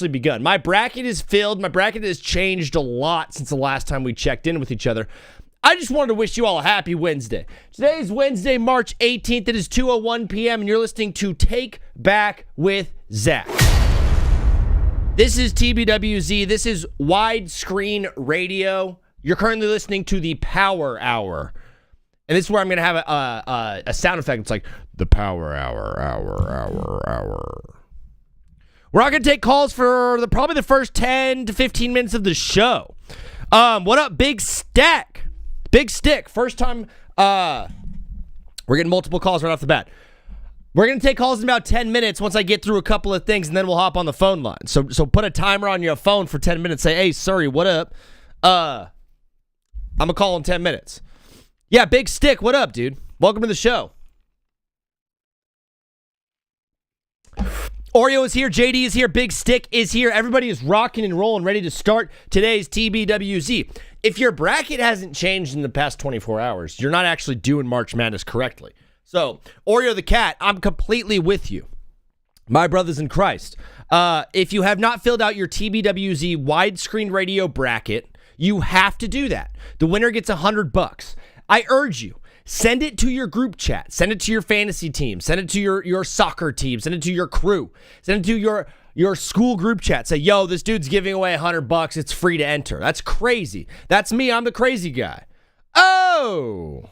begun. My bracket is filled. My bracket has changed a lot since the last time we checked in with each other. I just wanted to wish you all a happy Wednesday. Today is Wednesday, March 18th. It is 2:01 p.m. and you're listening to Take Back with Zach. This is TBWZ. This is widescreen radio. You're currently listening to the Power Hour. And this is where I'm going to have a sound effect. It's like, the Power Hour. We're not going to take calls for probably the first 10 to 15 minutes of the show. What up, Big Stack? Big Stick. First time, we're getting multiple calls right off the bat. We're going to take calls in about 10 minutes once I get through a couple of things, and then we'll hop on the phone line. So put a timer on your phone for 10 minutes. Say, hey, Surrey, what up? I'm going to call in 10 minutes. Yeah, Big Stick, what up, dude? Welcome to the show. Oreo is here, JD is here, Big Stick is here. Everybody is rocking and rolling, ready to start today's TBWZ. If your bracket hasn't changed in the past 24 hours, you're not actually doing March Madness correctly. So, Oreo the Cat, I'm completely with you. My brothers in Christ. If you have not filled out your TBWZ widescreen radio bracket, you have to do that. The winner gets $100. I urge you. Send it to your group chat. Send it to your fantasy team. Send it to your soccer team. Send it to your crew. Send it to your school group chat. Say, yo, this dude's giving away $100. It's free to enter. That's crazy. That's me. I'm the crazy guy. Oh.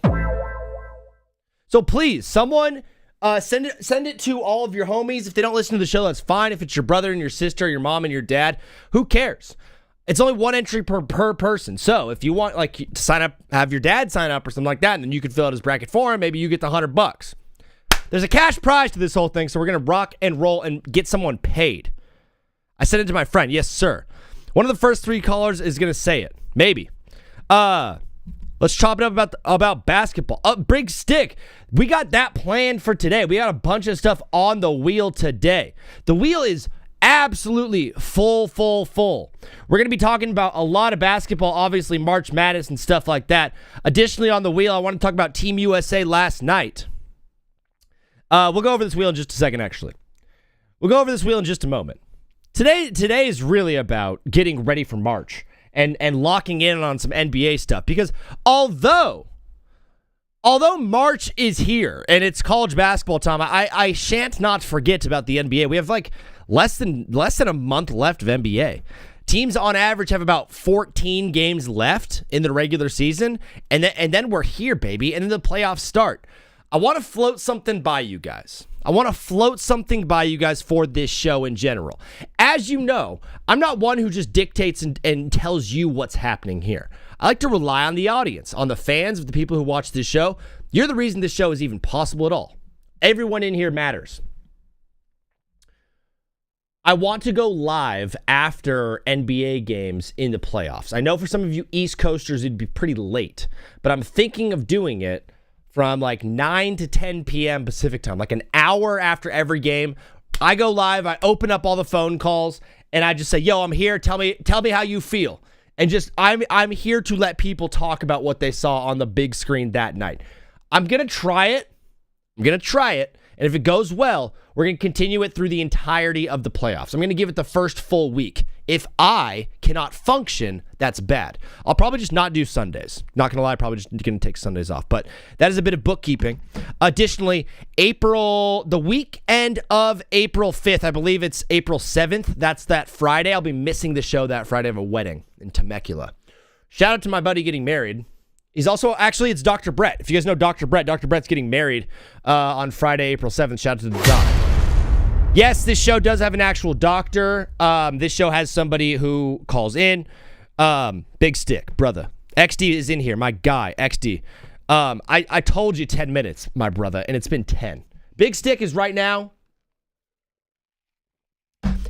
So please, someone send it to all of your homies. If they don't listen to the show, that's fine. If it's your brother and your sister, your mom and your dad, who cares? It's only one entry per person. So if you want to sign up, have your dad sign up or something like that, and then you can fill out his bracket for him, maybe you get the $100. There's a cash prize to this whole thing, so we're going to rock and roll and get someone paid. I sent it to my friend. Yes, sir. One of the first three callers is going to say it. Maybe. Let's chop it up about basketball. Big Stick. We got that planned for today. We got a bunch of stuff on the wheel today. The wheel is absolutely full. We're going to be talking about a lot of basketball, obviously March Madness and stuff like that. Additionally, on the wheel, I want to talk about Team USA last night. We'll go over this wheel in just a second, actually. We'll go over this wheel in just a moment. Today is really about getting ready for March and locking in on some NBA stuff, because although March is here and it's college basketball time, I shan't not forget about the NBA. We have less than a month left of NBA. Teams on average have about 14 games left in the regular season, and then we're here, baby, and then the playoffs start. I want to float something by you guys. For this show in general. As you know, I'm not one who just dictates and tells you what's happening here. I like to rely on the audience, on the fans, of the people who watch this show. You're the reason this show is even possible at all. Everyone in here matters. I want to go live after NBA games in the playoffs. I know for some of you East Coasters, it'd be pretty late, but I'm thinking of doing it from 9 to 10 p.m. Pacific time, an hour after every game. I go live, I open up all the phone calls, and I just say, yo, I'm here, tell me how you feel. And just, I'm here to let people talk about what they saw on the big screen that night. I'm going to try it. And if it goes well, we're going to continue it through the entirety of the playoffs. I'm going to give it the first full week. If I cannot function, that's bad. I'll probably just not do Sundays. Not going to lie, probably just going to take Sundays off. But that is a bit of bookkeeping. Additionally, the weekend of April 5th, I believe it's April 7th. That's that Friday. I'll be missing the show that Friday. I have a wedding in Temecula. Shout out to my buddy getting married. He's also, it's Dr. Brett. If you guys know Dr. Brett's getting married on Friday, April 7th. Shout out to the doc. Yes, this show does have an actual doctor. This show has somebody who calls in. Big Stick, brother. XD is in here, my guy, XD. I told you 10 minutes, my brother, and it's been 10. Big Stick is right now.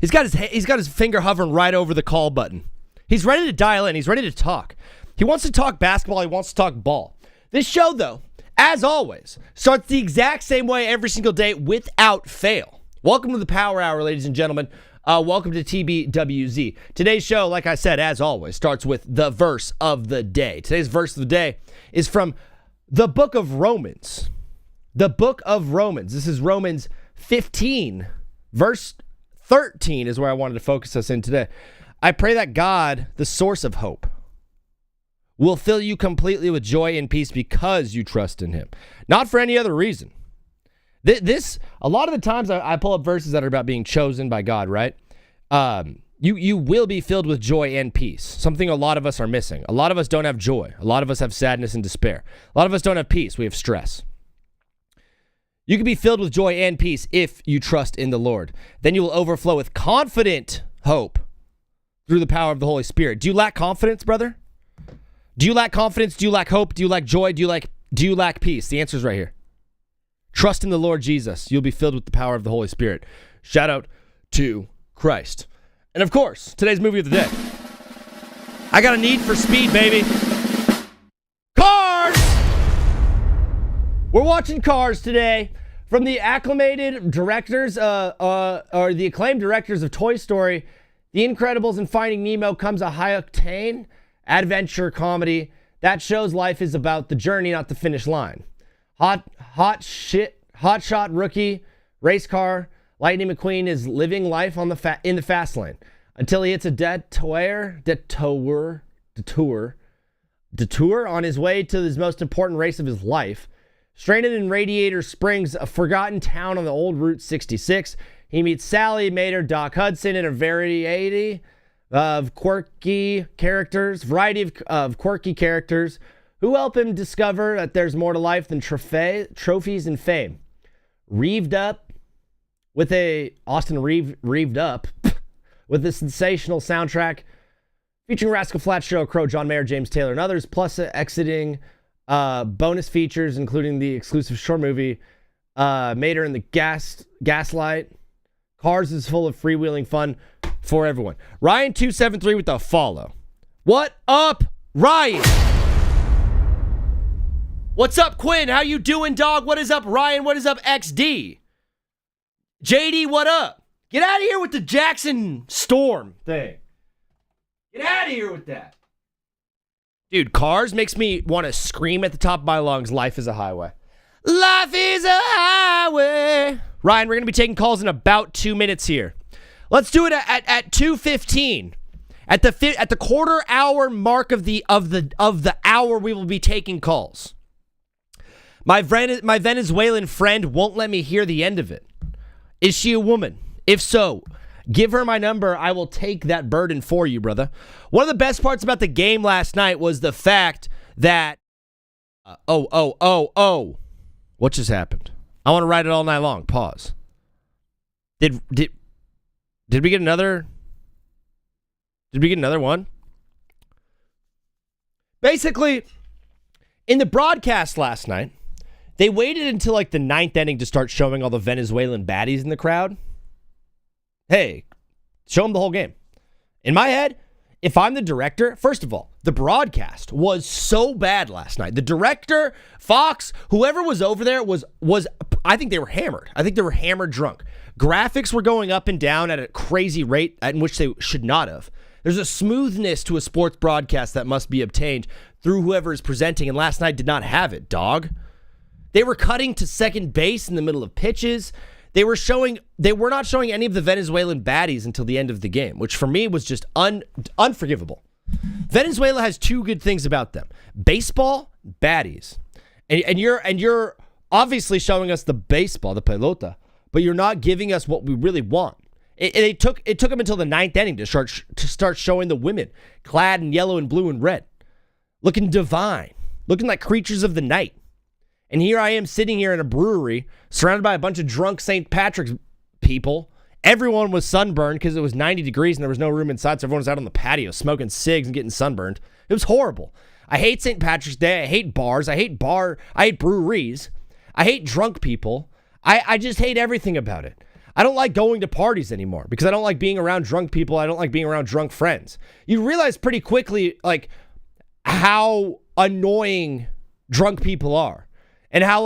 He's got his finger hovering right over the call button. He's ready to dial in. He's ready to talk. He wants to talk basketball. He wants to talk ball. This show, though, as always, starts the exact same way every single day without fail. Welcome to the Power Hour, ladies and gentlemen. Welcome to TBWZ. Today's show, like I said, as always, starts with the verse of the day. Today's verse of the day is from the book of Romans. The book of Romans. This is Romans 15, verse 13 is where I wanted to focus us in today. I pray that God, the source of hope, will fill you completely with joy and peace because you trust in him, not for any other reason. This, a lot of the times I pull up verses that are about being chosen by God, right? You will be filled with joy and peace, something a lot of us are missing. A lot of us don't have joy. A lot of us have sadness and despair. A lot of us don't have peace. We have stress. You can be filled with joy and peace if you trust in the Lord. Then you will overflow with confident hope through the power of the Holy Spirit. Do you lack confidence, brother? Do you lack confidence? Do you lack hope? Do you lack joy? Do you lack peace? The answer is right here. Trust in the Lord Jesus. You'll be filled with the power of the Holy Spirit. Shout out to Christ. And of course, today's movie of the day. I got a need for speed, baby. Cars! We're watching Cars today from the acclamated directors, or the acclaimed directors of Toy Story, The Incredibles, and Finding Nemo comes a high-octane adventure comedy that shows life is about the journey, not the finish line. Hot shot rookie race car Lightning McQueen is living life on in the fast lane until he hits a detour on his way to his most important race of his life. Stranded in Radiator Springs, a forgotten town on the old Route 66, he meets Sally, Mater, Doc Hudson, and a variety of quirky characters who help him discover that there's more to life than trophies and fame. Reeved up with a sensational soundtrack featuring Rascal Flatts, Sheryl Crow, John Mayer, James Taylor, and others, plus exiting bonus features, including the exclusive short movie Mater and the Gaslight. Cars is full of freewheeling fun for everyone. Ryan273 with the follow. What up, Ryan? What's up, Quinn? How you doing, dog? What is up, Ryan? What is up, XD? JD, what up? Get out of here with the Jackson Storm thing. Get out of here with that. Dude, Cars makes me want to scream at the top of my lungs, life is a highway. Life is a highway. Ryan, we're going to be taking calls in about 2 minutes here. Let's do it at 2:15. At the quarter hour mark of the hour, we will be taking calls. My Venezuelan friend won't let me hear the end of it. Is she a woman? If so, give her my number. I will take that burden for you, brother. One of the best parts about the game last night was the fact that... What just happened? I want to write it all night long. Pause. Did we get another... Did we get another one? Basically, in the broadcast last night, they waited until like the 9th inning to start showing all the Venezuelan baddies in the crowd. Hey, show them the whole game. In my head, if I'm the director, first of all, the broadcast was so bad last night. The director, Fox, whoever was over there was I think they were hammered. I think they were hammered drunk. Graphics were going up and down at a crazy rate in which they should not have. There's a smoothness to a sports broadcast that must be obtained through whoever is presenting, and last night did not have it, dog. They were cutting to second base in the middle of pitches. They were not showing any of the Venezuelan baddies until the end of the game, which for me was just unforgivable. Venezuela has two good things about them: baseball, baddies, and you're obviously showing us the baseball, the pelota, but you're not giving us what we really want. It took them until the 9th inning to start showing the women clad in yellow and blue and red, looking divine, looking like creatures of the night. And here I am sitting here in a brewery surrounded by a bunch of drunk St. Patrick's people. Everyone was sunburned because it was 90 degrees and there was no room inside, so everyone was out on the patio smoking cigs and getting sunburned. It was horrible. I hate St. Patrick's Day. I hate bars. I hate breweries. I hate drunk people. I just hate everything about it. I don't like going to parties anymore because I don't like being around drunk people. I don't like being around drunk friends. You realize pretty quickly like how annoying drunk people are. And how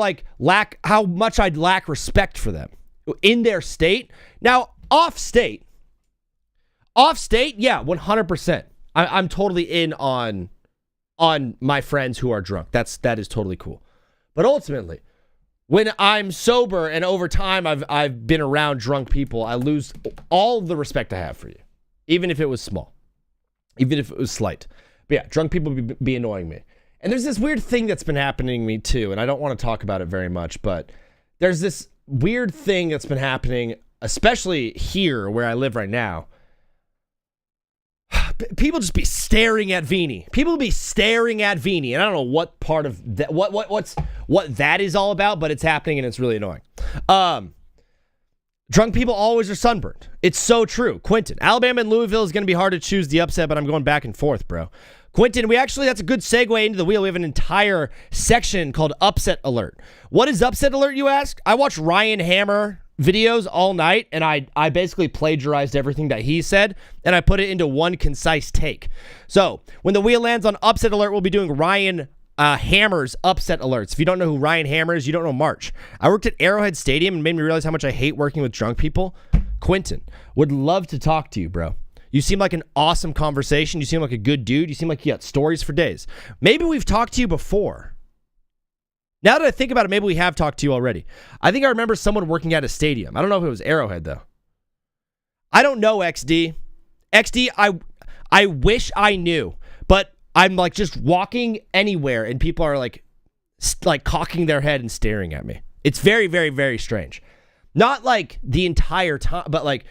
much I'd lack respect for them in their state. Now, off state, yeah, 100%. I'm totally in on my friends who are drunk. That is totally cool. But ultimately, When I'm sober and over time I've been around drunk people, I lose all the respect I have for you, even if it was small, even if it was slight. But yeah, drunk people be annoying me. And there's this weird thing that's been happening to me too, and I don't want to talk about it very much, but there's this weird thing that's been happening, especially here where I live right now. People just be staring at Vini. People be staring at Vini, and I don't know what part of that, what that is all about, but it's happening and it's really annoying. Drunk people always are sunburned. It's so true. Quentin, Alabama and Louisville is going to be hard to choose the upset, but I'm going back and forth, bro. Quentin, that's a good segue into the wheel. We have an entire section called Upset Alert. What is Upset Alert, you ask? I watch Ryan Hammer videos all night, and I basically plagiarized everything that he said, and I put it into one concise take. So when the wheel lands on Upset Alert, we'll be doing Ryan Hammer's Upset Alerts. If you don't know who Ryan Hammer is, you don't know March. I worked at Arrowhead Stadium and made me realize how much I hate working with drunk people. Quentin, would love to talk to you, bro. You seem like an awesome conversation. You seem like a good dude. You seem like you got stories for days. Maybe we've talked to you before. Now that I think about it, maybe we have talked to you already. I think I remember someone working at a stadium. I don't know if it was Arrowhead, though. I don't know, XD. XD, I wish I knew. But I'm like just walking anywhere, and people are like cocking their head and staring at me. It's very, very, very strange. Not like the entire time, but like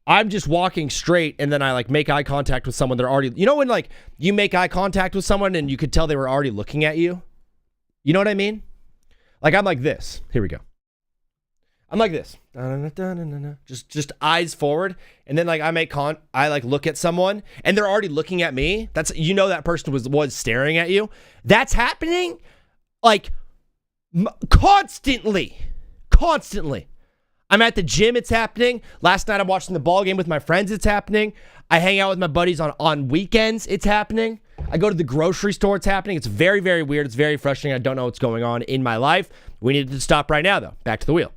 I'm just walking straight, and then I like make eye contact with someone. They're already, you know, when like you make eye contact with someone and you could tell they were already looking at you. You know what I mean? Like I'm like this. Here we go. I'm like this. Just eyes forward, and then like I like look at someone, and they're already looking at me. That's, you know, that person was staring at you. That's happening like constantly. I'm at the gym, it's happening. Last night I'm watching the ball game with my friends, it's happening. I hang out with my buddies on weekends, it's happening. I go to the grocery store, it's happening. It's very, very weird. It's very frustrating. I don't know what's going on in my life. We need to stop right now, though. Back to the wheel.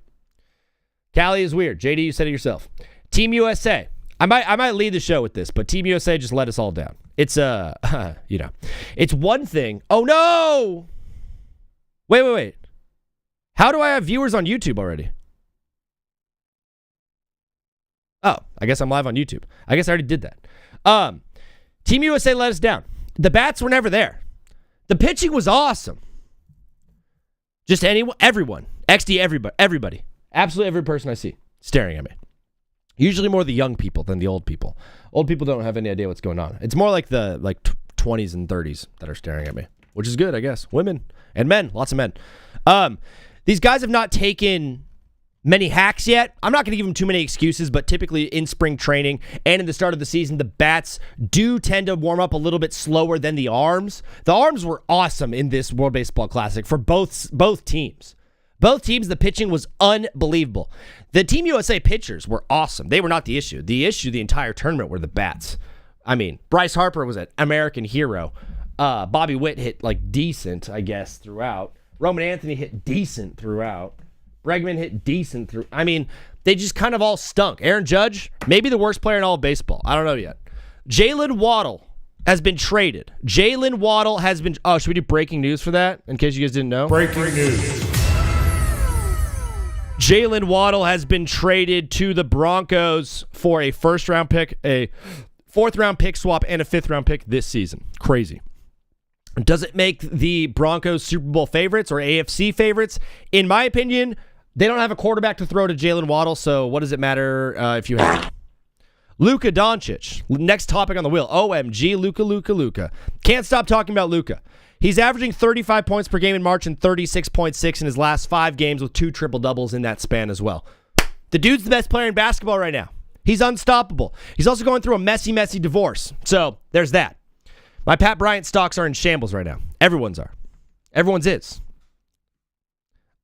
Cali is weird. JD, you said it yourself. Team USA. I might lead the show with this, but Team USA just let us all down. It's it's one thing. Oh no! Wait. How do I have viewers on YouTube already? Oh, I guess I'm live on YouTube. I guess I already did that. Team USA let us down. The bats were never there. The pitching was awesome. Just everyone. XD, everybody. Absolutely every person I see staring at me. Usually more the young people than the old people. Old people don't have any idea what's going on. It's more like the 20s and 30s that are staring at me, which is good, I guess. Women and men, lots of men. These guys have not taken many hacks yet. I'm not going to give them too many excuses, but typically in spring training and in the start of the season, the bats do tend to warm up a little bit slower than the arms. The arms were awesome in this World Baseball Classic for both teams. Both teams, the pitching was unbelievable. The Team USA pitchers were awesome. They were not the issue. The issue the entire tournament were the bats. I mean, Bryce Harper was an American hero. Bobby Witt hit like decent, I guess, throughout. Roman Anthony hit decent throughout. Bregman hit decent through. I mean, they just kind of all stunk. Aaron Judge, maybe the worst player in all of baseball. I don't know yet. Jalen Waddle has been traded. Oh, should we do breaking news for that? In case you guys didn't know. Breaking news. Jalen Waddle has been traded to the Broncos for a first-round pick, a fourth-round pick swap, and a fifth-round pick this season. Crazy. Does it make the Broncos Super Bowl favorites or AFC favorites? In my opinion, they don't have a quarterback to throw to Jalen Waddle, so what does it matter if you have Luka Doncic? Next topic on the wheel. OMG, Luka. Can't stop talking about Luka. He's averaging 35 points per game in March and 36.6 in his last 5 games with 2 triple-doubles in that span as well. The dude's the best player in basketball right now. He's unstoppable. He's also going through a messy divorce. So there's that. My Pat Bryant stocks are in shambles right now. Everyone's are. Everyone's is.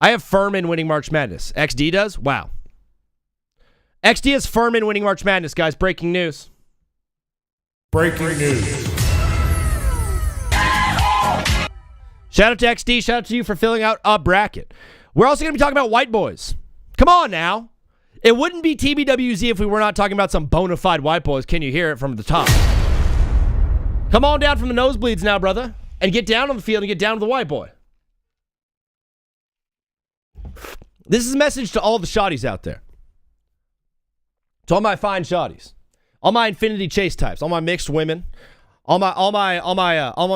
I have Furman winning March Madness. XD does? Wow. XD has Furman winning March Madness, guys. Breaking news. Breaking news. Shout out to XD. Shout out to you for filling out a bracket. We're also going to be talking about white boys. Come on now. It wouldn't be TBWZ if we were not talking about some bona fide white boys. Can you hear it from the top? Come on down from the nosebleeds now, brother, and get down on the field and get down with the white boy. This is a message to all the shotties out there. To all my fine shotties. All my Infinity Chase types. All my mixed women. All my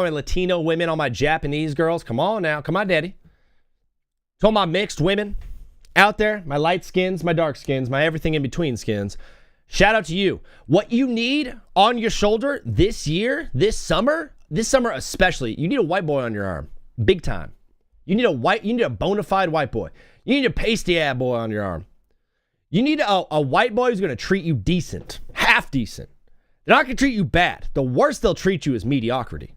Latino women. All my Japanese girls. Come on now. Come on, daddy. To all my mixed women out there. My light skins, my dark skins, my everything in between skins. Shout out to you. What you need on your shoulder this year, this summer especially, you need a white boy on your arm. Big time. You need a bona fide white boy. You need a pasty ass boy on your arm. You need a white boy who's going to treat you decent, half decent. They're not going to treat you bad. The worst they'll treat you is mediocrity.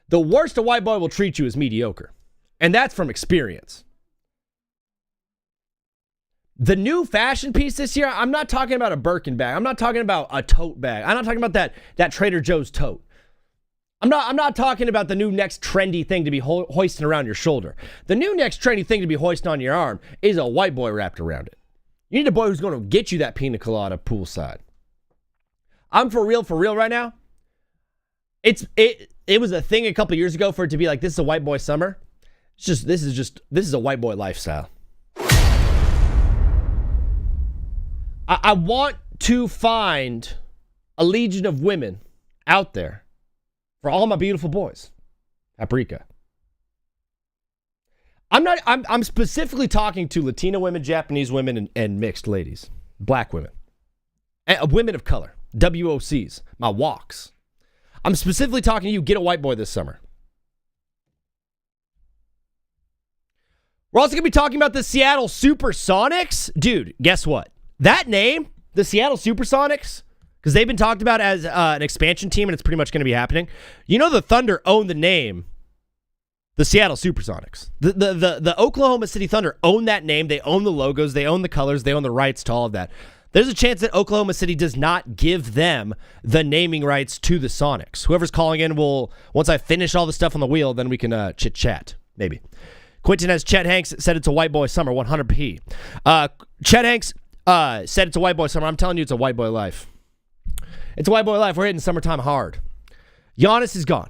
The worst a white boy will treat you is mediocre. And that's from experience. The new fashion piece this year, I'm not talking about a Birkin bag. I'm not talking about a tote bag. I'm not talking about that Trader Joe's tote. I'm not talking about the new next trendy thing to be hoisting around your shoulder. The new next trendy thing to be hoisting on your arm is a white boy wrapped around it. You need a boy who's going to get you that pina colada poolside. I'm for real right now. It was a thing a couple years ago for it to be like, this is a white boy summer. This is a white boy lifestyle. I want to find a legion of women out there for all my beautiful boys. Paprika. I'm specifically talking to Latina women, Japanese women, and mixed ladies. Black women. And women of color. WOCs. My walks. I'm specifically talking to you. Get a white boy this summer. We're also going to be talking about the Seattle Supersonics. Dude, guess what? That name, the Seattle Supersonics, because they've been talked about as an expansion team, and it's pretty much going to be happening. You know the Thunder own the name, the Seattle Supersonics. The Oklahoma City Thunder own that name. They own the logos. They own the colors. They own the rights to all of that. There's a chance that Oklahoma City does not give them the naming rights to the Sonics. Whoever's calling in will, once I finish all the stuff on the wheel, then we can chit-chat, maybe. Quentin has Chet Hanks said it's a white boy summer, 100p. Chet Hanks said it's a white boy summer. I'm telling you, it's a white boy life. It's a white boy life. We're hitting summertime hard. Giannis is gone.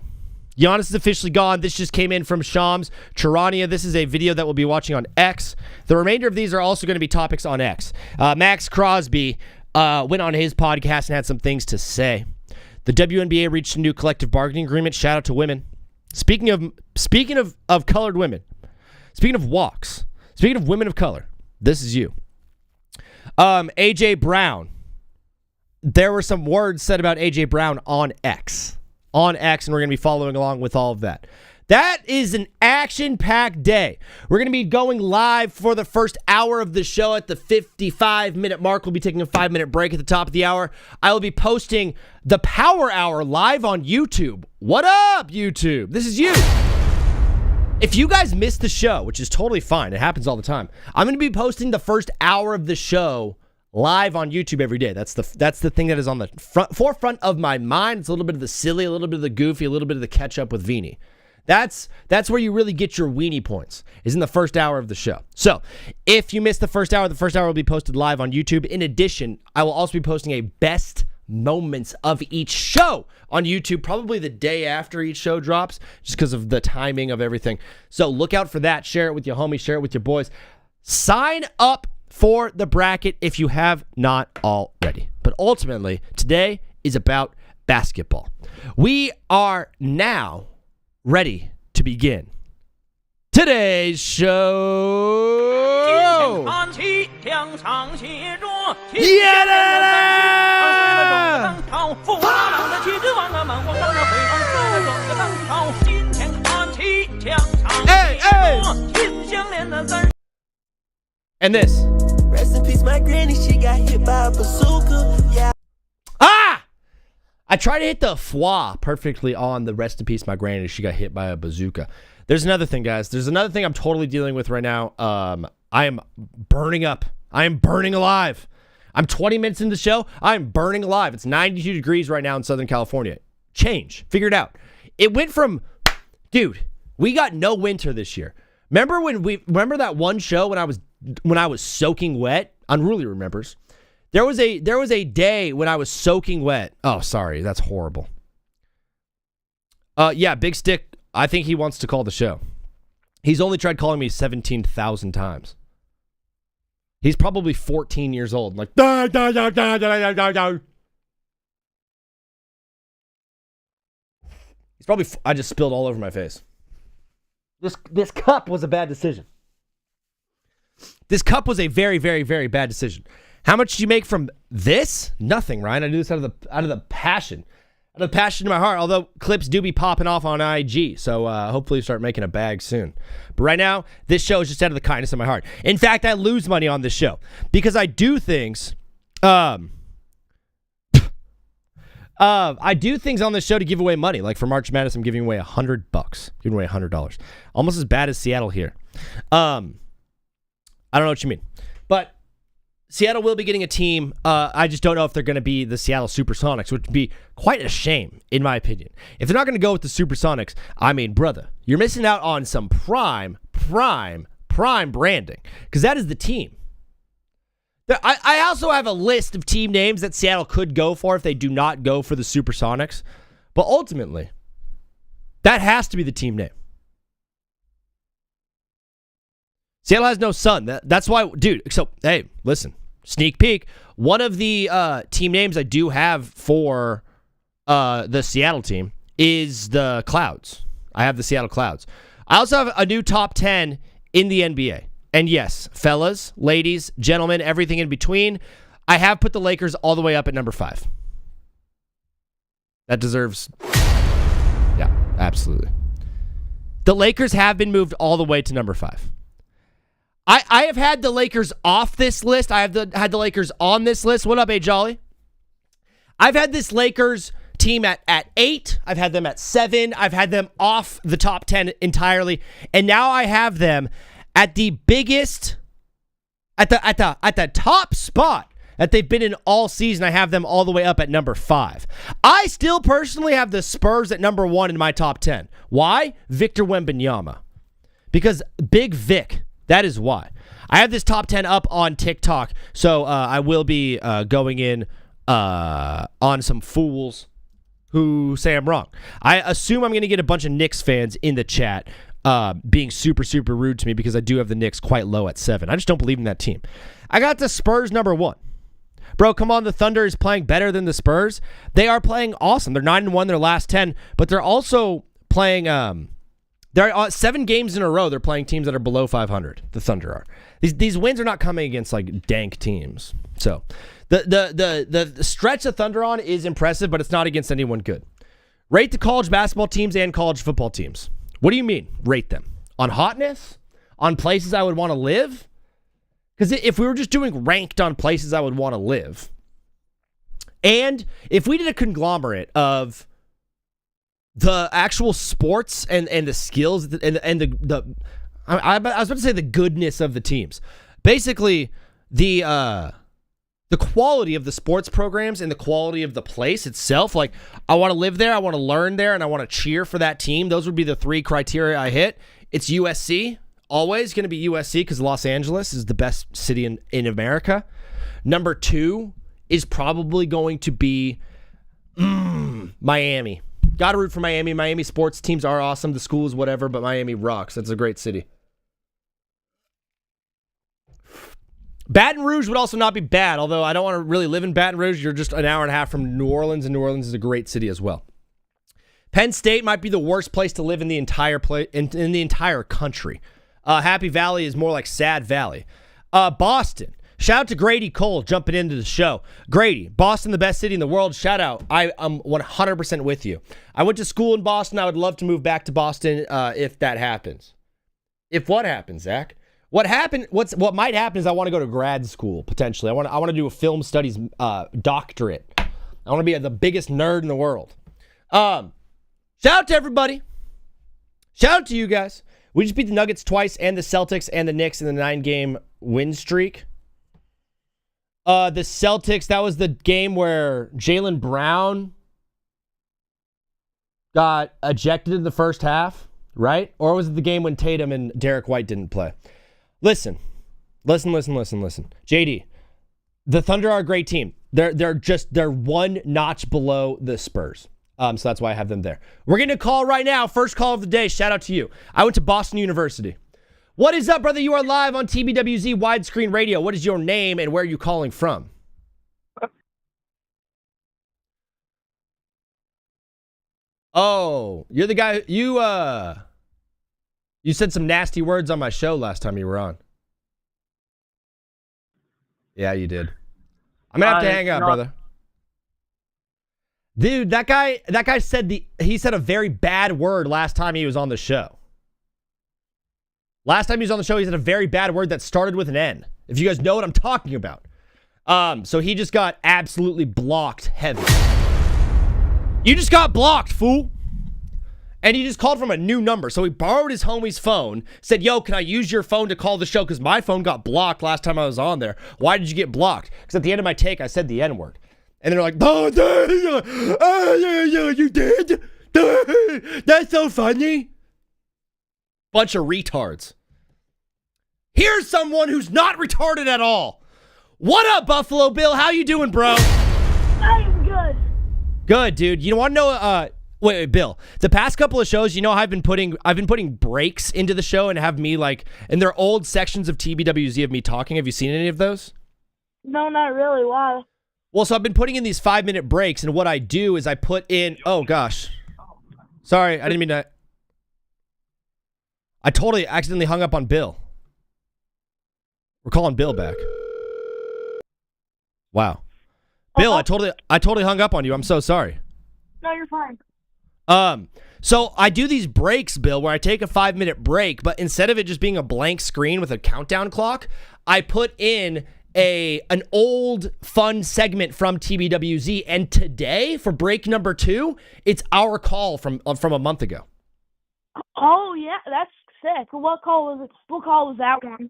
Giannis is officially gone. This just came in from Shams Charania. This is a video that we'll be watching on X. The remainder of these are also going to be topics on X. Max Crosby went on his podcast and had some things to say. The WNBA reached a new collective bargaining agreement. Shout out to women. Speaking of colored women. Speaking of walks. Speaking of women of color. This is you. AJ Brown. There were some words said about AJ Brown on X. And we're going to be following along with all of that. That is an action-packed day. We're going to be going live for the first hour of the show at the 55-minute mark. We'll be taking a 5-minute break at the top of the hour. I will be posting the Power Hour live on YouTube. What up, YouTube? This is you. If you guys missed the show, which is totally fine, it happens all the time, I'm going to be posting the first hour of the show live on YouTube every day. That's the thing that is on the forefront of my mind. It's a little bit of the silly, a little bit of the goofy, a little bit of the catch up with Vini. That's where you really get your weenie points, is in the first hour of the show. So if you missed the first hour will be posted live on YouTube. In addition, I will also be posting a best moments of each show on YouTube, probably the day after each show drops, just because of the timing of everything. So look out for that. Share it with your homies, share it with your boys. Sign up for the bracket if you have not already. But ultimately, today is about basketball. We are now ready to begin today's show. Hey, hey. And this. Rest in peace, my granny. She got hit by a bazooka. Yeah. I try to hit the fwa perfectly on the rest in peace, my granny. She got hit by a bazooka. There's another thing, guys. There's another thing I'm totally dealing with right now. I am burning up. I am burning alive. I'm 20 minutes into the show. I'm burning alive. It's 92 degrees right now in Southern California. Change. Figure it out. It went from, dude, we got no winter this year. Remember that one show when I was soaking wet? Unruly remembers. There was a day when I was soaking wet. Oh, sorry. That's horrible. Yeah, Big Stick, I think he wants to call the show. He's only tried calling me 17,000 times. He's probably 14 years old. Like, da, da, da, da, da, da, da. He's probably, I just spilled all over my face. This cup was a bad decision. This cup was a very, very, very bad decision. How much did you make from this? Nothing, Ryan. I do this out of the passion. Out of the passion in my heart. Although clips do be popping off on IG. So hopefully start making a bag soon. But right now, this show is just out of the kindness of my heart. In fact, I lose money on this show. Because I do things... I do things on this show to give away money. Like for March Madness, I'm giving away $100. Giving away $100. Almost as bad as Seattle here. I don't know what you mean. But Seattle will be getting a team. I just don't know if they're going to be the Seattle Supersonics, which would be quite a shame, in my opinion. If they're not going to go with the Supersonics, I mean, brother, you're missing out on some prime branding. Because that is the team. I also have a list of team names that Seattle could go for if they do not go for the Supersonics. But ultimately, that has to be the team name. Seattle has no sun. That's why, dude. So, hey, listen. Sneak peek. One of the team names I do have for the Seattle team is the Clouds. I have the Seattle Clouds. I also have a new top 10 in the NBA. And yes, fellas, ladies, gentlemen, everything in between, I have put the Lakers all the way up at number 5. That deserves... Yeah, absolutely. The Lakers have been moved all the way to number 5. I have had the Lakers off this list. I have had the Lakers on this list. What up, A Jolly? I've had this Lakers team at 8. I've had them at 7. I've had them off the top 10 entirely. And now I have them at the biggest, at the top spot that they've been in all season. I have them all the way up at number 5. I still personally have the Spurs at number 1 in my top 10. Why? Victor Wembanyama. Because Big Vic, that is why. I have this top 10 up on TikTok, so I will be going in on some fools who say I'm wrong. I assume I'm going to get a bunch of Knicks fans in the chat being super, super rude to me because I do have the Knicks quite low at 7. I just don't believe in that team. I got the Spurs number 1. Bro, come on, the Thunder is playing better than the Spurs. They are playing awesome. They're 9-1 their last 10, but they're also playing... They're 7 games in a row. They're playing teams that are below 500. The Thunder are. These wins are not coming against like dank teams. So the stretch the Thunder on is impressive, but it's not against anyone good. Rate the college basketball teams and college football teams. What do you mean? Rate them on hotness, on places I would want to live. Because if we were just doing ranked on places I would want to live, and if we did a conglomerate of the actual sports and the skills and the I was about to say the goodness of the teams. Basically, the quality of the sports programs and the quality of the place itself. Like, I want to live there, I want to learn there, and I want to cheer for that team. Those would be the 3 criteria I hit. It's USC. Always going to be USC because Los Angeles is the best city in America. Number 2 is probably going to be Miami. Got to root for Miami. Miami sports teams are awesome. The schools, whatever, but Miami rocks. That's a great city. Baton Rouge would also not be bad, although I don't want to really live in Baton Rouge. You're just an hour and a half from New Orleans, and New Orleans is a great city as well. Penn State might be the worst place to live in the entire in the entire country. Happy Valley is more like Sad Valley. Boston. Shout out to Grady Cole jumping into the show. Grady, Boston, the best city in the world. Shout out. I'm 100% with you. I went to school in Boston. I would love to move back to Boston if that happens. If what happens, Zach? What might happen is I want to go to grad school potentially. I want to do a film studies doctorate. I want to be the biggest nerd in the world. Shout out to everybody. Shout out to you guys. We just beat the Nuggets twice and the Celtics and the Knicks in the 9-game win streak. The Celtics, that was the game where Jaylen Brown got ejected in the first half, right? Or was it the game when Tatum and Derek White didn't play? Listen. JD, the Thunder are a great team. They're one notch below the Spurs. So that's why I have them there. We're getting a call right now. First call of the day. Shout out to you. I went to Boston University. What is up, brother? You are live on TBWZ Widescreen Radio. What is your name and where are you calling from? Oh, you're the guy. You said some nasty words on my show last time you were on. Yeah, you did. I'm gonna have to hang up, brother. Dude, that guy said he said a very bad word last time he was on the show. Last time he was on the show, he said a very bad word that started with an N. If you guys know what I'm talking about. So he just got absolutely blocked heavy. You just got blocked, fool. And he just called from a new number. So he borrowed his homie's phone, said, yo, can I use your phone to call the show? Because my phone got blocked last time I was on there. Why did you get blocked? Because at the end of my take, I said the N-word. And they're like, oh, you did? That's so funny. Bunch of retards. Here's someone who's not retarded at all. What up, Buffalo Bill? How you doing, bro? I'm good. Good, dude. You want to know? Wait, Bill. The past couple of shows, you know, I've been putting breaks into the show and have me like, and they're old sections of TBWZ of me talking. Have you seen any of those? No, not really. Why? Well, so I've been putting in these 5-minute breaks, and what I do is I put in. Oh gosh, sorry, I didn't mean to. I totally accidentally hung up on Bill. We're calling Bill back. Wow, Bill, I totally hung up on you. I'm so sorry. No, you're fine. So I do these breaks, Bill, where I take a 5-minute break, but instead of it just being a blank screen with a countdown clock, I put in an old fun segment from TBWZ. And today, for break number 2, it's our call from a month ago. Oh yeah, that's sick. What call was it? What call was that one?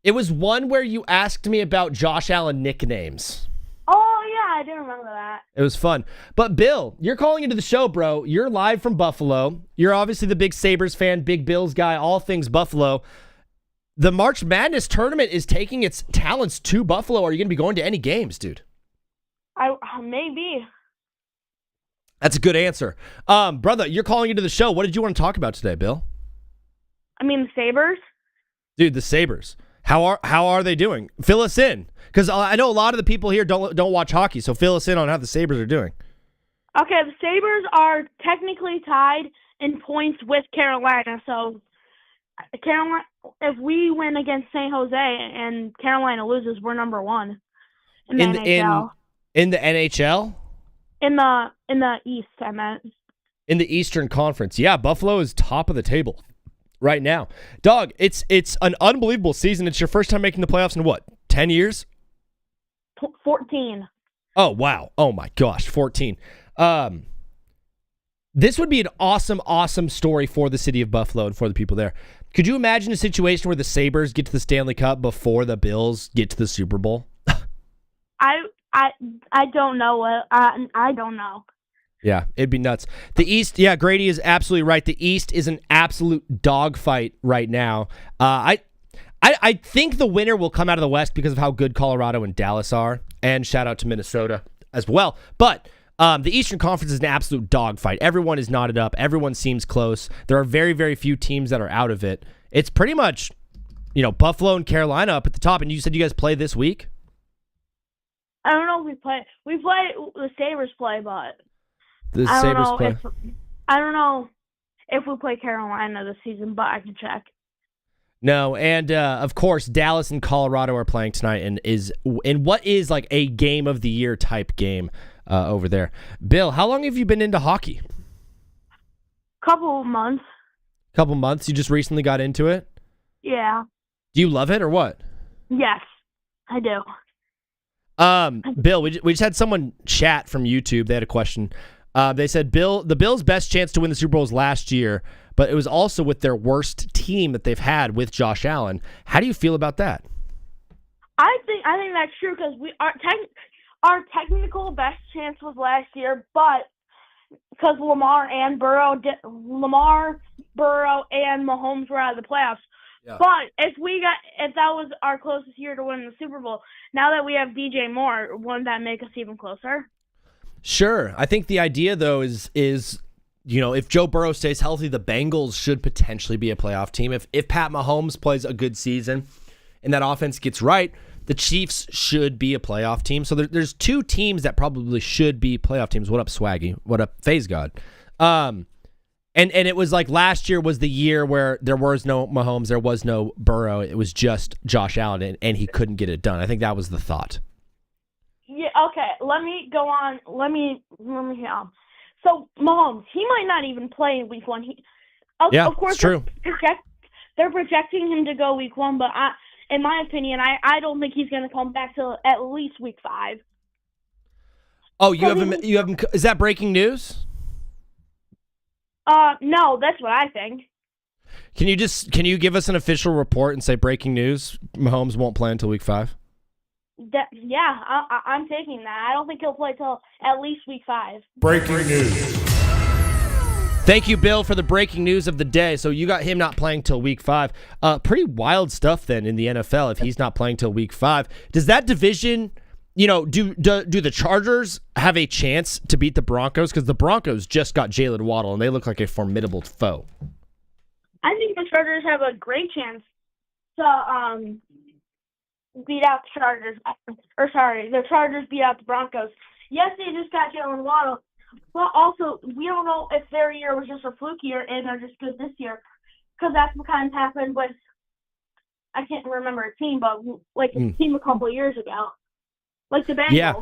It was one where you asked me about Josh Allen nicknames. Oh yeah, I do remember that. It was fun. But Bill, you're calling into the show, bro. You're live from Buffalo. You're obviously the big Sabres fan, big Bills guy, all things Buffalo. The March Madness tournament is taking its talents to Buffalo. Are you going to be going to any games, dude? I maybe. That's a good answer. Brother, you're calling into the show. What did you want to talk about today, Bill? I mean, the Sabres. Dude, the Sabres. How are they doing? Fill us in. Because I know a lot of the people here don't watch hockey, so fill us in on how the Sabres are doing. Okay, the Sabres are technically tied in points with Carolina. So, Carolina, if we win against San Jose and Carolina loses, we're number 1 in the NHL. In the NHL? In the East, I meant. In the Eastern Conference. Yeah, Buffalo is top of the table right now. Dog, it's an unbelievable season. It's your first time making the playoffs in what, 10 years? 14. Oh, wow. Oh, my gosh, 14. This would be an awesome, awesome story for the city of Buffalo and for the people there. Could you imagine a situation where the Sabres get to the Stanley Cup before the Bills get to the Super Bowl? I don't know. I don't know. Yeah, it'd be nuts. The East, yeah, Grady is absolutely right. The East is an absolute dogfight right now. I think the winner will come out of the West because of how good Colorado and Dallas are, and shout out to Minnesota as well. But the Eastern Conference is an absolute dogfight. Everyone is knotted up. Everyone seems close. There are very, very few teams that are out of it. It's pretty much, Buffalo and Carolina up at the top. And you said you guys play this week? I don't know if we play. We play the Sabres play, but the Sabres play. I don't know if we play Carolina this season, but I can check. No, and of course, Dallas and Colorado are playing tonight, and what is like a game of the year type game over there. Bill, how long have you been into hockey? Couple months. Couple months? You just recently got into it? Yeah. Do you love it or what? Yes, I do. Bill, we just had someone chat from YouTube. They had a question. They said, the Bills' best chance to win the Super Bowl was last year, but it was also with their worst team that they've had with Josh Allen. How do you feel about that? I think that's true because our technical best chance was last year, but because Lamar, Burrow, and Mahomes were out of the playoffs. Yeah. But if that was our closest year to win the Super Bowl, now that we have DJ Moore, wouldn't that make us even closer? Sure. I think the idea though is if Joe Burrow stays healthy, the Bengals should potentially be a playoff team. If Pat Mahomes plays a good season and that offense gets right, the Chiefs should be a playoff team. So there's two teams that probably should be playoff teams. What up, Swaggy? What up, FaZe God? And it was like last year was the year where there was no Mahomes, there was no Burrow. It was just Josh Allen, and he couldn't get it done. I think that was the thought. Yeah. Okay. Let me go on. Let me. So Mahomes, he might not even play in Week 1. Of course, it's true. They're projecting him to go Week 1, but in my opinion, I don't think he's going to come back till at least Week 5. Oh, you have him. Is that breaking news? No, that's what I think. Can you give us an official report and say breaking news? Mahomes won't play until Week 5. I'm taking that. I don't think he'll play till at least Week 5. Breaking news. Thank you, Bill, for the breaking news of the day. So you got him not playing till Week 5. Pretty wild stuff then in the NFL if he's not playing till Week 5. Does that division, do the Chargers have a chance to beat the Broncos? Because the Broncos just got Jalen Waddle, and they look like a formidable foe. I think the Chargers have a great chance to beat out the Chargers. The Chargers beat out the Broncos. Yes, they just got Jalen Waddle, but also we don't know if their year was just a fluke year and they're just good this year, because that's what kind of happened with, I can't remember a team, but like a team a couple of years ago, like the Bengals. Yeah.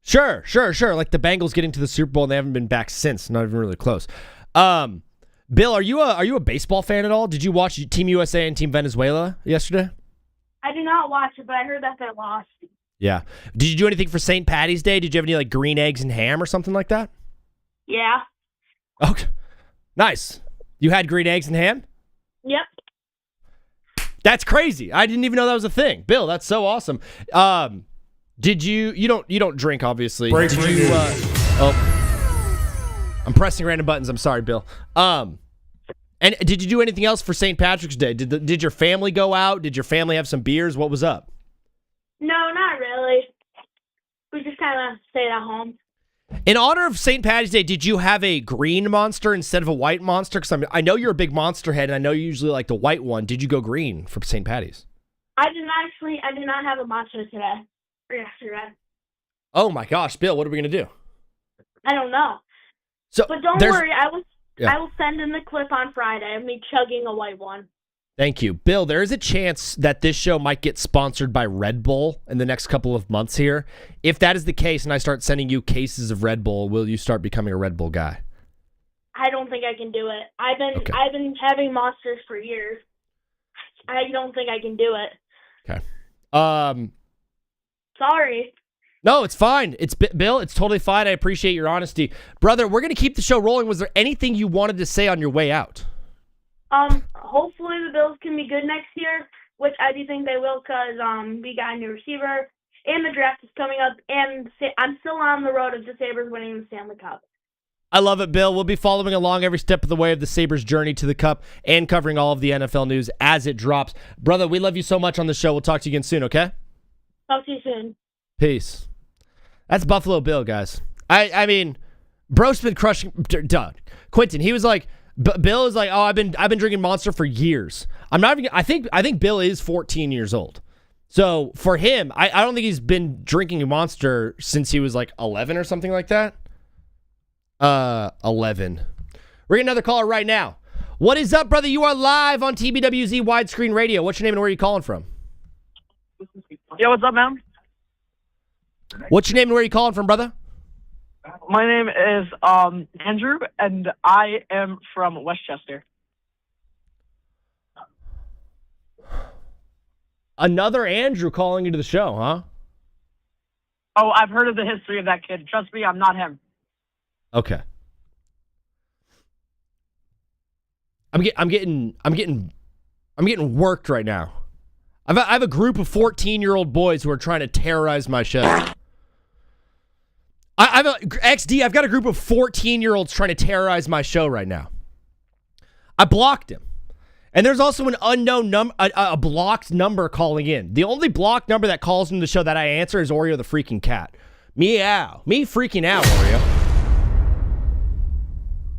Sure. Like the Bengals getting to the Super Bowl and they haven't been back since. Not even really close. Bill, are you a baseball fan at all? Did you watch Team USA and Team Venezuela yesterday? I did not watch it, but I heard that they lost. Yeah. Did you do anything for St. Patty's Day? Did you have any like green eggs and ham or something like that? Yeah. Okay. Nice. You had green eggs and ham? Yep. That's crazy. I didn't even know that was a thing. Bill, that's so awesome. Did you don't drink, obviously. Breaking Did you I'm pressing random buttons. I'm sorry, Bill. And did you do anything else for St. Patrick's Day? Did your family go out? Did your family have some beers? What was up? No, not really. We just kind of stayed at home. In honor of St. Patty's Day, did you have a green monster instead of a white monster? Because I know you're a big monster head, and I know you usually like the white one. Did you go green for St. Patty's? I did not have a monster today or yesterday. Oh my gosh, Bill, what are we gonna do? I don't know. But don't worry, I will send in the clip on Friday of me chugging a white one. Thank you. Bill, there is a chance that this show might get sponsored by Red Bull in the next couple of months here. If that is the case and I start sending you cases of Red Bull, will you start becoming a Red Bull guy? I don't think I can do it. I've been having monsters for years. I don't think I can do it. Okay. Sorry. No, it's fine. Bill, it's totally fine. I appreciate your honesty. Brother, we're going to keep the show rolling. Was there anything you wanted to say on your way out? Hopefully the Bills can be good next year, which I do think they will, because we got a new receiver, and the draft is coming up, and I'm still on the road of the Sabres winning the Stanley Cup. I love it, Bill. We'll be following along every step of the way of the Sabres' journey to the Cup and covering all of the NFL news as it drops. Brother, we love you so much on the show. We'll talk to you again soon, okay? Talk to you soon. Peace. That's Buffalo Bill, guys. I mean, bro's been crushing. Quentin, he was like, Bill is like, oh, I've been drinking Monster for years. I'm not even. I think Bill is 14 years old. So for him, I don't think he's been drinking Monster since he was like 11 or something like that. 11. We're getting another caller right now. What is up, brother? You are live on TBWZ Widescreen Radio. What's your name and where are you calling from? Yo, what's up, man? What's your name and where are you calling from, brother? My name is Andrew, and I am from Westchester. Another Andrew calling into the show, huh? Oh, I've heard of the history of that kid. Trust me, I'm not him. Okay. I'm getting worked right now. I have a group of 14-year-old boys who are trying to terrorize my show. I've got a group of 14-year-olds trying to terrorize my show right now. I blocked him. And there's also an unknown a blocked number calling in. The only blocked number that calls into the show that I answer is Oreo the freaking cat. Meow. Me freaking out, Oreo.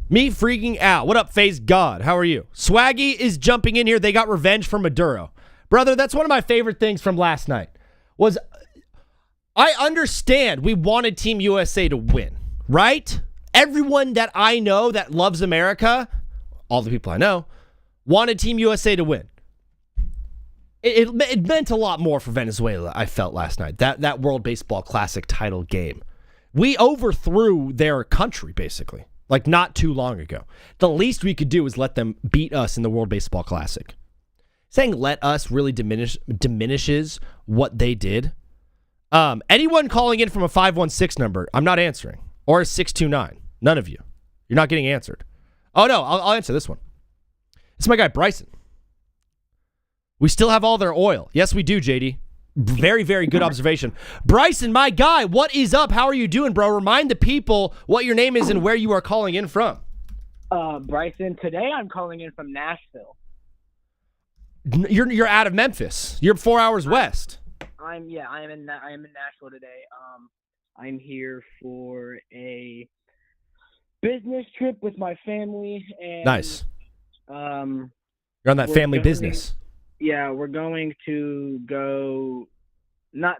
Me freaking out. What up, FaZe God? How are you? Swaggy is jumping in here. They got revenge from Maduro. Brother, that's one of my favorite things from last night. Was I understand we wanted Team USA to win, right? Everyone that I know that loves America, all the people I know, wanted Team USA to win. It meant a lot more for Venezuela, I felt last night. That World Baseball Classic title game. We overthrew their country, basically, like not too long ago. The least we could do is let them beat us in the World Baseball Classic. Saying let us really diminishes what they did. Anyone calling in from a 516 number, I'm not answering. Or a 629. None of you. You're not getting answered. Oh, no, I'll answer this one. It's my guy, Bryson. We still have all their oil. Yes, we do, JD. Very, very good observation. Bryson, my guy, what is up? How are you doing, bro? Remind the people what your name is and where you are calling in from. Bryson, today I'm calling in from Nashville. You're out of Memphis. You're 4 hours west. I am in Nashville today. I'm here for a business trip with my family. And, nice. You're on that family business. Yeah, we're going to go, not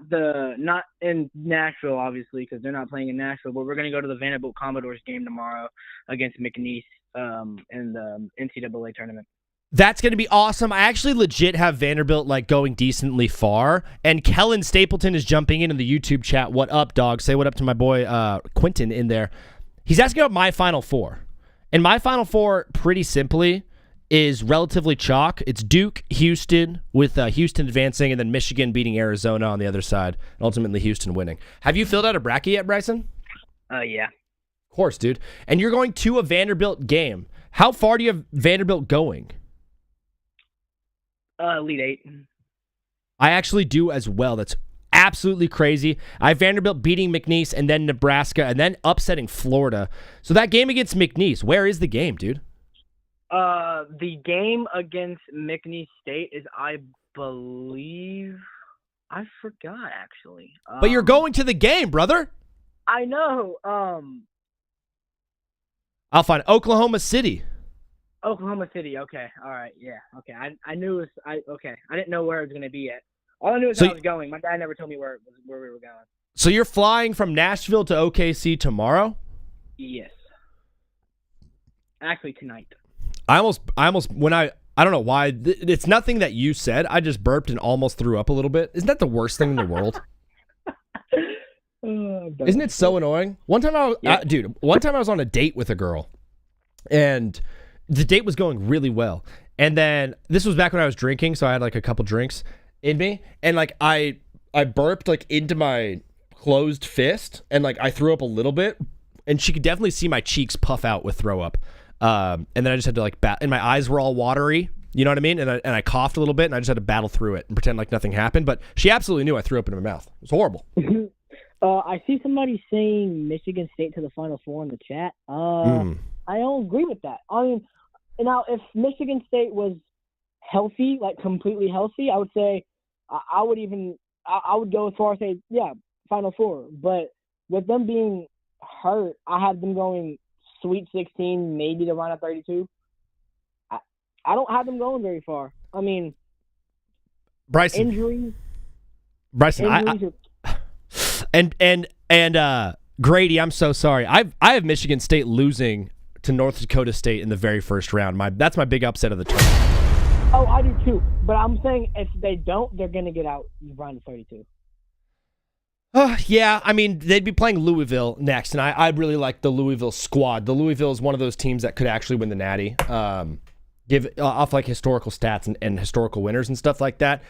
in Nashville, obviously, because they're not playing in Nashville, but we're going to go to the Vanderbilt Commodores game tomorrow against McNeese in the NCAA tournament. That's going to be awesome. I actually legit have Vanderbilt like going decently far. And Kellen Stapleton is jumping in the YouTube chat. What up, dog? Say what up to my boy Quentin in there. He's asking about my Final Four. And my Final Four, pretty simply, is relatively chalk. It's Duke, Houston, with Houston advancing, and then Michigan beating Arizona on the other side, and ultimately Houston winning. Have you filled out a bracket yet, Bryson? Yeah. Of course, dude. And you're going to a Vanderbilt game. How far do you have Vanderbilt going? Elite Eight. I actually do as well. That's absolutely crazy. I have Vanderbilt beating McNeese and then Nebraska and then upsetting Florida. So that game against McNeese, where is the game, dude? The game against McNeese State is, I believe, I forgot actually. But you're going to the game, brother. I know. I'll find Oklahoma City. Oklahoma City. Okay. All right. Yeah. Okay. I knew it was. Okay. I didn't know where it was going to be yet. All I knew is I was going. My dad never told me where we were going. So you're flying from Nashville to OKC tomorrow? Yes. Actually, tonight. I almost when I don't know why. It's nothing that you said. I just burped and almost threw up a little bit. Isn't that the worst thing in the world? Isn't it so annoying? One time I was on a date with a girl, and the date was going really well. And then this was back when I was drinking, so I had like a couple drinks in me, and like I burped like into my closed fist, and like I threw up a little bit, and she could definitely see my cheeks puff out with throw up. And then I just had to like and my eyes were all watery, you know what I mean? And I coughed a little bit, and I just had to battle through it and pretend like nothing happened. But she absolutely knew I threw up into my mouth. It was horrible. I see somebody saying Michigan State to the Final Four in the chat. I don't agree with that. I mean, now if Michigan State was healthy, like completely healthy, I would say I would go as far as say, yeah, Final Four. But with them being hurt, I have them going Sweet 16, maybe the round of 32. I don't have them going very far. I mean, Bryson, injuries. And Grady, I'm so sorry. I have Michigan State losing to North Dakota State in the very first round. That's my big upset of the tournament. Oh, I do too. But I'm saying if they don't, they're going to get out round of 32. Yeah, I mean, they'd be playing Louisville next, and I really like the Louisville squad. The Louisville is one of those teams that could actually win the Natty. Give off like historical stats and historical winners and stuff like that.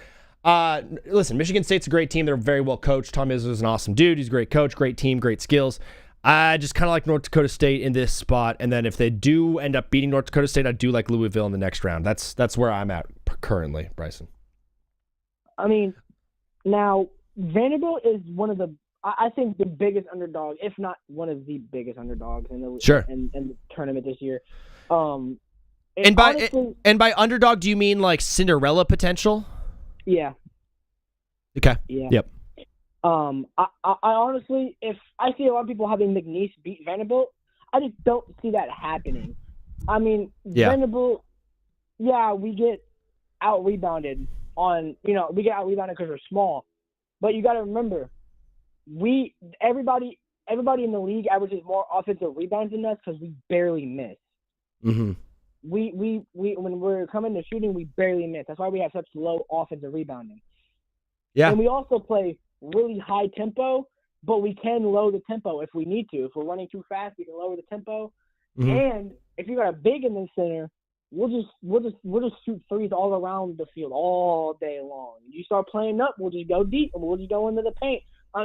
Listen, Michigan State's a great team. They're very well coached. Tom Izzo is an awesome dude. He's a great coach, great team, great skills. I just kind of like North Dakota State in this spot, and then if they do end up beating North Dakota State, I do like Louisville in the next round. That's where I'm at currently, Bryson. I mean, now Vanderbilt is one of the, I think, the biggest underdog, if not one of the biggest underdogs in the tournament this year. And by underdog, do you mean like Cinderella potential? Yeah. Okay. Yeah. Yep. I honestly, if I see a lot of people having McNeese beat Vanderbilt, I just don't see that happening. I mean, Yeah. Vanderbilt, yeah, we get out-rebounded because we're small. But you got to remember, everybody in the league averages more offensive rebounds than us because we barely miss. Mm-hmm. We when we're coming to shooting, we barely miss. That's why we have such low offensive rebounding. Yeah. And we also play really high tempo, but we can lower the tempo if we need to. If we're running too fast, we can lower the tempo. Mm-hmm. And if you got a big in the center, we'll just shoot threes all around the field all day long. You start playing up, we'll just go deep and we'll just go into the paint.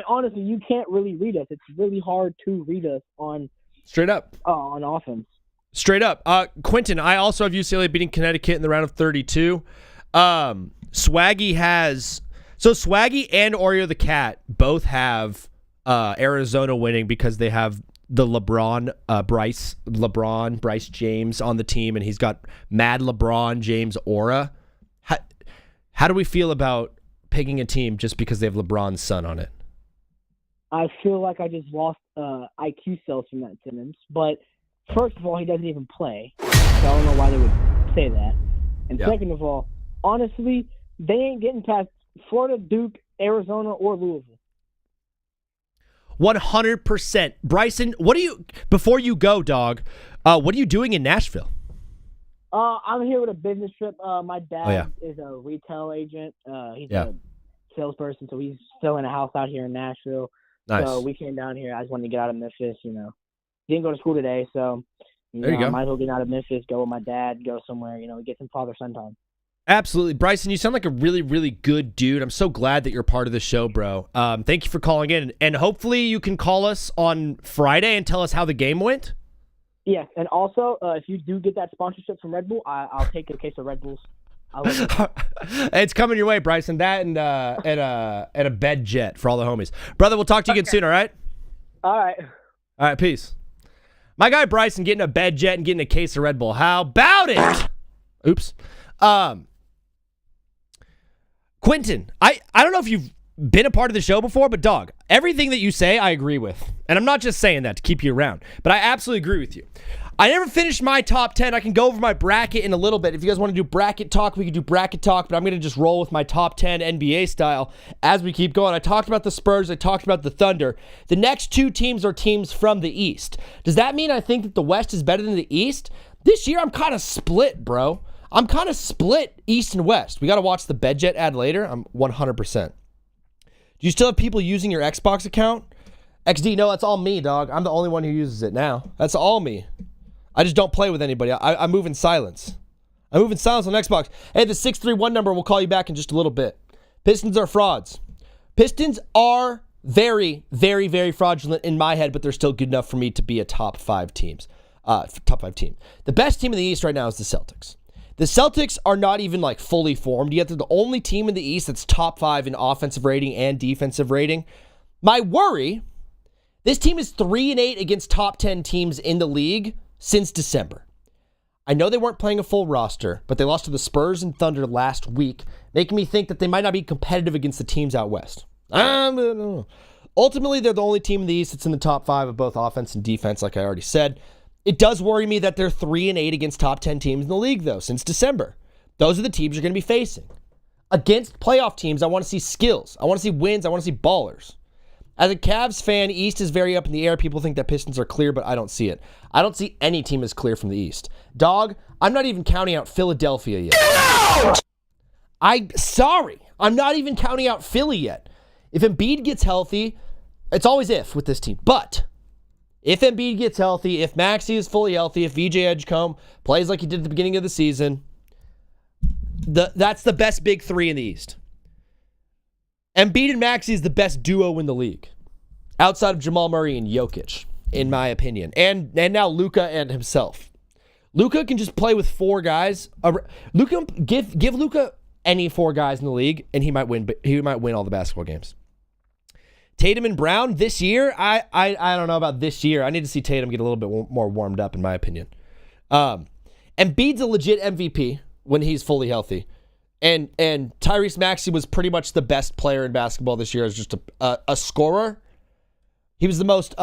Honestly, you can't really read us. It's really hard to read us on Straight up. On offense. Straight up. Quentin, I also have UCLA beating Connecticut in the round of 32. Swaggy and Oreo the Cat both have Arizona winning because they have the Bryce James on the team, and he's got mad LeBron James aura. How do we feel about picking a team just because they have LeBron's son on it? I feel like I just lost IQ cells from that sentence. But first of all, he doesn't even play. So I don't know why they would say that. And second of all, honestly, they ain't getting past Florida, Duke, Arizona, or Louisville. 100%. Bryson, before you go, dog, what are you doing in Nashville? I'm here with a business trip. My dad is a retail agent. He's a salesperson, so he's selling a house out here in Nashville. Nice. So we came down here. I just wanted to get out of Memphis, Didn't go to school today, so there you go. I might as well get out of Memphis, go with my dad, go somewhere, get some father-son time. Absolutely. Bryson, you sound like a really, really good dude. I'm so glad that you're part of the show, bro. Thank you for calling in. And hopefully you can call us on Friday and tell us how the game went. Yes, and also, if you do get that sponsorship from Red Bull, I'll take a case of Red Bulls. It's coming your way, Bryson. That and a bed jet for all the homies. Brother, we'll talk to you again soon, all right? All right. All right, peace. My guy Bryson getting a bed jet and getting a case of Red Bull. How about it? Oops. Quentin, I don't know if you've been a part of the show before, but dog, everything that you say, I agree with. And I'm not just saying that to keep you around, but I absolutely agree with you. I never finished my top 10. I can go over my bracket in a little bit. If you guys want to do bracket talk, we can do bracket talk, but I'm going to just roll with my top 10 NBA style as we keep going. I talked about the Spurs. I talked about the Thunder. The next two teams are teams from the East. Does that mean I think that the West is better than the East? This year, I'm kind of split, bro. I'm kind of split East and West. We got to watch the BedJet ad later. I'm 100%. Do you still have people using your Xbox account? XD, no, that's all me, dog. I'm the only one who uses it now. That's all me. I just don't play with anybody. I move in silence. I move in silence on Xbox. Hey, the 631 number, we'll call you back in just a little bit. Pistons are frauds. Pistons are very, very, very fraudulent in my head, but they're still good enough for me to be a top 5 team. The best team in the East right now is the Celtics. The Celtics are not even fully formed yet. They're the only team in the East that's top 5 in offensive rating and defensive rating. My worry, this team is 3-8 against top 10 teams in the league since December. I know they weren't playing a full roster, but they lost to the Spurs and Thunder last week, making me think that they might not be competitive against the teams out west. Ultimately, they're the only team in the East that's in the top 5 of both offense and defense, like I already said. It does worry me that they're 3-8 against top 10 teams in the league, though, since December. Those are the teams you're going to be facing. Against playoff teams, I want to see skills. I want to see wins. I want to see ballers. As a Cavs fan, East is very up in the air. People think that Pistons are clear, but I don't see it. I don't see any team as clear from the East. Dog, I'm not even counting out Philadelphia yet. No! I'm not even counting out Philly yet. If Embiid gets healthy, it's always if with this team, but if Embiid gets healthy, if Maxey is fully healthy, if VJ Edgecombe plays like he did at the beginning of the season, that's the best big 3 in the East. Embiid and Maxey is the best duo in the league, outside of Jamal Murray and Jokic, in my opinion, and now Luka and himself. Luka can just play with 4 guys. Give Luka any 4 guys in the league, and he might win. But he might win all the basketball games. Tatum and Brown this year, I don't know about this year. I need to see Tatum get a little bit more warmed up, in my opinion. Embiid's a legit MVP when he's fully healthy. And Tyrese Maxey was pretty much the best player in basketball this year as just a scorer. He was the most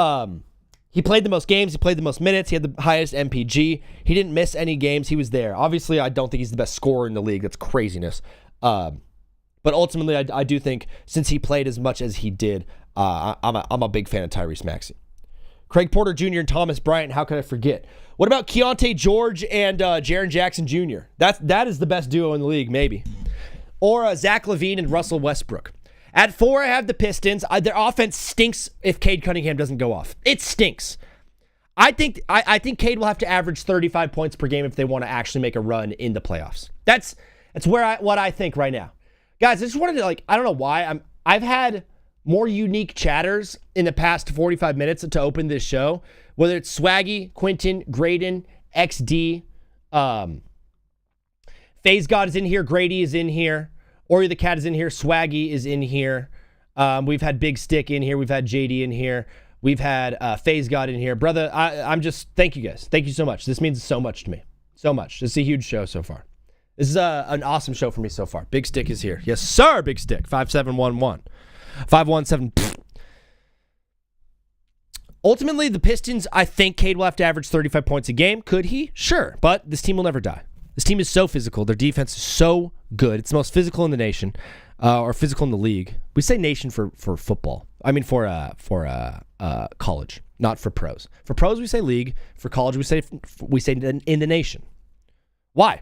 He played the most games. He played the most minutes. He had the highest MPG. He didn't miss any games. He was there. Obviously, I don't think he's the best scorer in the league. That's craziness. But ultimately, I do think since he played as much as he did, I'm a big fan of Tyrese Maxey. Craig Porter Jr. and Thomas Bryant, how could I forget? What about Keontae George and Jaren Jackson Jr.? That is the best duo in the league, maybe. Or Zach LaVine and Russell Westbrook. At 4, I have the Pistons. Their offense stinks if Cade Cunningham doesn't go off. It stinks. I think Cade will have to average 35 points per game if they want to actually make a run in the playoffs. That's what I think right now. Guys, I just wanted to, I don't know why. I've had more unique chatters in the past 45 minutes to open this show, whether it's Swaggy, Quentin, Graydon, XD, FaZe God is in here, Grady is in here, Ori the Cat is in here, Swaggy is in here. We've had Big Stick in here, we've had JD in here, we've had FaZe God in here. Brother, I'm just, thank you guys. Thank you so much. This means so much to me. So much. This is a huge show so far. This is an awesome show for me so far. Big Stick is here. Yes, sir, Big Stick. 5711. 517. Ultimately, the Pistons, I think Cade will have to average 35 points a game. Could he? Sure. But this team will never die. This team is so physical. Their defense is so good. It's the most physical in the nation, or physical in the league. We say nation for football. I mean for college, not for pros. For pros, we say league. For college, we say in the nation. Why?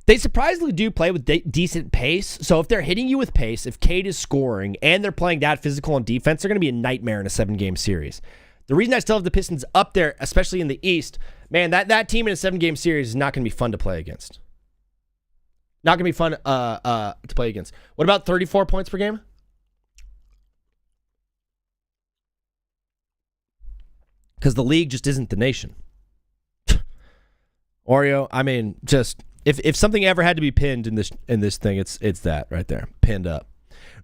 They surprisingly do play with decent pace. So if they're hitting you with pace, if Cade is scoring, and they're playing that physical on defense, they're going to be a nightmare in a 7-game series. The reason I still have the Pistons up there, especially in the East, man, that team in a 7-game series is not going to be fun to play against. Not going to be fun to play against. What about 34 points per game? Because the league just isn't the nation. Oreo, I mean, just... If something ever had to be pinned in this thing, it's that right there, pinned up.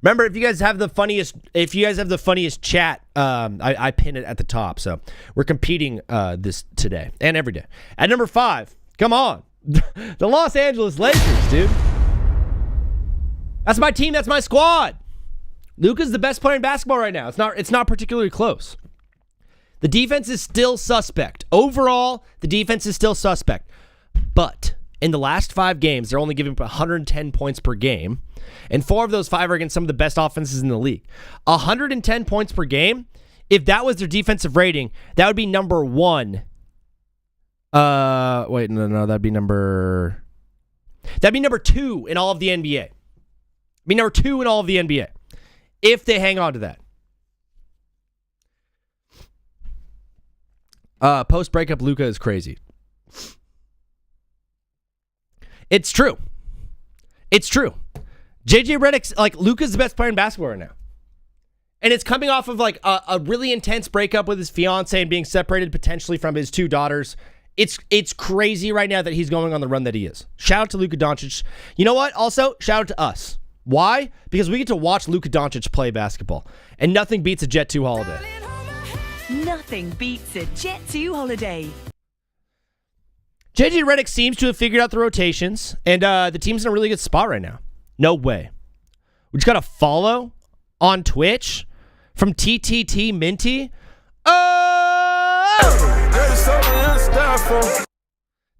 Remember, if you guys have the funniest chat, I pin it at the top. So we're competing this today and every day. At number 5, come on, the Los Angeles Lakers, dude. That's my team. That's my squad. Luka's the best player in basketball right now. It's not particularly close. The defense is still suspect. Overall, the defense is still suspect, but in the last 5 games, they're only giving up 110 points per game, and 4 of those 5 are against some of the best offenses in the league. 110 points per game, if that was their defensive rating, that would be number 1. That'd be number 2 in all of the NBA. Be number 2 in all of the NBA, if they hang on to that. Post-breakup Luka is crazy. It's true. It's true. JJ Redick's, Luka's the best player in basketball right now. And it's coming off of, a really intense breakup with his fiance and being separated potentially from his 2 daughters. It's crazy right now that he's going on the run that he is. Shout out to Luka Doncic. You know what? Also, shout out to us. Why? Because we get to watch Luka Doncic play basketball. And nothing beats a Jet 2 holiday. Nothing beats a Jet 2 holiday. JJ Redick seems to have figured out the rotations, and the team's in a really good spot right now. No way. We just got a follow on Twitch from TTT Minty. Oh!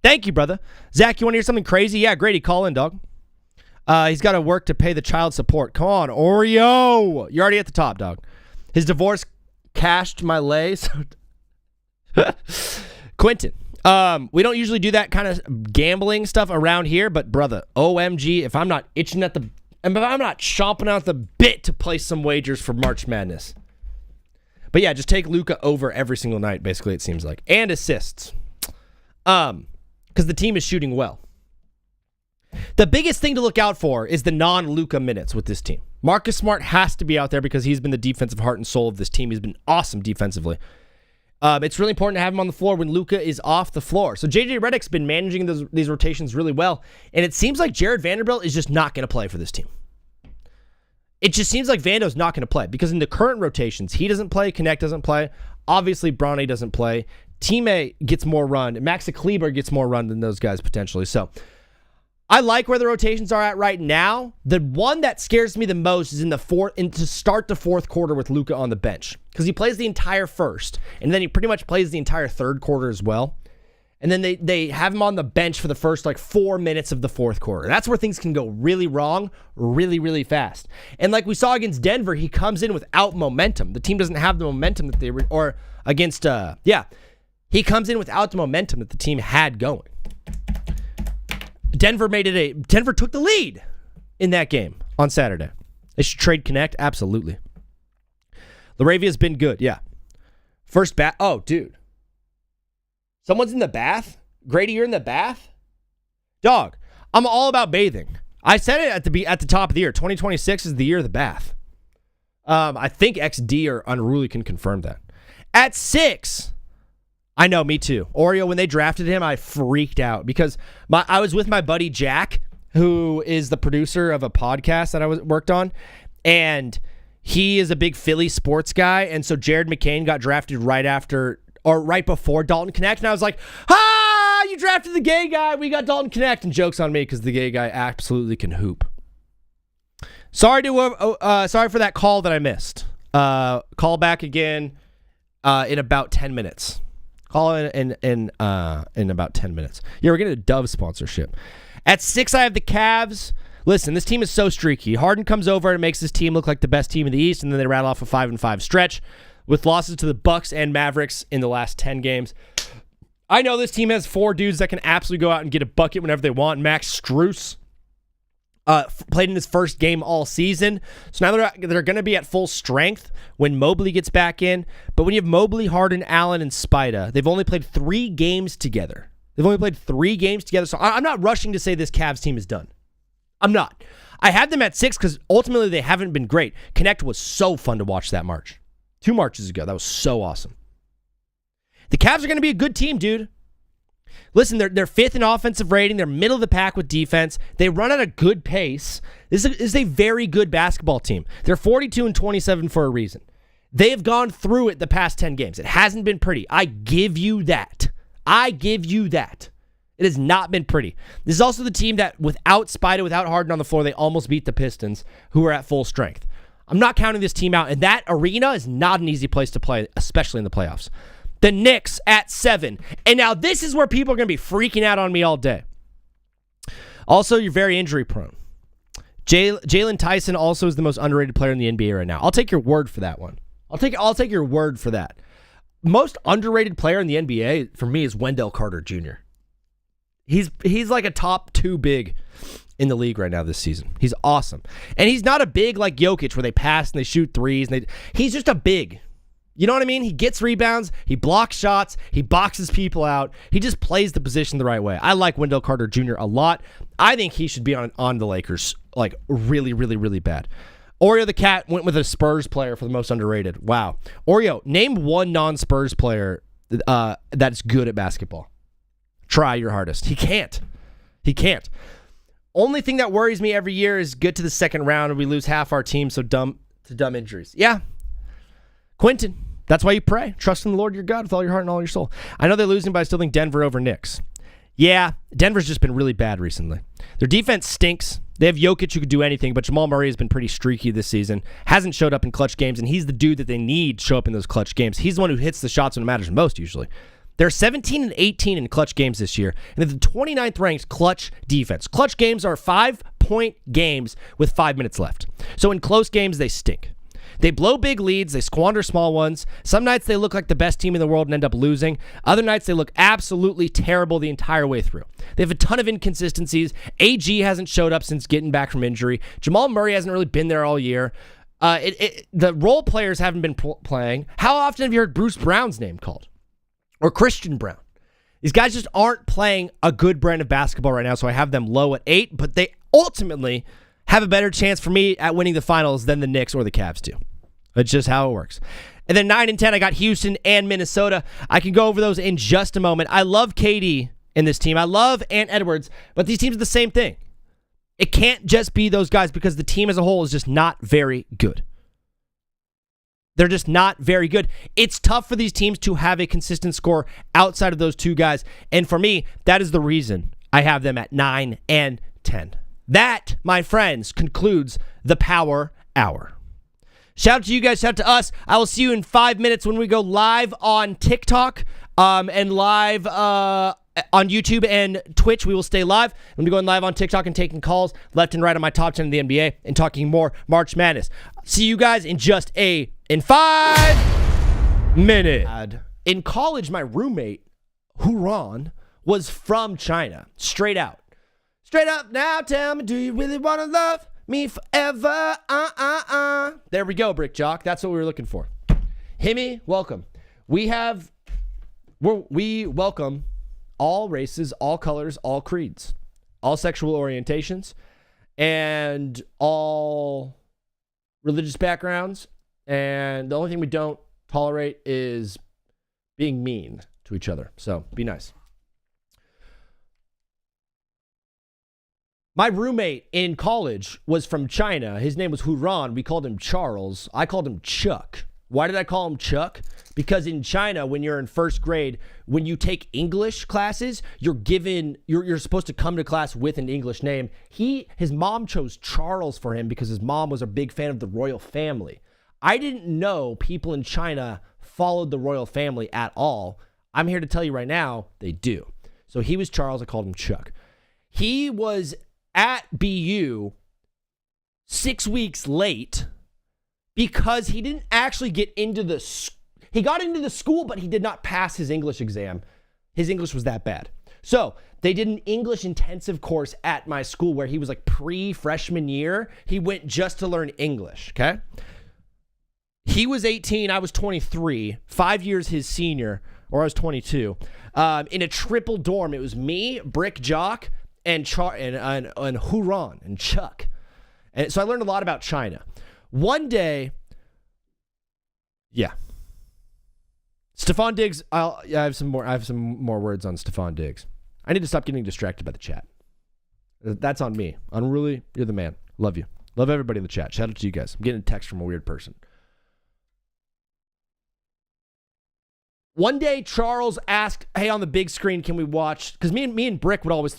Thank you, brother. Zach, you want to hear something crazy? Yeah, Grady, call in, dog. He's got to work to pay the child support. Come on, Oreo. You're already at the top, dog. His divorce cashed my lay. Quentin. We don't usually do that kind of gambling stuff around here, but brother, OMG, if I'm not chomping out the bit to place some wagers for March Madness. But yeah, just take Luka over every single night, basically, it seems like. And assists. Because the team is shooting well. The biggest thing to look out for is the non-Luka minutes with this team. Marcus Smart has to be out there because he's been the defensive heart and soul of this team. He's been awesome defensively. It's really important to have him on the floor when Luka is off the floor. So JJ Redick's been managing these rotations really well, and it seems like Jared Vanderbilt is just not going to play for this team. It just seems like Vando's not going to play because in the current rotations, he doesn't play, Connect doesn't play, obviously Bronny doesn't play, Time gets more run, Maxi Kleber gets more run than those guys potentially. So I like where the rotations are at right now. The one that scares me the most is to start the fourth quarter with Luka on the bench, because he plays the entire first, and then he pretty much plays the entire third quarter as well. And then they have him on the bench for the first 4 minutes of the fourth quarter. That's where things can go really wrong, really, really fast. And like we saw against Denver, he comes in without momentum. The team doesn't have the momentum that he comes in without the momentum that the team had going. Denver took the lead in that game on Saturday. They should trade Connect, absolutely. Laravia's been good, yeah. First bat. Oh, dude. Someone's in the bath? Grady, you're in the bath? Dog, I'm all about bathing. I said it at the top of the year. 2026 is the year of the bath. I think XD or Unruly can confirm that. At 6, I know, me too. Oreo, when they drafted him, I freaked out because I was with my buddy Jack, who is the producer of a podcast that I worked on, and he is a big Philly sports guy, and so Jared McCain got drafted right before Dalton Connect, and I was like, you drafted the gay guy, we got Dalton Connect, and joke's on me because the gay guy absolutely can hoop. Sorry for that call that I missed. Call back again in about 10 minutes. Call in about 10 minutes. Yeah, we're getting a Dove sponsorship. At 6, I have the Cavs. Listen, this team is so streaky. Harden comes over and makes this team look like the best team in the East, and then they rattle off a 5-5 stretch with losses to the Bucks and Mavericks in the last 10 games. I know this team has 4 dudes that can absolutely go out and get a bucket whenever they want. Max Strus played in his first game all season. So now they're going to be at full strength when Mobley gets back in. But when you have Mobley, Harden, Allen, and Spida, they've only played 3 games together. So I'm not rushing to say this Cavs team is done. I'm not. I had them at 6 because ultimately they haven't been great. Connect was so fun to watch that March. 2 Marches ago. That was so awesome. The Cavs are going to be a good team, dude. Listen, they're 5th in offensive rating. They're middle of the pack with defense. They run at a good pace. This is a very good basketball team. They're 42-27 for a reason. They have gone through it the past 10 games. It hasn't been pretty. I give you that. It has not been pretty. This is also the team that without Spida, without Harden on the floor, they almost beat the Pistons, who are at full strength. I'm not counting this team out, and that arena is not an easy place to play, especially in the playoffs. The Knicks at 7. And now this is where people are going to be freaking out on me all day. Also, you're very injury prone. Jalen Tyson also is the most underrated player in the NBA right now. I'll take your word for that one. I'll take your word for that. Most underrated player in the NBA for me is Wendell Carter Jr. He's like a top 2 big in the league right now this season. He's awesome. And he's not a big like Jokic where they pass and they shoot threes. He's just a big. You know what I mean? He gets rebounds. He blocks shots. He boxes people out. He just plays the position the right way. I like Wendell Carter Jr. a lot. I think he should be on the Lakers like really, really, really bad. Oreo the Cat went with a Spurs player for the most underrated. Wow. Oreo, name one non-Spurs player that's good at basketball. Try your hardest. He can't. Only thing that worries me every year is get to the second round and we lose half our team to dumb injuries. Yeah. Quentin, that's why you pray. Trust in the Lord your God with all your heart and all your soul. I know they're losing, but I still think Denver over Knicks. Yeah, Denver's just been really bad recently. Their defense stinks. They have Jokic who could do anything, but Jamal Murray has been pretty streaky this season. Hasn't showed up in clutch games, and he's the dude that they need to show up in those clutch games. He's the one who hits the shots when it matters most, usually. They're 17-18 in clutch games this year, and they're the 29th ranked clutch defense. Clutch games are 5-point games with 5 minutes left. So in close games, they stink. They blow big leads. They squander small ones. Some nights they look like the best team in the world and end up losing. Other nights they look absolutely terrible the entire way through. They have a ton of inconsistencies. AG hasn't showed up since getting back from injury. Jamal Murray hasn't really been there all year. The role players haven't been playing. How often have you heard Bruce Brown's name called? Or Christian Brown? These guys just aren't playing a good brand of basketball right now, so I have them low at 8, but they ultimately have a better chance for me at winning the finals than the Knicks or the Cavs do. That's just how it works. And then 9 and 10, I got Houston and Minnesota. I can go over those in just a moment. I love KD in this team. I love Ant Edwards, but these teams are the same thing. It can't just be those guys because the team as a whole is just not very good. They're just not very good. It's tough for these teams to have a consistent score outside of those 2 guys. And for me, that is the reason I have them at 9 and 10. That, my friends, concludes the Power Hour. Shout out to you guys. Shout out to us. I will see you in 5 minutes when we go live on TikTok and live on YouTube and Twitch. We will stay live. I'm going to be going live on TikTok and taking calls left and right on my top 10 of the NBA and talking more March Madness. See you guys in 5 minutes. In college, my roommate, Huron, was from China. Straight out. Straight up now, tell me, do you really want to love me forever? There we go, Brick Jock. That's what we were looking for. Himmy, welcome. We welcome all races, all colors, all creeds, all sexual orientations, and all religious backgrounds. And the only thing we don't tolerate is being mean to each other. So be nice. My roommate in college was from China. His name was Huron. We called him Charles. I called him Chuck. Why did I call him Chuck? Because in China, when you're in first grade, when you take English classes, you're supposed to come to class with an English name. His mom chose Charles for him because his mom was a big fan of the royal family. I didn't know people in China followed the royal family at all. I'm here to tell you right now, they do. So he was Charles. I called him Chuck. He was at BU 6 weeks late because he didn't actually get into he got into the school, but he did not pass his English exam. His English was that bad. So they did an English intensive course at my school where he was like pre-freshman year. He went just to learn English, okay? He was 18, I was 23, 5 years his senior, or I was 22. In a triple dorm, it was me, Brick Jock, and Huron and Chuck. And so I learned a lot about China. One day, yeah. Stephon Diggs, I have some more words on Stephon Diggs. I need to stop getting distracted by the chat. That's on me. Unruly, you're the man. Love you. Love everybody in the chat. Shout out to you guys. I'm getting a text from a weird person. One day, Charles asked, hey, on the big screen, can we watch? Because me and Brick would always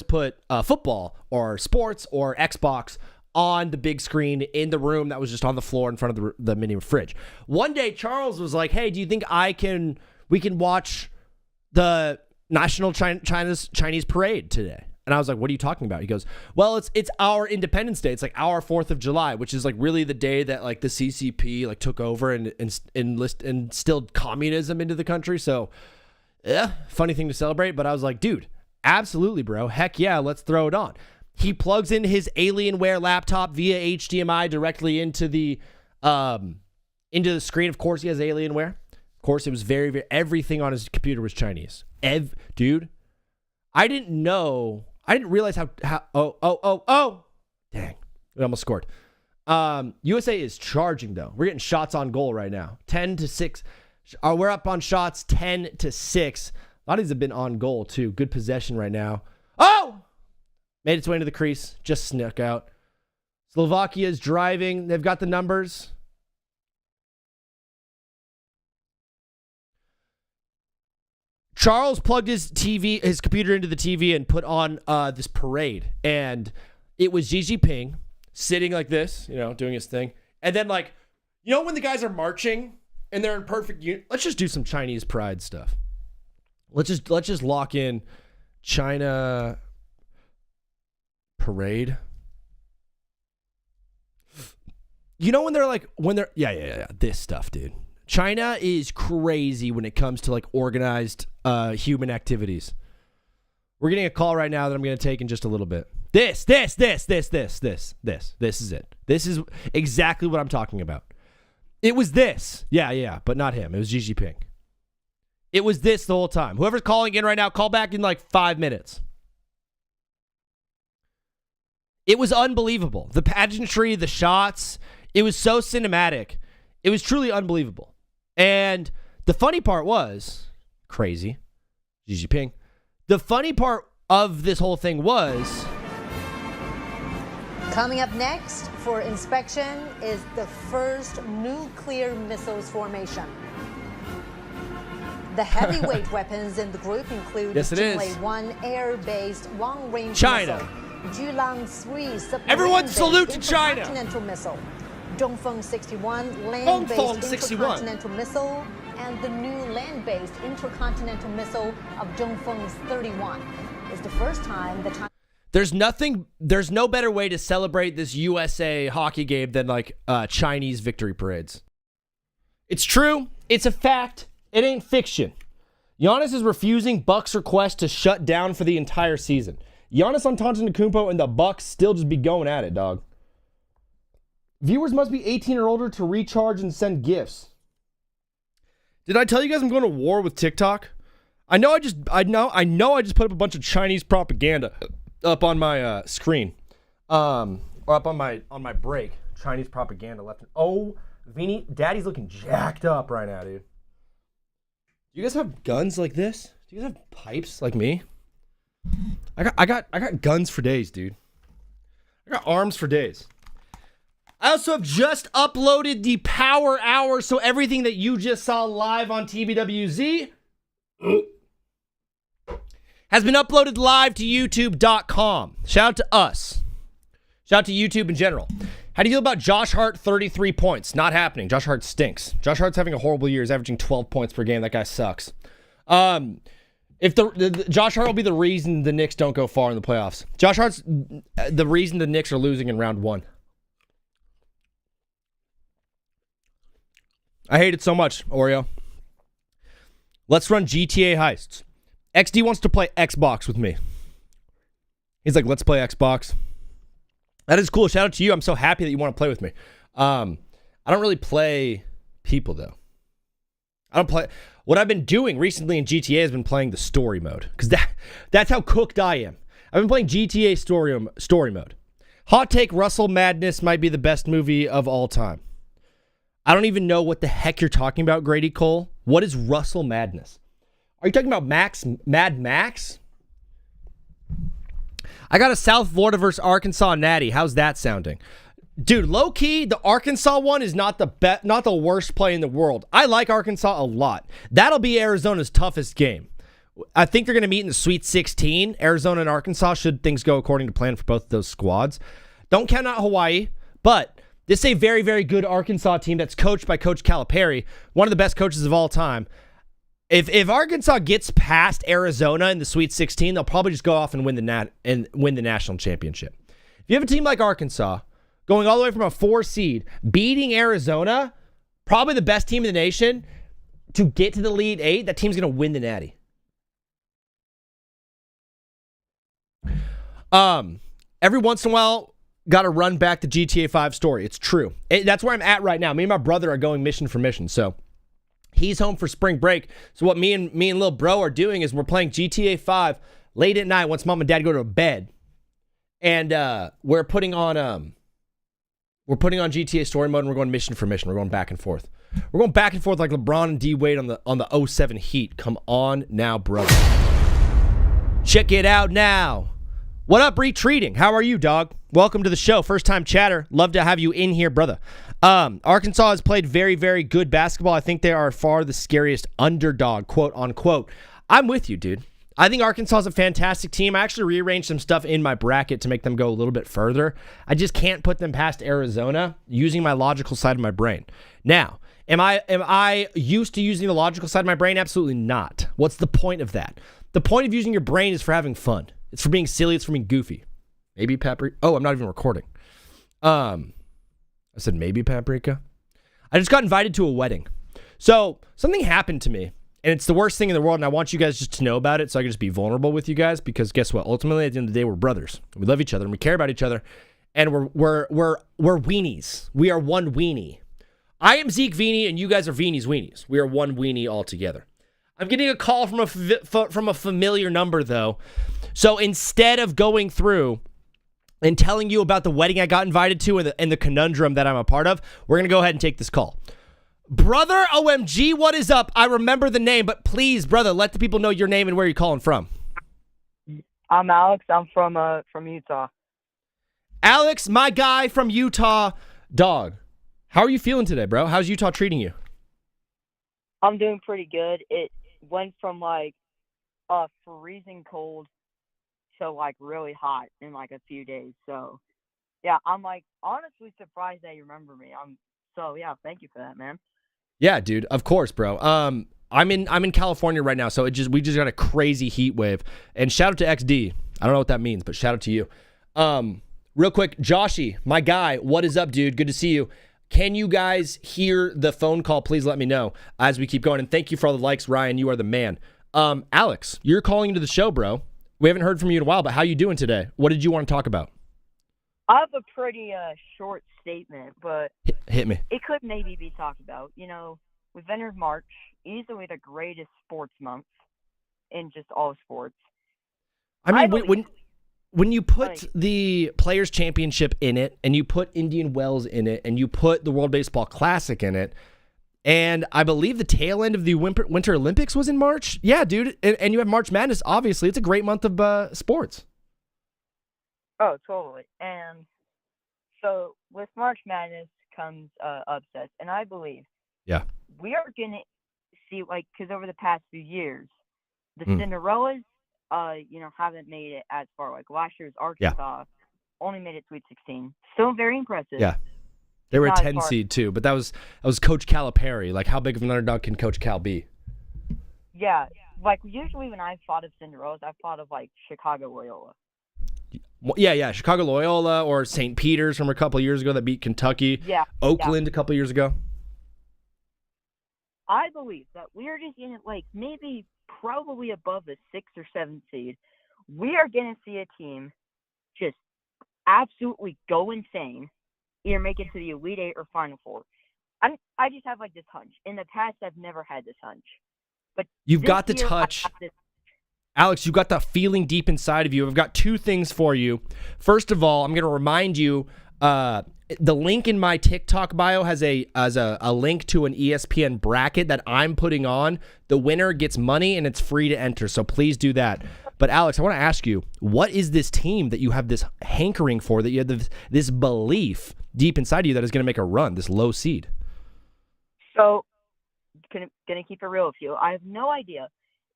put football or sports or Xbox on the big screen in the room that was just on the floor in front of the mini fridge. One day, Charles was like, hey, do you think we can watch the National Chinese Parade today? And I was like, what are you talking about? He goes, well, it's our Independence Day. It's like our 4th of July, which is like really the day that like the CCP like took over and instilled communism into the country. So, yeah, funny thing to celebrate. But I was like, dude, absolutely, bro. Heck yeah, let's throw it on. He plugs in his Alienware laptop via HDMI directly into the screen. Of course, he has Alienware. Of course, it was very, very, everything on his computer was Chinese. Dude, I didn't realize how dang, we almost scored. USA is charging though. We're getting shots on goal right now. 10-6. We're up on shots 10-6. A lot of these have been on goal too. Good possession right now. Oh! Made its way into the crease. Just snuck out. Slovakia is driving. They've got the numbers. Charles plugged his computer into the TV and put on this parade. And it was Xi Jinping sitting like this, doing his thing. And then like, when the guys are marching and they're in perfect unit, let's just do some Chinese pride stuff. Let's just lock in China parade. When they're this stuff, dude. China is crazy when it comes to like organized human activities. We're getting a call right now that I'm going to take in just a little bit. This is it. This is exactly what I'm talking about. It was this. Yeah, but not him. It was Xi Jinping. It was this the whole time. Whoever's calling in right now, call back in like 5 minutes. It was unbelievable. The pageantry, the shots, it was so cinematic. It was truly unbelievable. And the funny part was, crazy, Xi Jinping. The funny part of this whole thing was... Coming up next for inspection is the first nuclear missiles formation. The heavyweight weapons in the group include Yes, it is. Zhongli-1 air-based long-range China. missile, Julang-3 Everyone submarine-based salute to China. intercontinental missile, Dongfeng 61 Dongfeng land-based 61. intercontinental missile, and the new land-based intercontinental missile of Dongfeng 31. It's the first time the China. There's no better way to celebrate this USA hockey game than like Chinese victory parades. It's true. It's a fact. It ain't fiction. Giannis is refusing Bucks' request to shut down for the entire season. Giannis Antetokounmpo and the Bucks still just be going at it, dog. Viewers must be 18 or older to recharge and send gifts. Did I tell you guys I'm going to war with TikTok? I know I just put up a bunch of Chinese propaganda up on my screen, or up on my break. Chinese propaganda left. Oh, Vinny, Daddy's looking jacked up right now, dude. Do you guys have guns like this? Do you guys have pipes like me? I got guns for days, dude. I got arms for days. I also have just uploaded the Power Hour, so everything that you just saw live on TBWZ has been uploaded live to YouTube.com. Shout out to us. Shout out to YouTube in general. How do you feel about Josh Hart, 33 points? Not happening. Josh Hart stinks. Josh Hart's having a horrible year. He's averaging 12 points per game. That guy sucks. If the Josh Hart will be the reason the Knicks don't go far in the playoffs. Josh Hart's the reason the Knicks are losing in round 1. I hate it so much, Oreo. Let's run GTA heists. XD wants to play Xbox with me. He's like, let's play Xbox. That is cool. Shout out to you. I'm so happy that you want to play with me. I don't really play people, though. I don't play. What I've been doing recently in GTA has been playing the story mode. Because that's how cooked I am. I've been playing GTA story mode. Hot take, Russell Madness might be the best movie of all time. I don't even know what the heck you're talking about, Grady Cole. What is Russell Madness? Are you talking about Mad Max? I got a South Florida versus Arkansas natty. How's that sounding? Dude, low-key, the Arkansas one is not the worst play in the world. I like Arkansas a lot. That'll be Arizona's toughest game. I think they're going to meet in the Sweet 16, Arizona and Arkansas, should things go according to plan for both of those squads. Don't count out Hawaii, but this is a very, very good Arkansas team that's coached by Coach Calipari, one of the best coaches of all time. If Arkansas gets past Arizona in the Sweet 16, they'll probably just go off and win the national championship. If you have a team like Arkansas going all the way from a 4 seed, beating Arizona, probably the best team in the nation, to get to the Elite 8, that team's going to win the Natty. Every once in a while, got to run back the GTA 5 story. It's true. That's where I'm at right now. Me and my brother are going mission for mission, so he's home for spring break. So what me and little bro are doing is we're playing GTA 5 late at night once mom and dad go to bed. And we're putting on GTA story mode and we're going mission for mission. We're going back and forth. We're going back and forth like LeBron and D Wade on the 07 Heat. Come on now, brother. Check it out now. What up, Retreating? How are you, dog? Welcome to the show. First time chatter. Love to have you in here, brother. Arkansas has played very, very good basketball. I think they are far the scariest underdog, quote unquote. I'm with you, dude. I think Arkansas is a fantastic team. I actually rearranged some stuff in my bracket to make them go a little bit further. I just can't put them past Arizona using my logical side of my brain. Now, am I used to using the logical side of my brain? Absolutely not. What's the point of that? The point of using your brain is for having fun. It's for being silly. It's for being goofy. Maybe paprika. Oh, I'm not even recording. I said maybe paprika. I just got invited to a wedding. So something happened to me, and it's the worst thing in the world, and I want you guys just to know about it so I can just be vulnerable with you guys, because guess what? Ultimately, at the end of the day, we're brothers. We love each other, and we care about each other, and we're weenies. We are one weenie. I am Zeke Weenie, and you guys are Veenie's weenies. We are one weenie all together. I'm getting a call from a familiar number, though. So instead of going through and telling you about the wedding I got invited to and the conundrum that I'm a part of, we're going to go ahead and take this call. Brother OMG, what is up? I remember the name, but please, brother, let the people know your name and where you're calling from. I'm Alex. I'm from Utah. Alex, my guy from Utah. Dog, how are you feeling today, bro? How's Utah treating you? I'm doing pretty good. went from freezing cold to really hot in a few days. So yeah, I'm honestly surprised that you remember me. Yeah, thank you for that, man. Yeah, dude. Of course, bro. I'm in California right now, so we just got a crazy heat wave. And shout out to XD. I don't know what that means, but shout out to you. Real quick, Joshy, my guy, what is up, dude? Good to see you. Can you guys hear the phone call? Please let me know as we keep going. And thank you for all the likes, Ryan. You are the man. Alex, you're calling into the show, bro. We haven't heard from you in a while, but how you doing today? What did you want to talk about? I have a pretty short statement, but hit me. It could maybe be talked about. We've entered March, easily the greatest sports month in just all sports. I mean, when you put the Players' Championship in it, and you put Indian Wells in it, and you put the World Baseball Classic in it, and I believe the tail end of the Winter Olympics was in March. Yeah, dude. And you have March Madness, obviously. It's a great month of sports. Oh, totally. And so with March Madness comes upsets. And I believe we are going to see, because over the past few years, the Cinderellas, haven't made it as far. Last year's Arkansas only made it Sweet 16. Still very impressive. Yeah. They were a 10 seed too, but that was Coach Calipari. How big of an underdog can Coach Cal be? Yeah. Usually when I've thought of Cinderellas, I've thought of Chicago Loyola. Yeah. Chicago Loyola or St. Peter's from a couple of years ago that beat Kentucky. Yeah. Oakland a couple of years ago. I believe that we are just in maybe probably above the 6th or 7th seed. We are going to see a team just absolutely go insane, either make it to the Elite Eight or Final Four. I just have this hunch. In the past, I've never had this hunch. But you've got the touch. Alex, you got that feeling deep inside of you. I've got two things for you. First of all, I'm going to remind you, the link in my TikTok bio has a link to an ESPN bracket that I'm putting on. The winner gets money, and it's free to enter, so please do that. But Alex, I want to ask you, what is this team that you have this hankering for, that you have this belief deep inside of you that is going to make a run, this low seed? So, gonna keep it real with you. I have no idea.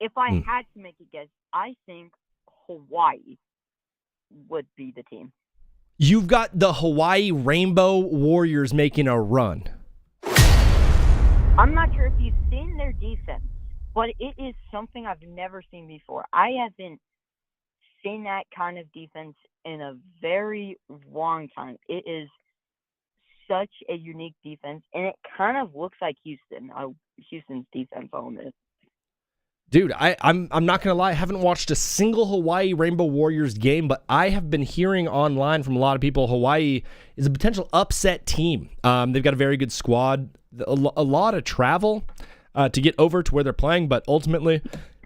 If I had to make a guess, I think Hawaii would be the team. You've got the Hawaii Rainbow Warriors making a run. I'm not sure if you've seen their defense, but it is something I've never seen before. I haven't seen that kind of defense in a very long time. It is such a unique defense, and it kind of looks like Houston's defense on this. Dude, I'm not going to lie. I haven't watched a single Hawaii Rainbow Warriors game, but I have been hearing online from a lot of people Hawaii is a potential upset team. They've got a very good squad, a lot of travel to get over to where they're playing, but ultimately,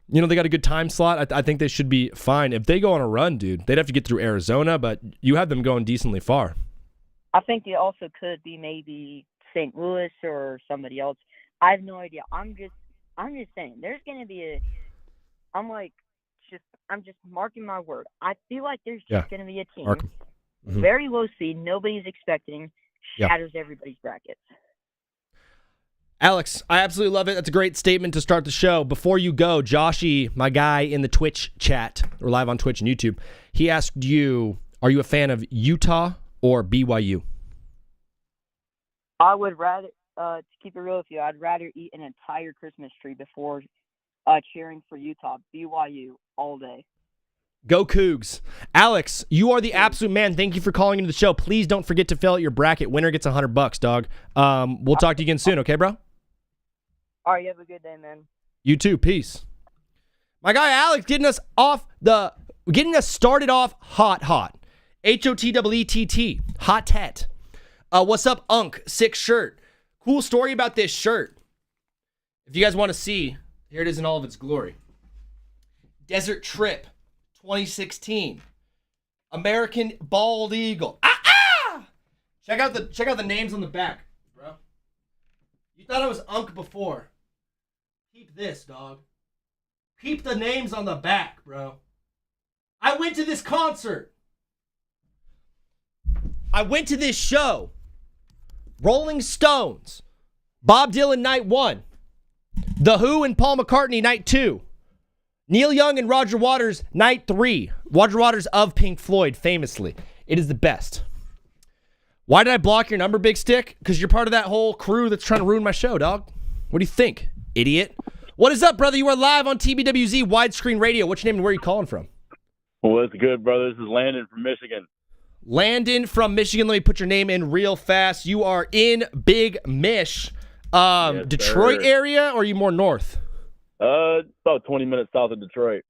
they got a good time slot. I think they should be fine. If they go on a run, dude, they'd have to get through Arizona, but you have them going decently far. I think it also could be maybe St. Louis or somebody else. I have no idea. I'm just saying, there's going to be I'm just marking my word. I feel like there's just going to be a team, very low seed, nobody's expecting, shatters everybody's brackets. Alex, I absolutely love it. That's a great statement to start the show. Before you go, Joshy, my guy in the Twitch chat, we're live on Twitch and YouTube, he asked you, are you a fan of Utah or BYU? I would rather, to keep it real with you, I'd rather eat an entire Christmas tree before cheering for Utah. BYU all day. Go Cougs. Alex, you are the absolute man. Thank you for calling into the show. Please don't forget to fill out your bracket. Winner gets $100, dog. We'll talk to you again soon, okay, bro? All right, you have a good day, man. You too. Peace. My guy Alex getting us started off hot. HOTWETT. Hot tet. What's up, Unk? Sick shirt. Cool story about this shirt. If you guys want to see, here it is in all of its glory. Desert Trip 2016. American Bald Eagle. Check out the names on the back, bro. You thought I was Unk before. Peep this, dog. Peep the names on the back, bro. I went to this concert. I went to this show. Rolling Stones. Bob Dylan Night 1. The Who and Paul McCartney, night 2. Neil Young and Roger Waters, night 3. Roger Waters of Pink Floyd, famously. It is the best. Why did I block your number, Big Stick? Because you're part of that whole crew that's trying to ruin my show, dog. What do you think, idiot? What is up, brother? You are live on TBWZ Widescreen Radio. What's your name and where are you calling from? What's good, brother? This is Landon from Michigan. Landon from Michigan. Let me put your name in real fast. You are in Big Mich. Yes, Detroit sir. area, or are you more north? About 20 minutes south of Detroit.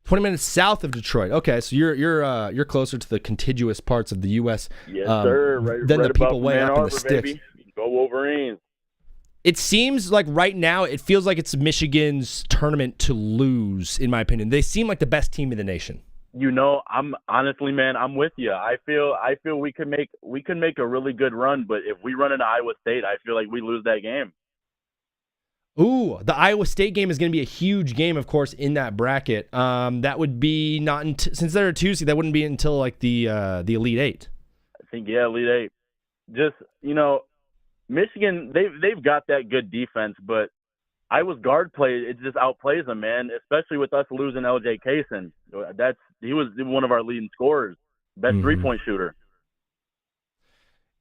20 minutes south of Detroit. Okay, so you're closer to the contiguous parts of the U.S. Yes, sir. Than right the people above way Ann up in the Arbor, sticks. baby. Go Wolverines. It seems like right now it feels like it's Michigan's tournament to lose, in my opinion. They seem like the best team in the nation. You know, I'm honestly, man, I'm with you. I feel we could make a really good run, but if we run into Iowa State, I feel like we lose that game. Ooh, the Iowa State game is going to be a huge game, of course, in that bracket. That would be not since they're a 2 seed, that wouldn't be until like the Elite Eight. I think Elite Eight. Just Michigan, they've got that good defense, but Iowa's guard play, it just outplays them, man. Especially with us losing LJ Kaysen. He was one of our leading scorers, best 3-point shooter.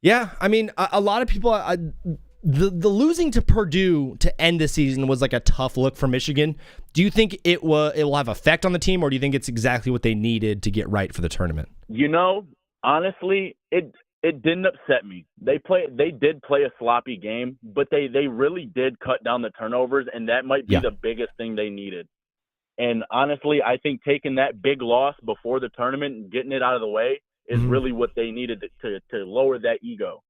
Yeah, I mean, a lot of people. The losing to Purdue to end the season was like a tough look for Michigan. Do you think it will have effect on the team, or do you think it's exactly what they needed to get right for the tournament? You know, honestly, it didn't upset me. They did play a sloppy game, but they really did cut down the turnovers, and that might be the biggest thing they needed. And honestly, I think taking that big loss before the tournament and getting it out of the way is really what they needed to lower that ego.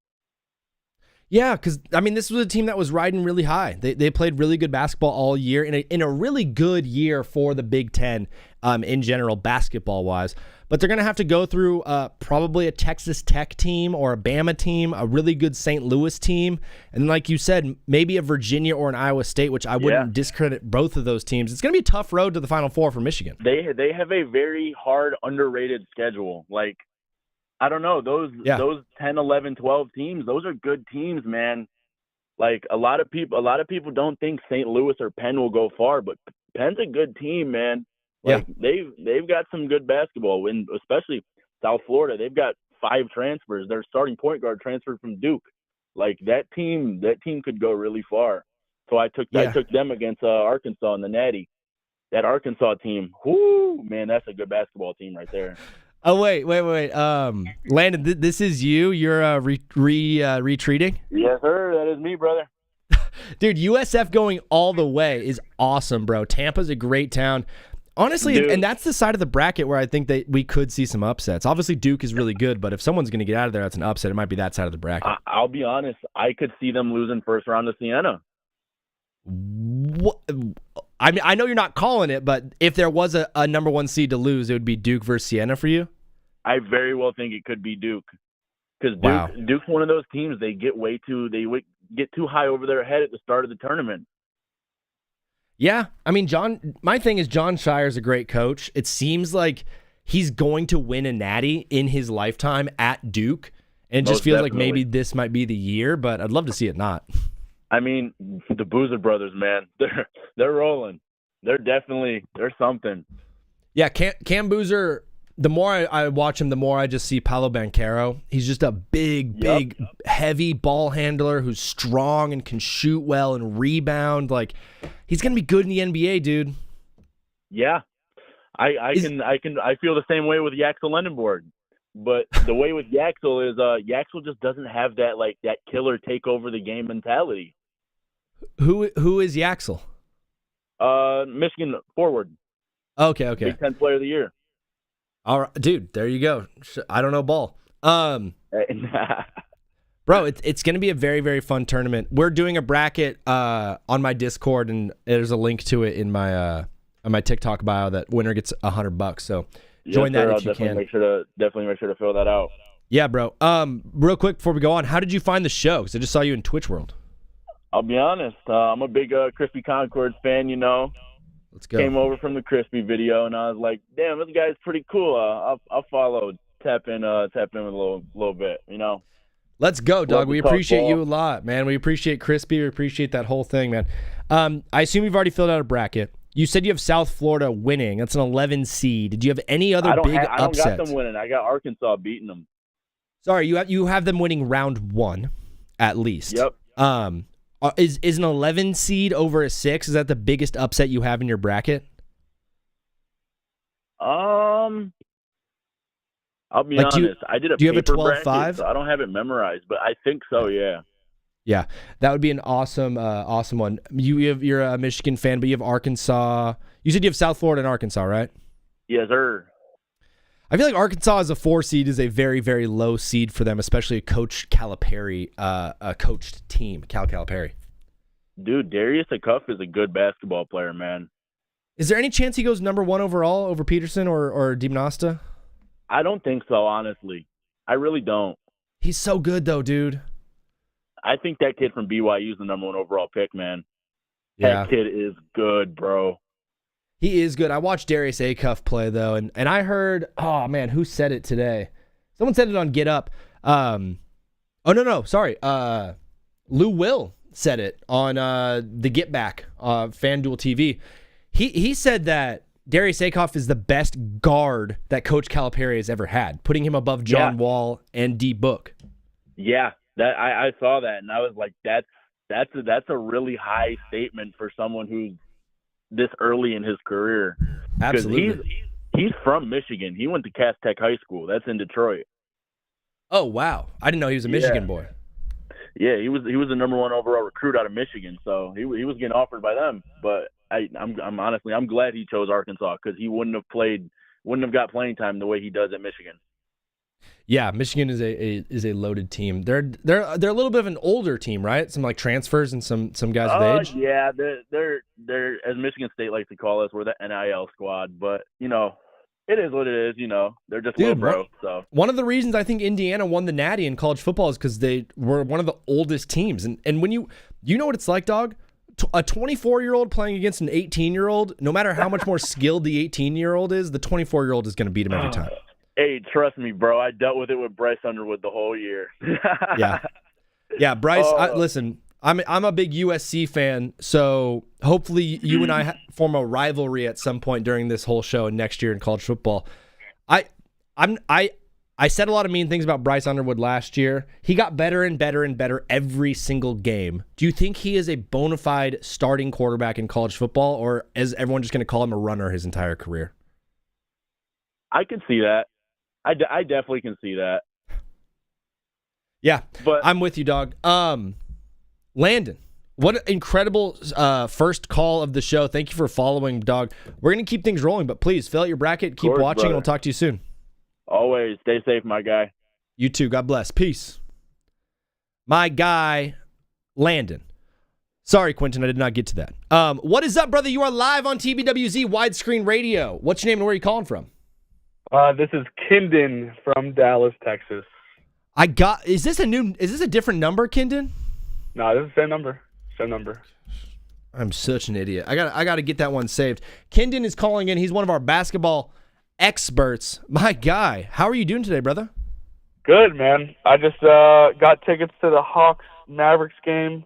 Yeah, because, I mean, this was a team that was riding really high. They played really good basketball all year in a really good year for the Big Ten in general, basketball-wise. But they're going to have to go through probably a Texas Tech team or a Bama team, a really good St. Louis team, and like you said, maybe a Virginia or an Iowa State, which I wouldn't discredit both of those teams. It's going to be a tough road to the Final Four for Michigan. They have a very hard, underrated schedule. Like, I don't know, those 10, 11, 12 teams, those are good teams, man. Like a lot of people don't think St. Louis or Penn will go far, but Penn's a good team, man. Like they've got some good basketball, and especially South Florida, they've got 5 transfers. Their starting point guard transferred from Duke. Like that team could go really far. So I took them against Arkansas in the Natty. That Arkansas team, whoo, man, that's a good basketball team right there. Oh, wait. Landon, this is you? You're retreating? Yes, sir. That is me, brother. Dude, USF going all the way is awesome, bro. Tampa's a great town. Honestly, Dude. And that's the side of the bracket where I think that we could see some upsets. Obviously, Duke is really good, but if someone's going to get out of there, that's an upset. It might be that side of the bracket. I'll be honest. I could see them losing first round to Siena. What? I mean, I know you're not calling it, but if there was a number 1 seed to lose, it would be Duke versus Siena for you? I very well think it could be Duke. Because Duke's one of those teams, they get too high over their head at the start of the tournament. Yeah, I mean, my thing is John Shire's a great coach. It seems like he's going to win a natty in his lifetime at Duke, and it just feels like maybe this might be the year, but I'd love to see it not. I mean, the Boozer brothers, man, they're rolling. They're something. Yeah, Cam Boozer, the more I watch him, the more I just see Paolo Banchero. He's just a big, heavy ball handler who's strong and can shoot well and rebound. Like, he's going to be good in the NBA, dude. Yeah. I feel the same way with Yaxel Lendenborg. But the way with Yaxel is Yaxel just doesn't have that killer take over the game mentality. Who is Yaxel? Michigan forward. Okay. Big Ten Player of the Year. All right, dude, there you go. I don't know ball. Bro, it's going to be a very, very fun tournament. We're doing a bracket on my Discord, and there's a link to it in my on my TikTok bio. That winner gets $100. So join that if you can. Definitely make sure to fill that out. Yeah, bro. Real quick before we go on, how did you find the show? Because I just saw you in Twitch World. I'll be honest. I'm a big Crispy Concords fan. You know. Let's go. Came over from the Crispy video, and I was like, "Damn, this guy's pretty cool." I'll follow, tap in with a little bit, you know. Let's go, dog. Love We to talk appreciate ball. you a lot, man. We appreciate Crispy. We appreciate that whole thing, man. I assume you've already filled out a bracket. You said you have South Florida winning. That's an 11 seed. Did you have any other big I don't upsets? got them winning. I got Arkansas beating them. Sorry, you have them winning round 1 at least. Yep. Is an 11 seed over a 6? Is that the biggest upset you have in your bracket? I'll be Like, honest. I did a do you have a paper 12-5? bracket, so I don't have it memorized, but I think so. Yeah. Yeah, that would be an awesome one. You're a Michigan fan, but you have Arkansas. You said you have South Florida and Arkansas, right? Yes, sir. I feel like Arkansas as a 4 seed is a very, very low seed for them, especially a Coach Calipari, a coached team, Cal Calipari. Dude, Darius Acuff is a good basketball player, man. Is there any chance he goes number 1 overall over Peterson or DiMosta? I don't think so, honestly. I really don't. He's so good, though, dude. I think that kid from BYU is the number 1 overall pick, man. Yeah. That kid is good, bro. He is good. I watched Darius Acuff play, though, and I heard, oh, man, who said it today? Someone said it on Get Up. Sorry. Lou Will said it on the Get Back, FanDuel TV. He said that Darius Acuff is the best guard that Coach Calipari has ever had, putting him above John Wall and D Book. Yeah, that I saw that, and I was like, that's a really high statement for someone who's this early in his career. Absolutely. He's from Michigan. He went to Cass Tech High School. That's in Detroit. Oh, wow. I didn't know he was a Michigan boy. Yeah, he was the number 1 overall recruit out of Michigan, so he was getting offered by them. But I'm honestly glad he chose Arkansas because he wouldn't have got playing time the way he does at Michigan. Yeah, Michigan is a loaded team. They're a little bit of an older team, right? Some like transfers and some guys with age. Yeah, they're as Michigan State likes to call us, we're the NIL squad. But it is what it is. They're just little bro. So one of the reasons I think Indiana won the Natty in college football is because they were one of the oldest teams. And when you know what it's like, dog. A 24-year-old playing against an 18-year-old, no matter how much more skilled the 18-year-old is, the 24-year-old is going to beat him every time. Hey, trust me, bro. I dealt with it with Bryce Underwood the whole year. Yeah, Bryce. Listen, I'm a big USC fan, so hopefully you and I form a rivalry at some point during this whole show and next year in college football. I said a lot of mean things about Bryce Underwood last year. He got better and better and better every single game. Do you think he is a bona fide starting quarterback in college football, or is everyone just going to call him a runner his entire career? I can see that. I definitely can see that. Yeah, but I'm with you, dog. Landon, what an incredible first call of the show. Thank you for following, dog. We're going to keep things rolling, but please fill out your bracket. Keep watching. Brother. We'll talk to you soon. Always. Stay safe, my guy. You too. God bless. Peace. My guy, Landon. Sorry, Quentin, I did not get to that. What is up, brother? You are live on TBWZ Widescreen Radio. What's your name and where are you calling from? This is Kindon from Dallas, Texas. Is this a different number, Kindon? No, this is the same number. Same number. I'm such an idiot. I got to get that one saved. Kindon is calling in. He's one of our basketball experts. My guy, how are you doing today, brother? Good, man. I just got tickets to the Hawks-Mavericks game.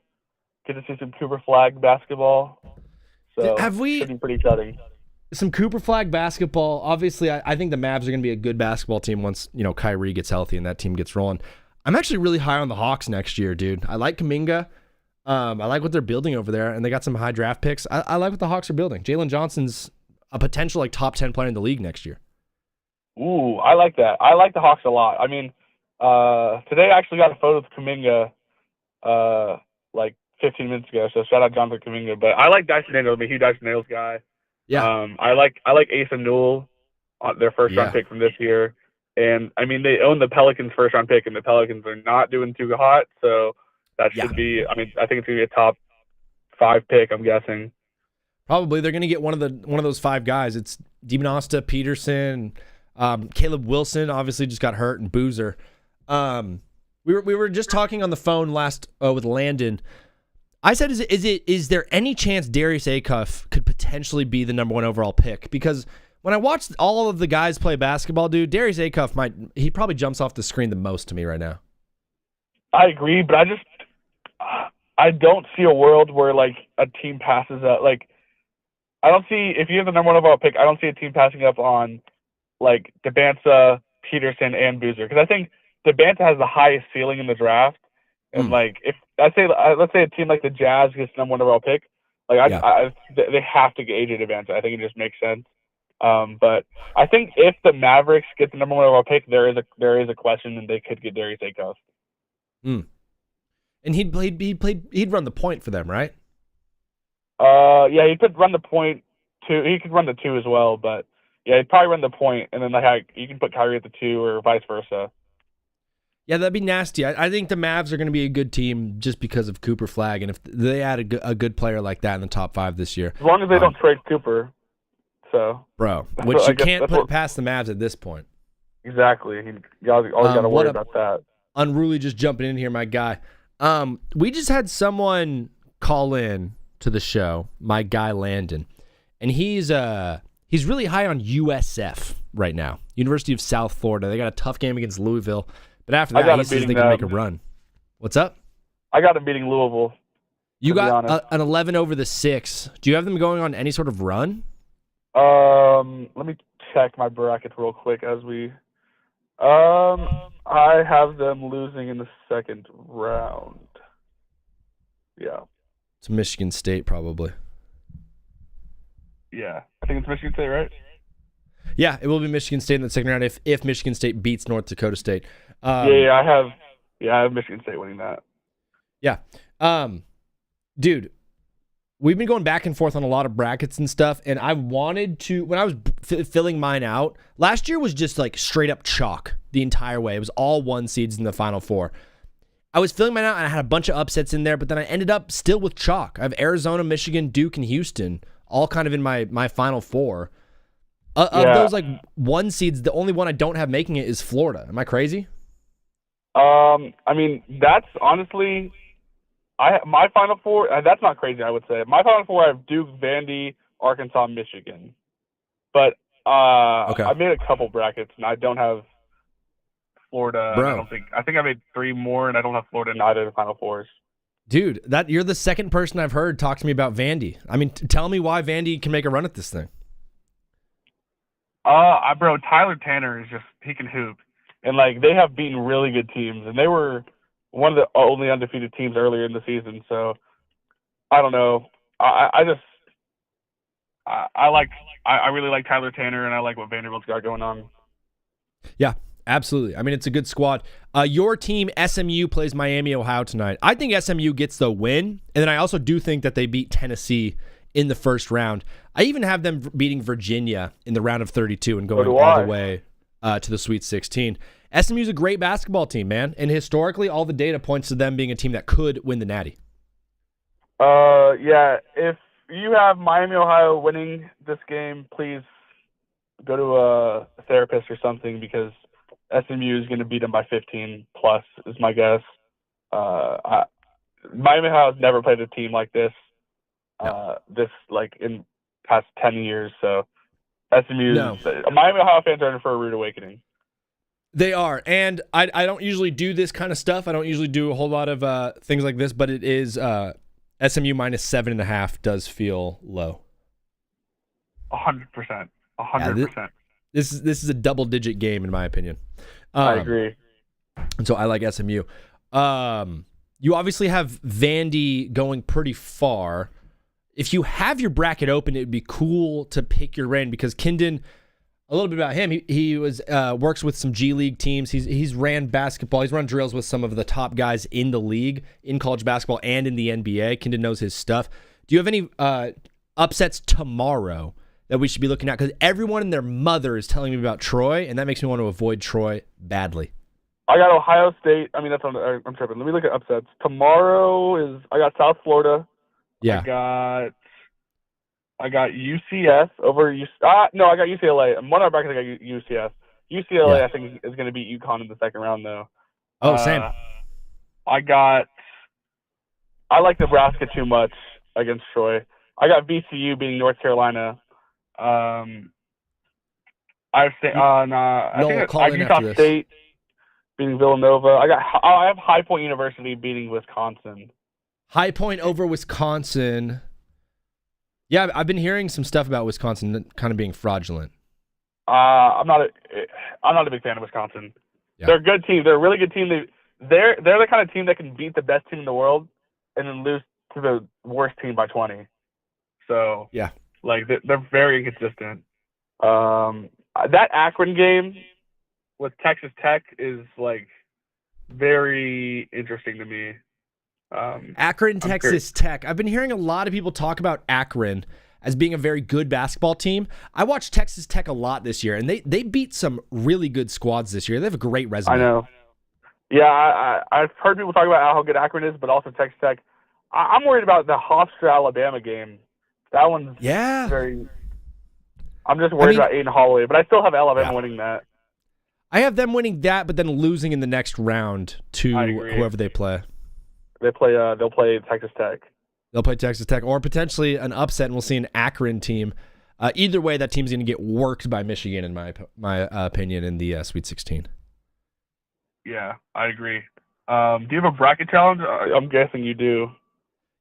Get to see some Cooper Flag basketball. So have we should be pretty exciting. Some Cooper Flag basketball. Obviously, I think the Mavs are going to be a good basketball team once Kyrie gets healthy and that team gets rolling. I'm actually really high on the Hawks next year, dude. I like Kuminga. I like what they're building over there, and they got some high draft picks. I like what the Hawks are building. Jalen Johnson's a potential top 10 player in the league next year. Ooh, I like that. I like the Hawks a lot. I mean, today I actually got a photo with Kuminga 15 minutes ago, so shout out Jonathan Kuminga. But I like Dyson Daniels. I'm a huge Dyson Daniels guy. Yeah. I like Asa Newell, their first round pick from this year. And I mean, they own the Pelicans first round pick, and the Pelicans are not doing too hot, so that should be. I mean, I think it's gonna be a top 5 pick. I'm guessing. Probably they're gonna get one of those 5 guys. It's DiMosta, Peterson, Caleb Wilson. Obviously, just got hurt, and Boozer. We were just talking on the phone last with Landon. I said, is there any chance Darius Acuff could potentially be the number 1 overall pick? Because when I watch all of the guys play basketball, dude, Darius Acuff he probably jumps off the screen the most to me right now. I agree, but I don't see a world where like a team passes up. Like, I don't see, if you have the number one overall pick, I don't see a team passing up on like DeBanza, Peterson, and Boozer, because I think DeBanza has the highest ceiling in the draft. And like, if let's say a team like the Jazz gets the number one overall pick, like they have to get AJ DeBanza. I think it just makes sense. But I think if the Mavericks get the number one overall pick, there is a question, and they could get Darius Aikoff. And he'd run the point for them, right? Yeah, he could run the point too. He could run the two as well, but yeah, he'd probably run the point, and then like you can put Kyrie at the two or vice versa. Yeah, that'd be nasty. I think the Mavs are going to be a good team just because of Cooper Flagg, and if they add a good player like that in the top 5 this year. As long as they don't trade Cooper. So. Bro, which you can't put past the Mavs at this point. Exactly. You always got to worry about that. Unruly just jumping in here, my guy. We just had someone call in to the show, my guy Landon, and he's really high on USF right now, University of South Florida. They got a tough game against Louisville, but after that, he says they can make a run. What's up? I got them beating Louisville. You got an 11 over the 6. Do you have them going on any sort of run? Let me check my bracket real quick as we. I have them losing in the second round. Yeah. It's Michigan State, probably. Yeah. I think it's Michigan State, right? Yeah, it will be Michigan State in the second round if Michigan State beats North Dakota State. I have Michigan State winning that. Yeah. Dude, we've been going back and forth on a lot of brackets and stuff, and I wanted to, when I was filling mine out, last year was just like straight up chalk the entire way. It was all 1 seeds in the Final Four. I was filling mine out, and I had a bunch of upsets in there, but then I ended up still with chalk. I have Arizona, Michigan, Duke, and Houston, all kind of in my Final Four. Of those like 1 seeds, the only one I don't have making it is Florida. Am I crazy? I mean, that's honestly... my Final Four, that's not crazy, I would say. My Final Four, I have Duke, Vandy, Arkansas, Michigan. But I made a couple brackets, and I don't have Florida. Bro. I think I made 3 more, and I don't have Florida in either of the Final Fours. Dude, you're the second person I've heard talk to me about Vandy. I mean, tell me why Vandy can make a run at this thing. Bro, Tyler Tanner is he can hoop. And, like, they have beaten really good teams, and they were one of the only undefeated teams earlier in the season. So I don't know. I really like Tyler Tanner, and I like what Vanderbilt's got going on. Yeah, absolutely. I mean, it's a good squad. Your team, SMU, plays Miami, Ohio tonight. I think SMU gets the win, and then I also do think that they beat Tennessee in the first round. I even have them beating Virginia in the round of 32 and going all the way to the Sweet 16. SMU's a great basketball team, man, and historically, all the data points to them being a team that could win the Natty. Yeah, if you have Miami, Ohio winning this game, please go to a therapist or something, because SMU is going to beat them by 15 plus is my guess. Miami, Ohio has never played a team like this, this like in past 10 years. So Miami, Ohio fans are in for a rude awakening. They are, and I don't usually do this kind of stuff. I don't usually do a whole lot of things like this, but it is SMU minus 7.5 does feel low. 100%. 100%. This is a double-digit game in my opinion. I agree. And so I like SMU. You obviously have Vandy going pretty far. If you have your bracket open, it would be cool to pick your brain, because Kindon, a little bit about him. He was works with some G League teams. He's ran basketball. He's run drills with some of the top guys in the league, in college basketball and in the NBA. Kindon knows his stuff. Do you have any upsets tomorrow that we should be looking at? Because everyone and their mother is telling me about Troy, and that makes me want to avoid Troy badly. I got Ohio State. I mean, I'm tripping. Let me look at upsets. Tomorrow I got South Florida. Yeah. I got UCF over no, I got UCLA. One of our brackets, I got UCF. UCLA, I think, is going to beat UConn in the second round, though. Oh, same. I like Nebraska too much against Troy. I got VCU beating North Carolina. I think Utah State. beating Villanova. I have High Point University beating Wisconsin. High Point over Wisconsin. Yeah, I've been hearing some stuff about Wisconsin kind of being fraudulent. I'm not a big fan of Wisconsin. Yeah. They're a good team. They're a really good team. They're the kind of team that can beat the best team in the world and then lose to the worst team by 20. So yeah, like they're very inconsistent. That Akron game with Texas Tech is like very interesting to me. Akron, Texas Tech. I've been hearing a lot of people talk about Akron as being a very good basketball team. I watched Texas Tech a lot this year, and they beat some really good squads this year. They have a great resume. I know. Yeah, I've heard people talk about how good Akron is, but also Texas Tech. I'm worried about the Hofstra, Alabama game. That one's very. I'm just worried about Aiden Holloway, but I still have Alabama winning that. I have them winning that, but then losing in the next round to whoever they play. They'll play Texas Tech. They'll play Texas Tech, or potentially an upset, and we'll see an Akron team. Either way, that team's going to get worked by Michigan, in my opinion, in the Sweet 16. Yeah, I agree. Do you have a bracket challenge? I'm guessing you do.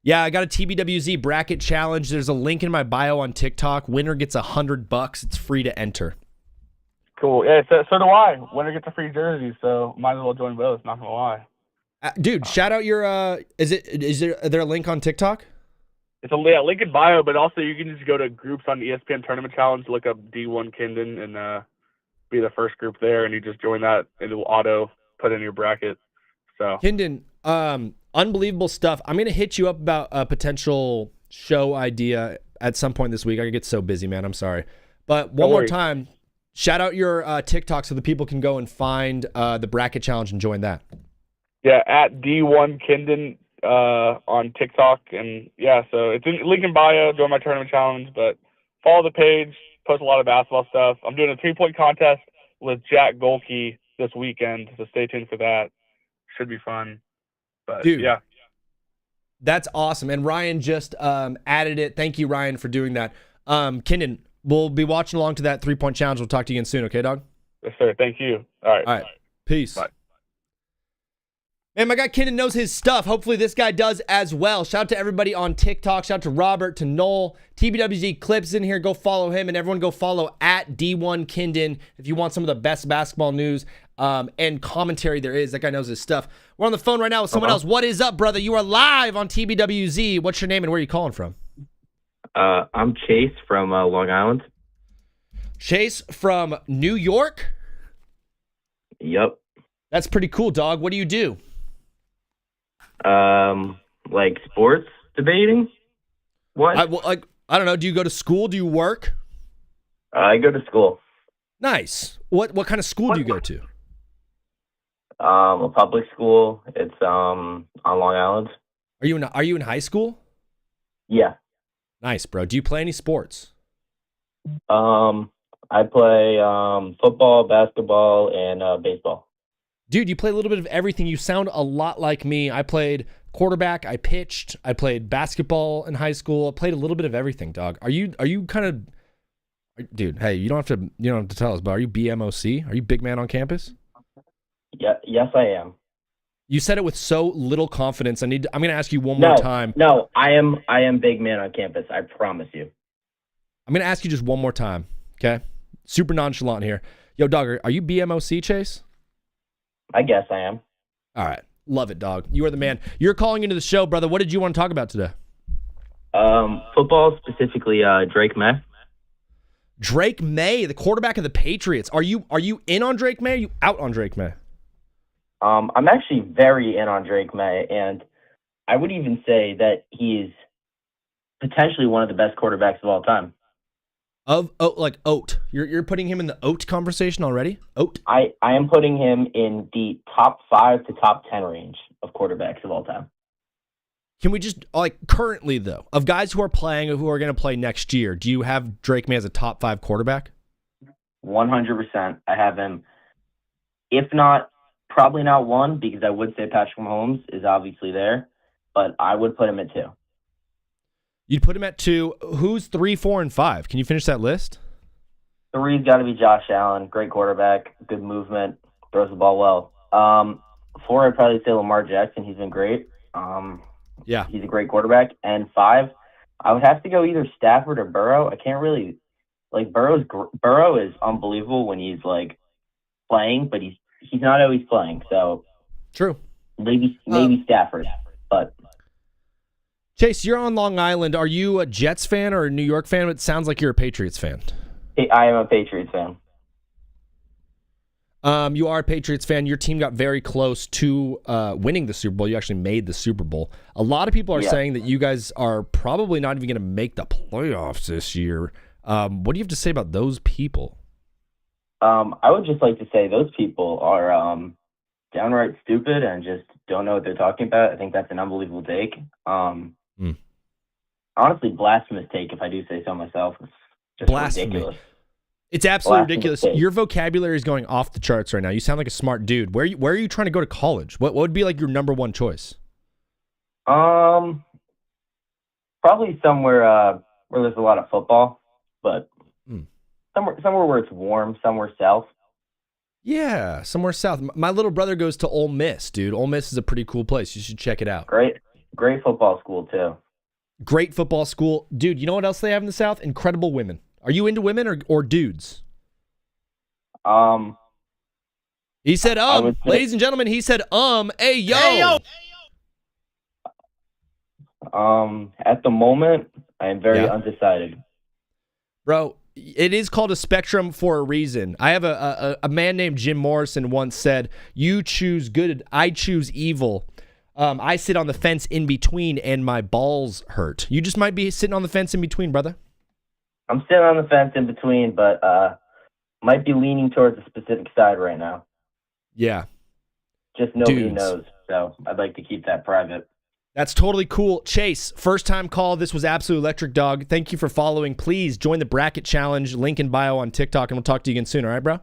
Yeah, I got a TBWZ bracket challenge. There's a link in my bio on TikTok. Winner gets $100. It's free to enter. Cool. Yeah, so do I. Winner gets a free jersey, so might as well join both. Not gonna lie. Dude, shout out your. Is there a link on TikTok? It's a link in bio, but also you can just go to groups on the ESPN Tournament Challenge, look up D1 Kindon, and be the first group there, and you just join that, and it will auto put in your bracket. So Kindon, unbelievable stuff. I'm gonna hit you up about a potential show idea at some point this week. I get so busy, man. I'm sorry, but one more time, shout out your TikTok so the people can go and find the bracket challenge and join that. Yeah, at D1 Kindon on TikTok, and yeah, so it's in link in bio. Join my tournament challenge, but follow the page. Post a lot of basketball stuff. I'm doing a 3-point contest with Jack Golke this weekend, so stay tuned for that. Should be fun. But dude, yeah, that's awesome. And Ryan just added it. Thank you, Ryan, for doing that. Kindon, we'll be watching along to that 3-point challenge. We'll talk to you again soon. Okay, dog? Yes, sir. Thank you. All right. Peace. Bye. Man, my guy Kindon knows his stuff. Hopefully this guy does as well. Shout out to everybody on TikTok. Shout out to Robert, to Noel. TBWZ Clips in here. Go follow him, and everyone go follow at D1 Kindon if you want some of the best basketball news and commentary there is. That guy knows his stuff. We're on the phone right now with someone else. What is up, brother? You are live on TBWZ. What's your name and where are you calling from? I'm Chase from Long Island. Chase from New York? Yep. That's pretty cool, dog. What do you do? Like sports debating? What? I don't know. Do you go to school? Do you work? I go to school. Nice. What kind of school do you go to? A public school. It's on Long Island. Are you in high school? Yeah. Nice, bro. Do you play any sports? I play football, basketball, and baseball. Dude, you play a little bit of everything. You sound a lot like me. I played quarterback. I pitched. I played basketball in high school. I played a little bit of everything, dog. Are you kind of, dude? Hey, you don't have to tell us, but are you BMOC? Are you big man on campus? Yeah. Yes, I am. You said it with so little confidence. I'm going to ask you one more time. No, I am big man on campus. I promise you. I'm going to ask you just one more time. Okay. Super nonchalant here. Yo, dog, are you BMOC, Chase? I guess I am. All right. Love it, dog. You are the man. You're calling into the show, brother. What did you want to talk about today? Football, specifically Drake May. Drake May, the quarterback of the Patriots. Are you in on Drake May? Or are you out on Drake May? I'm actually very in on Drake May, and I would even say that he's potentially one of the best quarterbacks of all time. Like OAT. You're putting him in the OAT conversation already? OAT? I am putting him in the top 5 to top 10 range of quarterbacks of all time. Can we just, currently though, of guys who are playing or who are going to play next year, do you have Drake May as a top 5 quarterback? 100%. I have him, if not, probably not 1, because I would say Patrick Mahomes is obviously there, but I would put him at 2. You'd put him at 2. Who's 3, 4, and 5? Can you finish that list? 3's got to be Josh Allen. Great quarterback, good movement, throws the ball well. 4, I'd probably say Lamar Jackson. He's been great. Yeah. He's a great quarterback. And 5, I would have to go either Stafford or Burrow. I can't really like Burrow is unbelievable when he's like playing, but he's not always playing. So true. Maybe Stafford, but Chase, you're on Long Island. Are you a Jets fan or a New York fan? It sounds like you're a Patriots fan. I am a Patriots fan. You are a Patriots fan. Your team got very close to winning the Super Bowl. You actually made the Super Bowl. A lot of people are saying that you guys are probably not even going to make the playoffs this year. What do you have to say about those people? I would just like to say those people are downright stupid and just don't know what they're talking about. I think that's an unbelievable take. Honestly, blasphemous take, if I do say so myself. It's just ridiculous. It's absolutely ridiculous. Your vocabulary is going off the charts right now. You sound like a smart dude. Where are you trying to go to college? What would be like your number one choice? Probably somewhere where there's a lot of football, but somewhere where it's warm, somewhere south. Yeah, somewhere south. My little brother goes to Ole Miss, dude. Ole Miss is a pretty cool place. You should check it out. Great football school too. Great football school, dude. You know what else they have in the South? Incredible women. Are you into women or dudes? He said, ladies and gentlemen, he said, hey, yo. Hey, yo. At the moment, I am very undecided. Bro, it is called a spectrum for a reason. I have a man named Jim Morrison once said, you choose good, I choose evil. I sit on the fence in between and my balls hurt. You just might be sitting on the fence in between, brother. I'm sitting on the fence in between, but might be leaning towards a specific side right now. Yeah. Just nobody knows, so I'd like to keep that private. That's totally cool. Chase, first time call. This was absolute electric, dog. Thank you for following. Please join the bracket challenge, link in bio on TikTok, and we'll talk to you again soon, all right, bro?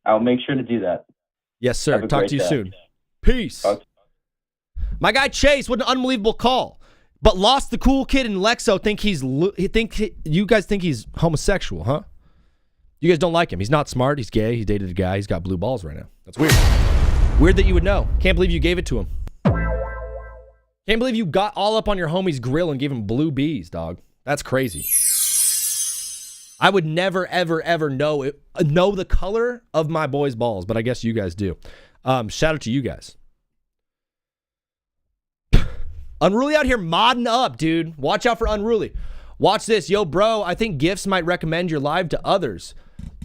I'll make sure to do that. Yes, sir. Talk to you soon. Peace. My guy Chase, what an unbelievable call. But lost the cool kid in Lexo. You guys think he's homosexual, huh? You guys don't like him. He's not smart. He's gay. He dated a guy. He's got blue balls right now. That's weird. Weird that you would know. Can't believe you gave it to him. Can't believe you got all up on your homie's grill and gave him blue bees, dog. That's crazy. I would never, ever, ever know the color of my boy's balls, but I guess you guys do. Shout out to you guys. Unruly out here modding up, dude. Watch out for Unruly. Watch this. Yo, bro, I think Gifts might recommend your live to others.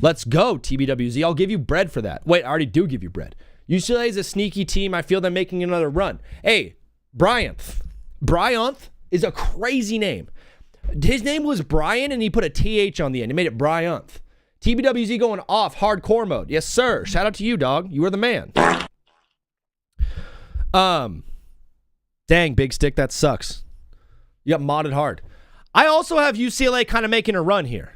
Let's go, TBWZ. I'll give you bread for that. Wait, I already do give you bread. UCLA is a sneaky team. I feel them making another run. Hey, Bryanth. Bryanth is a crazy name. His name was Brian, and he put a TH on the end. He made it Bryanth. TBWZ going off hardcore mode. Yes, sir. Shout out to you, dog. You are the man. Dang, Big Stick, that sucks. You got modded hard. I also have UCLA kind of making a run here.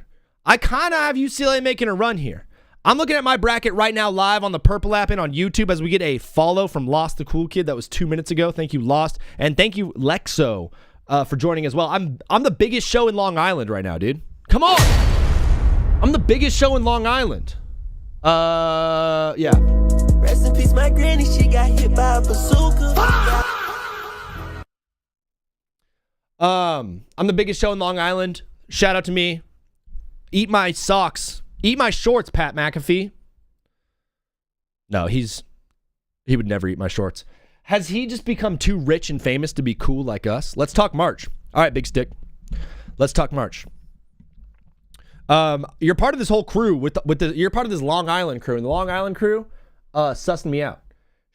I'm looking at my bracket right now live on the Purple app and on YouTube as we get a follow from Lost the Cool Kid. That was 2 minutes ago. Thank you, Lost. And thank you, Lexo, for joining as well. I'm the biggest show in Long Island right now, dude. Come on. I'm the biggest show in Long Island. Yeah. Rest in peace, my granny. She got hit by a bazooka. I'm the biggest show in Long Island. Shout out to me. Eat my socks. Eat my shorts, Pat McAfee. No, he would never eat my shorts. Has he just become too rich and famous to be cool like us? Let's talk March. All right, Big Stick. Let's talk March. You're part of this whole crew you're part of this Long Island crew, and the Long Island crew sussing me out.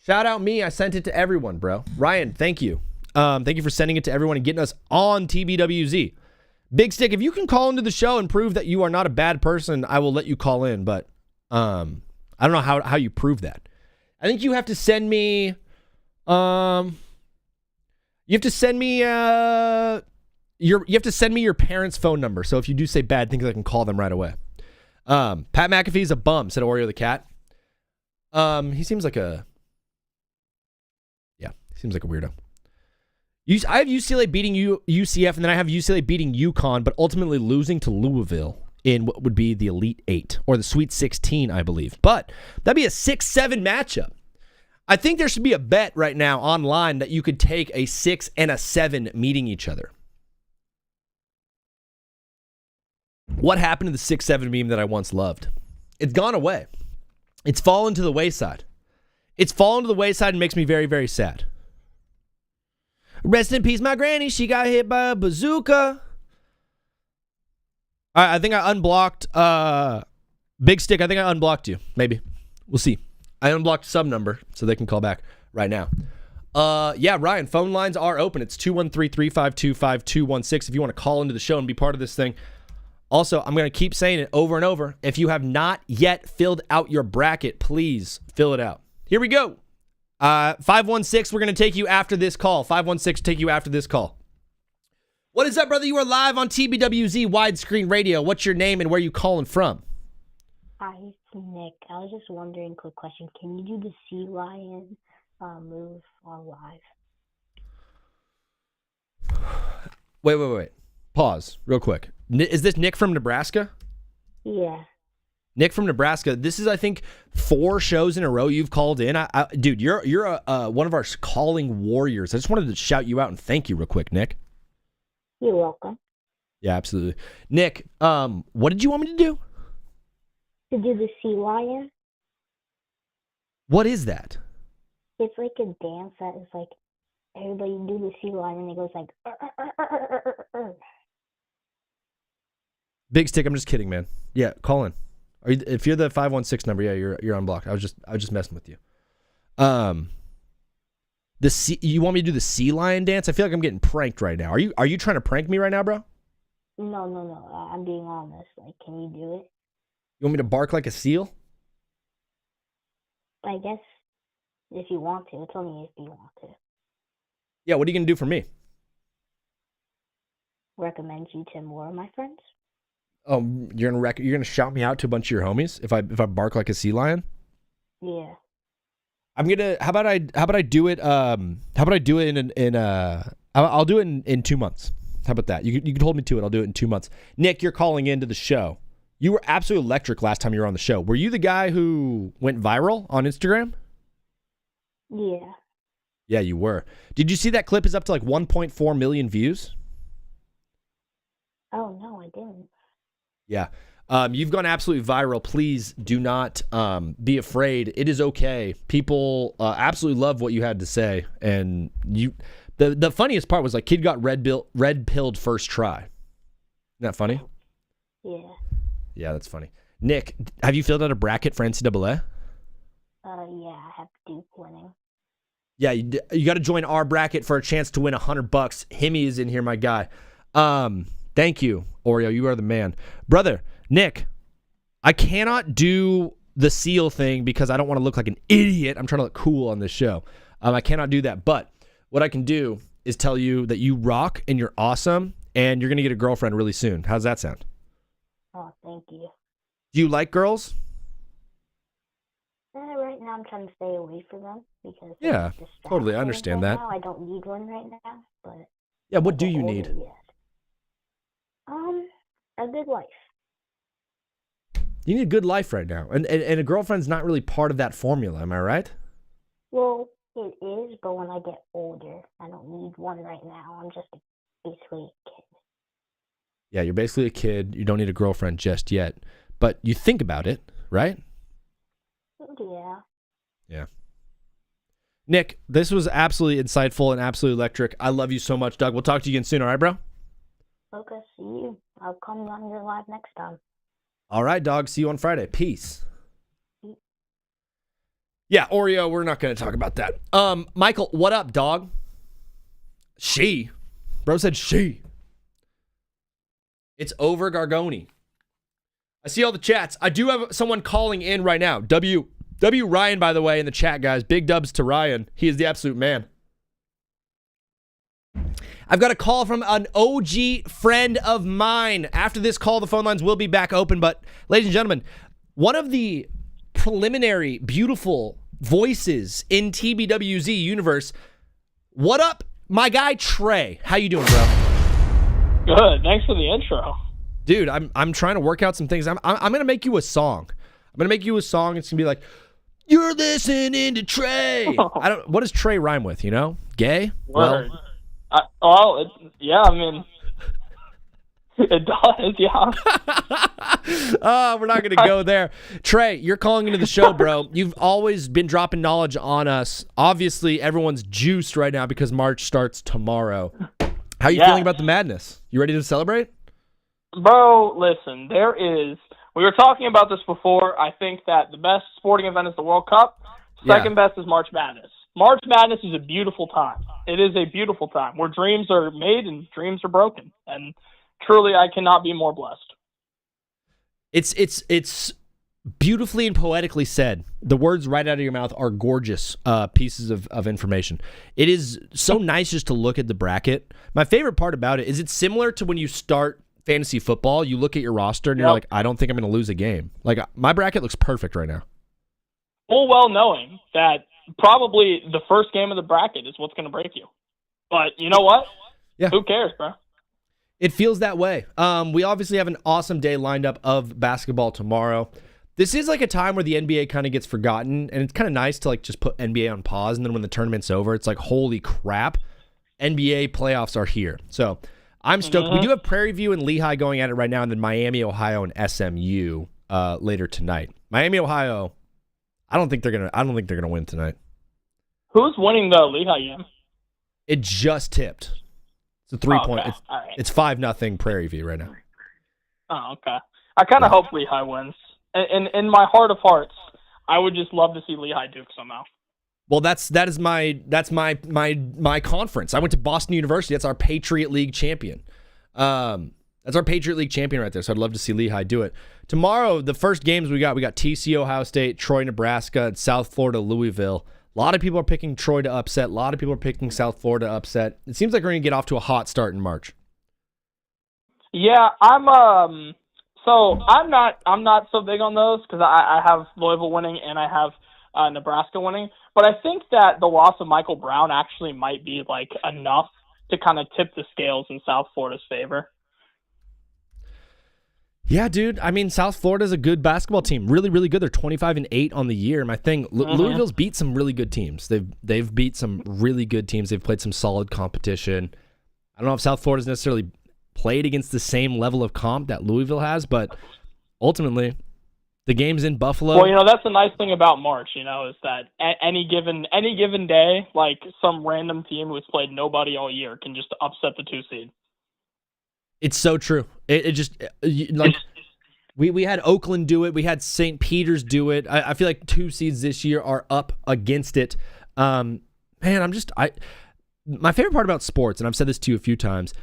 Shout out me. I sent it to everyone, bro. Ryan, thank you. Thank you for sending it to everyone and getting us on TBWZ. Big Stick, if you can call into the show and prove that you are not a bad person, I will let you call in. But I don't know how you prove that. I think you have to send me. You have to send me your parents' phone number. So if you do say bad things, I can call them right away. Pat McAfee's a bum, said Oreo the cat. He seems like a weirdo. I have UCLA beating UCF, and then I have UCLA beating UConn, but ultimately losing to Louisville in what would be the Elite 8, or the Sweet 16, I believe. But that'd be a 6-7 matchup. I think there should be a bet right now online that you could take a 6 and a 7 meeting each other. What happened to the 6-7 meme that I once loved? It's gone away. It's fallen to the wayside. It's fallen to the wayside and makes me very, very sad. Rest in peace, my granny. She got hit by a bazooka. All right, I think I unblocked Big Stick. I think I unblocked you. Maybe. We'll see. I unblocked sub number so they can call back right now. Yeah, Ryan, phone lines are open. It's 213-352-5216 if you want to call into the show and be part of this thing. Also, I'm going to keep saying it over and over. If you have not yet filled out your bracket, please fill it out. Here we go. 516, we're going to take you after this call. 516, take you after this call. What is up, brother? You are live on TBWZ Widescreen Radio. What's your name and where you calling from? Hi, it's Nick. I was just wondering, quick question. Can you do the sea lion move on live? Wait. Pause real quick. Is this Nick from Nebraska? Yeah. Nick from Nebraska. This is, I think, 4 shows in a row you've called in. Dude, you're one of our calling warriors. I just wanted to shout you out and thank you real quick, Nick. You're welcome. Yeah, absolutely. Nick, what did you want me to do? To do the sea lion. What is that? It's like a dance that is like everybody do the sea lion and it goes like. Big Stick, I'm just kidding, man. Yeah, call in. If you're the 516 number, yeah, you're unblocked. I was just messing with you. You want me to do the sea lion dance? I feel like I'm getting pranked right now. Are you trying to prank me right now, bro? No. I'm being honest. Like, can you do it? You want me to bark like a seal? I guess if you want to. It's only if you want to. Yeah, what are you gonna do for me? Recommend you to more of my friends. Oh, you're gonna shout me out to a bunch of your homies if I bark like a sea lion? Yeah. I'm gonna. How about I do it? I'll do it in 2 months. How about that? You can hold me to it. I'll do it in 2 months. Nick, you're calling into the show. You were absolutely electric last time you were on the show. Were you the guy who went viral on Instagram? Yeah. Yeah, you were. Did you see that clip is up to like 1.4 million views? Oh no, I didn't. Yeah. You've gone absolutely viral. Please do not be afraid. It is okay. People absolutely love what you had to say. And the funniest part was like kid got red pilled first try. Isn't that funny? Yeah. Yeah, that's funny. Nick, have you filled out a bracket for NCAA? Yeah, I have Duke winning. Yeah, you got to join our bracket for a chance to win $100. Himmy is in here, my guy. Thank you, Oreo. You are the man. Brother, Nick, I cannot do the seal thing because I don't want to look like an idiot. I'm trying to look cool on this show. I cannot do that. But what I can do is tell you that you rock and you're awesome and you're going to get a girlfriend really soon. How's that sound? Oh, thank you. Do you like girls? Right now I'm trying to stay away from them because yeah, totally. I understand that. Now. I don't need one right now, but yeah, what do you need? Yes. A good life. You need a good life right now, and a girlfriend's not really part of that formula. Am I right? Well, it is, but when I get older, I don't need one right now. I'm just basically a kid. Yeah, you're basically a kid. You don't need a girlfriend just yet, but you think about it, right? Yeah. Yeah. Nick, this was absolutely insightful and absolutely electric. I love you so much, Doug. We'll talk to you again soon, all right, bro? Okay, see you. I'll come on your live next time. All right, dog. See you on Friday. Peace. Yeah, Oreo, we're not going to talk about that. Michael, what up, dog? She. Bro said she. It's over Gargoni. I see all the chats. I do have someone calling in right now. W Ryan, by the way, in the chat, guys. Big dubs to Ryan. He is the absolute man. I've got a call from an OG friend of mine. After this call, the phone lines will be back open. But, ladies and gentlemen, one of the preliminary, beautiful voices in TBWZ universe. What up, my guy Trey? How you doing, bro? Good. Thanks for the intro. Dude, I'm trying to work out some things. I'm gonna make you a song. I'm gonna make you a song. It's gonna be like, You're listening to Trey. What does Trey rhyme with, you know? Gay? Word. Yeah, I mean, it does, yeah. We're not going to go there. Trey, you're calling into the show, bro. You've always been dropping knowledge on us. Obviously, everyone's juiced right now because March starts tomorrow. How are you feeling about the madness? You ready to celebrate? Bro, listen, we were talking about this before. I think that the best sporting event is the World Cup. Second best is March Madness. March Madness is a beautiful time. It is a beautiful time where dreams are made and dreams are broken. And truly, I cannot be more blessed. It's beautifully and poetically said. The words right out of your mouth are gorgeous pieces of information. It is so nice just to look at the bracket. My favorite part about it is it's similar to when you start fantasy football. You look at your roster and you're like, I don't think I'm going to lose a game. Like, my bracket looks perfect right now. Full well knowing that probably the first game of the bracket is what's going to break you. But you know what? Yeah. Who cares, bro? It feels that way. We obviously have an awesome day lined up of basketball tomorrow. This is like a time where the NBA kind of gets forgotten, and it's kind of nice to like just put NBA on pause, and then when the tournament's over, it's like, holy crap, NBA playoffs are here. So I'm stoked. We do have Prairie View and Lehigh going at it right now, and then Miami, Ohio, and SMU later tonight. Miami, Ohio, I don't think they're gonna win tonight. Who's winning the Lehigh game? It just tipped. It's a 3-point. Okay. All right. It's 5-0 Prairie View right now. Oh, okay. I kind of hope Lehigh wins. In my heart of hearts, I would just love to see Lehigh Duke somehow. Well, that's my conference. I went to Boston University. That's our Patriot League champion. That's our Patriot League champion right there. So I'd love to see Lehigh do it. Tomorrow, the first games we got TCU, Ohio State, Troy, Nebraska, and South Florida, Louisville. A lot of people are picking Troy to upset. A lot of people are picking South Florida to upset. It seems like we're going to get off to a hot start in March. Yeah, I'm not so big on those because I have Louisville winning and I have Nebraska winning. But I think that the loss of Michael Brown actually might be like enough to kind of tip the scales in South Florida's favor. Yeah, dude. I mean, South Florida's a good basketball team. Really, really good. They're 25-8 on the year. My thing, Louisville's beat some really good teams. They've beat some really good teams. They've played some solid competition. I don't know if South Florida's necessarily played against the same level of comp that Louisville has, but ultimately, the game's in Buffalo. Well, that's the nice thing about March, is that any given day, like some random team who's played nobody all year can just upset the 2 seed. It's so true. It just like we had Oakland do it. We had St. Peter's do it. I feel like 2 seeds this year are up against it. Man, my favorite part about sports, and I've said this to you a few times,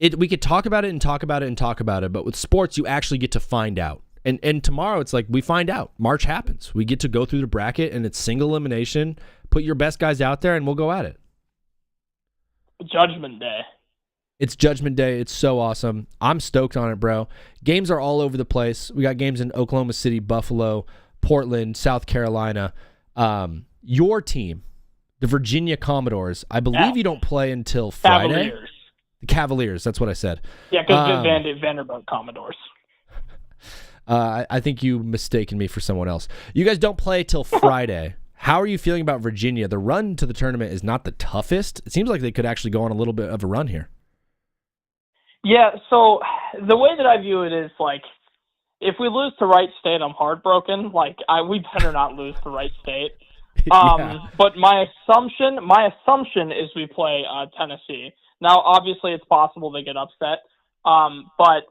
we could talk about it and talk about it and talk about it, but with sports, you actually get to find out. And tomorrow, it's like we find out. March happens. We get to go through the bracket, and it's single elimination. Put your best guys out there, and we'll go at it. Judgment Day. It's Judgment Day. It's so awesome. I'm stoked on it, bro. Games are all over the place. We got games in Oklahoma City, Buffalo, Portland, South Carolina. Your team, the Virginia Commodores, I believe you don't play until Friday. Cavaliers. The Cavaliers, that's what I said. Yeah, because Vanderbilt Commodores. I think you mistaken me for someone else. You guys don't play till Friday. How are you feeling about Virginia? The run to the tournament is not the toughest. It seems like they could actually go on a little bit of a run here. Yeah, so the way that I view it is, like, if we lose to Wright State, I'm heartbroken. Like, we better not lose to Wright State. But my assumption is we play Tennessee. Now, obviously, it's possible they get upset. But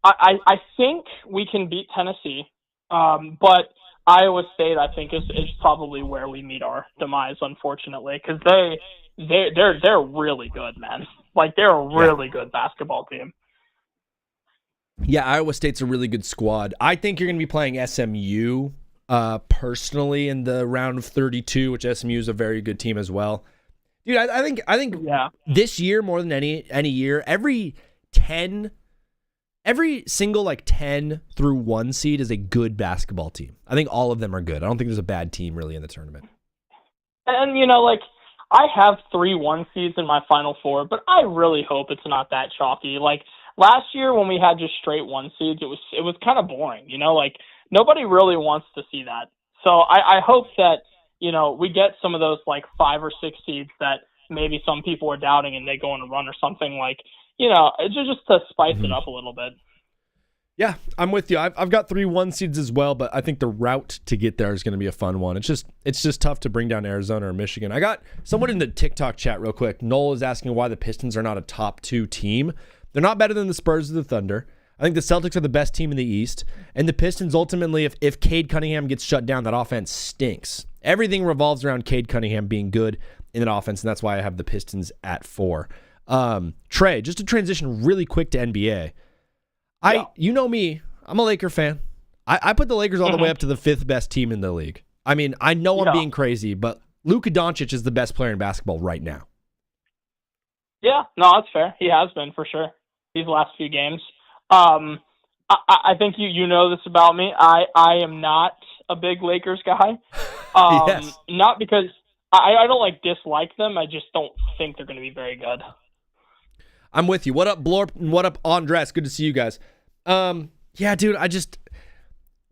I think we can beat Tennessee. But Iowa State, I think, is probably where we meet our demise, unfortunately, because they're really good, man. Like, they're a really good basketball team. Yeah, Iowa State's a really good squad. I think you're going to be playing SMU personally in the round of 32, which SMU is a very good team as well. Dude, I think this year more than any year, every single like 10 through 1 seed is a good basketball team. I think all of them are good. I don't think there's a bad team really in the tournament. And like, I have 3 1 seeds in my Final Four, but I really hope it's not that chalky. Like, last year when we had just straight 1 seeds, it was kind of boring, like, nobody really wants to see that. So I hope that, we get some of those like 5 or 6 seeds that maybe some people are doubting and they go on a run or something, like, just to spice it up a little bit. Yeah, I'm with you. I've got 3 1 seeds as well, but I think the route to get there is going to be a fun one. It's just tough to bring down Arizona or Michigan. I got someone in the TikTok chat real quick. Noel is asking why the Pistons are not a top 2 team. They're not better than the Spurs or the Thunder. I think the Celtics are the best team in the East. And the Pistons, ultimately, if Cade Cunningham gets shut down, that offense stinks. Everything revolves around Cade Cunningham being good in that offense, and that's why I have the Pistons at 4. Trey, just to transition really quick to NBA. You know me, I'm a Laker fan. I put the Lakers all the way up to the 5th best team in the league. I mean, I know I'm being crazy, but Luka Doncic is the best player in basketball right now. Yeah, no, that's fair. He has been, for sure, these last few games. I think you know this about me. I am not a big Lakers guy. Yes. Not because I don't dislike them. I just don't think they're going to be very good. I'm with you. What up, Blorp? And what up, Andres? Good to see you guys. Yeah, dude,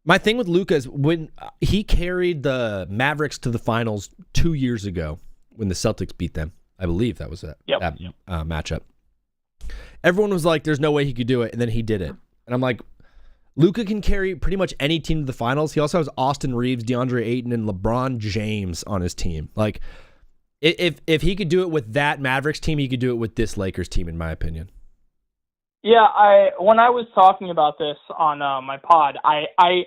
my thing with Luka is when he carried the Mavericks to the finals 2 years ago when the Celtics beat them. I believe that was that matchup. Everyone was like, there's no way he could do it, and then he did it. And I'm like, Luka can carry pretty much any team to the finals. He also has Austin Reeves, DeAndre Ayton, and LeBron James on his team. Like, if he could do it with that Mavericks team, he could do it with this Lakers team, in my opinion. Yeah, when I was talking about this on my pod, that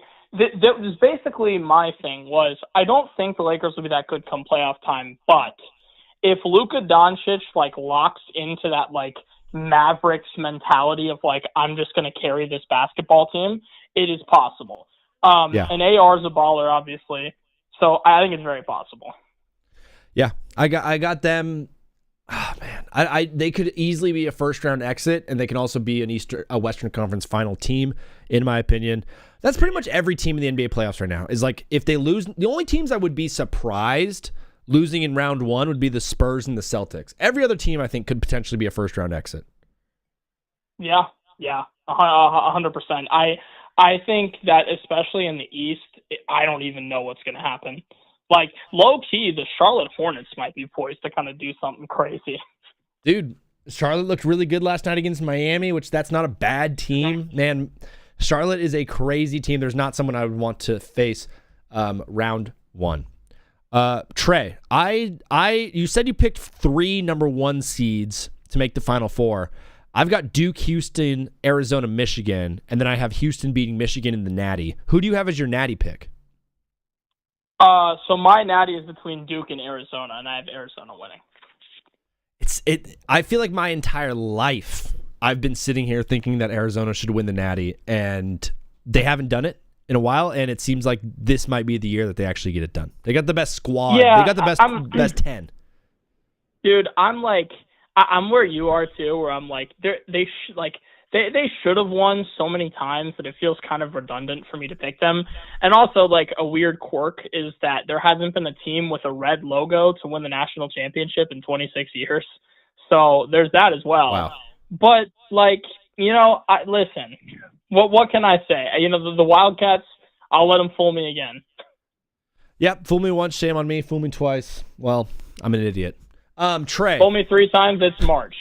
was basically my thing was I don't think the Lakers will be that good come playoff time, but if Luka Doncic locks into that Mavericks mentality of I'm just going to carry this basketball team, it is possible. And AR is a baller, obviously, so I think it's very possible. Yeah, I got them. Oh, man, they could easily be a first round exit, and they can also be a Western Conference final team, in my opinion. That's pretty much every team in the NBA playoffs right now. Is if they lose, the only teams I would be surprised losing in round 1 would be the Spurs and the Celtics. Every other team I think could potentially be a first round exit. Yeah, 100%. I think that especially in the East, I don't even know what's going to happen. Low-key, the Charlotte Hornets might be poised to kind of do something crazy. Dude, Charlotte looked really good last night against Miami, which that's not a bad team. Man, Charlotte is a crazy team. There's not someone I would want to face round 1. Trey, you said you picked 3 number 1 seeds to make the Final Four. I've got Duke, Houston, Arizona, Michigan, and then I have Houston beating Michigan in the Natty. Who do you have as your Natty pick? So my Natty is between Duke and Arizona, and I have Arizona winning. I feel like my entire life I've been sitting here thinking that Arizona should win the Natty, and they haven't done it in a while, and it seems like this might be the year that they actually get it done. They got the best squad. Yeah, they got the best 10. Dude, I'm where you are too, where I'm they should have won so many times that it feels kind of redundant for me to pick them. And also, a weird quirk is that there hasn't been a team with a red logo to win the national championship in 26 years. So there's that as well. Wow. But listen, what can I say? The Wildcats, I'll let them fool me again. Yep, fool me once, shame on me. Fool me twice. Well, I'm an idiot. Trey. Fool me 3 times, it's March,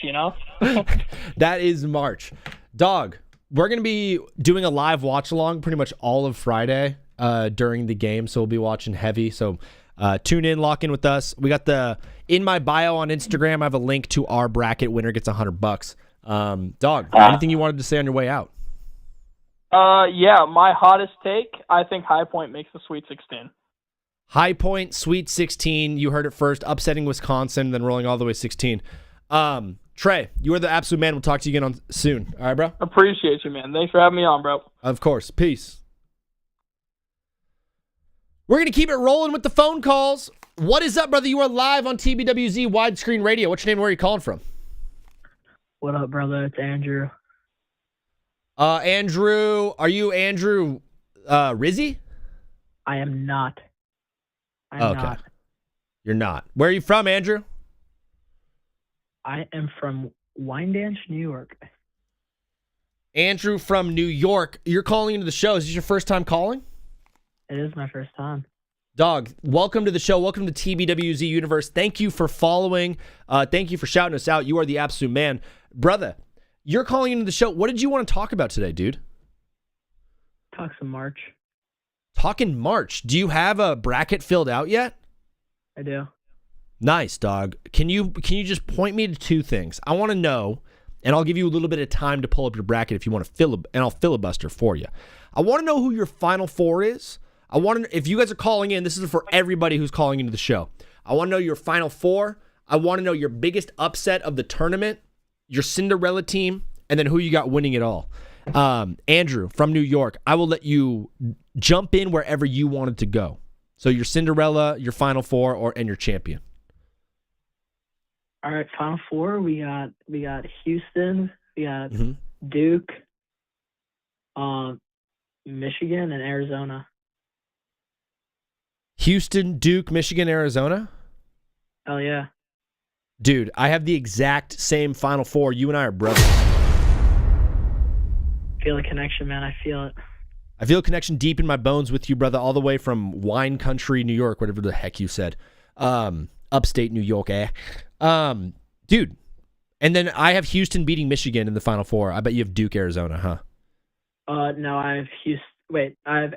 That is March. Dog, we're going to be doing a live watch-along pretty much all of Friday during the game, so we'll be watching heavy. So tune in, lock in with us. We got in my bio on Instagram, I have a link to our bracket. Winner gets $100. Dog, anything you wanted to say on your way out? Yeah, my hottest take, I think High Point makes the Sweet 16. High Point, Sweet 16. You heard it first. Upsetting Wisconsin, then rolling all the way 16. Trey, you are the absolute man. We'll talk to you again soon. All right, bro? Appreciate you, man. Thanks for having me on, bro. Of course. Peace. We're going to keep it rolling with the phone calls. What is up, brother? You are live on TBWZ Widescreen Radio. What's your name and where are you calling from? What up, brother? It's Andrew. Andrew, are you Andrew Rizzi? I am not. I'm not. You're not. Where are you from, Andrew? I am from Wyandanch, New York. Andrew from New York. You're calling into the show. Is this your first time calling? It is my first time. Dog, welcome to the show. Welcome to TBWZ Universe. Thank you for following. Thank you for shouting us out. You are the absolute man. Brother, you're calling into the show. What did you want to talk about today, dude? Talk some March. Talking March. Do you have a bracket filled out yet? I do. Nice, dog. Can you just point me to two things? I want to know, and I'll give you a little bit of time to pull up your bracket if you want to and I'll filibuster for you. I want to know who your Final Four is. I want to, if you guys are calling in, this is for everybody who's calling into the show. I want to know your Final Four. I want to know your biggest upset of the tournament, your Cinderella team, and then who you got winning it all. Andrew from New York, I will let you jump in wherever you wanted to go. So your Cinderella, your Final Four, and your champion. All right, Final Four. We got Houston. We got Duke, Michigan, and Arizona. Houston, Duke, Michigan, Arizona? Oh, yeah. Dude, I have the exact same Final Four. You and I are brothers. Feel a connection, man. I feel it. I feel a connection deep in my bones with you, brother, all the way from wine country, New York, whatever the heck you said. Upstate New York, dude, and then I have Houston beating Michigan in the Final Four. I bet you have Duke, Arizona, huh? No, I have Houston. Wait, I have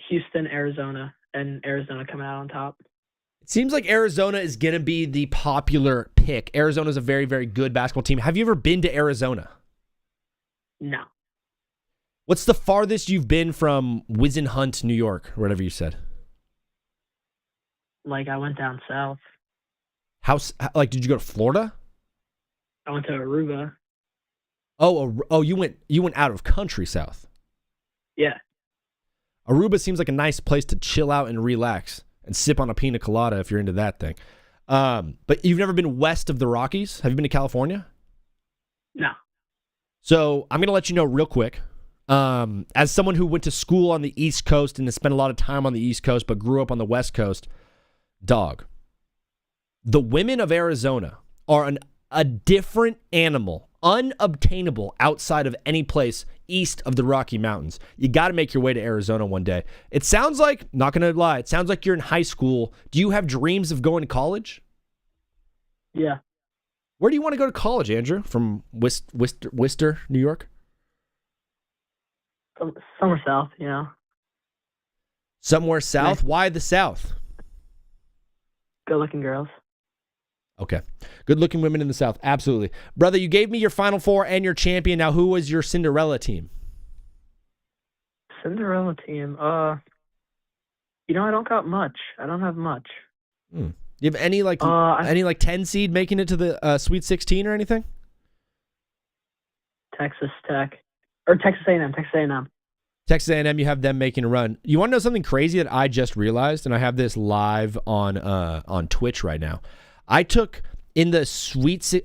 Houston, Arizona, and Arizona coming out on top. It seems like Arizona is going to be the popular pick. Arizona's a very, very good basketball team. Have you ever been to Arizona? No. What's the farthest you've been from Wisenhunt, New York, or whatever you said? Like, I went down south. Did you go to Florida? I went to Aruba. Oh, you went out of country south. Yeah. Aruba seems like a nice place to chill out and relax and sip on a pina colada if you're into that thing. But you've never been west of the Rockies? Have you been to California? No. So I'm going to let you know real quick. As someone who went to school on the East Coast and has spent a lot of time on the East Coast but grew up on the West Coast, dog, the women of Arizona are a different animal, unobtainable outside of any place east of the Rocky Mountains. You got to make your way to Arizona one day. It sounds like, not going to lie, it sounds like you're in high school. Do you have dreams of going to college? Yeah. Where do you want to go to college, Andrew? From Worcester, New York? Somewhere south, you know. Somewhere south? Yeah. Why the south? Good-looking girls. Okay. Good-looking women in the south. Absolutely. Brother, you gave me your Final Four and your champion. Now, who was your Cinderella team? Cinderella team? I don't got much. I don't have much. Do you have any, any 10 seed making it to the Sweet 16 or anything? Texas Tech. Or Texas A&M. Texas A&M, you have them making a run. You want to know something crazy that I just realized, and I have this live on Twitch right now. I took in the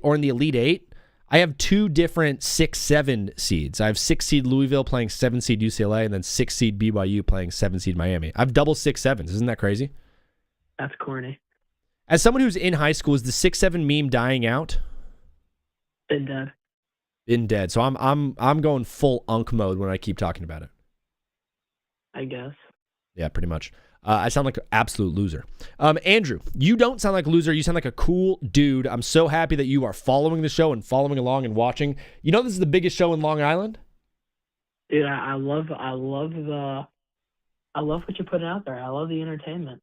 in the Elite Eight, I have two different 6-7 seeds. I have 6 seed Louisville playing 7 seed UCLA, and then 6 seed BYU playing 7 seed Miami. I've double 6-7s. Isn't that crazy? That's corny. As someone who's in high school, is the 6-7 meme dying out? Been dead. So I'm going full unk mode when I keep talking about it. I guess. Yeah, pretty much. I sound like an absolute loser. Andrew, you don't sound like a loser. You sound like a cool dude. I'm so happy that you are following the show and following along and watching. You know this is the biggest show in Long Island? Dude, I love what you're putting out there. I love the entertainment.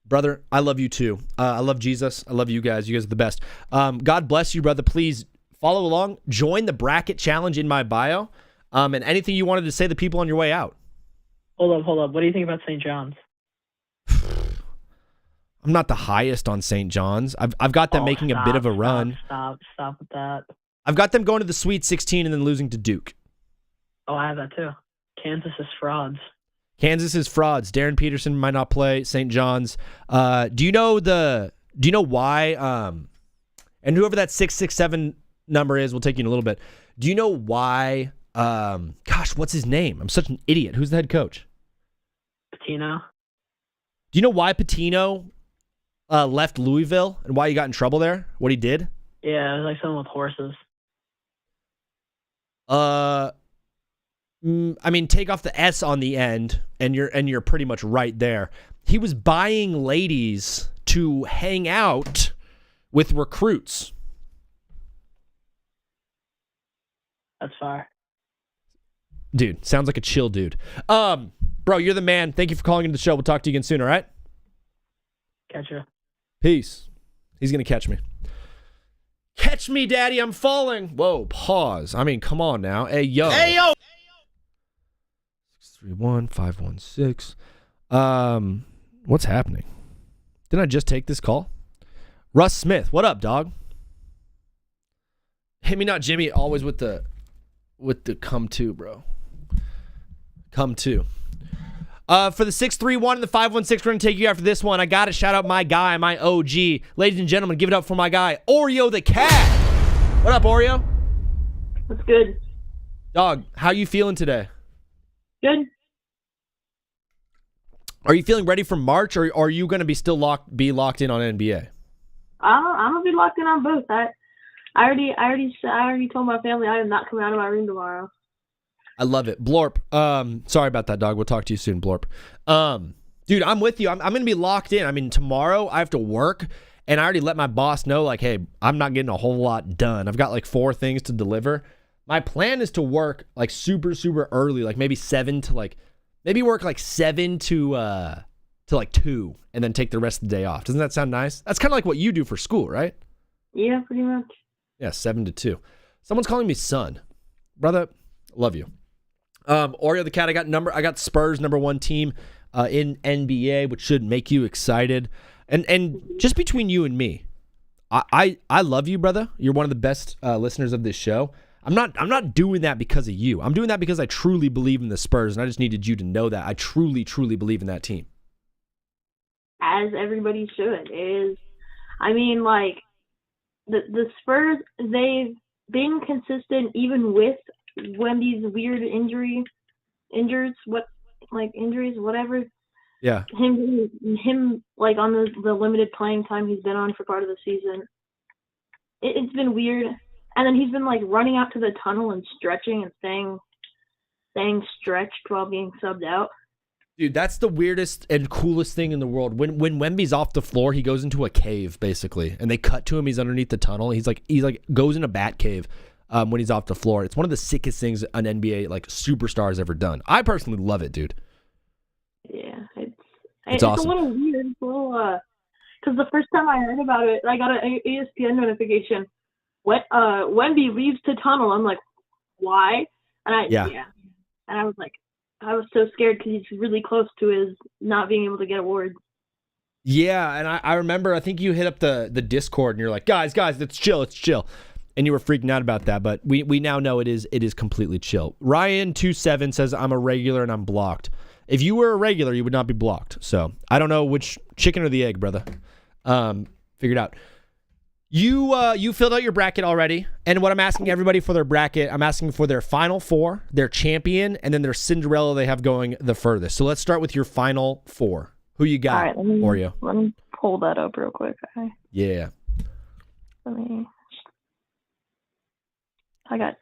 Brother, I love you too. I love Jesus. I love you guys. You guys are the best. God bless you, brother. Please follow along. Join the bracket challenge in my bio. And anything you wanted to say to people on your way out. Hold up. What do you think about St. John's? I'm not the highest on St. John's. I've got them making a bit of a run. Stop with that. I've got them going to the Sweet 16 and then losing to Duke. Oh, I have that too. Kansas is frauds. Darren Peterson might not play St. John's. Do you know why? And whoever that 667 number is, we'll take you in a little bit. Do you know why? What's his name? I'm such an idiot. Who's the head coach? Pitino. Do you know why Pitino left Louisville and why he got in trouble there? What he did? Yeah, it was like something with horses. I mean, take off the S on the end, and you're pretty much right there. He was buying ladies to hang out with recruits. That's fire. Dude, sounds like a chill dude. Bro, you're the man. Thank you for calling into the show. We'll talk to you again soon, all right? Catch ya. Peace. He's going to catch me. Catch me, daddy. I'm falling. Whoa, pause. I mean, come on now. Hey, yo. 631-516. What's happening? Didn't I just take this call? Russ Smith, what up, dog? Hit me not Jimmy, always with the come to, bro. Come to. For the 631 and the 516, we're going to take you after this one. I got to shout out my guy, my OG. Ladies and gentlemen, give it up for my guy, Oreo the Cat. What up, Oreo? What's good? Dog, how you feeling today? Good. Are you feeling ready for March, or are you going to be locked in on NBA? I'm gonna be locked in on both. I already told my family I am not coming out of my room tomorrow. I love it. Blorp. Sorry about that, dog. We'll talk to you soon, Blorp. Dude, I'm with you. I'm going to be locked in. I mean, tomorrow I have to work, and I already let my boss know, like, hey, I'm not getting a whole lot done. I've got like 4 things to deliver. My plan is to work like super, super early, like maybe 7 to like, maybe work like 7 to like 2, and then take the rest of the day off. Doesn't that sound nice? That's kind of like what you do for school, right? Yeah, pretty much. Yeah, 7 to 2. Someone's calling me son. Brother, love you. Oreo the Cat, I got Spurs #1 team in NBA, which should make you excited. And just between you and me, I love you, brother. You're one of the best listeners of this show. I'm not doing that because of you. I'm doing that because I truly believe in the Spurs, and I just needed you to know that. I truly, truly believe in that team. As everybody should. I mean, like, the Spurs, they've been consistent even with Wemby's weird injuries, whatever. Yeah. Him like on the limited playing time he's been on for part of the season. It's been weird. And then he's been like running out to the tunnel and stretching and saying stretched while being subbed out. Dude, that's the weirdest and coolest thing in the world. When Wemby's off the floor, he goes into a cave basically, and they cut to him. He's underneath the tunnel. He's like goes in a bat cave when he's off the floor. It's one of the sickest things an NBA like superstar has ever done. I personally love it, dude. Yeah, it's awesome. A little weird. It's a little because the first time I heard about it, I got an ESPN notification. Wemby leaves to tunnel. I'm like, why? And and I was like, I was so scared because he's really close to his not being able to get awards. Yeah, and I remember, I think you hit up the Discord and you're like, guys, it's chill. And you were freaking out about that, but we now know it is completely chill. Ryan27 says, I'm a regular and I'm blocked. If you were a regular, you would not be blocked. So I don't know which chicken or the egg, brother. Figured out. You filled out your bracket already, and what I'm asking everybody for their bracket, I'm asking for their Final Four, their champion, and then their Cinderella they have going the furthest. So let's start with your Final Four. Who you got, all right, Oreo? Let me pull that up real quick. Okay. Yeah. I got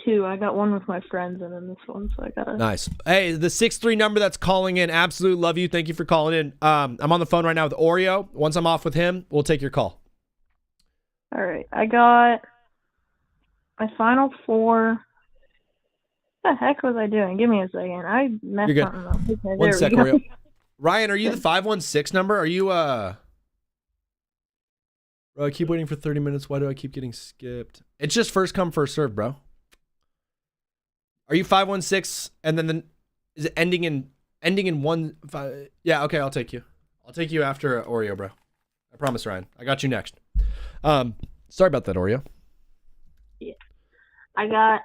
2. I got one with my friends, and then this one, so I got Nice. Hey, the 63 number that's calling in, absolute love you. Thank you for calling in. I'm on the phone right now with Oreo. Once I'm off with him, we'll take your call. All right, I got my Final Four. What the heck was I doing? Give me a second. I messed something up. Okay, One sec, Oreo. Ryan, are you the 516 number? Are you Bro, I keep waiting for 30 minutes. Why do I keep getting skipped? It's just first come, first serve, bro. Are you 516 and then is it ending in 1 5? Yeah, okay, I'll take you. I'll take you after Oreo, bro. I promise, Ryan. I got you next. Sorry about that, Oreo. Yeah. I got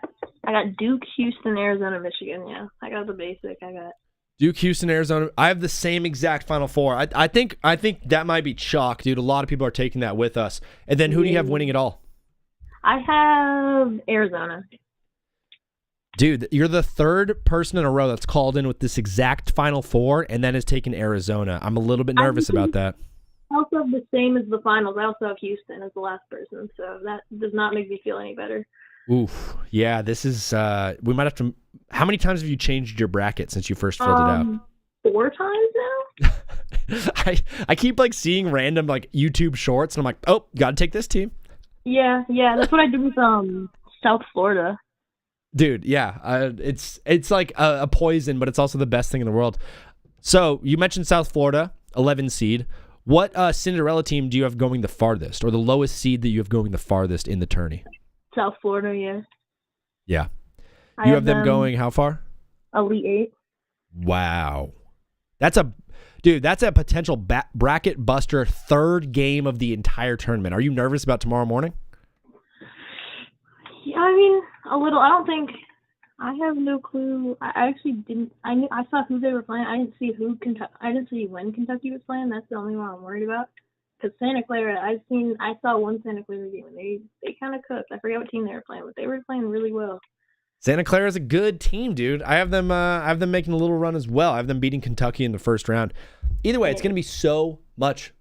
Duke, Houston, Arizona, Michigan. Yeah. I got the basic. I got Duke, Houston, Arizona. I have the same exact Final Four. I think that might be chalk, dude. A lot of people are taking that with us. And then who do you have winning it all? I have Arizona. Dude, you're the 3rd person in a row that's called in with this exact Final Four and then has taken Arizona. I'm a little bit nervous about that. I also have the same as the finals. I also have Houston as the last person, so that does not make me feel any better. Oof. Yeah, this is we might have to. How many times have you changed your bracket since you first filled it out? 4 times now. I keep like seeing random like YouTube shorts and I'm like, oh, gotta take this team. Yeah, that's what I did with South Florida. Dude, yeah, it's like a poison, but it's also the best thing in the world. So you mentioned South Florida, 11 seed. What Cinderella team do you have going the farthest, or the lowest seed that you have going the farthest in the tourney? South Florida, yeah. Yeah. You have them going how far? Elite 8. Wow. That's a potential bracket buster, third game of the entire tournament. Are you nervous about tomorrow morning? Yeah, I mean, a little. I don't think. I have no clue. I actually didn't. I saw who they were playing. I didn't see I didn't see when Kentucky was playing. That's the only one I'm worried about. Because Santa Clara, I saw one Santa Clara game and they kind of cooked. I forget what team they were playing, but they were playing really well. Santa Clara is a good team, dude. I have them making a little run as well. I have them beating Kentucky in the first round. Either way, it's going to be so much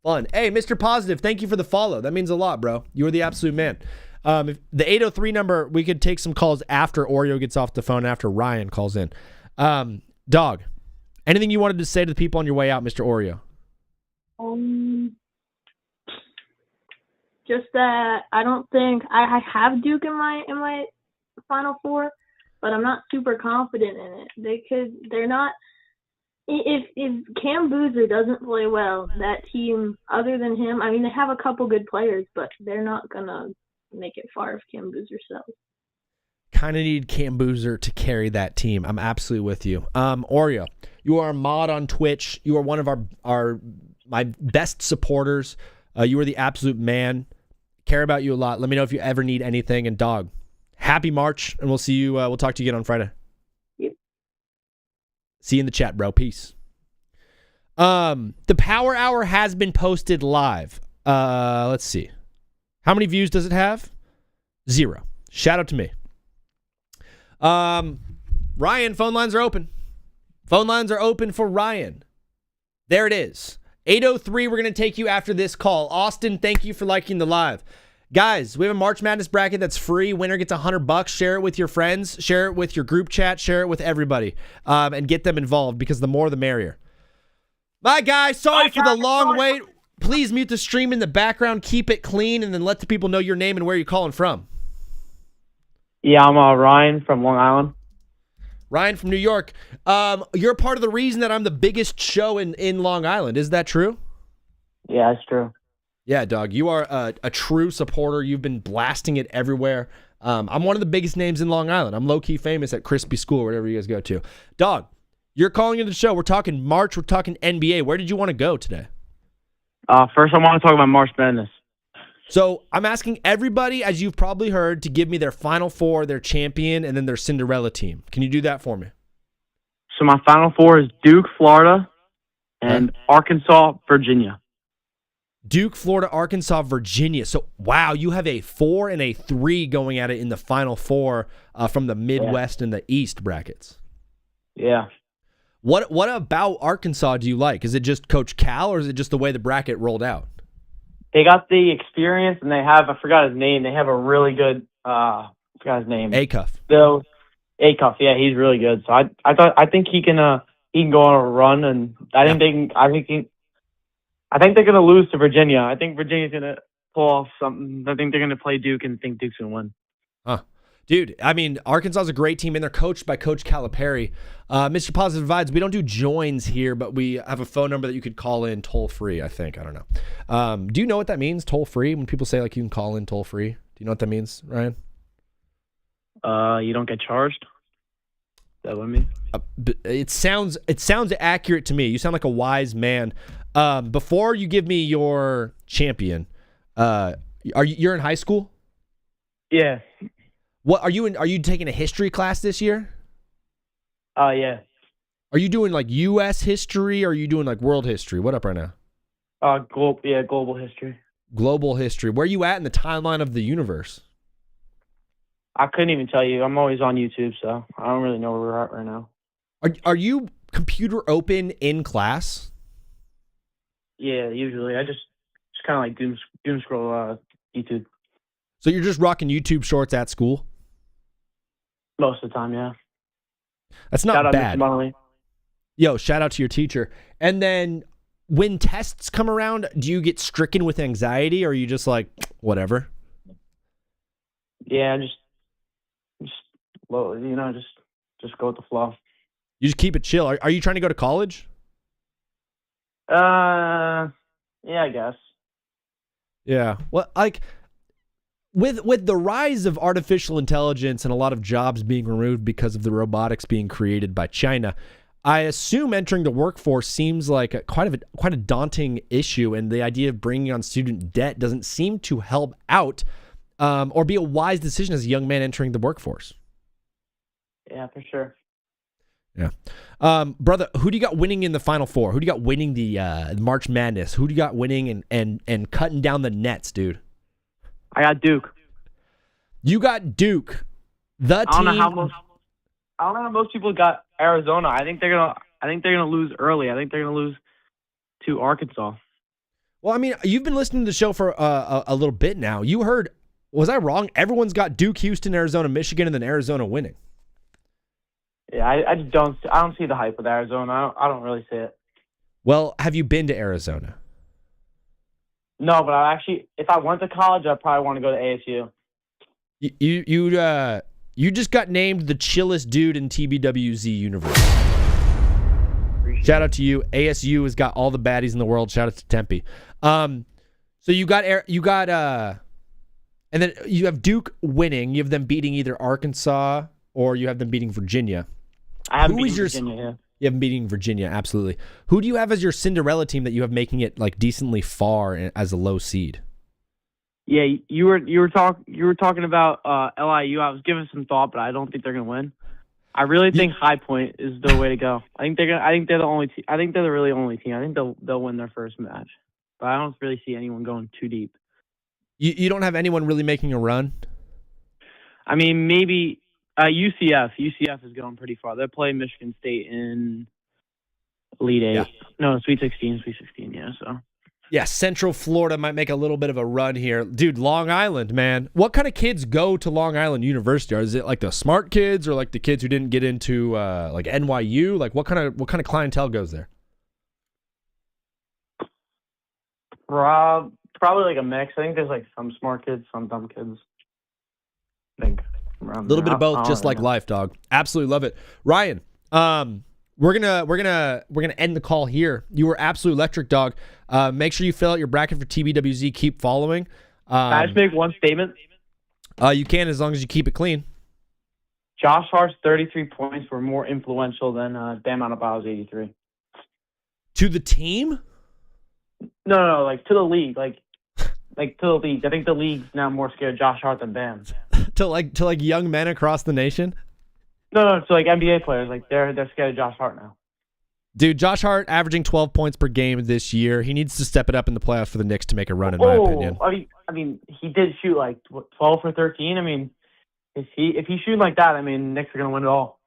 fun. Hey, Mr. Positive, thank you for the follow. That means a lot, bro. You are the absolute man. If the 803 number, we could take some calls after Oreo gets off the phone, after Ryan calls in. Dog, anything you wanted to say to the people on your way out, Mr. Oreo? Just that I don't think I have Duke in my Final Four, but I'm not super confident in it. They're not. If Cam Boozer doesn't play well, that team, other than him, I mean, they have a couple good players, but they're not gonna make it far if Cam Boozer sells. Kind of need Cam Boozer to carry that team. I'm absolutely with you. Oreo, you are a mod on Twitch. You are one of my best supporters. You are the absolute man. Care about you a lot. Let me know if you ever need anything. And dog, happy March, and we'll see you. We'll talk to you again on Friday. Yep. See you in the chat, bro. Peace. The Power Hour has been posted live. Let's see. How many views does it have? 0. Shout out to me. Ryan, phone lines are open. Phone lines are open for Ryan. There it is. 803, we're going to take you after this call. Austin, thank you for liking the live. Guys, we have a March Madness bracket that's free. Winner gets $100. Share it with your friends. Share it with your group chat. Share it with everybody. And get them involved, because the more the merrier. My guy, sorry for the long wait. Please mute the stream in the background. Keep it clean, and then let the people know your name and where you're calling from. Yeah, I'm Ryan from Long Island. Ryan from New York. You're part of the reason that I'm the biggest show in Long Island. Is that true? Yeah, that's true. Yeah, dog. You are a true supporter. You've been blasting it everywhere. I'm one of the biggest names in Long Island. I'm low-key famous at Crispy School, wherever you guys go to. Dog, you're calling into the show. We're talking March. We're talking NBA. Where did you want to go today? First, I want to talk about March Madness. So I'm asking everybody, as you've probably heard, to give me their Final Four, their champion, and then their Cinderella team. Can you do that for me? So my Final Four is Duke, Florida, and Arkansas, Virginia. Duke, Florida, Arkansas, Virginia. So, wow, you have a 4 and a 3 going at it in the Final Four from the Midwest and the East brackets. Yeah. What about Arkansas do you like? Is it just Coach Cal, or is it just the way the bracket rolled out? They got the experience, and they have, I forgot his name, they have a really good, I forgot his name. Acuff. So, Acuff, yeah, he's really good. So I think he can go on a run, and I think they're going to lose to Virginia. I think Virginia's going to pull off something. I think they're going to play Duke and think Duke's going to win. Huh. Dude, I mean, Arkansas is a great team, and they're coached by Coach Calipari. Mr. Positive Vibes, we don't do joins here, but we have a phone number that you could call in toll-free, I think. I don't know. Do you know what that means, toll-free? When people say, like, you can call in toll-free. Do you know what that means, Ryan? You don't get charged? Is that what it means? It sounds accurate to me. You sound like a wise man. Before you give me your champion, you're in high school? Yeah. What are you taking a history class this year? Yeah. Are you doing like U.S. history, or are you doing like world history? What up right now? Global history. Global history. Where are you at in the timeline of the universe? I couldn't even tell you. I'm always on YouTube, so I don't really know where we're at right now. Are you computer open in class? Yeah, usually. I just kind of like doom scroll YouTube. So you're just rocking YouTube shorts at school? Most of the time, yeah. That's not Shout out bad. Mr. Molly. Yo, shout out to your teacher. And then when tests come around, do you get stricken with anxiety, or are you just like, whatever? Yeah, just well, just go with the flow. You just keep it chill. Are you trying to go to college? Yeah, I guess. Yeah. Well, like with the rise of artificial intelligence and a lot of jobs being removed because of the robotics being created by China, I assume entering the workforce seems like quite a daunting issue, and the idea of bringing on student debt doesn't seem to help out or be a wise decision as a young man entering the workforce. Yeah, for sure. Yeah. Brother, who do you got winning in the Final Four? Who do you got winning the March Madness? Who do you got winning and cutting down the nets, dude? I got Duke. You got Duke. The team. I don't know how most people got Arizona. I think they're gonna lose early. I think they're gonna lose to Arkansas. Well, I mean, you've been listening to the show for a little bit now. You heard, was I wrong? Everyone's got Duke, Houston, Arizona, Michigan, and then Arizona winning. Yeah, I just don't see the hype with Arizona. I don't really see it. Well, have you been to Arizona? No, but if I went to college, I'd probably want to go to ASU. You just got named the chillest dude in TBWZ universe. Shout out to you. ASU has got all the baddies in the world. Shout out to Tempe. So you got and then you have Duke winning. You have them beating either Arkansas or you have them beating Virginia. I haven't beaten Virginia, yeah. You haven't beating Virginia, absolutely. Who do you have as your Cinderella team that you have making it like decently far as a low seed? Yeah, you were talking about LIU. I was giving some thought, but I don't think they're gonna win. I really think High Point is the way to go. I think they're the only team. I think they're the really only team. I think they'll win their first match, but I don't really see anyone going too deep. You don't have anyone really making a run? I mean, maybe UCF. UCF is going pretty far. They're playing Michigan State in Elite Eight. Yeah. No, Sweet 16. Yeah. So. Yeah, Central Florida might make a little bit of a run here. Dude, Long Island, man. What kind of kids go to Long Island University? Is it like the smart kids or like the kids who didn't get into like NYU? Like what kind of clientele goes there? Probably like a mix. I think there's like some smart kids, some dumb kids. I think a little bit of both, just like life, dog. Absolutely love it. Ryan, we're gonna end the call here. You were absolutely electric, dog. Make sure you fill out your bracket for TBWZ. Keep following. Can I just make one statement? You can, as long as you keep it clean. Josh Hart's 33 points were more influential than Bam Adebayo's 83. To the team? No, like to the league, like to the league. I think the league's now more scared of Josh Hart than Bam. to like young men across the nation? No, to like NBA players, like they're scared of Josh Hart now. Dude, Josh Hart averaging 12 points per game this year. He needs to step it up in the playoffs for the Knicks to make a run, in my opinion. I mean, he did shoot like 12 for 13. I mean, if he's shooting like that, I mean, Knicks are gonna win it all.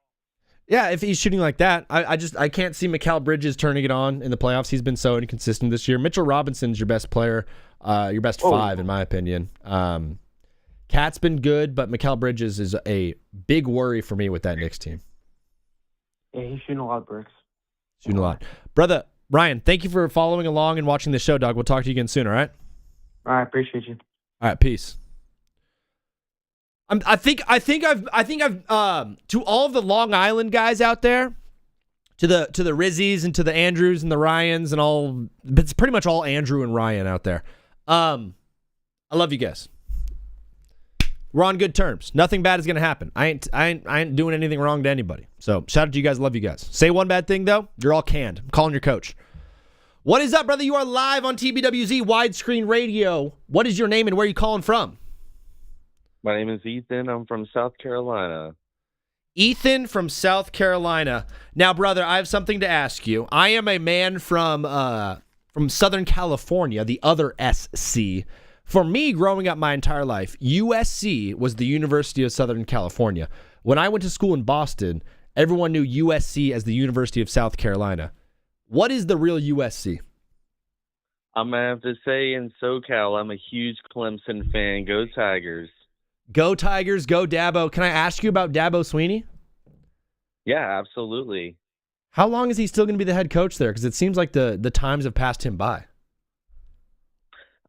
Yeah, if he's shooting like that, I can't see Mikal Bridges turning it on in the playoffs. He's been so inconsistent this year. Mitchell Robinson's your best player, your best five, in my opinion. Cat's been good, but Mikal Bridges is a big worry for me with that Knicks team. Yeah, he's shooting a lot of bricks. Shooting a lot. Brother, Ryan, thank you for following along and watching the show, dog. We'll talk to you again soon, all right? All right, appreciate you. All right, peace. I think I've to all of the Long Island guys out there, to the Rizzies and to the Andrews and the Ryans and all, but it's pretty much all Andrew and Ryan out there. I love you guys. We're on good terms. Nothing bad is gonna happen. I ain't doing anything wrong to anybody. So shout out to you guys. Love you guys. Say one bad thing though, you're all canned. I'm calling your coach. What is up, brother? You are live on TBWZ Widescreen Radio. What is your name and where are you calling from? My name is Ethan. I'm from South Carolina. Ethan from South Carolina. Now, brother, I have something to ask you. I am a man from Southern California, the other SC. For me, growing up my entire life, USC was the University of Southern California. When I went to school in Boston, everyone knew USC as the University of South Carolina. What is the real USC? I'm going to have to say in SoCal, I'm a huge Clemson fan. Go Tigers. Go Tigers, go Dabo. Can I ask you about Dabo Swinney? Yeah, absolutely. How long is he still going to be the head coach there? Because it seems like the times have passed him by.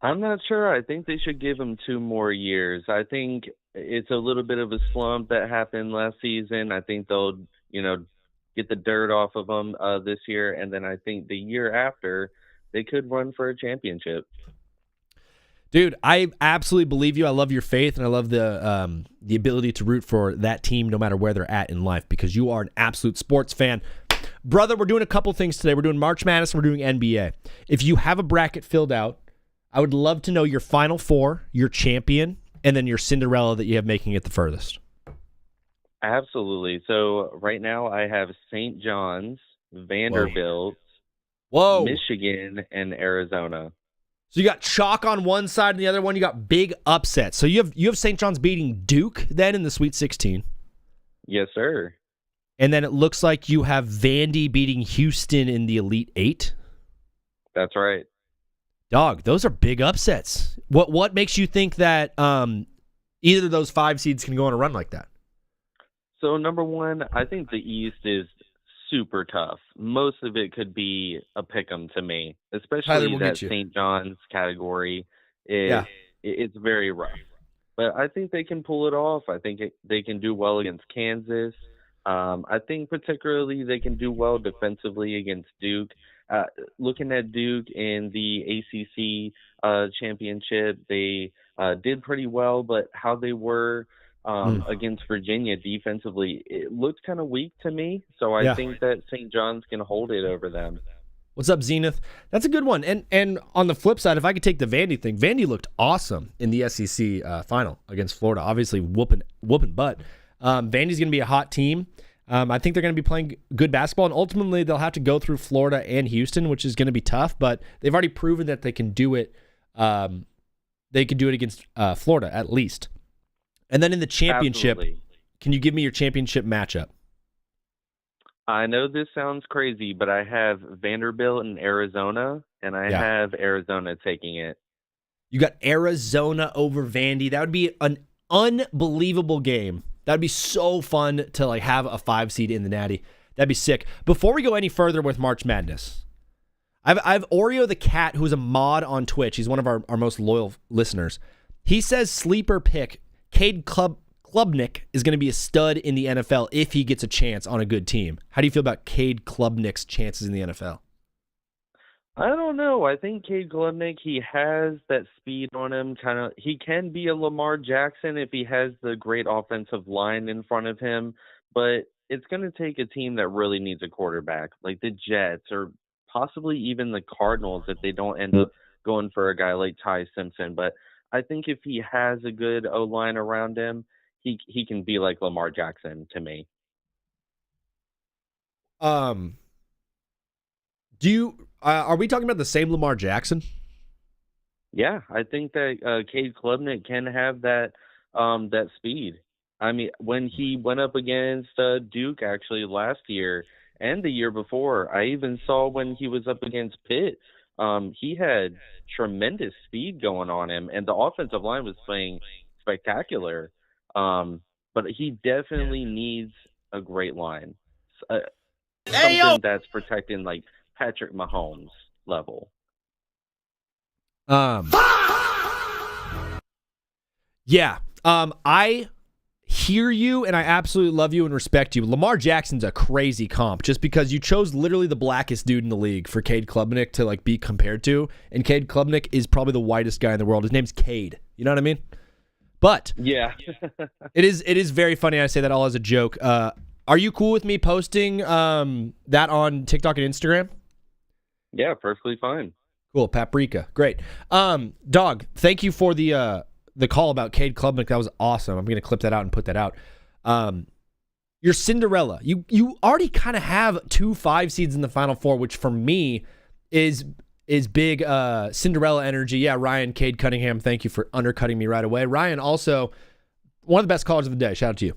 I'm not sure. I think they should give him 2 more years. I think it's a little bit of a slump that happened last season. I think they'll, get the dirt off of them this year. And then I think the year after, they could run for a championship. Dude, I absolutely believe you. I love your faith, and I love the ability to root for that team no matter where they're at in life, because you are an absolute sports fan. Brother, we're doing a couple things today. We're doing March Madness, we're doing NBA. If you have a bracket filled out, I would love to know your Final Four, your champion, and then your Cinderella that you have making it the furthest. Absolutely. So right now I have St. John's, Vanderbilt, Michigan, and Arizona. So you got chalk on one side, and the other one you got big upsets. So you have St. John's beating Duke then in the Sweet 16. Yes, sir. And then it looks like you have Vandy beating Houston in the Elite Eight. That's right. Dog, those are big upsets. What makes you think that either of those 5 seeds can go on a run like that? So number one, I think the East is super tough. Most of it could be a pick'em to me, especially that St. John's category. It's very rough. But I think they can pull it off. I think they can do well against Kansas. I think particularly they can do well defensively against Duke. Looking at Duke in the ACC championship, they did pretty well, but how they were against Virginia defensively, it looked kind of weak to me. So I think that St. John's can hold it over them. What's up, Zenith? That's a good one. And on the flip side, if I could take the Vandy thing, Vandy looked awesome in the SEC final against Florida, obviously whooping butt. Vandy's going to be a hot team. I think they're going to be playing good basketball, and ultimately they'll have to go through Florida and Houston, which is going to be tough, but they've already proven that they can do it. They can do it against Florida, at least. And then in the championship, Can you give me your championship matchup? I know this sounds crazy, but I have Vanderbilt and Arizona, and I have Arizona taking it. You got Arizona over Vandy. That would be an unbelievable game. That would be so fun to have a 5 seed in the Natty. That'd be sick. Before we go any further with March Madness, I have Oreo the Cat, who's a mod on Twitch. He's one of our most loyal listeners. He says sleeper pick, Cade Klubnik is going to be a stud in the NFL if he gets a chance on a good team. How do you feel about Cade Klubnik's chances in the NFL? I don't know. I think Cade Klubnik, he has that speed on him. He can be a Lamar Jackson if he has the great offensive line in front of him, but it's going to take a team that really needs a quarterback, like the Jets or possibly even the Cardinals if they don't end up going for a guy like Ty Simpson. But I think if he has a good O-line around him, he can be like Lamar Jackson to me. Are we talking about the same Lamar Jackson? Yeah, I think that Cade Klubnik can have that speed. I mean, when he went up against Duke actually last year and the year before, I even saw when he was up against Pitt, he had tremendous speed going on him, and the offensive line was playing spectacular. But he definitely needs a great line. Something that's protecting like Patrick Mahomes level. I hear you, and I absolutely love you and respect you. Lamar Jackson's a crazy comp just because you chose literally the blackest dude in the league for Cade Klubnik to be compared to, and Cade Klubnik is probably the whitest guy in the world. His name's Cade. You know what I mean? But yeah, it is very funny. I say that all as a joke. Are you cool with me posting that on TikTok and Instagram? Yeah, perfectly fine. Cool, paprika, great. Dog, thank you for the call about Cade Klubnik. That was awesome. I'm gonna clip that out and put that out. Your Cinderella. You already kind of have 2 5 seeds in the Final Four, which for me is big Cinderella energy. Yeah, Ryan, Cade Cunningham, thank you for undercutting me right away. Ryan, also one of the best callers of the day. Shout out to you.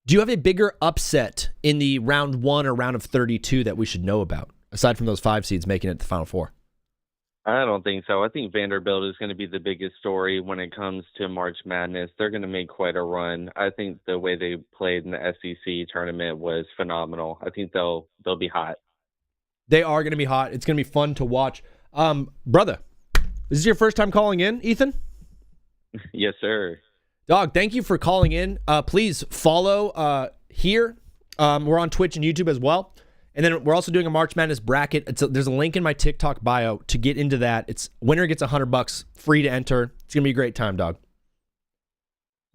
Do you have a bigger upset in the round 1 or round of 32 that we should know about? aside from those 5 seeds making it to the Final Four? I don't think so. I think Vanderbilt is going to be the biggest story when it comes to March Madness. They're going to make quite a run. I think the way they played in the SEC tournament was phenomenal. I think they'll be hot. They are going to be hot. It's going to be fun to watch. Brother, is this your first time calling in, Ethan? Yes, sir. Dog, thank you for calling in. Please follow here. We're on Twitch and YouTube as well. And then we're also doing a March Madness bracket. There's a link in my TikTok bio to get into that. It's winner gets $100, free to enter. It's going to be a great time, dog.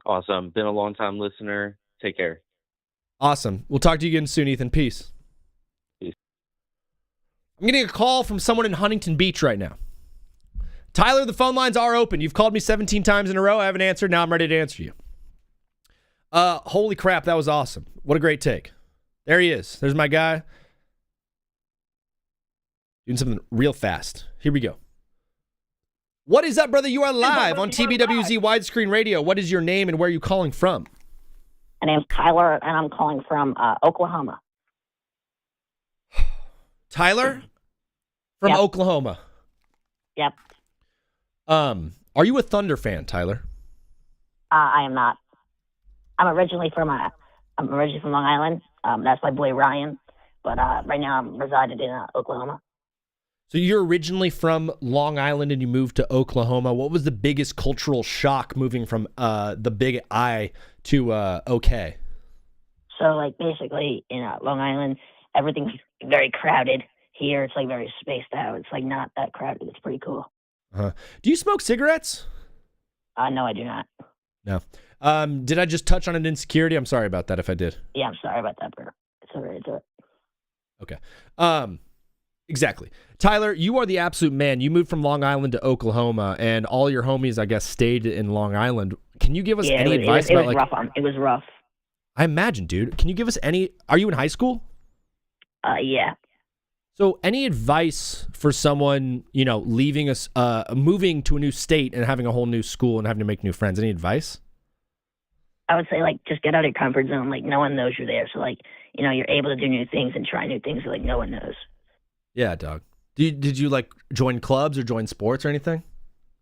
Awesome. Been a long-time listener. Take care. Awesome. We'll talk to you again soon, Ethan. Peace. Peace. I'm getting a call from someone in Huntington Beach right now. Tyler, the phone lines are open. You've called me 17 times in a row. I haven't answered. Now I'm ready to answer you. Holy crap, that was awesome. What a great take. There he is. There's my guy. Doing something real fast. Here we go. What is up, brother? You are live on TBWZ Widescreen Radio. What is your name and where are you calling from? My name's Tyler, and I'm calling from Oklahoma. Tyler? From Oklahoma. Yep. Are you a Thunder fan, Tyler? I am not. I'm originally from Long Island. That's my boy Ryan, but right now I'm resided in Oklahoma. So you're originally from Long Island and you moved to Oklahoma. What was the biggest cultural shock moving from the Big I to OK? So like basically in Long Island, everything's very crowded. Here it's like very spaced out. It's like not that crowded. It's pretty cool. Do you smoke cigarettes? No, I do not. No. Did I just touch on an insecurity? I'm sorry about that if I did. Yeah, I'm sorry about that, bro. It's all right. Okay. Exactly. Tyler, you are the absolute man. You moved from Long Island to Oklahoma, and all your homies, I guess, stayed in Long Island. Can you give us any advice about rough. It was rough. I imagine, dude. Can you give us any? Are you in high school? Yeah. So, any advice for someone, leaving us, moving to a new state and having a whole new school and having to make new friends? Any advice? I would say, like, just get out of your comfort zone. Like, no one knows you're there. So, like, you're able to do new things and try new things that, like, no one knows. Yeah, dog. Did you, like, join clubs or join sports or anything?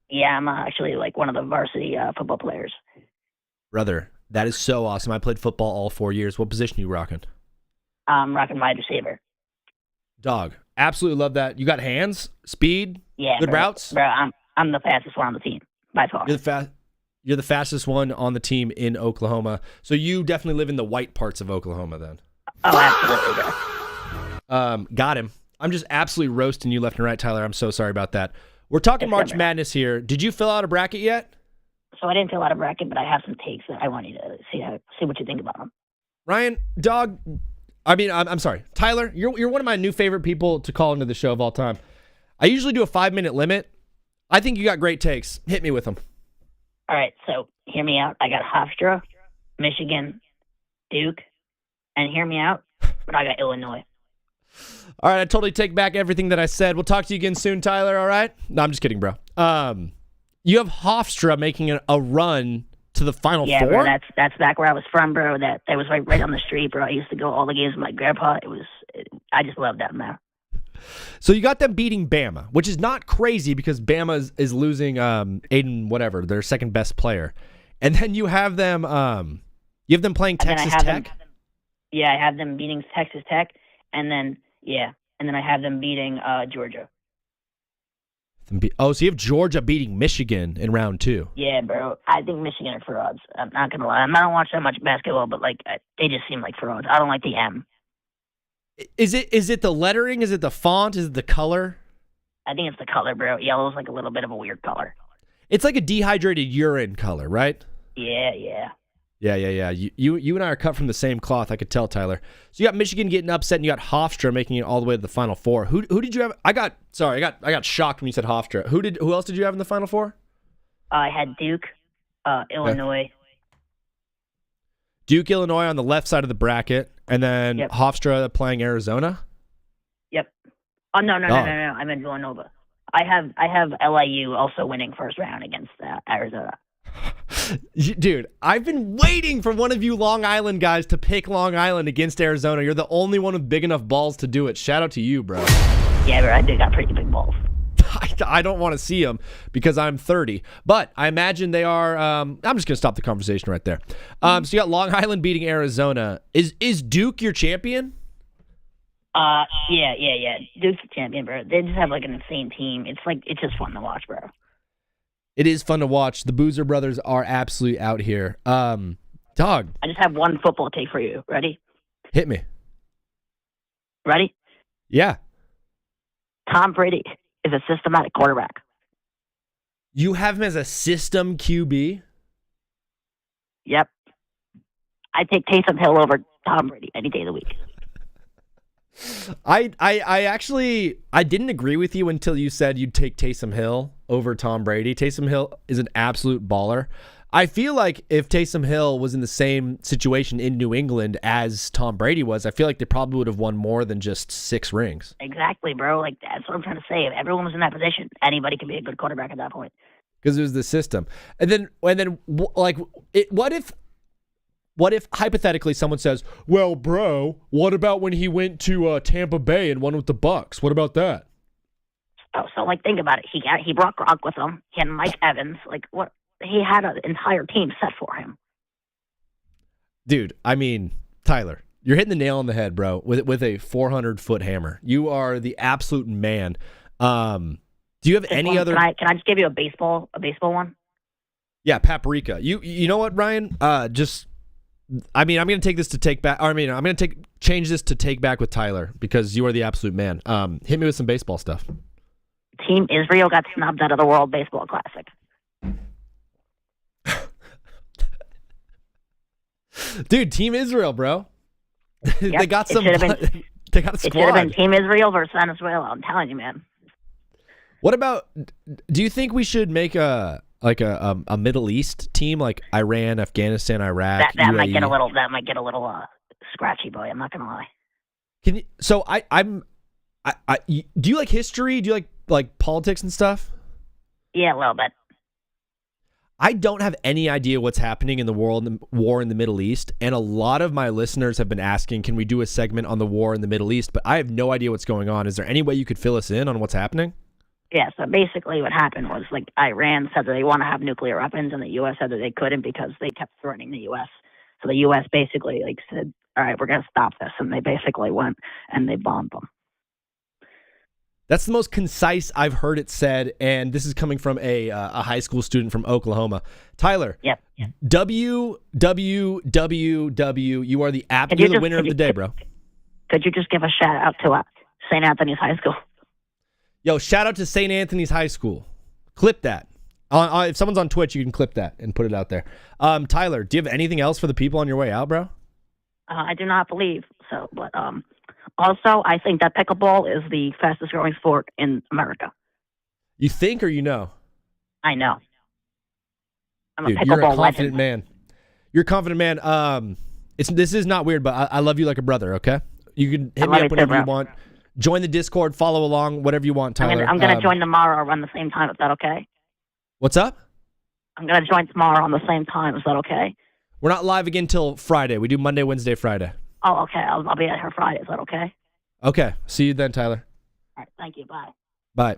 Yeah, I'm actually, like, one of the varsity football players. Brother, that is so awesome. I played football all 4 years. What position are you rocking? I'm rocking wide receiver. Dog, absolutely love that. You got hands, speed, good routes? Bro, I'm the fastest one on the team, by far. You're the fastest one on the team in Oklahoma. So you definitely live in the white parts of Oklahoma then. Oh, absolutely, bro. Got him. I'm just absolutely roasting you left and right, Tyler. I'm so sorry about that. We're talking March Madness here. Did you fill out a bracket yet? So I didn't fill out a bracket, but I have some takes that I want you to see what you think about them. Ryan, dog, I'm sorry. Tyler, you're one of my new favorite people to call into the show of all time. I usually do a 5-minute limit. I think you got great takes. Hit me with them. All right, so hear me out. I got Hofstra, Michigan, Duke, and hear me out, but I got Illinois. All right, I totally take back everything that I said. We'll talk to you again soon, Tyler, all right? No, I'm just kidding, bro. You have Hofstra making a run to the Final Four? Yeah, bro, that's back where I was from, bro. That was right on the street, bro. I used to go all the games with my grandpa. I just love that, man. So you got them beating Bama, which is not crazy because Bama is losing Aiden whatever, their second best player. And then you have them playing Texas Tech? I have them beating Texas Tech, and then I have them beating Georgia. So you have Georgia beating Michigan in round 2. Yeah, bro. I think Michigan are frauds. I'm not going to lie. I don't watch that much basketball, but they just seem like frauds. I don't like the M. Is it the lettering? Is it the font? Is it the color? I think it's the color, bro. Yellow's like a little bit of a weird color. It's like a dehydrated urine color, right? Yeah. Yeah. You and I are cut from the same cloth. I could tell, Tyler. So you got Michigan getting upset, and you got Hofstra making it all the way to the Final Four. Who did you have? I got shocked when you said Hofstra. Who else did you have in the Final Four? I had Duke, Illinois. Duke, Illinois on the left side of the bracket, and then Hofstra playing Arizona. Yep. Oh no! I'm in Villanova. I have LIU also winning first round against Arizona. Dude, I've been waiting for one of you Long Island guys to pick Long Island against Arizona. You're the only one with big enough balls to do it. Shout out to you, bro. Yeah, bro, I do got pretty big balls. I don't want to see them because I'm 30, but I imagine they are. I'm just gonna stop the conversation right there. So you got Long Island beating Arizona. Is Duke your champion? Yeah. Duke's the champion, bro. They just have like an insane team. It's just fun to watch, bro. It is fun to watch. The Boozer brothers are absolutely out here. Dog. I just have one football take for you. Ready? Hit me. Ready? Yeah. Tom Brady is a systematic quarterback. You have him as a system QB? Yep. I take Taysom Hill over Tom Brady any day of the week. I actually didn't agree with you until you said you'd take Taysom Hill over Tom Brady. Taysom Hill is an absolute baller. I feel like if Taysom Hill was in the same situation in New England as Tom Brady was, I feel like they probably would have won more than just 6 rings. Exactly, bro. Like, that's what I'm trying to say. If everyone was in that position, anybody can be a good quarterback at that point. Because it was the system. And then like, what if hypothetically someone says, well, bro, what about when he went to Tampa Bay and won with the Bucks? What about that? Oh, so like, think about it. He brought Gronk with him. He had Mike Evans. Like, what? He had an entire team set for him. Dude, I mean, Tyler, you're hitting the nail on the head, bro, with a 400-foot hammer. You are the absolute man. Do you have any other? Can I just give you a baseball one? Yeah, Paprika. You know what, Ryan? I'm going to take this to take back. I'm going to change this to take back with Tyler because you are the absolute man. Hit me with some baseball stuff. Team Israel got snubbed out of the World Baseball Classic. Dude, Team Israel, bro. Yep, they got some. They got a squad. It should have been Team Israel versus Venezuela. I'm telling you, man. What about? Do you think we should make a Middle East team like Iran, Afghanistan, Iraq? That UAE? might get a little scratchy, boy. I'm not gonna lie. Can you? So do you like history? Do you like politics and stuff? Yeah, a little bit. I don't have any idea what's happening in the war in the Middle East, and a lot of my listeners have been asking, can we do a segment on the war in the Middle East? But I have no idea what's going on. Is there any way you could fill us in on what's happening? Yeah, so basically what happened was, like, Iran said that they want to have nuclear weapons, and the U.S. said that they couldn't because they kept threatening the U.S. So the U.S. basically, like, said, all right, we're going to stop this, and they basically went and they bombed them. That's the most concise I've heard it said, and this is coming from a high school student from Oklahoma. Tyler, yep. WWWW, you are the you're the winner of the day, bro. Could you just give a shout out to St. Anthony's High School? Yo, shout out to St. Anthony's High School. Clip that. If someone's on Twitch, you can clip that and put it out there. Tyler, do you have anything else for the people on your way out, bro? I do not believe so, but also, I think that pickleball is the fastest growing sport in America. You think or you know? I know. I'm Dude, a pickleball you're a confident legend. man. You're a confident man. This is not weird, but I love you like a brother, okay? You can hit me up whenever you want. Join the Discord, follow along, whatever you want, Tyler. I'm going to join tomorrow around the same time. Is that okay? What's up? I'm going to join tomorrow on the same time. Is that okay? We're not live again till Friday. We do Monday, Wednesday, Friday. Oh, okay. I'll be at her Friday. Is that okay? Okay. See you then, Tyler. All right. Thank you. Bye. Bye.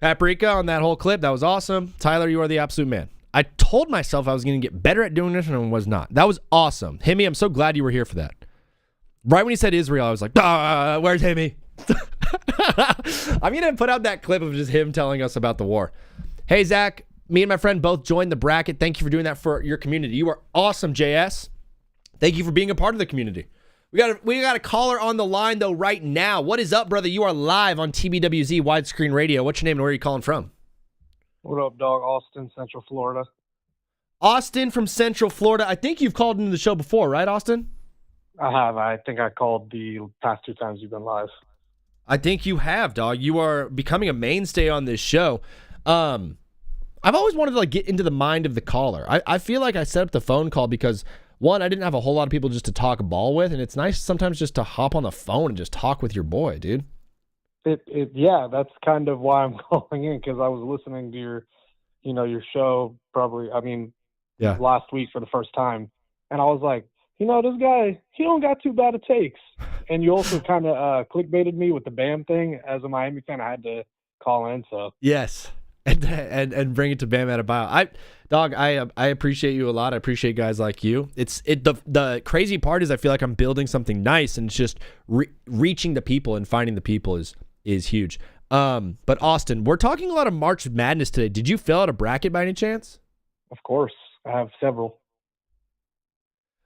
Paprika on that whole clip. That was awesome. Tyler, you are the absolute man. I told myself I was going to get better at doing this, and I was not. That was awesome. Himmy, I'm so glad you were here for that. Right when he said Israel, I was like, where's Himmy? I'm going to put out that clip of just him telling us about the war. Hey, Zach, me and my friend both joined the bracket. Thank you for doing that for your community. You are awesome, JS. Thank you for being a part of the community. We got a caller on the line, though, right now. What is up, brother? You are live on TBWZ Widescreen Radio. What's your name and where are you calling from? What up, dog? Austin, Central Florida. Austin from Central Florida. I think you've called into the show before, right, Austin? I have. I think I called the past 2 times you've been live. I think you have, dog. You are becoming a mainstay on this show. I've always wanted to get into the mind of the caller. I feel like I set up the phone call because, one, I didn't have a whole lot of people just to talk ball with, and it's nice sometimes just to hop on the phone and just talk with your boy, dude. Yeah, that's kind of why I'm calling in, because I was listening to your show probably, last week for the first time. And I was like, this guy, he don't got too bad of takes. And you also kind of clickbaited me with the Bam thing. As a Miami fan, I had to call in. So yes, and bring it to Bam Adebayo. I appreciate you a lot. I appreciate guys like you. The crazy part is I feel like I'm building something nice, and it's just reaching the people and finding the people is huge. But Austin, we're talking a lot of March Madness today. Did you fill out a bracket by any chance? Of course, I have several.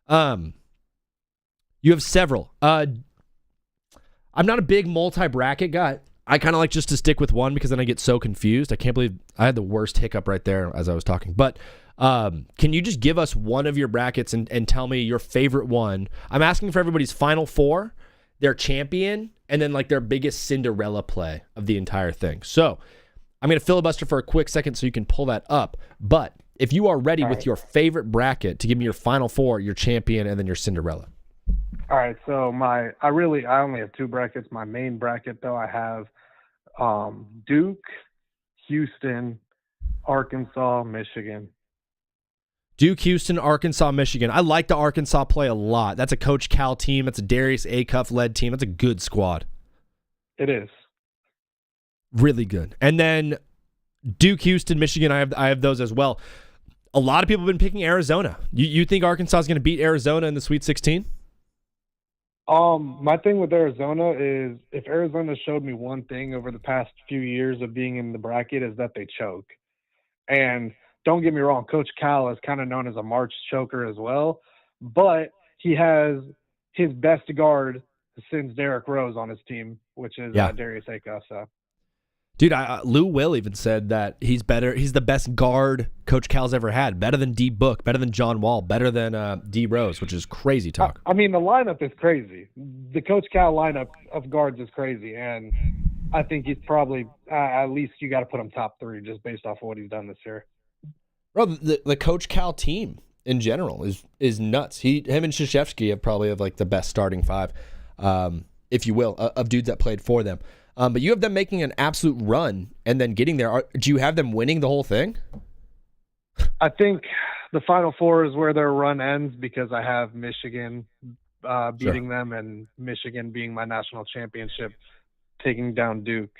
You have several. I'm not a big multi-bracket guy. I kind of like just to stick with one because then I get so confused. I can't believe I had the worst hiccup right there as I was talking. But can you just give us one of your brackets and tell me your favorite one? I'm asking for everybody's Final Four, their champion, and then like their biggest Cinderella play of the entire thing. So I'm going to filibuster for a quick second so you can pull that up. But if you are ready with your favorite bracket to give me your Final Four, your champion, and then your Cinderella. All right, so I only have two brackets. My main bracket, though, I have Duke, Houston, Arkansas, Michigan. Duke, Houston, Arkansas, Michigan. I like the Arkansas play a lot. That's a Coach Cal team. That's a Darius Acuff-led team. That's a good squad. It is. Really good. And then Duke, Houston, Michigan, I have those as well. A lot of people have been picking Arizona. You think Arkansas is going to beat Arizona in the Sweet 16? My thing with Arizona is if Arizona showed me one thing over the past few years of being in the bracket is that they choke. And don't get me wrong, Coach Cal is kind of known as a March choker as well, but he has his best guard since Derrick Rose on his team, which is Darius Acuff. So. Dude, Lou Will even said that he's better. He's the best guard Coach Cal's ever had. Better than D Book, better than John Wall, better than D Rose, which is crazy talk. The lineup is crazy. The Coach Cal lineup of guards is crazy, and I think he's probably at least you got to put him top three just based off of what he's done this year. Bro, the Coach Cal team in general is nuts. Him and Krzyzewski have like the best starting five, if you will, of dudes that played for them. But you have them making an absolute run and then getting there. Do you have them winning the whole thing? I think the Final Four is where their run ends because I have Michigan beating them and Michigan being my national championship, taking down Duke.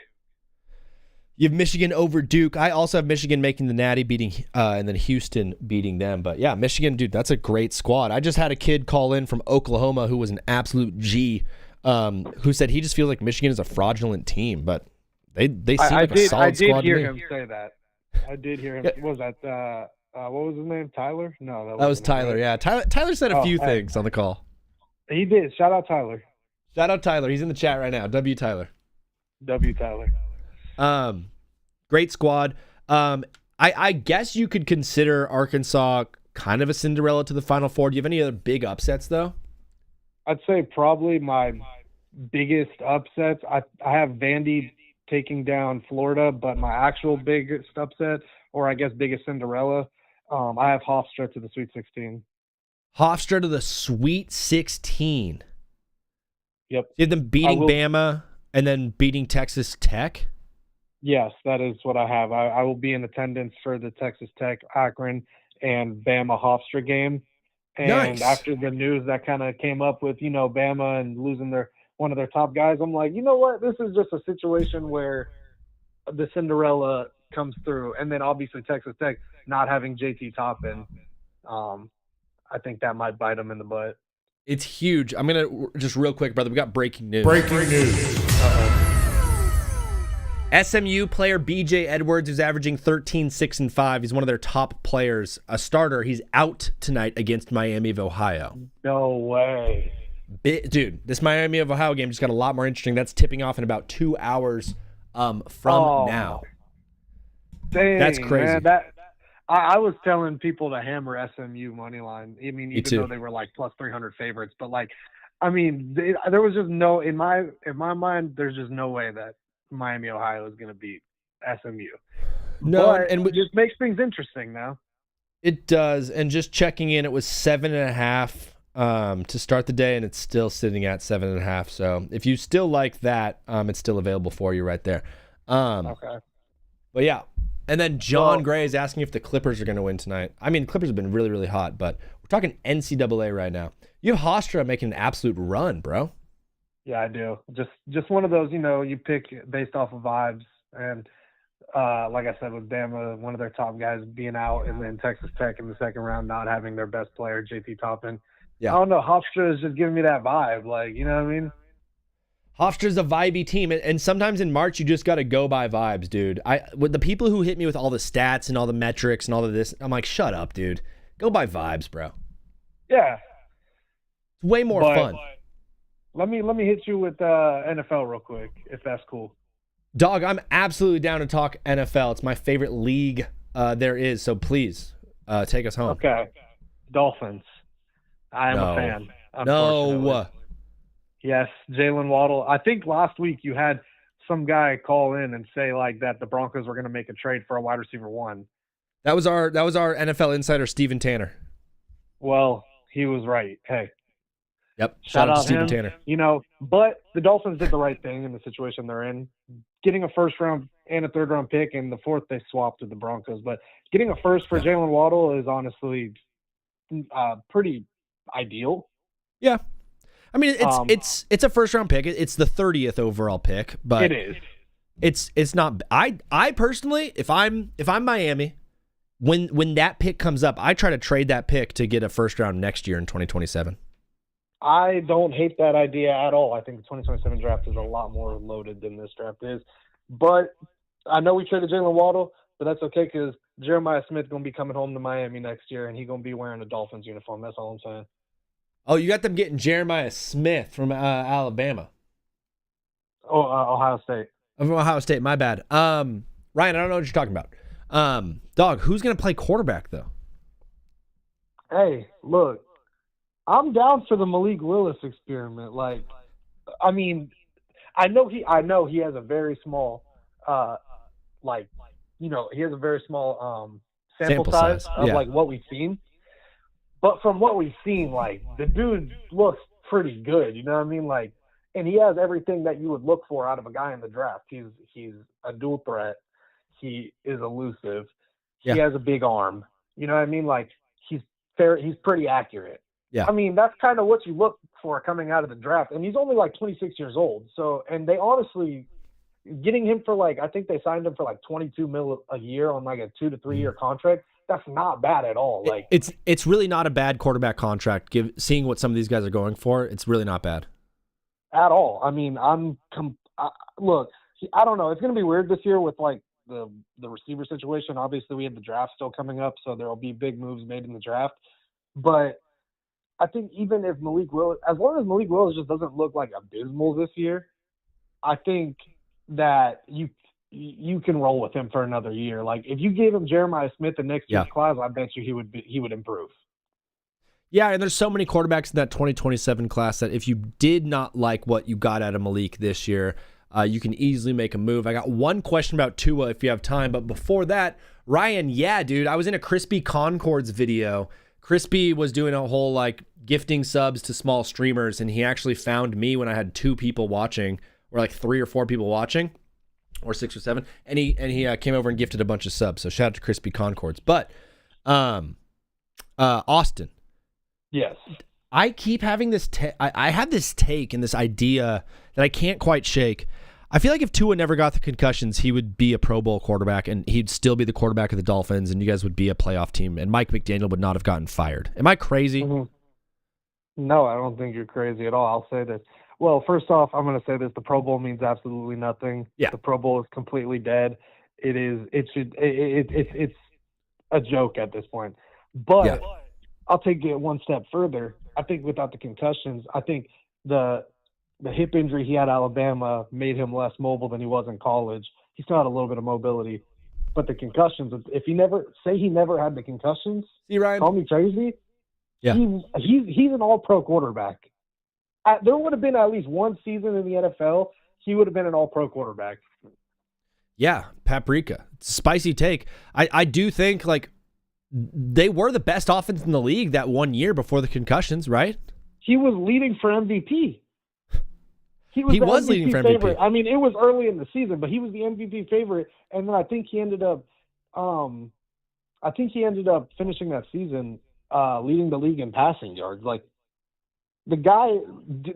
You have Michigan over Duke. I also have Michigan making the Natty, beating and then Houston beating them. But yeah, Michigan, dude, that's a great squad. I just had a kid call in from Oklahoma who was an absolute G. Who said he just feels like Michigan is a fraudulent team, but they seem like a solid squad. I did hear him say that. I did hear him. What was that? What was his name? Tyler? No, that was Tyler. Yeah, Tyler said a few things on the call. He did. Shout out Tyler. Shout out Tyler. He's in the chat right now. W Tyler. W Tyler. Great squad. I guess you could consider Arkansas kind of a Cinderella to the Final Four. Do you have any other big upsets though? I'd say probably my biggest upsets. I have Vandy taking down Florida, but my actual biggest upset, or I guess biggest Cinderella, I have Hofstra to the Sweet 16. Hofstra to the Sweet 16. Yep. You have them beating Bama and then beating Texas Tech? Yes, that is what I have. I will be in attendance for the Texas Tech, Akron, and Bama Hofstra game. And after the news that kind of came up with, Bama and losing one of their top guys, I'm like, you know what? This is just a situation where the Cinderella comes through. And then obviously Texas Tech not having JT Toppin, I think that might bite them in the butt. It's huge. I'm going to just real quick, brother. We got breaking news. Breaking news. SMU player BJ Edwards, who's averaging 13, 6, and 5. He's one of their top players, a starter. He's out tonight against Miami of Ohio. No way. Dude, this Miami of Ohio game just got a lot more interesting. That's tipping off in about 2 hours from now. Dang, that's crazy. Man, I was telling people to hammer SMU money line. I mean, even though they were like plus 300 favorites, but there was just no in my mind. There's just no way that Miami, Ohio is going to beat SMU. No, but it just makes things interesting now. It does. And just checking in, it was 7.5 to start the day, and it's still sitting at 7.5. So if you still like that, it's still available for you right there. Okay. But yeah, And then John Gray is asking if the Clippers are going to win tonight. I mean, the Clippers have been really, really hot, but we're talking NCAA right now. You have Hofstra making an absolute run, bro. Yeah, I do. Just one of those, you pick based off of vibes. And like I said, with Bama, one of their top guys being out, and then Texas Tech in the second round not having their best player, JP Toppin. Yeah. I don't know. Hofstra is just giving me that vibe. Like, you know what I mean? Hofstra's a vibey team, and sometimes in March you just got to go by vibes, dude. With the people who hit me with all the stats and all the metrics and all of this, I'm like, shut up, dude. Go by vibes, bro. Yeah, it's way more fun. Let me hit you with NFL real quick, if that's cool. Dog, I'm absolutely down to talk NFL. It's my favorite league there is. So please take us home. Okay, Dolphins. I am a fan. No. Yes, Jalen Waddle. I think last week you had some guy call in and say like that the Broncos were going to make a trade for a wide receiver 1. That was our NFL insider Steven Tanner. Well, he was right. Hey. Yep. Shout out to Steven Tanner. But the Dolphins did the right thing in the situation they're in. Getting a first round and a third round pick, and the fourth they swapped with the Broncos. But getting a first for Jalen Waddle is honestly pretty ideal. Yeah. I mean, it's a first round pick. It's the 30th overall pick, but it is. It's not. I personally, if I'm Miami, when that pick comes up, I try to trade that pick to get a first round next year in 2027. I don't hate that idea at all. I think the 2027 draft is a lot more loaded than this draft is. But I know we traded Jalen Waddle, but that's okay because Jeremiah Smith going to be coming home to Miami next year, and he's going to be wearing a Dolphins uniform. That's all I'm saying. Oh, you got them getting Jeremiah Smith from Alabama. Oh, Ohio State. From Ohio State, my bad. Ryan, I don't know what you're talking about. Dog, who's going to play quarterback, though? Hey, look, I'm down for the Malik Willis experiment. Like, I mean, I know he has a very small, he has a very small sample size of like what we've seen. But from what we've seen, like, the dude looks pretty good, you know what I mean? Like, and he has everything that you would look for out of a guy in the draft. He's a dual threat. He is elusive. Yeah. He has a big arm. You know what I mean? Like, he's fair. He's pretty accurate. Yeah. I mean, that's kind of what you look for coming out of the draft. And he's only like 26 years old. So, and they honestly, getting him for like, I think they signed him for like $22 million a year on like a 2 to 3 year contract. That's not bad at all. Like, it's really not a bad quarterback contract. Seeing what some of these guys are going for, it's really not bad at all. I mean, look, I don't know. It's going to be weird this year with like the receiver situation. Obviously, we have the draft still coming up, so there will be big moves made in the draft. But I think even if Malik Willis, as long as Malik Willis just doesn't look like abysmal this year, I think that you can roll with him for another year. Like, if you gave him Jeremiah Smith the next year's class, I bet you he would improve. Yeah, and there's so many quarterbacks in that 2027 class that if you did not like what you got out of Malik this year, you can easily make a move. I got one question about Tua if you have time, but before that, Ryan, yeah, dude, I was in a Crispy Concords video. Crispy was doing a whole like gifting subs to small streamers, and he actually found me when I had 2 people watching, or like 3 or 4 people watching, or 6 or 7, and he came over and gifted a bunch of subs. So shout out to Crispy Concords. But Austin, yes, I keep having this. I have this take and this idea that I can't quite shake. I feel like if Tua never got the concussions, he would be a Pro Bowl quarterback, and he'd still be the quarterback of the Dolphins, and you guys would be a playoff team, and Mike McDaniel would not have gotten fired. Am I crazy? Mm-hmm. No, I don't think you're crazy at all. I'll say this. Well, first off, I'm going to say this: the Pro Bowl means absolutely nothing. Yeah. The Pro Bowl is completely dead. It's a joke at this point. But I'll take it one step further. I think without the concussions, I think the hip injury he had at Alabama made him less mobile than he was in college. He still had a little bit of mobility, but the concussions. If he never had the concussions, see, Ryan, call me crazy. Yeah, he's an All-Pro quarterback. There would have been at least one season in the NFL, he would have been an All-Pro quarterback. Yeah, paprika. It's a spicy take. I do think, like, they were the best offense in the league that 1 year before the concussions, right? He was leading for MVP. He was leading for MVP. Favorite. I mean, it was early in the season, but he was the MVP favorite, and then I think he ended up I think he ended up finishing that season leading the league in passing yards. Like, the guy,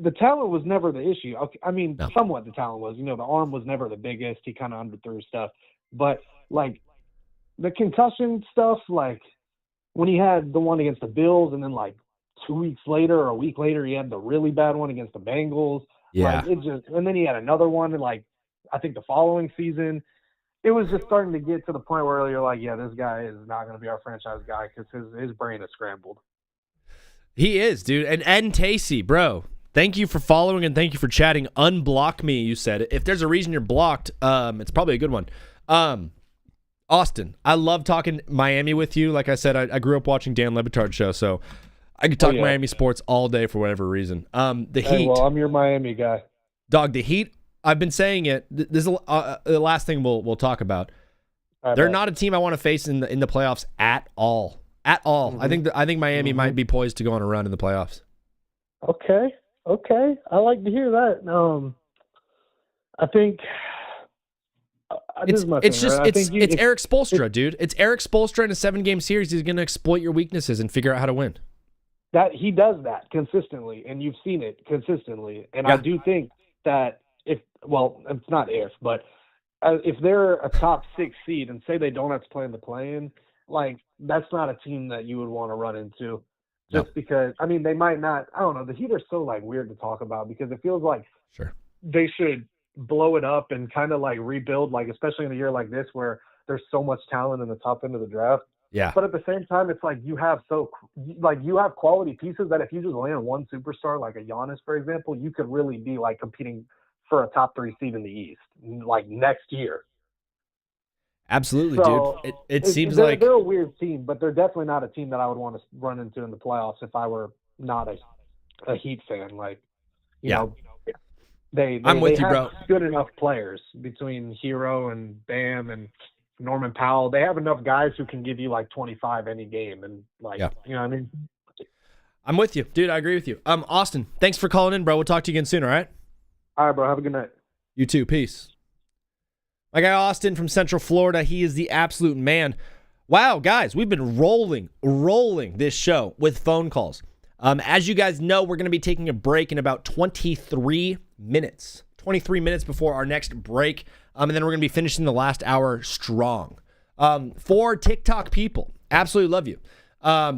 the talent was never the issue. I mean, somewhat the talent was. The arm was never the biggest. He kind of underthrew stuff. But, like, the concussion stuff, like, when he had the one against the Bills and then, like, 2 weeks later or a week later, he had the really bad one against the Bengals. Yeah. Like, and then he had another one, like, I think the following season. It was just starting to get to the point where you're like, yeah, this guy is not going to be our franchise guy because his brain is scrambled. He is, dude. And Tacey, bro, thank you for following and thank you for chatting. Unblock me, you said. If there's a reason you're blocked, it's probably a good one. Austin, I love talking Miami with you. Like I said, I grew up watching Dan Le Batard's show, so I could talk Miami sports all day for whatever reason. The Heat. Well, I'm your Miami guy. Dog, the Heat, I've been saying it. This is the last thing we'll talk about. They're not a team I want to face in the playoffs at all. At all. Mm-hmm. I think Miami might be poised to go on a run in the playoffs. Okay. I like to hear that. I think it's Eric Spoelstra, dude. It's Eric Spoelstra in a 7-game series. He's going to exploit your weaknesses and figure out how to win. That he does that consistently, and you've seen it consistently. And I do think that it's not but if they're a top 6 seed and say they don't have to play in the play-in, like, that's not a team that you would want to run into just because, I mean, they might not, I don't know, the Heat are so, like, weird to talk about because it feels like they should blow it up and kind of, like, rebuild, like, especially in a year like this where there's so much talent in the top end of the draft. Yeah. But at the same time, it's like you have quality pieces that if you just land one superstar, like a Giannis, for example, you could really be, like, competing for a top 3 seed in the East, like, next year. Absolutely, so dude. It seems like they're a weird team, but they're definitely not a team that I would want to run into in the playoffs if I were not a Heat fan. Like, you know, I'm with you, bro. Good enough players between Hero and Bam and Norman Powell. They have enough guys who can give you like 25 any game, and like, you know what I mean. I'm with you, dude. I agree with you. Austin, thanks for calling in, bro. We'll talk to you again soon. All right. All right, bro. Have a good night. You too. Peace. My guy Austin from Central Florida, he is the absolute man. Wow, guys, we've been rolling this show with phone calls. As you guys know, we're going to be taking a break in about 23 minutes. 23 minutes before our next break, and then we're going to be finishing the last hour strong. For TikTok people, absolutely love you.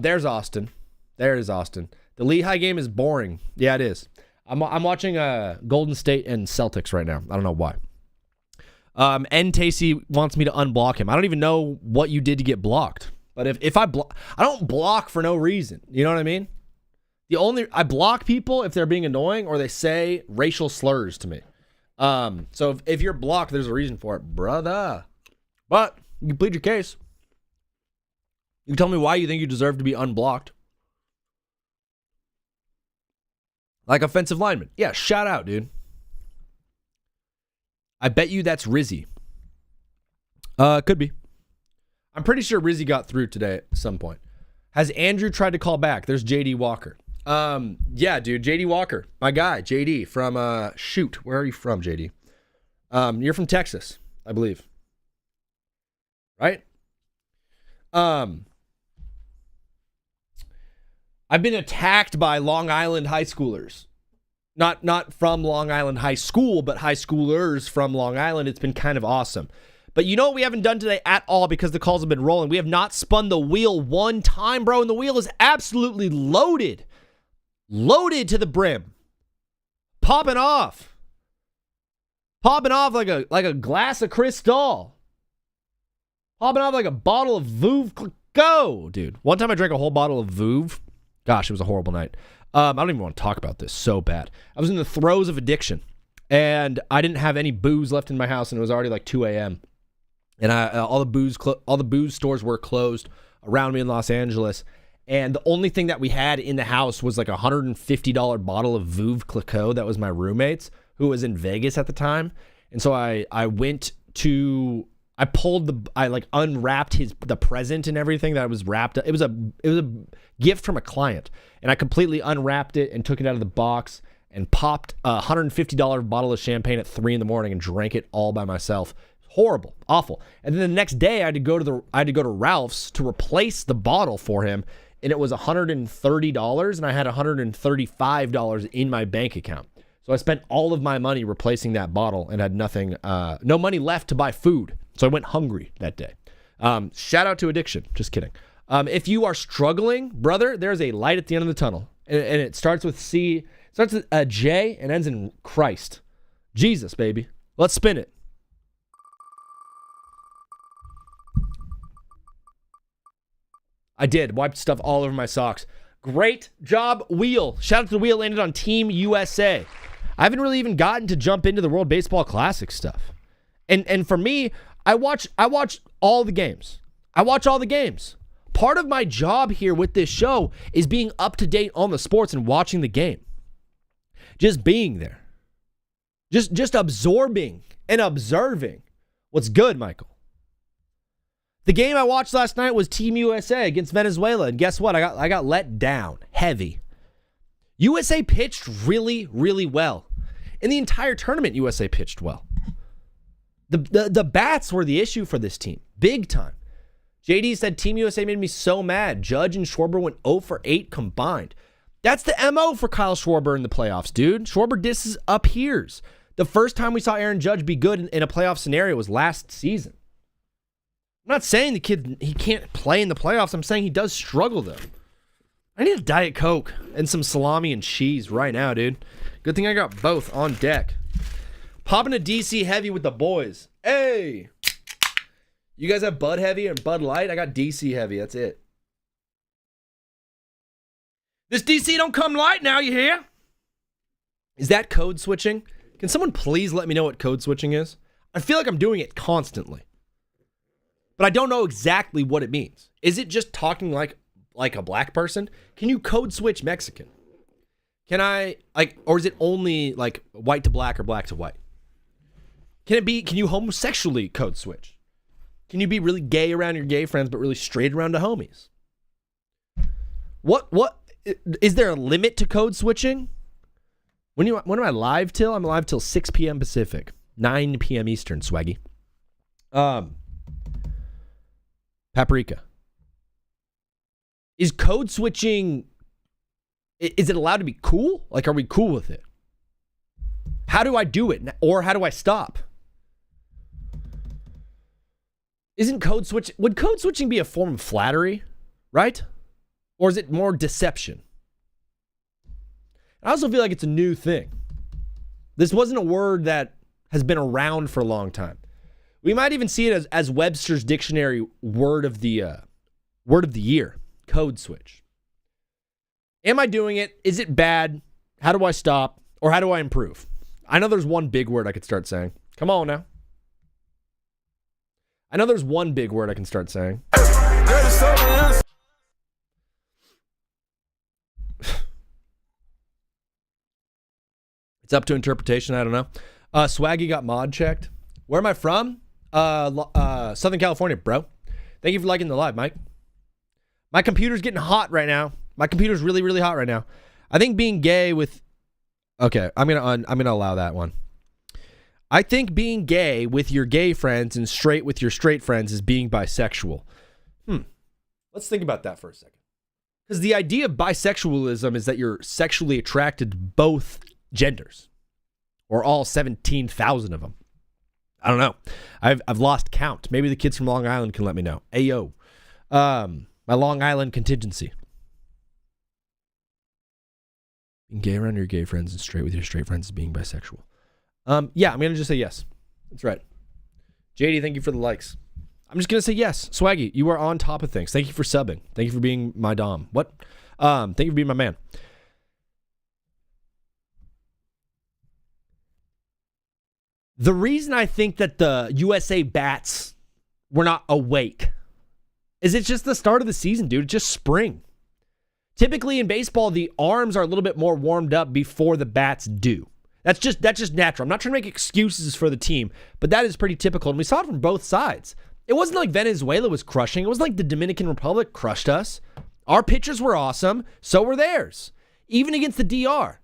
There's Austin. There it is, Austin. The Lehigh game is boring. Yeah, it is. I'm watching Golden State and Celtics right now. I don't know why. And Tacey wants me to unblock him. I don't even know what you did to get blocked. But if I block, I don't block for no reason. You know what I mean? I block people if they're being annoying or they say racial slurs to me. So if you're blocked, there's a reason for it, brother. But you can plead your case. You can tell me why you think you deserve to be unblocked. Like offensive lineman. Yeah, shout out, dude. I bet you that's Rizzy. Could be. I'm pretty sure Rizzy got through today at some point. Has Andrew tried to call back? There's JD Walker. Yeah, dude, JD Walker, my guy, JD from where are you from, JD? You're from Texas, I believe. Right? I've been attacked by Long Island high schoolers. Not from Long Island High School, but high schoolers from Long Island. It's been kind of awesome. But you know what we haven't done today at all because the calls have been rolling? We have not spun the wheel one time, bro, and the wheel is absolutely loaded. Loaded to the brim. Popping off. Popping off like a glass of Cristal. Popping off like a bottle of Veuve Clicquot, dude. One time I drank a whole bottle of Veuve. Gosh, it was a horrible night. I don't even want to talk about this. So bad. I was in the throes of addiction, and I didn't have any booze left in my house, and it was already like 2 a.m. And all the booze stores were closed around me in Los Angeles, and the only thing that we had in the house was like a $150 bottle of Veuve Clicquot that was my roommate's, who was in Vegas at the time. And so I unwrapped the present and everything that was wrapped up. It was a gift from a client, and I completely unwrapped it and took it out of the box and popped a $150 bottle of champagne at 3 a.m. and drank it all by myself. It Horrible, awful. And then the next day, I had to go to Ralph's to replace the bottle for him, and it was $130, and I had $135 in my bank account. So I spent all of my money replacing that bottle and had nothing, no money left to buy food. So I went hungry that day. Shout out to addiction. Just kidding. If you are struggling, brother, there's a light at the end of the tunnel, and it starts with C, starts with a J, and ends in Christ. Jesus, baby. Let's spin it. I did. Wiped stuff all over my socks. Great job, Wheel. Shout out to the Wheel. Landed on Team USA. I haven't really even gotten to jump into the World Baseball Classic stuff. And for me, I watch all the games. I watch all the games. Part of my job here with this show is being up to date on the sports and watching the game. Just being there. Just absorbing and observing what's good, Michael. The game I watched last night was Team USA against Venezuela, and guess what? I got let down heavy. USA pitched really, really well. In the entire tournament, USA pitched well. The bats were the issue for this team, big time. JD said Team USA made me so mad. Judge and Schwarber went 0 for 8 combined. That's the MO for Kyle Schwarber in the playoffs, dude. Schwarber disses up here's. The first time we saw Aaron Judge be good in a playoff scenario was last season. I'm not saying the kid, he can't play in the playoffs. I'm saying he does struggle, though. I need a Diet Coke and some salami and cheese right now, dude. Good thing I got both on deck. Popping a DC Heavy with the boys. Hey! You guys have Bud Heavy and Bud Light? I got DC Heavy. That's it. This DC don't come light now, you hear? Is that code switching? Can someone please let me know what code switching is? I feel like I'm doing it constantly. But I don't know exactly what it means. Is it just talking like a black person? Can you code switch Mexican? Can I, or is it only like white to black or black to white? Can you homosexually code switch? Can you be really gay around your gay friends, but really straight around the homies? What, is there a limit to code switching? When am I live till? I'm live till 6 p.m. Pacific, 9 p.m. Eastern, swaggy. Paprika. Is code switching, is it allowed to be cool? Like, are we cool with it? How do I do it? Or how do I stop? Would code switching be a form of flattery, right? Or is it more deception? I also feel like it's a new thing. This wasn't a word that has been around for a long time. We might even see it as Webster's Dictionary word of the year, code switch. Am I doing it? Is it bad? How do I stop? Or how do I improve? I know there's one big word I could start saying. Come on now. I know there's one big word I can start saying. It's up to interpretation. I don't know. Swaggy got mod checked. Where am I from? Southern California, bro. Thank you for liking the live, Mike. My computer's getting hot right now. My computer's really, really hot right now. I think being gay with... Okay, I'm gonna allow that one. I think being gay with your gay friends and straight with your straight friends is being bisexual. Let's think about that for a second. Because the idea of bisexualism is that you're sexually attracted to both genders. Or all 17,000 of them. I don't know. I've lost count. Maybe the kids from Long Island can let me know. Ayo. My Long Island contingency. Being gay around your gay friends and straight with your straight friends is being bisexual. Yeah, I'm going to just say yes. That's right. JD, thank you for the likes. I'm just going to say yes. Swaggy, you are on top of things. Thank you for subbing. Thank you for being my dom. What? Thank you for being my man. The reason I think that the USA bats were not awake is it's just the start of the season, dude. It's just spring. Typically in baseball, the arms are a little bit more warmed up before the bats do. That's just natural. I'm not trying to make excuses for the team, but that is pretty typical. And we saw it from both sides. It wasn't like Venezuela was crushing. It was like the Dominican Republic crushed us. Our pitchers were awesome. So were theirs. Even against the DR.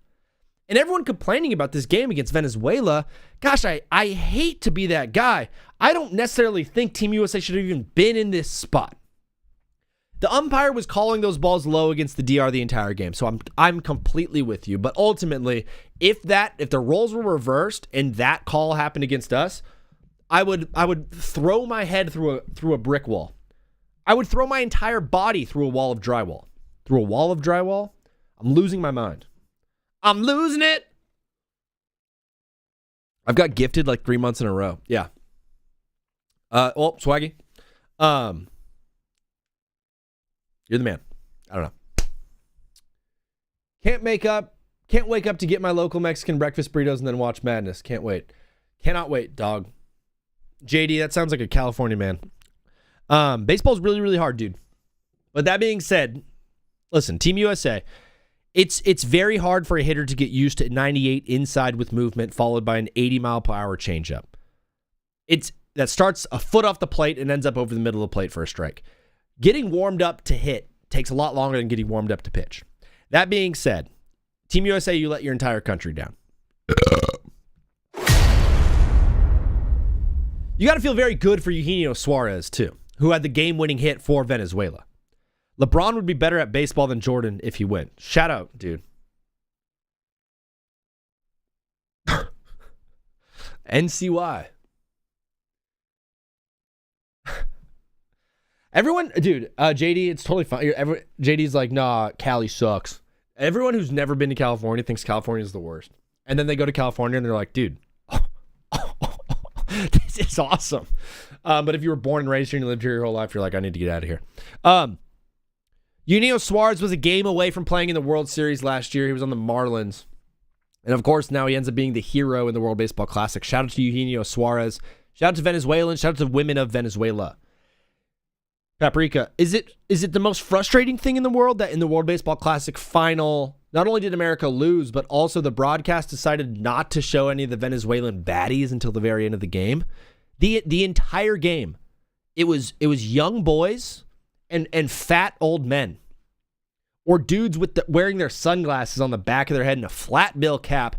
And everyone complaining about this game against Venezuela, gosh, I hate to be that guy. I don't necessarily think Team USA should have even been in this spot. The umpire was calling those balls low against the DR the entire game, so I'm completely with you. But ultimately, if the roles were reversed and that call happened against us, I would throw my head through a brick wall. I would throw my entire body through a wall of drywall. Through a wall of drywall? I'm losing my mind. I'm losing it. I've got gifted like 3 months in a row. Yeah. Swaggy. You're the man. I don't know. Can't wake up to get my local Mexican breakfast burritos and then watch Madness. Can't wait. Cannot wait, dog. JD, that sounds like a California man. Baseball's really, really hard, dude. But that being said, listen, Team USA, it's very hard for a hitter to get used to 98 inside with movement followed by an 80-mile-per-hour changeup. That starts a foot off the plate and ends up over the middle of the plate for a strike. Getting warmed up to hit takes a lot longer than getting warmed up to pitch. That being said, Team USA, you let your entire country down. You got to feel very good for Eugenio Suarez, too, who had the game-winning hit for Venezuela. LeBron would be better at baseball than Jordan if he went. Shout out, dude. NCY. Everyone, dude, JD, it's totally fine. JD's like, nah, Cali sucks. Everyone who's never been to California thinks California is the worst. And then they go to California and they're like, dude, this is awesome. But if you were born and raised here and you lived here your whole life, you're like, I need to get out of here. Eugenio Suarez was a game away from playing in the World Series last year. He was on the Marlins. And of course, now he ends up being the hero in the World Baseball Classic. Shout out to Eugenio Suarez. Shout out to Venezuelans. Shout out to women of Venezuela. Paprika, is it the most frustrating thing in the world that in the World Baseball Classic final, not only did America lose, but also the broadcast decided not to show any of the Venezuelan baddies until the very end of the game? The entire game, it was young boys and fat old men, or dudes with wearing their sunglasses on the back of their head and a flat bill cap,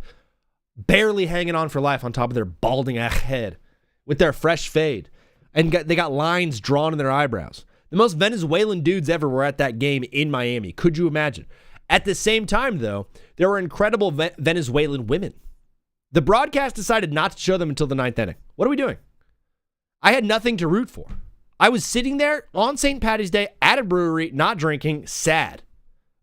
barely hanging on for life on top of their balding head, with their fresh fade, and they got lines drawn in their eyebrows. The most Venezuelan dudes ever were at that game in Miami. Could you imagine? At the same time, though, there were incredible Venezuelan women. The broadcast decided not to show them until the 9th inning. What are we doing? I had nothing to root for. I was sitting there on St. Paddy's Day at a brewery, not drinking, sad,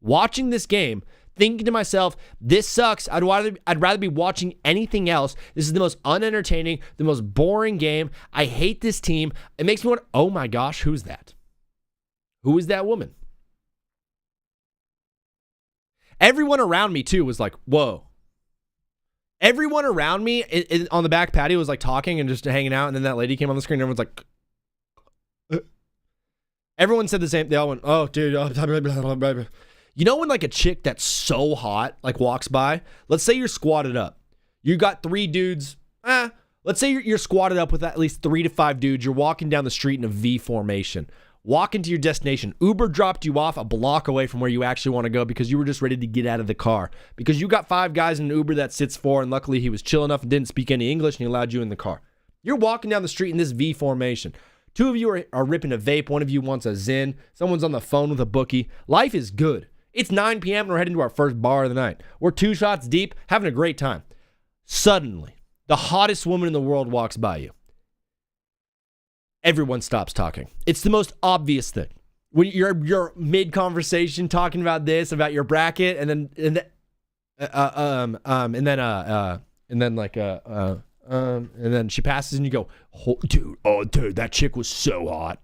watching this game, thinking to myself, this sucks. I'd rather be watching anything else. This is the most unentertaining, the most boring game. I hate this team. It makes me wonder, oh my gosh, who's that? Who is that woman? Everyone around me, too, was like, whoa. Everyone around me on the back patio was like talking and just hanging out, and then that lady came on the screen, and everyone's like, everyone said the same. They all went, oh, dude. You know when like a chick that's so hot like walks by? Let's say you're squatted up. You got 3 dudes. Let's say you're squatted up with at least 3 to 5 dudes. You're walking down the street in a V formation. Walking to your destination. Uber dropped you off a block away from where you actually want to go because you were just ready to get out of the car. Because you got 5 guys in an Uber that sits 4, and luckily he was chill enough and didn't speak any English, and he allowed you in the car. You're walking down the street in this V formation. 2 of you are ripping a vape. 1 of you wants a Zyn. Someone's on the phone with a bookie. Life is good. It's 9 p.m. and we're heading to our first bar of the night. We're 2 shots deep, having a great time. Suddenly, the hottest woman in the world walks by you. Everyone stops talking. It's the most obvious thing. When you're mid-conversation talking about this, about your bracket, and then she passes and you go, oh, dude, that chick was so hot.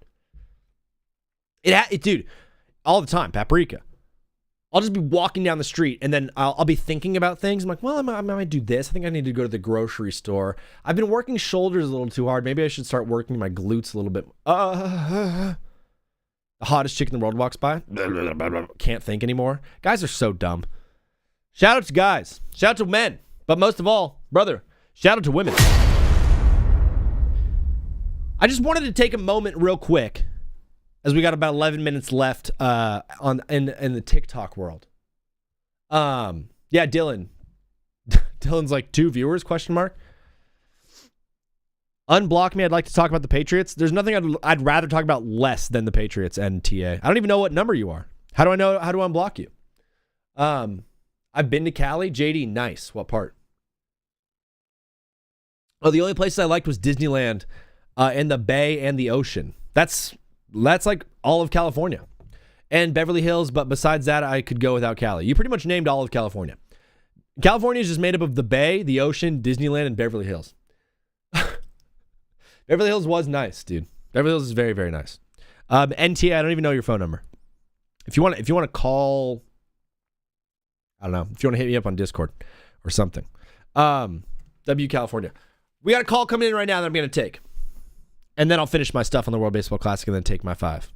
Dude, all the time, Paprika. I'll just be walking down the street and then I'll be thinking about things. I'm like, well, I might do this. I think I need to go to the grocery store. I've been working shoulders a little too hard. Maybe I should start working my glutes a little bit. The hottest chick in the world walks by. Can't think anymore. Guys are so dumb. Shout out to guys. Shout out to men. But most of all, brother, shout out to women. I just wanted to take a moment real quick, as we got about 11 minutes left in the TikTok world. Yeah, Dylan. Dylan's like 2 viewers, question mark. Unblock me. I'd like to talk about the Patriots. There's nothing I'd rather talk about less than the Patriots and TA. I don't even know what number you are. How do I know how to unblock you? I've been to Cali. JD, nice. What part? Oh, the only places I liked was Disneyland and the Bay and the ocean. That's like all of California. And Beverly Hills, but besides that, I could go without Cali. You pretty much named all of California. California is just made up of the Bay, the ocean, Disneyland, and Beverly Hills. Beverly Hills was nice, dude. Beverly Hills is very, very nice. NTA, I don't even know your phone number. If you want to call, I don't know. If you want to hit me up on Discord or something. W California. We got a call coming in right now that I'm going to take. And then I'll finish my stuff on the World Baseball Classic and then take my 5.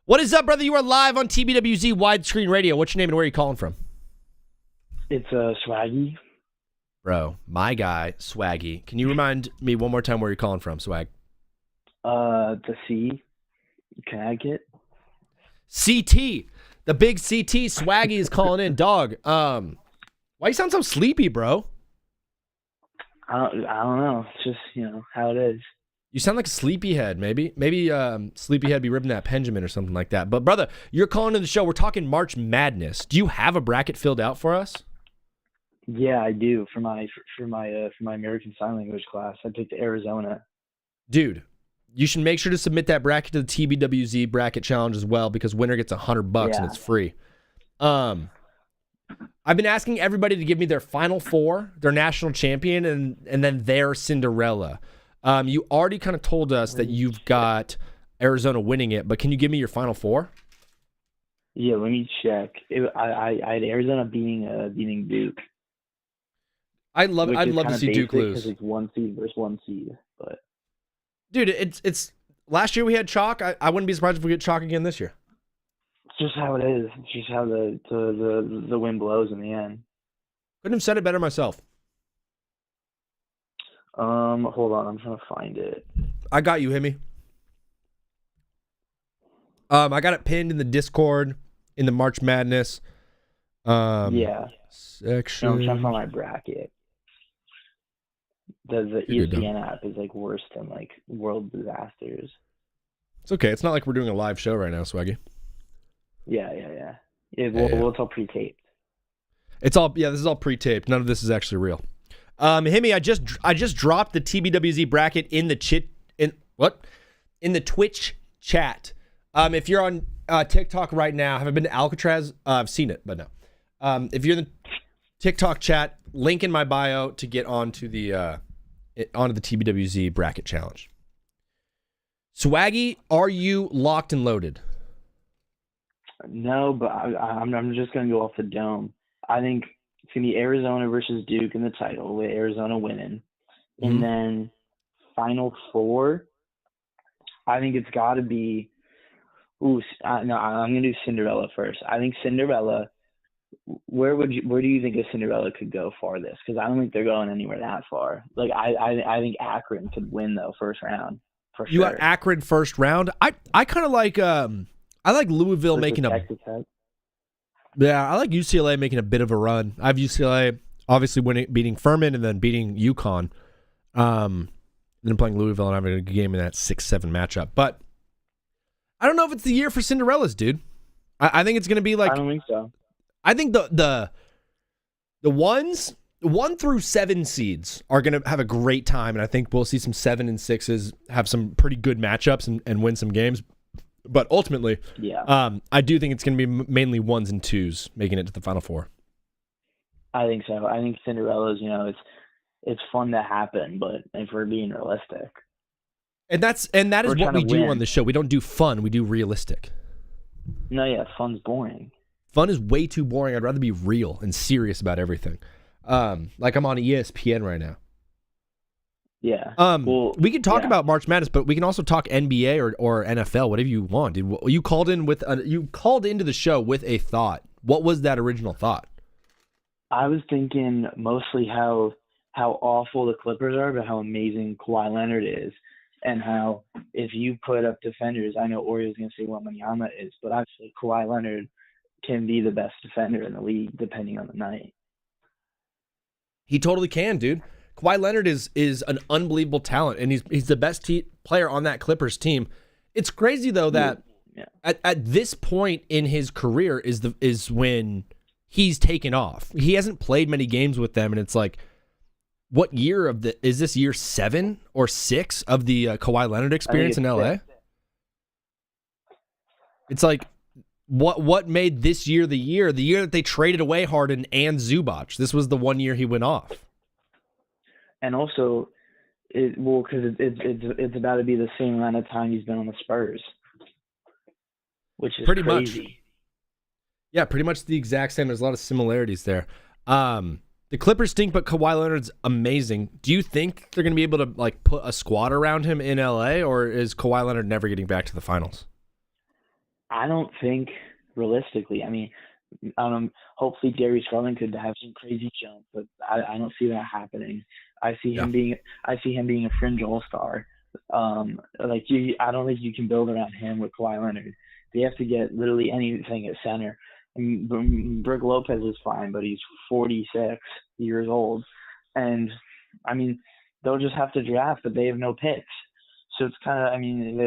What is up, brother? You are live on TBWZ Widescreen Radio. What's your name and where are you calling from? It's Swaggy. Bro, my guy, Swaggy. Can you remind me one more time where you're calling from, Swag? The C, Connecticut. CT, the big CT. Swaggy is calling in, dog. Why you sound so sleepy, bro? I don't know. It's just how it is. You sound like a sleepyhead. Maybe sleepyhead be ripping that Benjamin or something like that. But brother, you're calling in the show. We're talking March Madness. Do you have a bracket filled out for us? Yeah, I do. For my American Sign Language class, I picked Arizona. Dude, you should make sure to submit that bracket to the TBWZ bracket challenge as well, because winner gets $100 and it's free. I've been asking everybody to give me their Final Four, their national champion, and then their Cinderella. You already kind of told us that you've got Arizona winning it, but can you give me your Final Four? Yeah, let me check. I had Arizona beating Duke. I'd love to see Duke lose. Because it's 1 seed versus 1 seed, but dude, it's last year we had chalk. I wouldn't be surprised if we get chalk again this year. It's just how it is. It's just how the wind blows in the end. Couldn't have said it better myself. Hold on, I'm trying to find it. I got you, hit me. I got it pinned in the Discord in the March Madness. Yeah. Section. No, I'm trying to find my bracket. The ESPN app is like worse than like world disasters. It's okay. It's not like we're doing a live show right now, Swaggy. Yeah. Well, it's all pre-taped. It's all this is all pre-taped. None of this is actually real. Himmy, I just dropped the TBWZ bracket in the Twitch chat. If you're on TikTok right now, have I been to Alcatraz? I've seen it, but no. If you're in the TikTok chat, link in my bio to get onto the TBWZ bracket challenge. Swaggy, are you locked and loaded? No, but I'm just gonna go off the dome. I think it's going to be Arizona versus Duke in the title, with Arizona winning. Mm-hmm. And then Final Four, I think it's got to be no, I'm going to do Cinderella first. I think Cinderella, where do you think a Cinderella could go farthest? Because I don't think they're going anywhere that far. Like, I think Akron could win, though, first round. For sure. You got Akron first round? I kind of like I like Louisville making a... Texas Tech. Yeah, I like UCLA making a bit of a run. I have UCLA obviously beating Furman and then beating UConn. Then playing Louisville and having a good game in that 6-7 matchup. But I don't know if it's the year for Cinderellas, dude. I think it's going to be like... I don't think so. I think the 1 through 7 seeds are going to have a great time, and I think we'll see some 7 and 6s have some pretty good matchups and win some games. But ultimately, I do think it's going to be mainly 1s and 2s making it to the Final Four. I think so. I think Cinderella's, it's fun to happen, but if we're being realistic. And that is what we do on the show. We don't do fun. We do realistic. No, yeah, fun's boring. Fun is way too boring. I'd rather be real and serious about everything. Like I'm on ESPN right now. Yeah. Well, we can talk about March Madness, but we can also talk NBA or NFL, whatever you want, dude. You called into the show with a thought. What was that original thought? I was thinking mostly how awful the Clippers are, but how amazing Kawhi Leonard is, and how if you put up defenders, I know Orio's going to say Wembanyama is, but actually Kawhi Leonard can be the best defender in the league depending on the night. He totally can, dude. Kawhi Leonard is an unbelievable talent, and he's the best player on that Clippers team. It's crazy though that at this point in his career is when he's taken off. He hasn't played many games with them, and it's like, what year is this year 7 or 6 of the Kawhi Leonard experience in LA? 6. It's like, what made this year the year that they traded away Harden and Zubac? This was the 1 year he went off. And also, because it's about to be the same amount of time he's been on the Spurs, which is pretty crazy. Much. Yeah, pretty much the exact same. There's a lot of similarities there. The Clippers stink, but Kawhi Leonard's amazing. Do you think they're going to be able to like put a squad around him in LA, or is Kawhi Leonard never getting back to the finals? I don't think realistically. I mean, hopefully Darius Garland could have some crazy jump, but I don't see that happening. I see him being a fringe all-star. I don't think you can build around him with Kawhi Leonard. They have to get literally anything at center. I mean, Brook Lopez is fine, but he's 46 years old, and I mean, they'll just have to draft, but they have no picks. So it's kind of, I mean,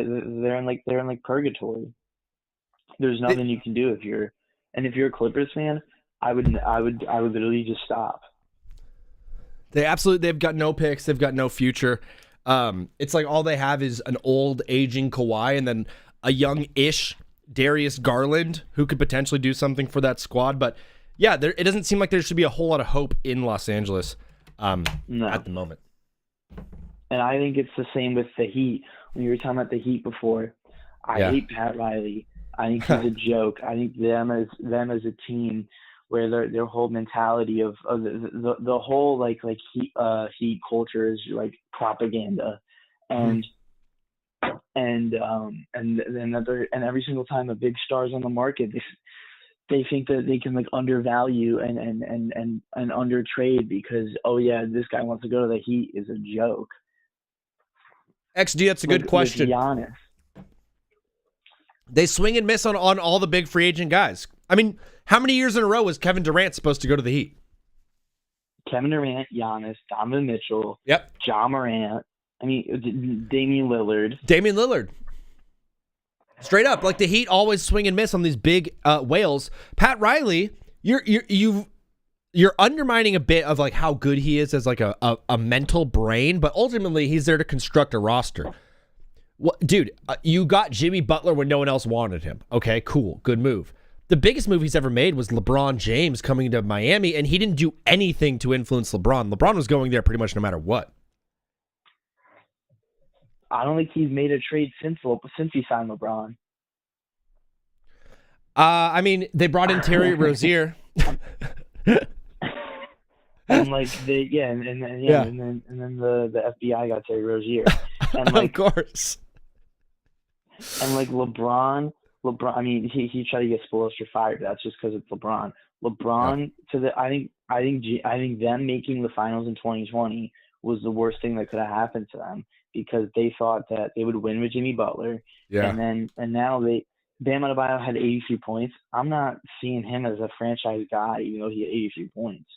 they're in like purgatory. There's nothing you can do if you're a Clippers fan. I would literally just stop. They've got no picks. They've got no future. It's like all they have is an old aging Kawhi and then a young-ish Darius Garland who could potentially do something for that squad. But yeah, it doesn't seem like there should be a whole lot of hope in Los Angeles at the moment. And I think it's the same with the Heat. When you were talking about the Heat before, I hate Pat Riley. I think he's a joke. I think them as a team, where their whole mentality of the whole like Heat culture is like propaganda, and every single time a big star's on the market, they think that they can like undervalue and undertrade because this guy wants to go to the Heat is a joke. XG, that's a good question. With Giannis. They swing and miss on all the big free agent guys. I mean, how many years in a row was Kevin Durant supposed to go to the Heat? Kevin Durant, Giannis, Donovan Mitchell, Ja Morant. I mean, Damian Lillard. Straight up, like the Heat always swing and miss on these big whales. Pat Riley, you're undermining a bit of like how good he is as like a mental brain, but ultimately he's there to construct a roster. Dude, you got Jimmy Butler when no one else wanted him. Okay, cool. Good move. The biggest move he's ever made was LeBron James coming to Miami, and he didn't do anything to influence LeBron. LeBron was going there pretty much no matter what. I don't think he's made a trade since he signed LeBron. I mean, they brought in Terry Rozier. And like and then the FBI got Terry Rozier. And like, of course. And like LeBron, I mean, he tried to get Spoelstra fired. But that's just because it's LeBron. I think them making the finals in 2020 was the worst thing that could have happened to them because they thought that they would win with Jimmy Butler. Yeah. And now Bam Adebayo had 83 points. I'm not seeing him as a franchise guy, even though he had 83 points.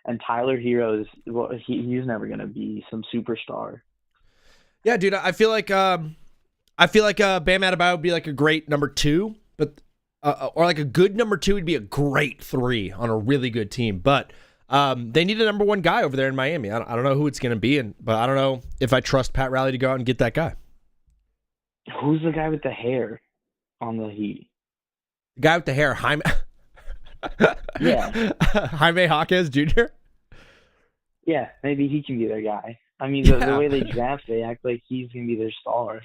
And Tyler Hero he's never gonna be some superstar. Yeah, dude, I feel like Bam Adebayo would be like a great number 2, but or like a good number 2 would be a great 3 on a really good team. But they need a number 1 guy over there in Miami. I don't know who it's gonna be, but I don't know if I trust Pat Riley to go out and get that guy. Who's the guy with the hair on the Heat? The guy with the hair, Jaime. Yeah. Jaime Jaquez Jr.? Yeah, maybe he can be their guy. I mean, the way they draft, they act like he's going to be their star.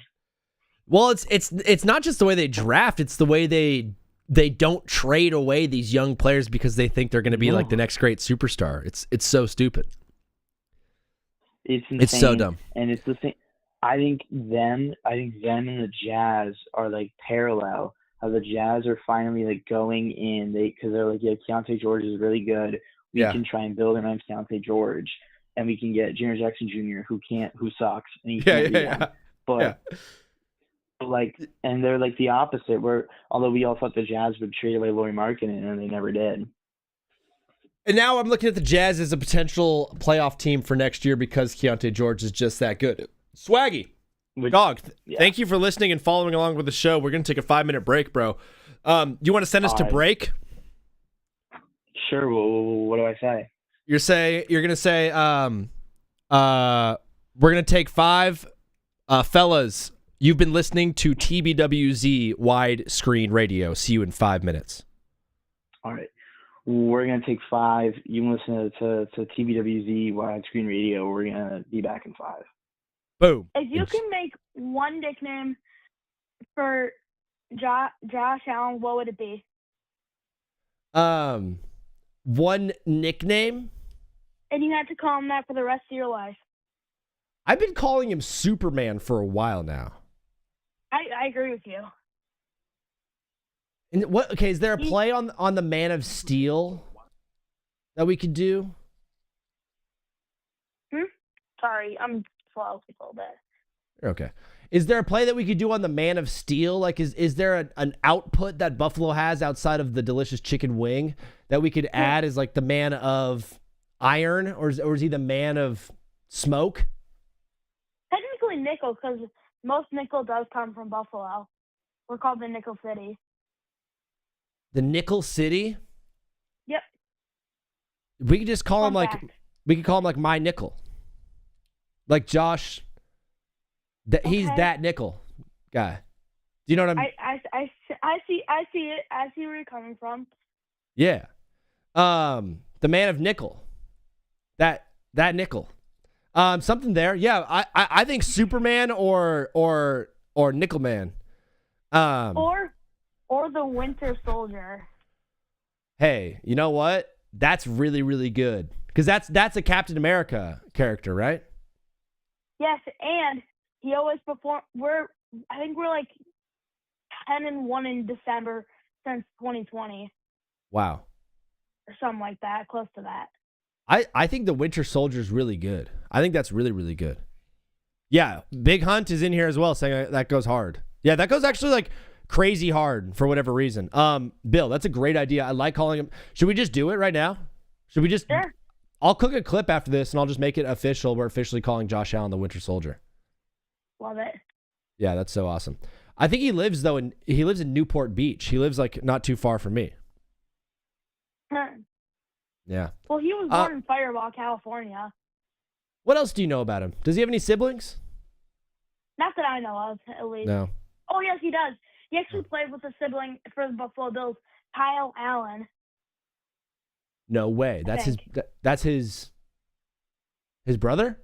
Well, it's not just the way they draft, it's the way they don't trade away these young players because they think they're going to be like the next great superstar. It's so stupid. It's insane. It's so dumb. And it's the same. I think them and the Jazz are like parallel. How the Jazz are finally like going in, because they're like, Keontae George is really good. We can try and build around Keontae George, and we can get Junior Jackson Jr. who sucks, and he can't be one. But like, and they're like the opposite. Where although we all thought the Jazz would trade away Lauri Markkanen, and they never did. And now I'm looking at the Jazz as a potential playoff team for next year because Keontae George is just that good. Swaggy, dog, thank you for listening and following along with the show. We're going to take a 5-minute break, bro. You want to send us to break? Sure. Well, what do I say? You're going to say, we're going to take 5, fellas. You've been listening to TBWZ widescreen radio. See you in 5 minutes. All right. We're going to take 5. You can listen to TBWZ widescreen radio. We're going to be back in 5. Boom. If you can make one nickname for Josh Allen, what would it be? One nickname? And you had to call him that for the rest of your life. I've been calling him Superman for a while now. I agree with you. And what? Okay, is there a play on the Man of Steel that we could do? Sorry, I'm slow a little bit. Okay. Is there a play that we could do on the Man of Steel? Like, is there an output that Buffalo has outside of the delicious chicken wing that we could add as like the Man of Iron, or is he the Man of Smoke? Technically nickel, because most nickel does come from Buffalo. We're called the Nickel City. The Nickel City? Yep. We could just call him we could call him like My Nickel. Like Josh. He's that nickel guy. Do you know what I see it. I see where you're coming from. Yeah. The Man of Nickel. That nickel. Something there. Yeah, I think Superman or Nickel Man. Or the Winter Soldier. Hey, you know what? That's really, really good. Because that's a Captain America character, right? Yes, and he always perform. I think we're like 10-1 in December since 2020. Wow. Or something like that, close to that. I think the Winter Soldier is really good. I think that's really, really good. Yeah, Big Hunt is in here as well, saying that goes hard. Yeah, that goes actually like crazy hard for whatever reason. Bill, that's a great idea. I like calling him. Should we just do it right now? Should we just? Sure. I'll cook a clip after this, and I'll just make it official. We're officially calling Josh Allen the Winter Soldier. Love it. Yeah, that's so awesome. I think he lives in Newport Beach. He lives like not too far from me. Yeah. Well, he was born in Fireball, California. What else do you know about him? Does he have any siblings? Not that I know of, at least. No. Oh, yes, he does. He actually played with a sibling for the Buffalo Bills, Kyle Allen. No way. That's his brother?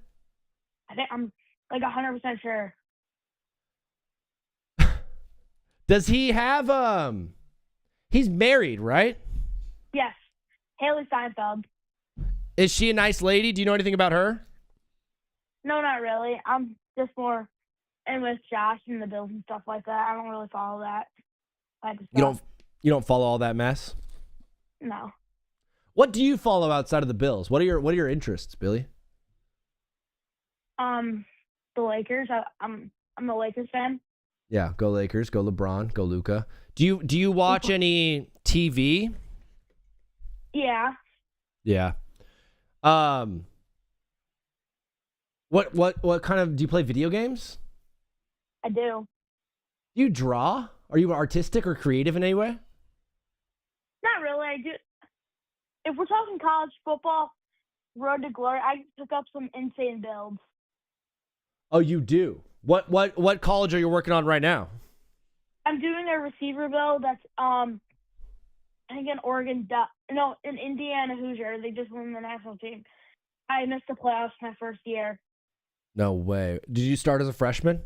I think I'm like 100% sure. Does he have he's married, right? Yes. Haley Steinfeld. Is she a nice lady? Do you know anything about her? No, not really. I'm just more in with Josh and the Bills and stuff like that. I don't really follow that type of stuff. You don't follow all that mess? No. What do you follow outside of the Bills? What are your interests, Billy? The Lakers. I'm a Lakers fan. Yeah, go Lakers, go LeBron, go Luka. Do you watch any TV? Yeah. Yeah. What kind of do you play video games? I do. Do you draw? Are you artistic or creative in any way? Not really. I do. If we're talking college football, Road to Glory, I took up some insane builds. Oh, you do. What college are you working on right now? I'm doing a receiver build that's I think in Indiana Hoosier. They just won the national team. I missed the playoffs my first year. No way. Did you start as a freshman?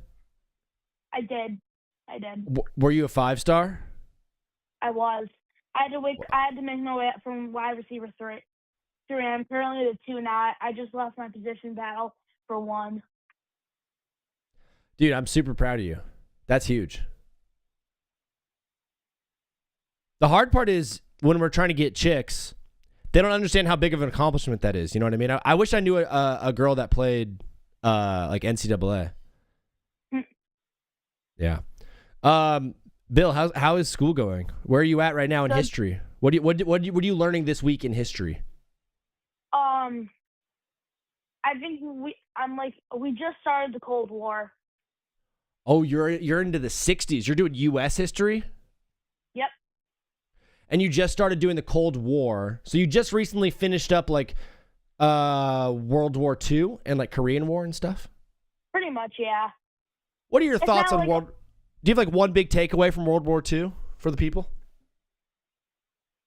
I did. Were you a 5-star? I was. I had to make my way up from wide receiver 3. I'm currently the 2 now. I just lost my position battle for 1. Dude, I'm super proud of you. That's huge. The hard part is when we're trying to get chicks, they don't understand how big of an accomplishment that is. You know what I mean? I wish I knew a girl that played like NCAA. Yeah. Bill, how is school going? Where are you at right now in history? What are you learning this week in history? I think we just started the Cold War. Oh, you're into the 60s. You're doing U.S. history? Yep. And you just started doing the Cold War. So you just recently finished up like World War II and like Korean War and stuff? Pretty much, yeah. What are your thoughts on World? Do you have like one big takeaway from World War II for the people?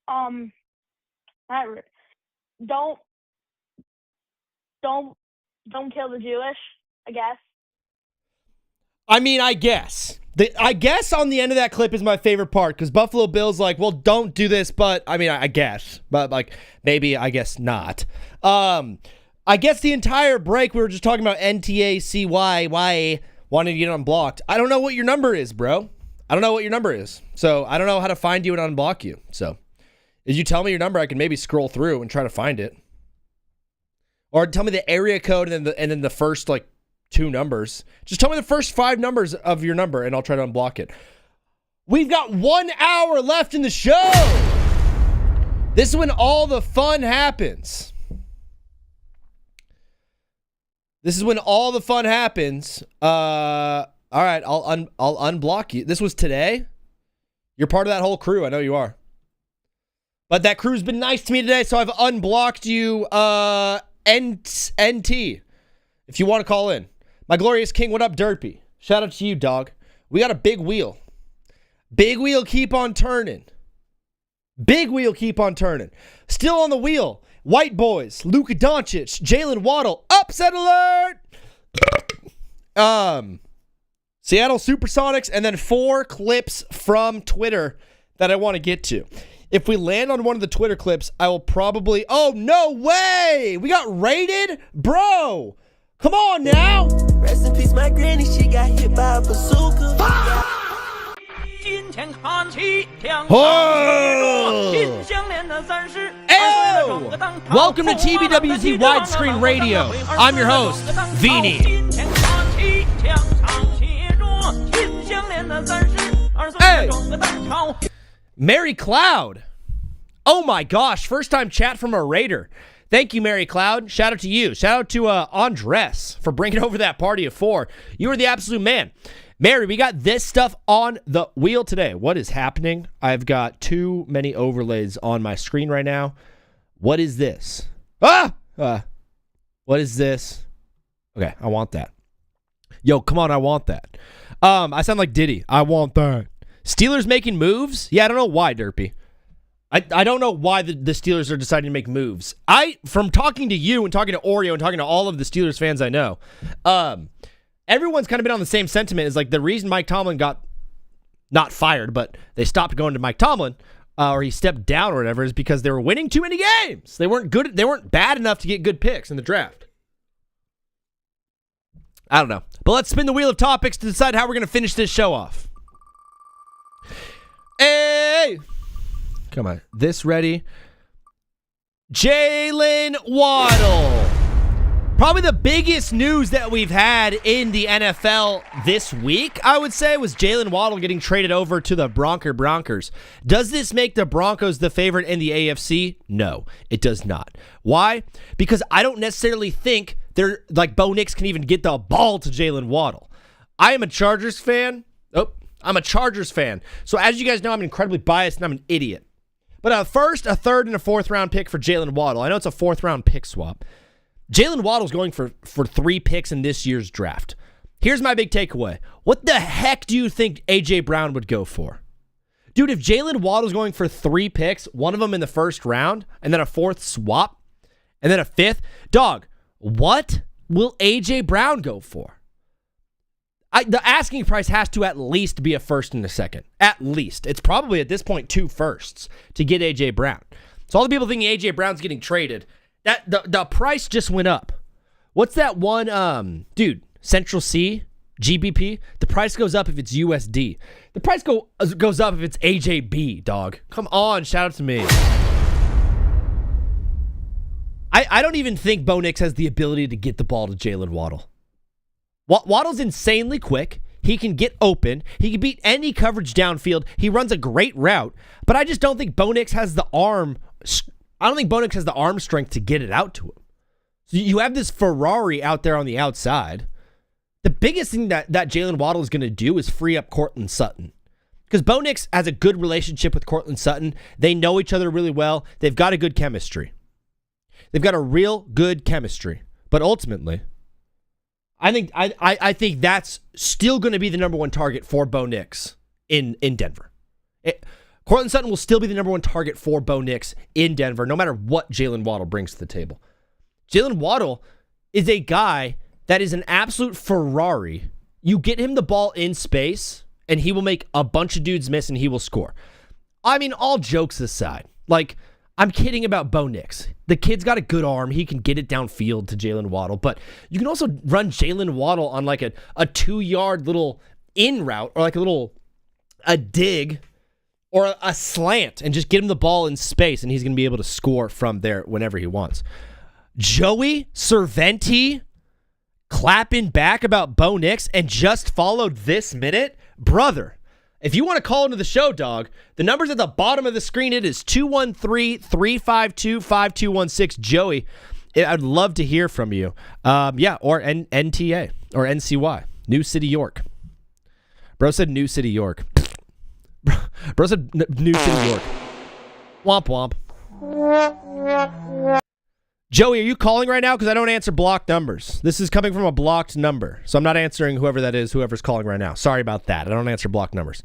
Don't kill the Jewish, I guess. I mean, I guess. I guess on the end of that clip is my favorite part because Buffalo Bill's like, well, don't do this, but I mean, I guess. But like, maybe, I guess not. I guess the entire break we were just talking about NTACY wanting to get unblocked. I don't know what your number is, bro. I don't know what your number is. So I don't know how to find you and unblock you. So if you tell me your number, I can maybe scroll through and try to find it. Or tell me the area code and then the first like 2 numbers. Just tell me the first 5 numbers of your number and I'll try to unblock it. We've got 1 hour left in the show. This is when all the fun happens. This is when all the fun happens. All right, I'll unblock you. This was today. You're part of that whole crew. I know you are. But that crew's been nice to me today, so I've unblocked you. NT. If you want to call in. My glorious king, what up, Derpy? Shout out to you, dog. We got a big wheel. Big wheel keep on turning. Big wheel keep on turning. Still on the wheel. White boys, Luka Doncic, Jalen Waddle, upset alert. Seattle Supersonics, and then 4 clips from Twitter that I want to get to. If we land on one of the Twitter clips, I will probably... Oh, no way! We got raided? Bro! Come on now! Rest in peace, my granny, she got hit by a bazooka. Oh! Welcome to TBWZ Widescreen Radio. I'm your host, Vini. Hey! Mary Cloud. Oh my gosh, first time chat from a Raider. Thank you, Mary Cloud. Shout out to you. Shout out to Andres for bringing over that party of 4. You were the absolute man. Mary, we got this stuff on the wheel today. What is happening? I've got too many overlays on my screen right now. What is this? What is this? Okay, I want that. Yo, come on, I want that. I sound like Diddy. I want that. Steelers making moves? Yeah, I don't know why, Derpy. I don't know why the Steelers are deciding to make moves. From talking to you and talking to Oreo and talking to all of the Steelers fans I know, everyone's kind of been on the same sentiment. Is like the reason Mike Tomlin got not fired, but they stopped going to Mike Tomlin, or he stepped down or whatever, is because they were winning too many games. They weren't good. They weren't bad enough to get good picks in the draft. I don't know. But let's spin the wheel of topics to decide how we're going to finish this show off. Hey! Come on. This ready? Jalen Waddle. Probably the biggest news that we've had in the NFL this week, I would say, was Jalen Waddle getting traded over to the Broncos. Does this make the Broncos the favorite in the AFC? No, it does not. Why? Because I don't necessarily think they're like Bo Nix can even get the ball to Jalen Waddle. I am a Chargers fan. I'm a Chargers fan. So as you guys know, I'm incredibly biased and I'm an idiot. But a first, a third, and a 4th round pick for Jalen Waddle. I know it's a 4th round pick swap. Jalen Waddle's going for 3 picks in this year's draft. Here's my big takeaway. What the heck do you think A.J. Brown would go for? Dude, if Jalen Waddle's going for 3 picks, one of them in the 1st round, and then a 4th swap, and then a 5th, dog, what will A.J. Brown go for? The asking price has to at least be a 1st and a 2nd. At least. It's probably at this point 2 firsts to get A.J. Brown. So all the people thinking A.J. Brown's getting traded, that the price just went up. What's that one, dude, Central C, GBP? The price goes up if it's USD. The price goes up if it's AJB, dog. Come on, shout out to me. I don't even think Bo Nix has the ability to get the ball to Jalen Waddle. Waddle's insanely quick. He can get open. He can beat any coverage downfield. He runs a great route. But I just don't think Bo Nix has the arm I don't think Bo Nix has the arm strength to get it out to him. So you have this Ferrari out there on the outside. The biggest thing that Jalen Waddle is going to do is free up Courtland Sutton. Because Bo Nix has a good relationship with Courtland Sutton. They know each other really well. They've got a good chemistry. They've got a real good chemistry. But ultimately, I think that's still going to be the number one target for Bo Nix in Denver. Courtland Sutton will still be the number one target for Bo Nix in Denver, no matter what Jalen Waddle brings to the table. Jalen Waddle is a guy that is an absolute Ferrari. You get him the ball in space, and he will make a bunch of dudes miss, and he will score. I mean, all jokes aside, like, I'm kidding about Bo Nix. The kid's got a good arm. He can get it downfield to Jalen Waddle, but you can also run Jalen Waddle on like a 2-yard little in route or like a dig or a slant and just get him the ball in space, and he's going to be able to score from there whenever he wants. Joey Cerventi clapping back about Bo Nix and just followed this minute. Brother, if you want to call into the show, dog, the number's at the bottom of the screen. It is 213-352-5216. Joey, I'd love to hear from you. Or NTA or NCY, New City York. Bro said New City York. Bro said New City York. Womp womp. Joey, are you calling right now? Because I don't answer blocked numbers. This is coming from a blocked number. So I'm not answering whoever that is, whoever's calling right now. Sorry about that. I don't answer blocked numbers.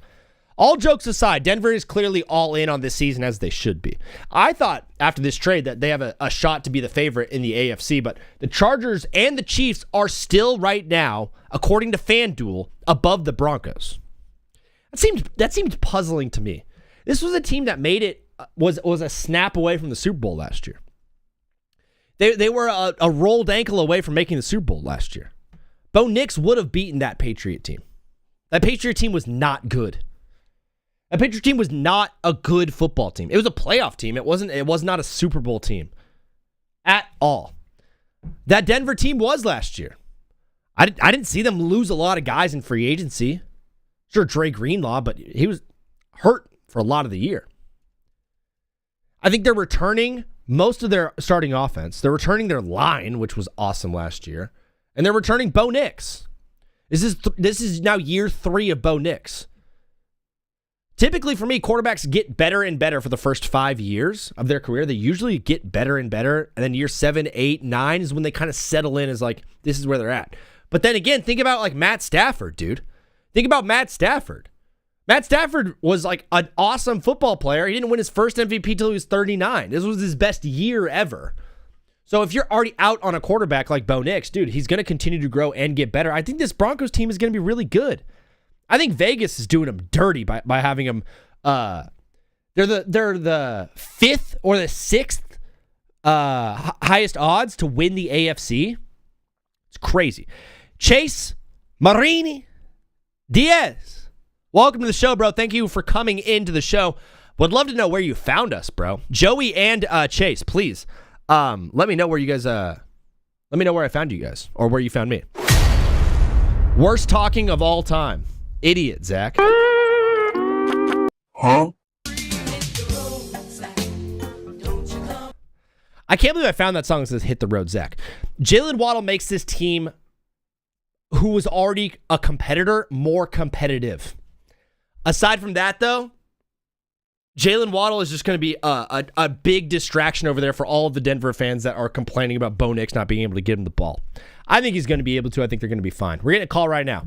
All jokes aside, Denver is clearly all in on this season, as they should be. I thought after this trade that they have a shot to be the favorite in the AFC, but the Chargers and the Chiefs are still right now, according to FanDuel, above the Broncos. That seemed puzzling to me. This was a team that made it, was a snap away from the Super Bowl last year. They were a rolled ankle away from making the Super Bowl last year. Bo Nix would have beaten that Patriot team. That Patriot team was not good. That Patriot team was not a good football team. It was a playoff team. It was not a Super Bowl team at all. That Denver team was last year. I didn't see them lose a lot of guys in free agency. Sure, Dre Greenlaw, but he was hurt for a lot of the year. I think they're returning most of their starting offense. They're returning their line, which was awesome last year. And they're returning Bo Nix. This is now year 3 of Bo Nix. Typically for me, quarterbacks get better and better for the first 5 years of their career. They usually get better and better. And then year 7, 8, 9 is when they kind of settle in as like, this is where they're at. But then again, think about like Matt Stafford, dude. Think about Matt Stafford. Matt Stafford was like an awesome football player. He didn't win his first MVP till he was 39. This was his best year ever. So if you're already out on a quarterback like Bo Nix, dude, he's going to continue to grow and get better. I think this Broncos team is going to be really good. I think Vegas is doing him dirty by having him. They're the 5th or the 6th highest odds to win the AFC. It's crazy. Chase Marini Diaz. Welcome to the show, bro. Thank you for coming into the show. Would love to know where you found us, bro. Joey and Chase, please. Let me know where you guys. Let me know where I found you guys, or where you found me. Worst talking of all time, idiot, Zach. Huh? I can't believe I found that song that says "Hit the Road, Zach." Jalen Waddle makes this team, who was already a competitor, more competitive. Aside from that, though, Jalen Waddle is just going to be a big distraction over there for all of the Denver fans that are complaining about Bo Nix not being able to get him the ball. I think he's going to be able to. I think they're going to be fine. We're getting a call right now.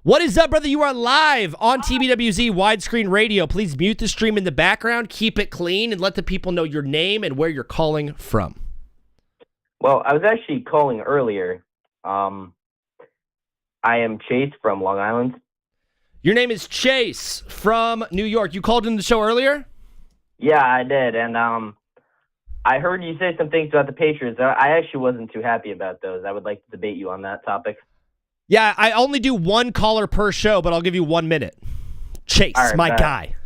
What is up, brother? You are live on TBWZ Widescreen Radio. Please mute the stream in the background, keep it clean, and let the people know your name and where you're calling from. Well, I was actually calling earlier. I am Chase from Long Island. Your name is Chase from New York. You called in the show earlier? Yeah, I did. And I heard you say some things about the Patriots. I actually wasn't too happy about those. I would like to debate you on that topic. Yeah, I only do one caller per show, but I'll give you 1 minute. Chase, right, my guy.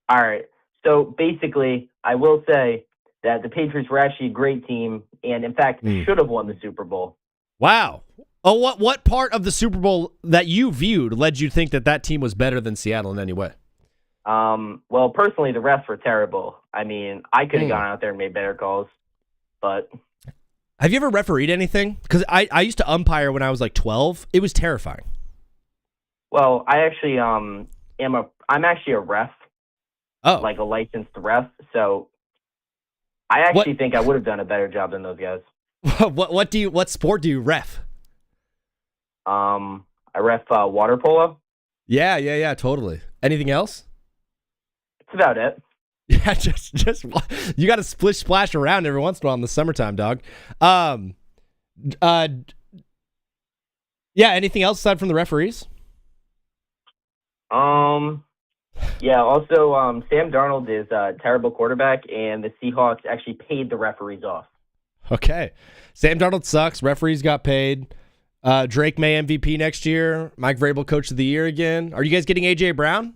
All right. So basically, I will say that the Patriots were actually a great team and, in fact, should have won the Super Bowl. Wow. Oh, what part of the Super Bowl that you viewed led you to think that team was better than Seattle in any way? Well, personally, the refs were terrible. I mean, I could have gone out there and made better calls, but. Have you ever refereed anything? Because I used to umpire when I was like 12. It was terrifying. Well, I actually I'm actually a ref. Oh. Like a licensed ref. So I actually think I would have done a better job than those guys. What sport do you ref? I ref water polo. Yeah, totally. Anything else? That's about it. Yeah, just you got to splish splash around every once in a while in the summertime, dog. Yeah, anything else aside from the referees? Yeah, also Sam Darnold is a terrible quarterback, and the Seahawks actually paid the referees off. Okay. Sam Darnold sucks. Referees got paid. Drake May MVP next year. Mike Vrabel Coach of the Year again. Are you guys getting A.J. Brown?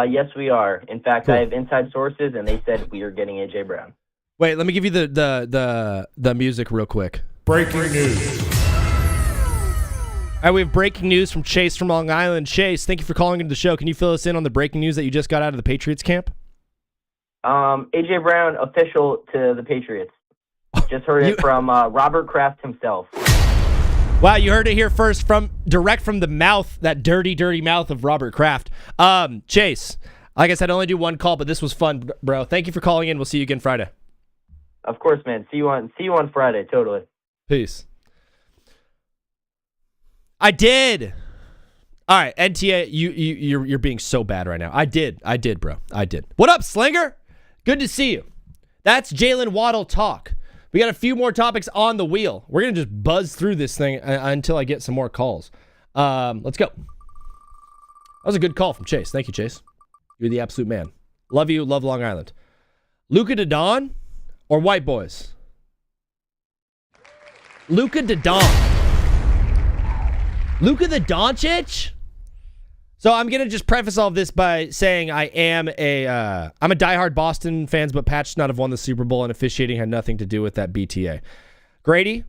Yes, we are. In fact, cool. I have inside sources, and they said we are getting A.J. Brown. Wait, let me give you the music real quick. Breaking news. All right, we have breaking news from Chase from Long Island. Chase, thank you for calling into the show. Can you fill us in on the breaking news that you just got out of the Patriots camp? A.J. Brown, official to the Patriots. Just heard it from Robert Kraft himself. Wow, you heard it here first, direct from the mouth, that dirty, dirty mouth of Robert Kraft. Chase, like I said, I only do one call, but this was fun, bro. Thank you for calling in. We'll see you again Friday. Of course, man. See you on Friday. Totally. Peace. I did. All right, NTA, you're being so bad right now. I did, bro. I did. What up, Slinger? Good to see you. That's Jalen Waddle talk. We got a few more topics on the wheel. We're going to just buzz through this thing until I get some more calls. Let's go. That was a good call from Chase. Thank you, Chase. You're the absolute man. Love you. Love Long Island. Luka DeDon or White Boys? Luka DeDon. Luka the Doncic? So I'm going to just preface all of this by saying I'm a diehard Boston fans, but Pat should not have won the Super Bowl, and officiating had nothing to do with that BTA. Grady,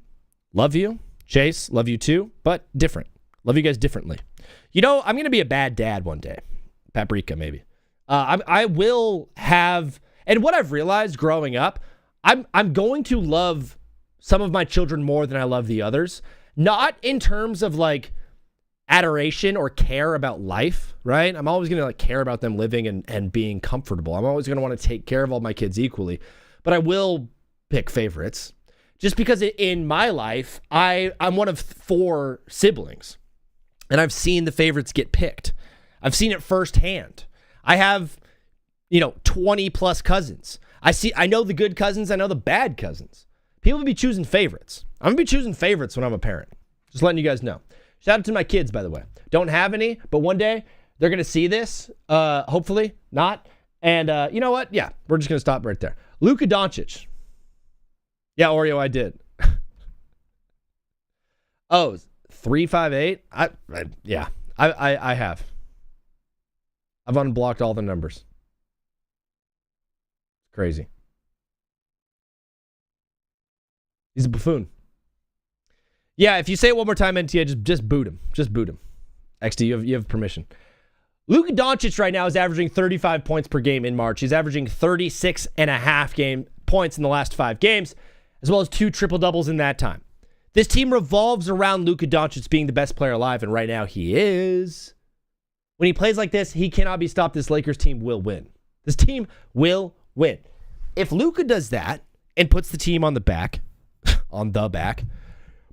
love you. Chase, love you too, but different. Love you guys differently. You know, I'm going to be a bad dad one day. Paprika, maybe. I will have, and what I've realized growing up, I'm going to love some of my children more than I love the others. Not in terms of like adoration or care about life, right? I'm always going to like care about them living and being comfortable. I'm always going to want to take care of all my kids equally, but I will pick favorites just because in my life, I'm one of 4 siblings and I've seen the favorites get picked. I've seen it firsthand. I have, 20 plus cousins. I know the good cousins. I know the bad cousins. People will be choosing favorites. I'm going to be choosing favorites when I'm a parent. Just letting you guys know. Shout out to my kids, by the way. Don't have any, but one day they're going to see this. Hopefully not. And you know what? Yeah, we're just going to stop right there. Luka Doncic. Yeah, Oreo, I did. Oh, 358? Yeah, I have. I've unblocked all the numbers. Crazy. He's a buffoon. Yeah, if you say it one more time, NTA, just boot him. Just boot him. XD, you have permission. Luka Doncic right now is averaging 35 points per game in March. He's averaging 36.5 points in the last 5 games, as well as 2 triple-doubles in that time. This team revolves around Luka Doncic being the best player alive, and right now he is. When he plays like this, he cannot be stopped. This Lakers team will win. This team will win. If Luka does that and puts the team on the back,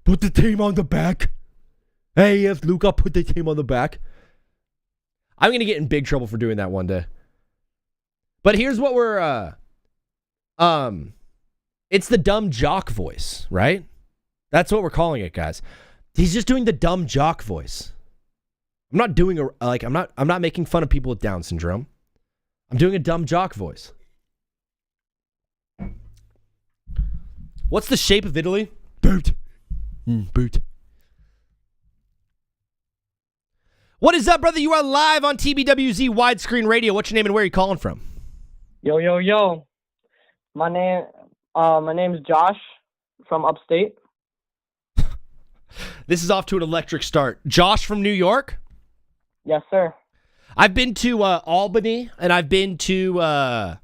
put the team on the back. Hey, if Luka put the team on the back. I'm going to get in big trouble for doing that one day. But here's what it's the dumb jock voice, right? That's what we're calling it, guys. He's just doing the dumb jock voice. I'm not doing I'm not making fun of people with Down syndrome. I'm doing a dumb jock voice. What's the shape of Italy? Boot. Boot. What is up, brother? You are live on TBWZ Widescreen Radio. What's your name and where are you calling from? Yo. My name's Josh from upstate. This is off to an electric start. Josh from New York? Yes, sir. I've been to Albany, and I've been to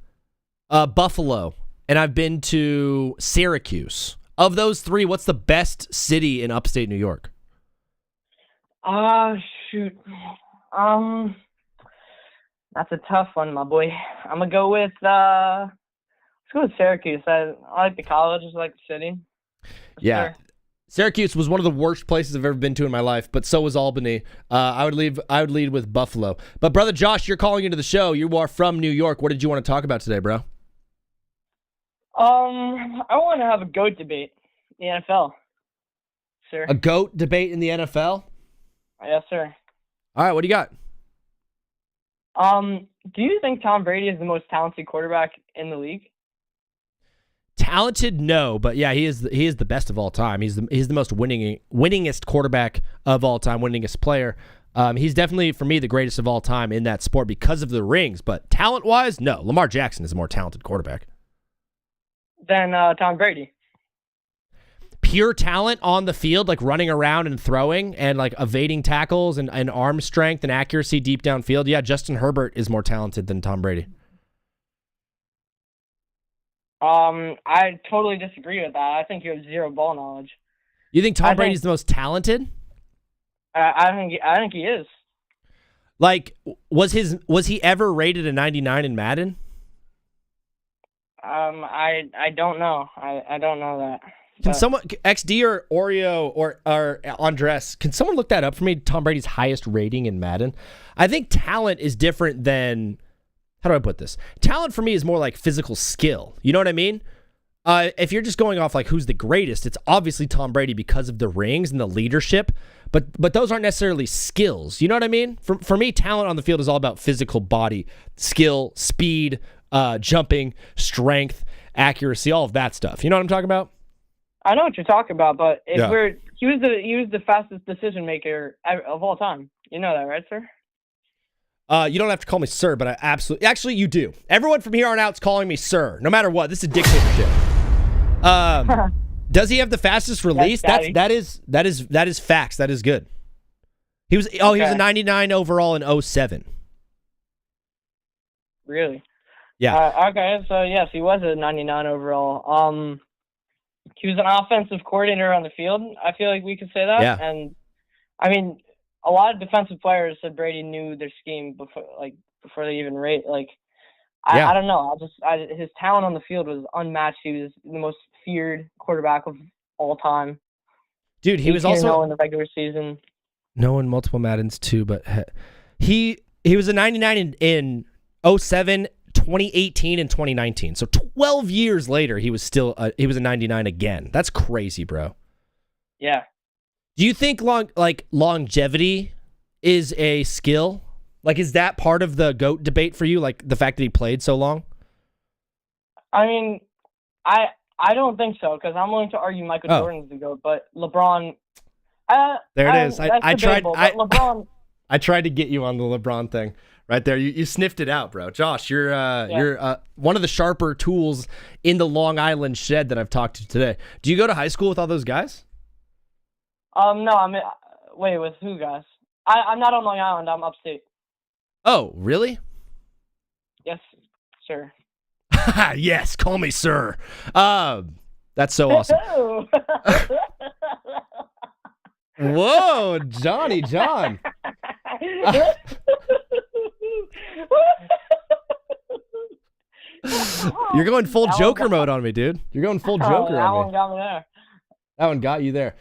Buffalo, and I've been to Syracuse. Of those three, what's the best city in upstate New York? Shoot. That's a tough one, my boy. I'm gonna go with let's go with Syracuse. I like the college, I like the city. Yeah. Sure. Syracuse was one of the worst places I've ever been to in my life, but so was Albany. I would lead with Buffalo. But brother Josh, you're calling into the show. You are from New York. What did you want to talk about today, bro? I want to have a GOAT debate in the NFL. Sir. A GOAT debate in the NFL? Yes, sir. All right, what do you got? Do you think Tom Brady is the most talented quarterback in the league? Talented, no, but yeah, he is the best of all time. He's the most winningest quarterback of all time, winningest player. He's definitely, for me, the greatest of all time in that sport because of the rings. But talent-wise, no. Lamar Jackson is a more talented quarterback Than Tom Brady. Pure talent on the field, like running around and throwing and like evading tackles and arm strength and accuracy deep downfield. Yeah, Justin Herbert is more talented than Tom Brady. I totally disagree with that. I think you have zero ball knowledge. You think Tom Brady's the most talented? I think he is. Like, was he ever rated a 99 in Madden? I don't know. I don't know that. Can someone, XD or Oreo or Andres, can someone look that up for me? Tom Brady's highest rating in Madden. I think talent is different than, how do I put this? Talent for me is more like physical skill. You know what I mean? If you're just going off like who's the greatest, it's obviously Tom Brady because of the rings and the leadership. But those aren't necessarily skills. You know what I mean? For me, talent on the field is all about physical body, skill, speed, jumping, strength, accuracy, all of that stuff. You know what I'm talking about? I know what you're talking about, but Yeah. he was the fastest decision maker of all time. You know that, right, sir? You don't have to call me sir, but I actually you do. Everyone from here on out is calling me sir, no matter what. This is dictatorship. Does he have the fastest release? Yes, that is facts. That is good. He was a 99 overall in 07. Really? Yeah. Okay, so yes, he was a 99 overall. He was an offensive coordinator on the field. I feel like we could say that. Yeah. And I mean, a lot of defensive players said Brady knew their scheme before they even rate. I don't know. His talent on the field was unmatched. He was the most feared quarterback of all time. Dude, he was also in the regular season. No, in multiple Maddens too, but he was a 99 in 07, 2018, and 2019. So 12 years later, he was a 99 again. That's crazy, bro. Yeah. Do you think longevity is a skill? Like, is that part of the GOAT debate for you? Like the fact that he played so long? I mean, I don't think so, because I'm willing to argue Michael Jordan's the GOAT, but LeBron. There it is. I tried. LeBron. I tried to get you on the LeBron thing right there. You sniffed it out, bro. Josh, you're one of the sharper tools in the Long Island shed that I've talked to today. Do you go to high school with all those guys? No, wait, with who, guys? I'm not on Long Island. I'm upstate. Oh, really? Yes, sir. Yes, call me sir. That's so awesome. Whoa, Johnny John. You're going full Joker mode on me, dude. You're going full Joker that on one me. got me there. That one got you there.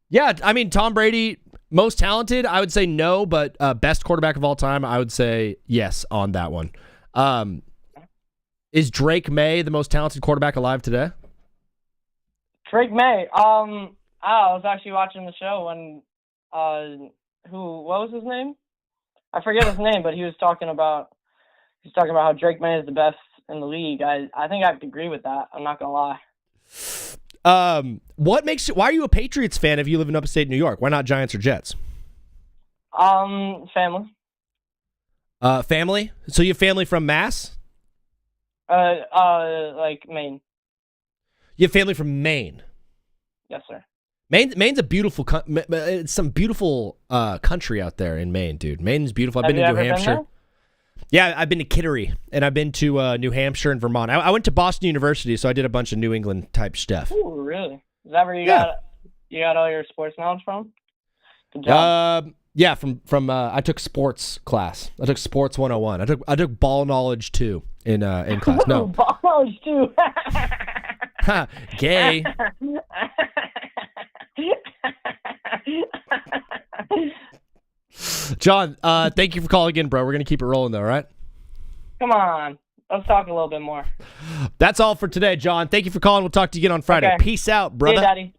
Yeah, I mean, Tom Brady, most talented, I would say no, but best quarterback of all time, I would say yes on that one. Is Drake May the most talented quarterback alive today? Drake May. I was actually watching the show when what was his name? I forget his name, but he was talking about how Drake May is the best in the league. I think I have to agree with that. I'm not gonna lie. Why are you a Patriots fan if you live in upstate New York? Why not Giants or Jets? Family. Family? So you have family from Mass? Like Maine. You have family from Maine? Yes, sir. Maine's a beautiful. It's some beautiful country out there in Maine, dude. Maine's beautiful. I've been to New Hampshire. Yeah, I've been to Kittery, and I've been to New Hampshire and Vermont. I went to Boston University, so I did a bunch of New England type stuff. Ooh, really? Is that where you got all your sports knowledge from? Good job. Yeah, from I took sports class. I took sports 101. I took ball knowledge too in class. No. Ball knowledge too. Gay. John, thank you for calling in, bro. We're gonna keep it rolling though, all right? Come on. Let's talk a little bit more. That's all for today, John. Thank you for calling. We'll talk to you again on Friday. Okay. Peace out, brother. Hey, Daddy.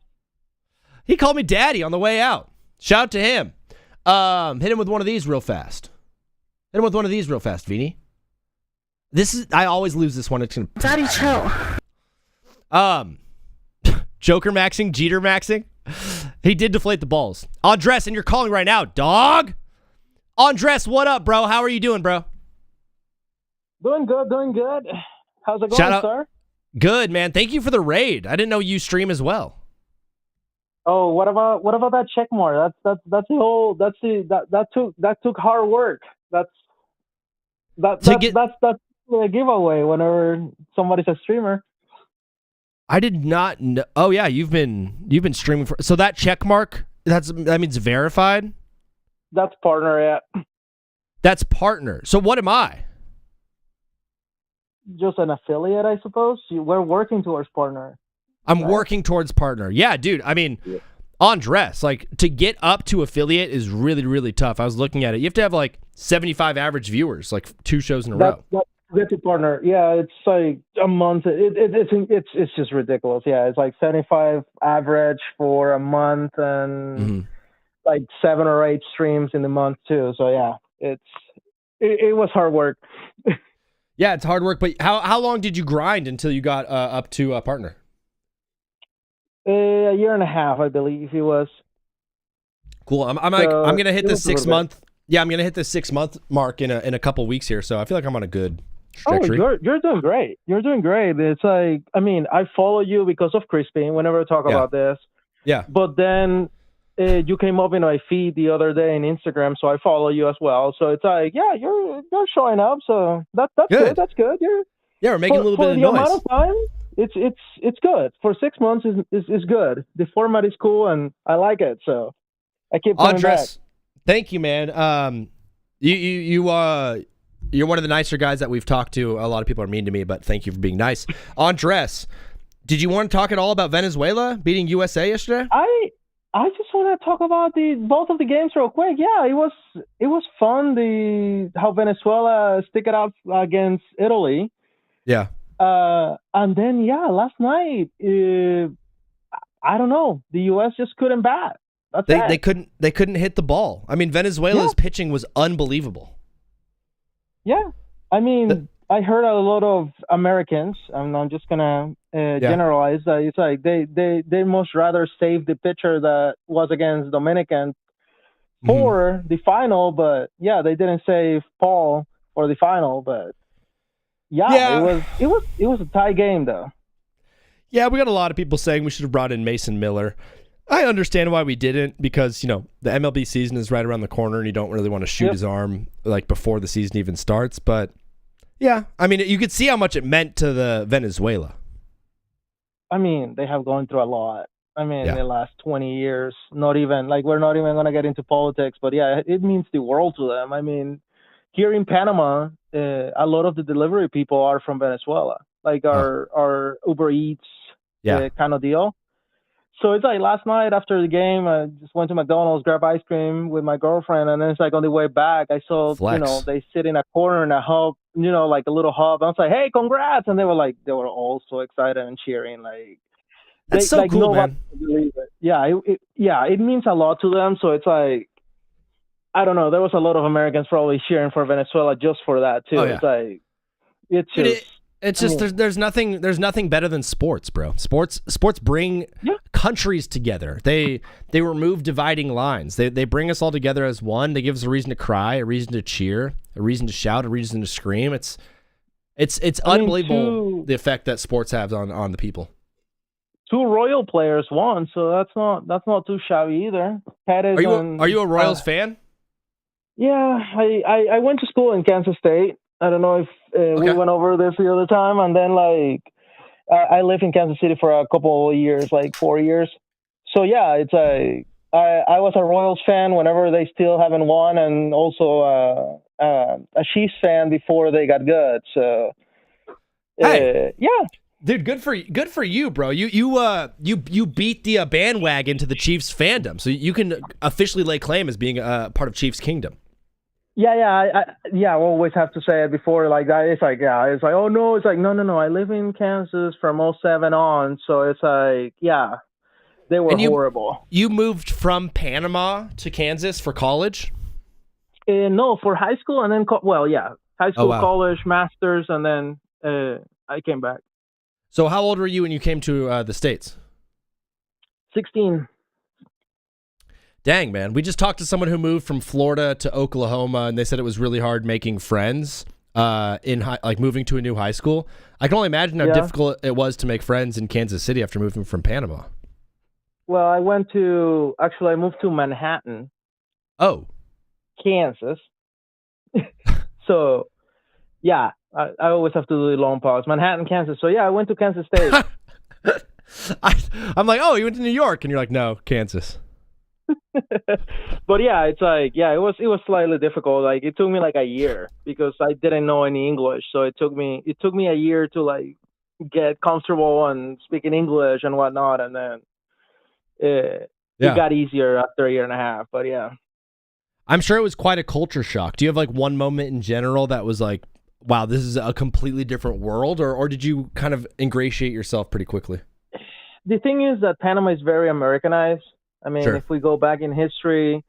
He called me daddy on the way out. Shout out to him. Hit him with one of these real fast. Vini. I always lose this one. It's gonna Daddy, chill. Joker maxing, Jeter maxing. He did deflate the balls. Andres, and you're calling right now, dog. Andres, what up, bro? How are you doing, bro? Doing good. How's it going, Shout out. sir? Good, man. Thank you for the raid. I didn't know you stream as well. Oh, what about that check mark? That took hard work. That's a giveaway whenever somebody's a streamer. I did not know. Oh yeah, you've been streaming so that check mark, that means verified? That's partner, yeah. That's partner. So what am I? Just an affiliate, I suppose. We're working towards partner. I'm working towards partner. Yeah, dude. I mean, Andres, like to get up to affiliate is really, really tough. I was looking at it. You have to have like 75 average viewers, like 2 shows in a row. Get to partner. Yeah, it's like a month. It's just ridiculous. Yeah, it's like 75 average for a month and like 7 or 8 streams in the month too. So yeah, it was hard work. Yeah, it's hard work. But how long did you grind until you got up to a partner? A year and a half, I believe it was. Cool. I'm gonna hit the 6 month. Yeah, I'm gonna hit the 6 month mark in a couple weeks here. So I feel like I'm on a good trajectory. Oh, you're doing great. You're doing great. It's like, I mean, I follow you because of Crispin whenever I talk about this. Yeah. But then you came up in my feed the other day in Instagram, so I follow you as well. So it's like, yeah, you're showing up. So that's good. That's good. We're making a little bit of noise. For the noise. amount of time, it's good. For 6 months is good. The format is cool and I like it. So I keep coming back. Thank you, man. You're one of the nicer guys that we've talked to. A lot of people are mean to me, but thank you for being nice. Andres, did you want to talk at all about Venezuela beating USA yesterday? I just want to talk about both of the games real quick. Yeah, it was fun. How Venezuela stick it out against Italy. Yeah. And then last night, I don't know. The U.S. just couldn't bat. They couldn't hit the ball. I mean, Venezuela's pitching was unbelievable. Yeah, I mean, I heard a lot of Americans, and I'm just gonna generalize. It's like they most rather save the pitcher that was against Dominican for the final, but they didn't save Paul for the final. But it was a tie game though. Yeah, we got a lot of people saying we should have brought in Mason Miller. I understand why we didn't, because, the MLB season is right around the corner and you don't really want to shoot his arm like before the season even starts. But yeah, I mean, you could see how much it meant to the Venezuela. I mean, they have gone through a lot. I mean, in the last 20 years, we're not even going to get into politics, but it means the world to them. I mean, here in Panama, a lot of the delivery people are from Venezuela, like our Uber Eats kind of deal. So it's like last night after the game, I just went to McDonald's, grabbed ice cream with my girlfriend, and then it's like on the way back, I saw, they sit in a corner in a hub, like a little hub. I was like, hey, congrats. And they were all so excited and cheering. Like, that's so cool, man. Believe it. Yeah, it means a lot to them. So it's like, I don't know. There was a lot of Americans probably cheering for Venezuela just for that too. It's like, it's just there's nothing better than sports, bro. Sports bring countries together. They remove dividing lines. They bring us all together as one. They give us a reason to cry, a reason to cheer, a reason to shout, a reason to scream. It's unbelievable the effect that sports have on the people. two Royal players won, so that's not too shabby either. Are you a Royals fan? Yeah, I went to school in Kansas State. I don't know if we went over this the other time, and then I lived in Kansas City for a couple of years, like 4 years. So yeah, it's I was a Royals fan whenever they still haven't won, and also a Chiefs fan before they got good. So yeah. Dude, good for you, bro. You beat the bandwagon to the Chiefs fandom, so you can officially lay claim as being a part of Chiefs Kingdom. Yeah. I always have to say it before like that. It's like, oh no, it's like no. I live in Kansas from 07 on, so it's like, yeah, they were horrible. You moved from Panama to Kansas for college? No, for high school, and then high school, college, masters, and then I came back. So how old were you when you came to the States? 16. Dang, man. We just talked to someone who moved from Florida to Oklahoma, and they said it was really hard making friends moving to a new high school. I can only imagine how difficult it was to make friends in Kansas City after moving from Panama. Well, I moved to Manhattan. Oh. Kansas. So, yeah, I always have to do the long pause. Manhattan, Kansas. So, yeah, I went to Kansas State. I'm like, oh, you went to New York, and you're like, no, Kansas. But yeah, it's like, yeah, it was slightly difficult. Like it took me like a year because I didn't know any English. So it took me a year to like get comfortable and speaking English and whatnot. And then it got easier after a year and a half. But yeah, I'm sure it was quite a culture shock. Do you have like one moment in general that was like, wow, this is a completely different world, or did you kind of ingratiate yourself pretty quickly? The thing is that Panama is very Americanized. I mean, if we go back in history,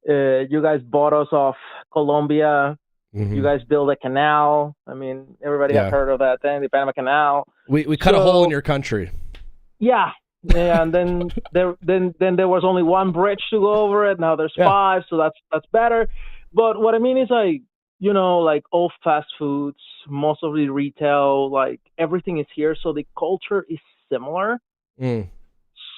you guys bought us off Colombia. Mm-hmm. You guys built a canal. I mean, everybody has heard of that thing, the Panama Canal. We cut a hole in your country. Yeah, and then there was only one bridge to go over it. Now there's 5, so that's better. But what I mean is like, you know, like all fast foods, most of the retail, like everything is here, so the culture is similar. Mm.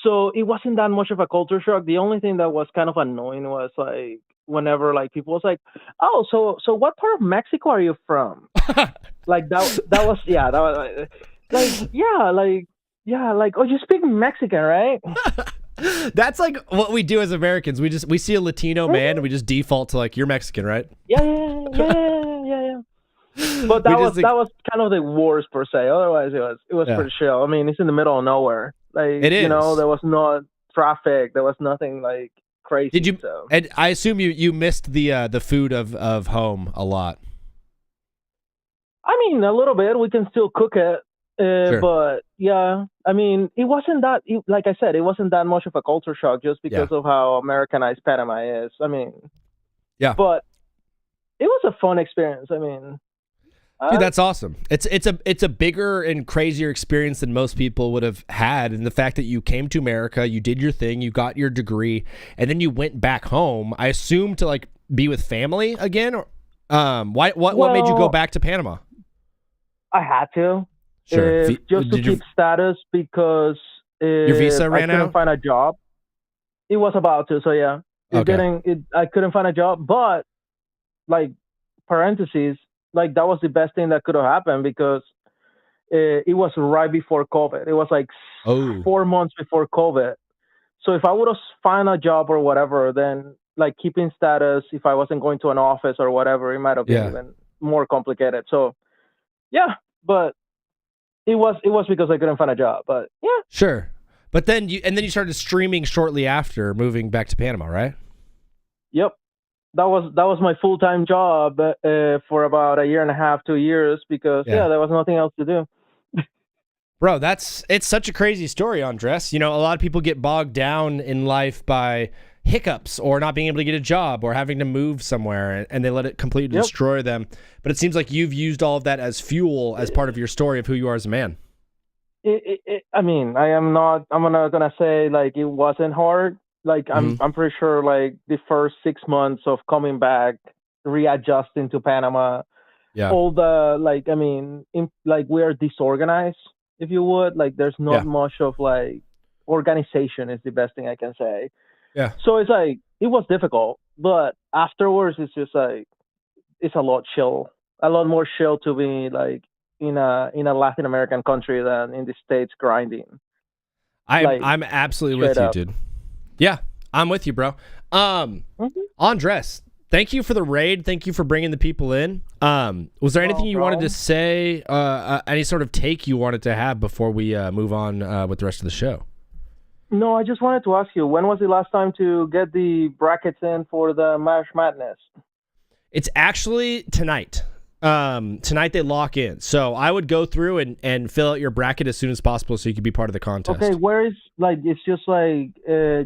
So it wasn't that much of a culture shock. The only thing that was kind of annoying was like whenever like people was like, oh, so what part of Mexico are you from? Like that was oh, you speak Mexican, right? That's like what we do as Americans. We see a Latino man and we just default to like, you're Mexican, right? Yeah. But that was kind of the worst per se. Otherwise, it was pretty chill. I mean, it's in the middle of nowhere. Like, it is. You know, there was no traffic. There was nothing like crazy. Did you? So. And I assume you missed the food of home a lot. I mean, a little bit. We can still cook it, Sure. But yeah. I mean, it wasn't that. Like I said, it wasn't that much of a culture shock just because of how Americanized Panama is. I mean, But it was a fun experience. I mean. Dude, that's awesome. It's a bigger and crazier experience than most people would have had. And the fact that you came to America, you did your thing, you got your degree, and then you went back home, I assume to like be with family again? Or what made you go back to Panama? I had to. Sure. Just to keep status because your visa ran out? I couldn't find a job. It was about to, so yeah. I couldn't find a job, but like parentheses, like that was the best thing that could have happened because it was right before COVID. It was like 4 months before COVID. So if I would have found a job or whatever, then like keeping status, if I wasn't going to an office or whatever, it might have been even more complicated. So yeah, but it was because I couldn't find a job. But yeah, sure. But then you started streaming shortly after moving back to Panama, right? Yep. That was my full-time job for about a year and a half, 2 years, because there was nothing else to do. Bro, it's such a crazy story, Andres. You know, a lot of people get bogged down in life by hiccups or not being able to get a job or having to move somewhere, and they let it completely destroy them. But it seems like you've used all of that as fuel, as part of your story of who you are as a man. I mean, I'm not gonna say like it wasn't hard. Like I'm pretty sure like the first 6 months of coming back, readjusting to Panama, all the like, I mean, we are disorganized. if you would. Like, there's not much of like organization is the best thing I can say. Yeah. So it's like it was difficult, but afterwards it's just like it's a lot more chill to be like in a Latin American country than in the States grinding. I'm absolutely with you, dude. Yeah, I'm with you, bro. Andres, thank you for the raid. Thank you for bringing the people in. Was there anything you wanted to say, any sort of take you wanted to have before we move on with the rest of the show? No, I just wanted to ask you, when was the last time to get the brackets in for the March Madness? It's actually tonight. Tonight they lock in. So I would go through and fill out your bracket as soon as possible so you could be part of the contest. Okay, where is, like, it's just like,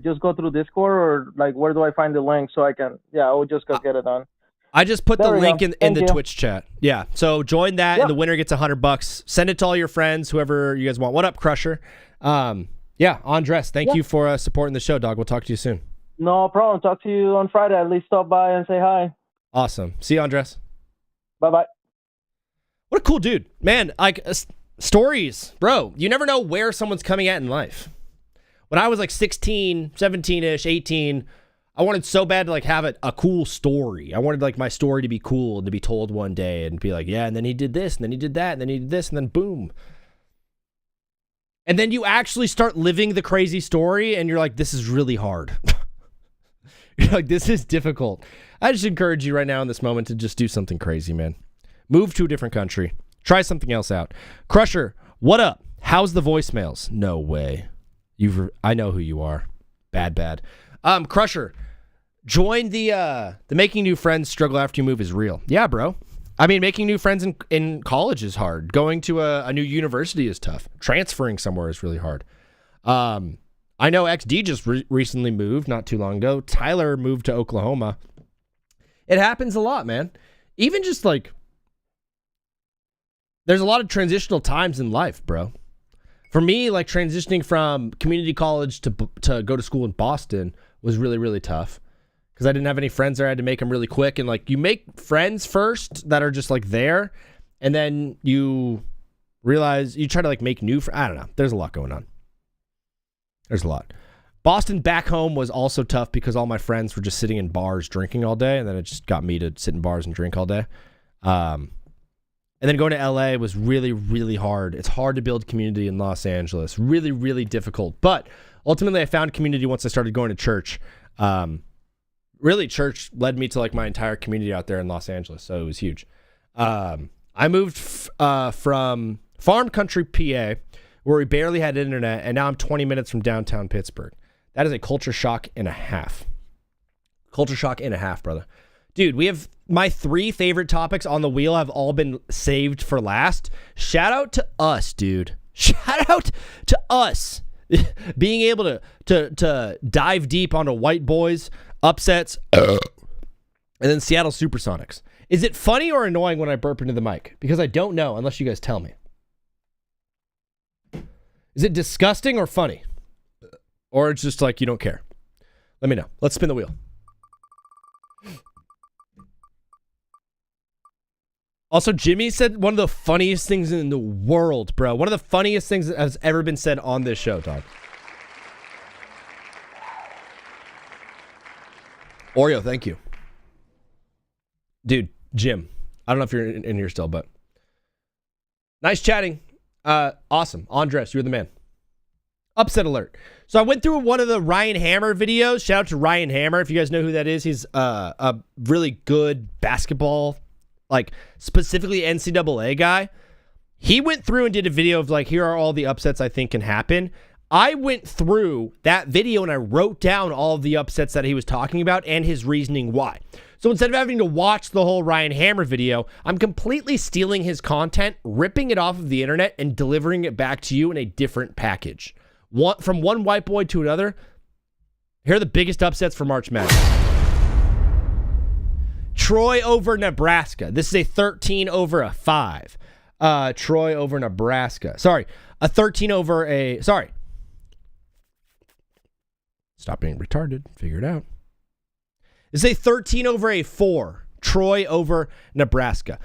just go through Discord, or like, where do I find the link so I can, I would just go get it done. I just put the link in the Twitch chat. Yeah, so join that, and the winner gets $100. Send it to all your friends, whoever you guys want. What up, Crusher? Andres, thank you for supporting the show, dog. We'll talk to you soon. No problem. Talk to you on Friday. At least stop by and say hi. Awesome. See you, Andres. Bye-bye. What a cool dude. Man, like, stories. Bro, you never know where someone's coming at in life. When I was like 16, 17-ish, 18, I wanted so bad to like have a cool story. I wanted like my story to be cool and to be told one day and be like, yeah, and then he did this, and then he did that, and then he did this, and then boom. And then you actually start living the crazy story, and you're like, this is really hard. You're like, this is difficult. I just encourage you right now in this moment to just do something crazy, man. Move to a different country. Try something else out. Crusher, what up? How's the voicemails? No way. I know who you are. Bad. Crusher, join the making new friends struggle after you move is real. Yeah, bro. I mean, making new friends in college is hard. Going to a new university is tough. Transferring somewhere is really hard. I know XD just recently moved not too long ago. Tyler moved to Oklahoma. It happens a lot, man. Even just like, there's a lot of transitional times in life, bro. For me, like transitioning from community college to go to school in Boston was really, really tough because I didn't have any friends there. I had to make them really quick. And like, you make friends first that are just like there, and then you realize you try to like make new friends. I don't know. There's a lot going on. There's a lot. Boston back home was also tough because all my friends were just sitting in bars drinking all day, and then it just got me to sit in bars and drink all day. And then going to LA was really, really hard. It's hard to build community in Los Angeles. Really, really difficult. But ultimately, I found community once I started going to church. Really, church led me to like my entire community out there in Los Angeles, so it was huge. I moved from farm country, PA, where we barely had internet, and now I'm 20 minutes from downtown Pittsburgh. That is a culture shock and a half. Culture shock and a half, brother. Dude, we have my 3 favorite topics on the wheel have all been saved for last. Shout out to us, dude. Shout out to us being able to dive deep onto white boys, upsets, and then Seattle Supersonics. Is it funny or annoying when I burp into the mic? Because I don't know unless you guys tell me. Is it disgusting or funny? Or it's just like you don't care? Let me know. Let's spin the wheel. Also, Jimmy said one of the funniest things in the world, bro. One of the funniest things that has ever been said on this show, dog. Oreo, thank you. Dude, Jim. I don't know if you're in here still, but nice chatting. Awesome. Andres, you're the man. Upset alert. So I went through one of the Ryan Hammer videos. Shout out to Ryan Hammer. If you guys know who that is, he's a really good basketball, like specifically NCAA guy. He went through and did a video of like, here are all the upsets I think can happen. I went through that video and I wrote down all of the upsets that he was talking about and his reasoning why. So instead of having to watch the whole Ryan Hammer video, I'm completely stealing his content, ripping it off of the internet, and delivering it back to you in a different package. From one white boy to another, here are the biggest upsets for March Madness. Troy over Nebraska. This is a 13 over a 5. Troy over Nebraska. Sorry, a 13 over a... Sorry. Stop being retarded. Figure it out. This is a 13 over a 4. Troy over Nebraska.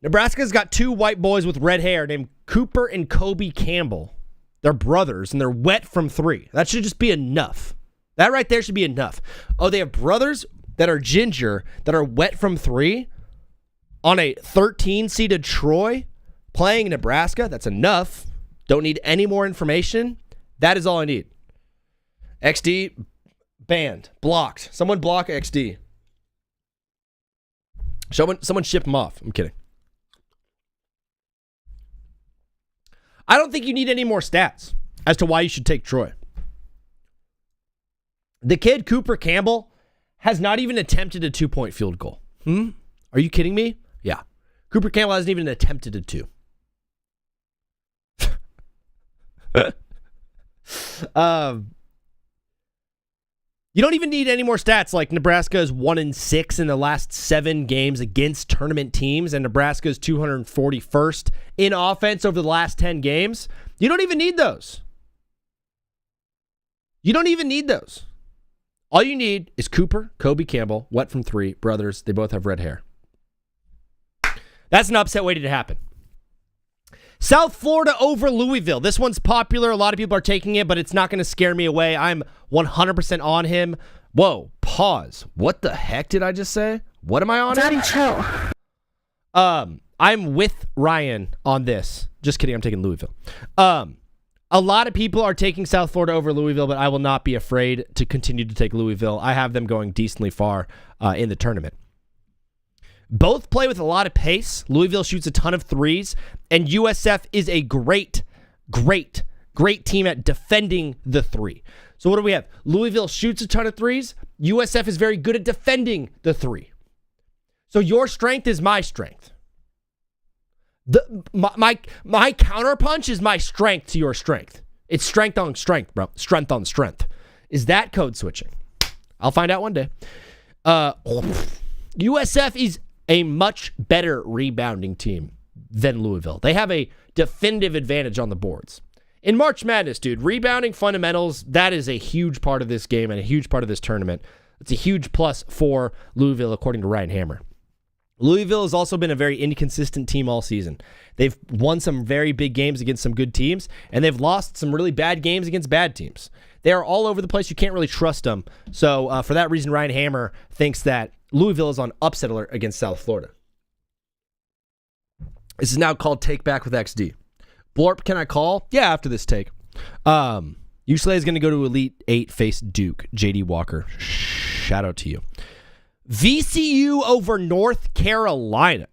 Nebraska's got 2 white boys with red hair named Cooper and Kobe Campbell. They're brothers, and they're wet from 3. That should just be enough. That right there should be enough. Oh, they have brothers that are ginger, that are wet from 3 on a 13-seeded Troy playing in Nebraska. That's enough. Don't need any more information. That is all I need. XD, banned, blocked. Someone block XD. Someone ship him off. I'm kidding. I don't think you need any more stats as to why you should take Troy. The kid, Cooper Campbell, has not even attempted a 2-point field goal. Are you kidding me? Yeah. Cooper Campbell hasn't even attempted a 2. You don't even need any more stats. Like Nebraska is 1-6 in the last 7 games against tournament teams, and Nebraska is 241st in offense over the last 10 games. You don't even need those. You don't even need those. All you need is Cooper, Kobe Campbell, wet from 3, brothers. They both have red hair. That's an upset waiting to happen. South Florida over Louisville. This one's popular. A lot of people are taking it, but it's not going to scare me away. I'm 100% on him. Whoa, pause. What the heck did I just say? What am I on? Daddy, chill. I'm with Ryan on this. Just kidding. I'm taking Louisville. A lot of people are taking South Florida over Louisville, but I will not be afraid to continue to take Louisville. I have them going decently far in the tournament. Both play with a lot of pace. Louisville shoots a ton of threes, and USF is a great team at defending the 3. So what do we have? Louisville shoots a ton of threes. USF is very good at defending the 3. So your strength is my strength. My counterpunch is my strength to your strength. It's strength on strength, bro. Strength on strength. Is that code switching? I'll find out one day. USF is a much better rebounding team than Louisville. They have a definitive advantage on the boards. In March Madness, dude, rebounding fundamentals, that is a huge part of this game and a huge part of this tournament. It's a huge plus for Louisville, according to Ryan Hammer. Louisville has also been a very inconsistent team all season. They've won some very big games against some good teams, and they've lost some really bad games against bad teams. They are all over the place. You can't really trust them. So for that reason, Ryan Hammer thinks that Louisville is on upset alert against South Florida. This is now called Take Back with XD. Blorp, can I call? Yeah, after this take. UCLA is going to go to Elite 8 face Duke. JD Walker, shout out to you. VCU over North Carolina.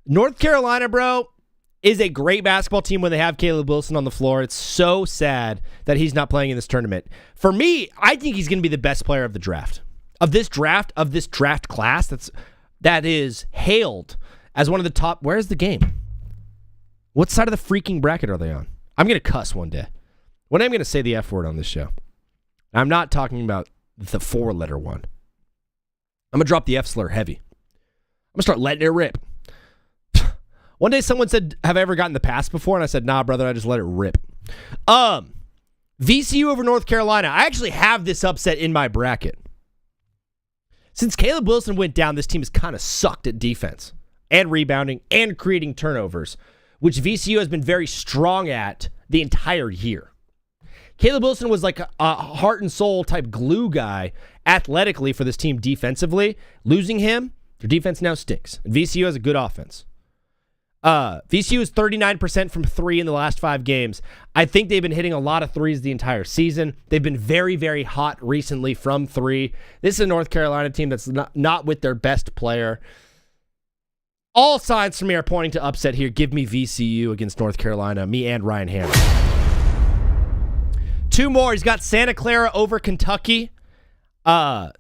North Carolina, bro, is a great basketball team when they have Caleb Wilson on the floor. It's so sad that he's not playing in this tournament. For me, I think he's going to be the best player of the draft. Of this draft class that is hailed as one of the top. Where's the game? What side of the freaking bracket are they on? I'm going to cuss one day. One day I'm going to say the F word on this show. I'm not talking about the 4-letter one. I'm going to drop the F slur heavy. I'm going to start letting it rip. One day someone said, have I ever gotten the pass before? And I said, nah, brother, I just let it rip. VCU over North Carolina. I actually have this upset in my bracket. Since Caleb Wilson went down, this team has kind of sucked at defense and rebounding and creating turnovers, which VCU has been very strong at the entire year. Caleb Wilson was like a heart and soul type glue guy athletically for this team defensively. Losing him, their defense now stinks. And VCU has a good offense. VCU is 39% from 3 in the last 5 games. I think they've been hitting a lot of threes the entire season. They've been very, very hot recently from 3. This is a North Carolina team that's not with their best player. All signs for me are pointing to upset here. Give me VCU against North Carolina. Me and Ryan Hammer. 2 more. He's got Santa Clara over Kentucky. Santa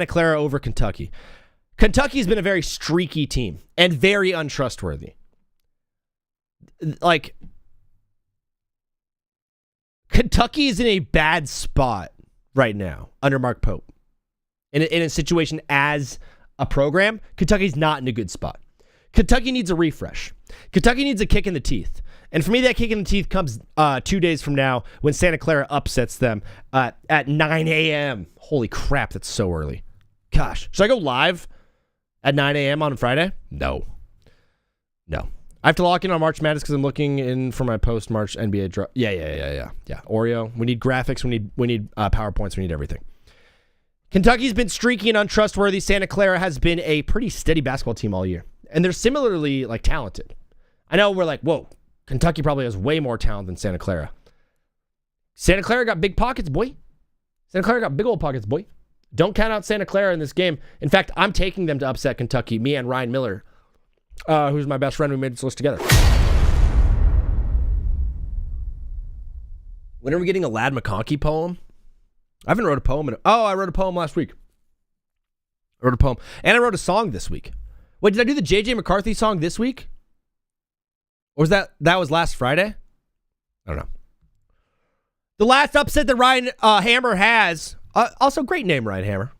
Clara over Kentucky. Kentucky's been a very streaky team and very untrustworthy. Like, Kentucky is in a bad spot right now under Mark Pope. In a situation as a program, Kentucky's not in a good spot. Kentucky needs a refresh. Kentucky needs a kick in the teeth. And for me, that kick in the teeth comes 2 days from now when Santa Clara upsets them at 9 a.m. Holy crap, that's so early. Gosh, should I go live at 9 a.m. on Friday? No. I have to lock in on March Madness because I'm looking in for my post-March NBA draw. Yeah. Oreo. We need graphics. We need PowerPoints. We need everything. Kentucky's been streaky and untrustworthy. Santa Clara has been a pretty steady basketball team all year. And they're similarly, like, talented. I know we're like, whoa, Kentucky probably has way more talent than Santa Clara. Santa Clara got big pockets, boy. Santa Clara got big old pockets, boy. Don't count out Santa Clara in this game. In fact, I'm taking them to upset Kentucky, me and Ryan Miller, who's my best friend. We made this list together. When are we getting a Lad McConkey poem? I haven't wrote a poem I wrote a poem last week. I wrote a poem. And I wrote a song this week. Wait, did I do the JJ McCarthy song this week? Or was that was last Friday? I don't know. The last upset that Ryan Hammer has, also great name, Ryan Hammer.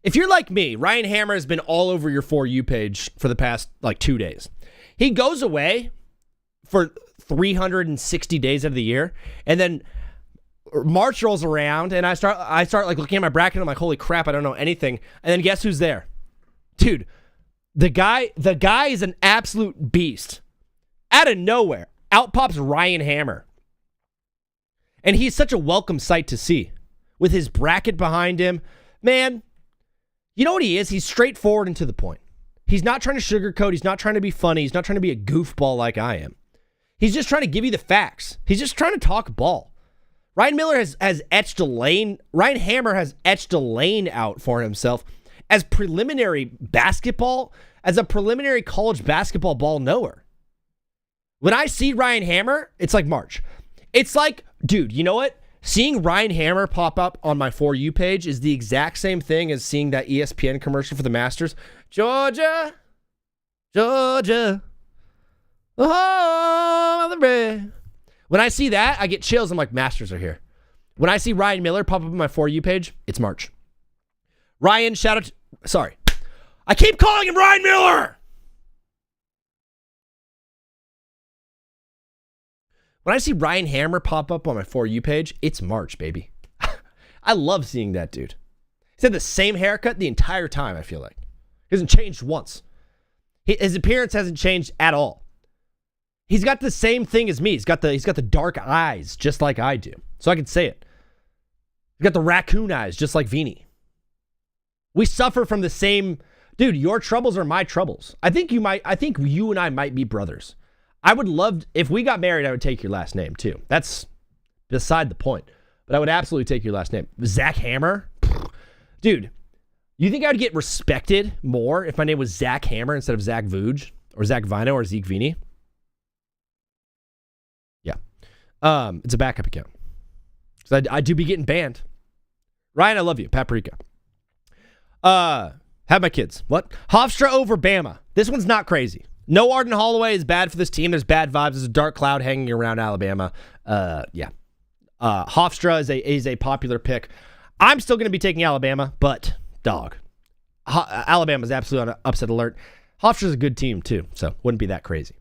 If you're like me, Ryan Hammer has been all over your For You page for the past, 2 days. He goes away for 360 days of the year, and then March rolls around, and I start looking at my bracket, and I'm like, holy crap, I don't know anything. And then guess who's there? Dude, the guy is an absolute beast. Out of nowhere, out pops Ryan Hammer. And he's such a welcome sight to see. With his bracket behind him. Man, you know what he is? He's straightforward and to the point. He's not trying to sugarcoat. He's not trying to be funny. He's not trying to be a goofball like I am. He's just trying to give you the facts. He's just trying to talk ball. Ryan Hammer has etched a lane out for himself as preliminary basketball, as a preliminary college basketball ball knower. When I see Ryan Hammer, it's like March. It's like, dude, you know what? Seeing Ryan Hammer pop up on my For You page is the exact same thing as seeing that ESPN commercial for the Masters. Georgia. Oh, the red. When I see that, I get chills. I'm like, Masters are here. When I see Ryan Miller pop up on my For You page, it's March. Ryan, shout out. Sorry. I keep calling him Ryan Miller. When I see Ryan Hammer pop up on my For You page, it's March, baby. I love seeing that dude. He's had the same haircut the entire time, I feel like. He hasn't changed once. His appearance hasn't changed at all. He's got the same thing as me. He's got the dark eyes, just like I do. So I can say it. He's got the raccoon eyes, just like Vini. We suffer from the same... Dude, your troubles are my troubles. I think you and I might be brothers. I would love, if we got married, I would take your last name too. That's beside the point. But I would absolutely take your last name. Zach Hammer? Dude, you think I would get respected more if my name was Zach Hammer instead of Zach Vuj or Zach Vino or Zeke Vini? Yeah. It's a backup account. So I do be getting banned. Ryan, I love you. Paprika. Have my kids. What? Hofstra over Bama. This one's not crazy. No Arden Holloway is bad for this team. There's bad vibes. There's a dark cloud hanging around Alabama. Yeah. Hofstra is a popular pick. I'm still going to be taking Alabama, but dog. Alabama's absolutely on an upset alert. Hofstra's a good team too, so wouldn't be that crazy.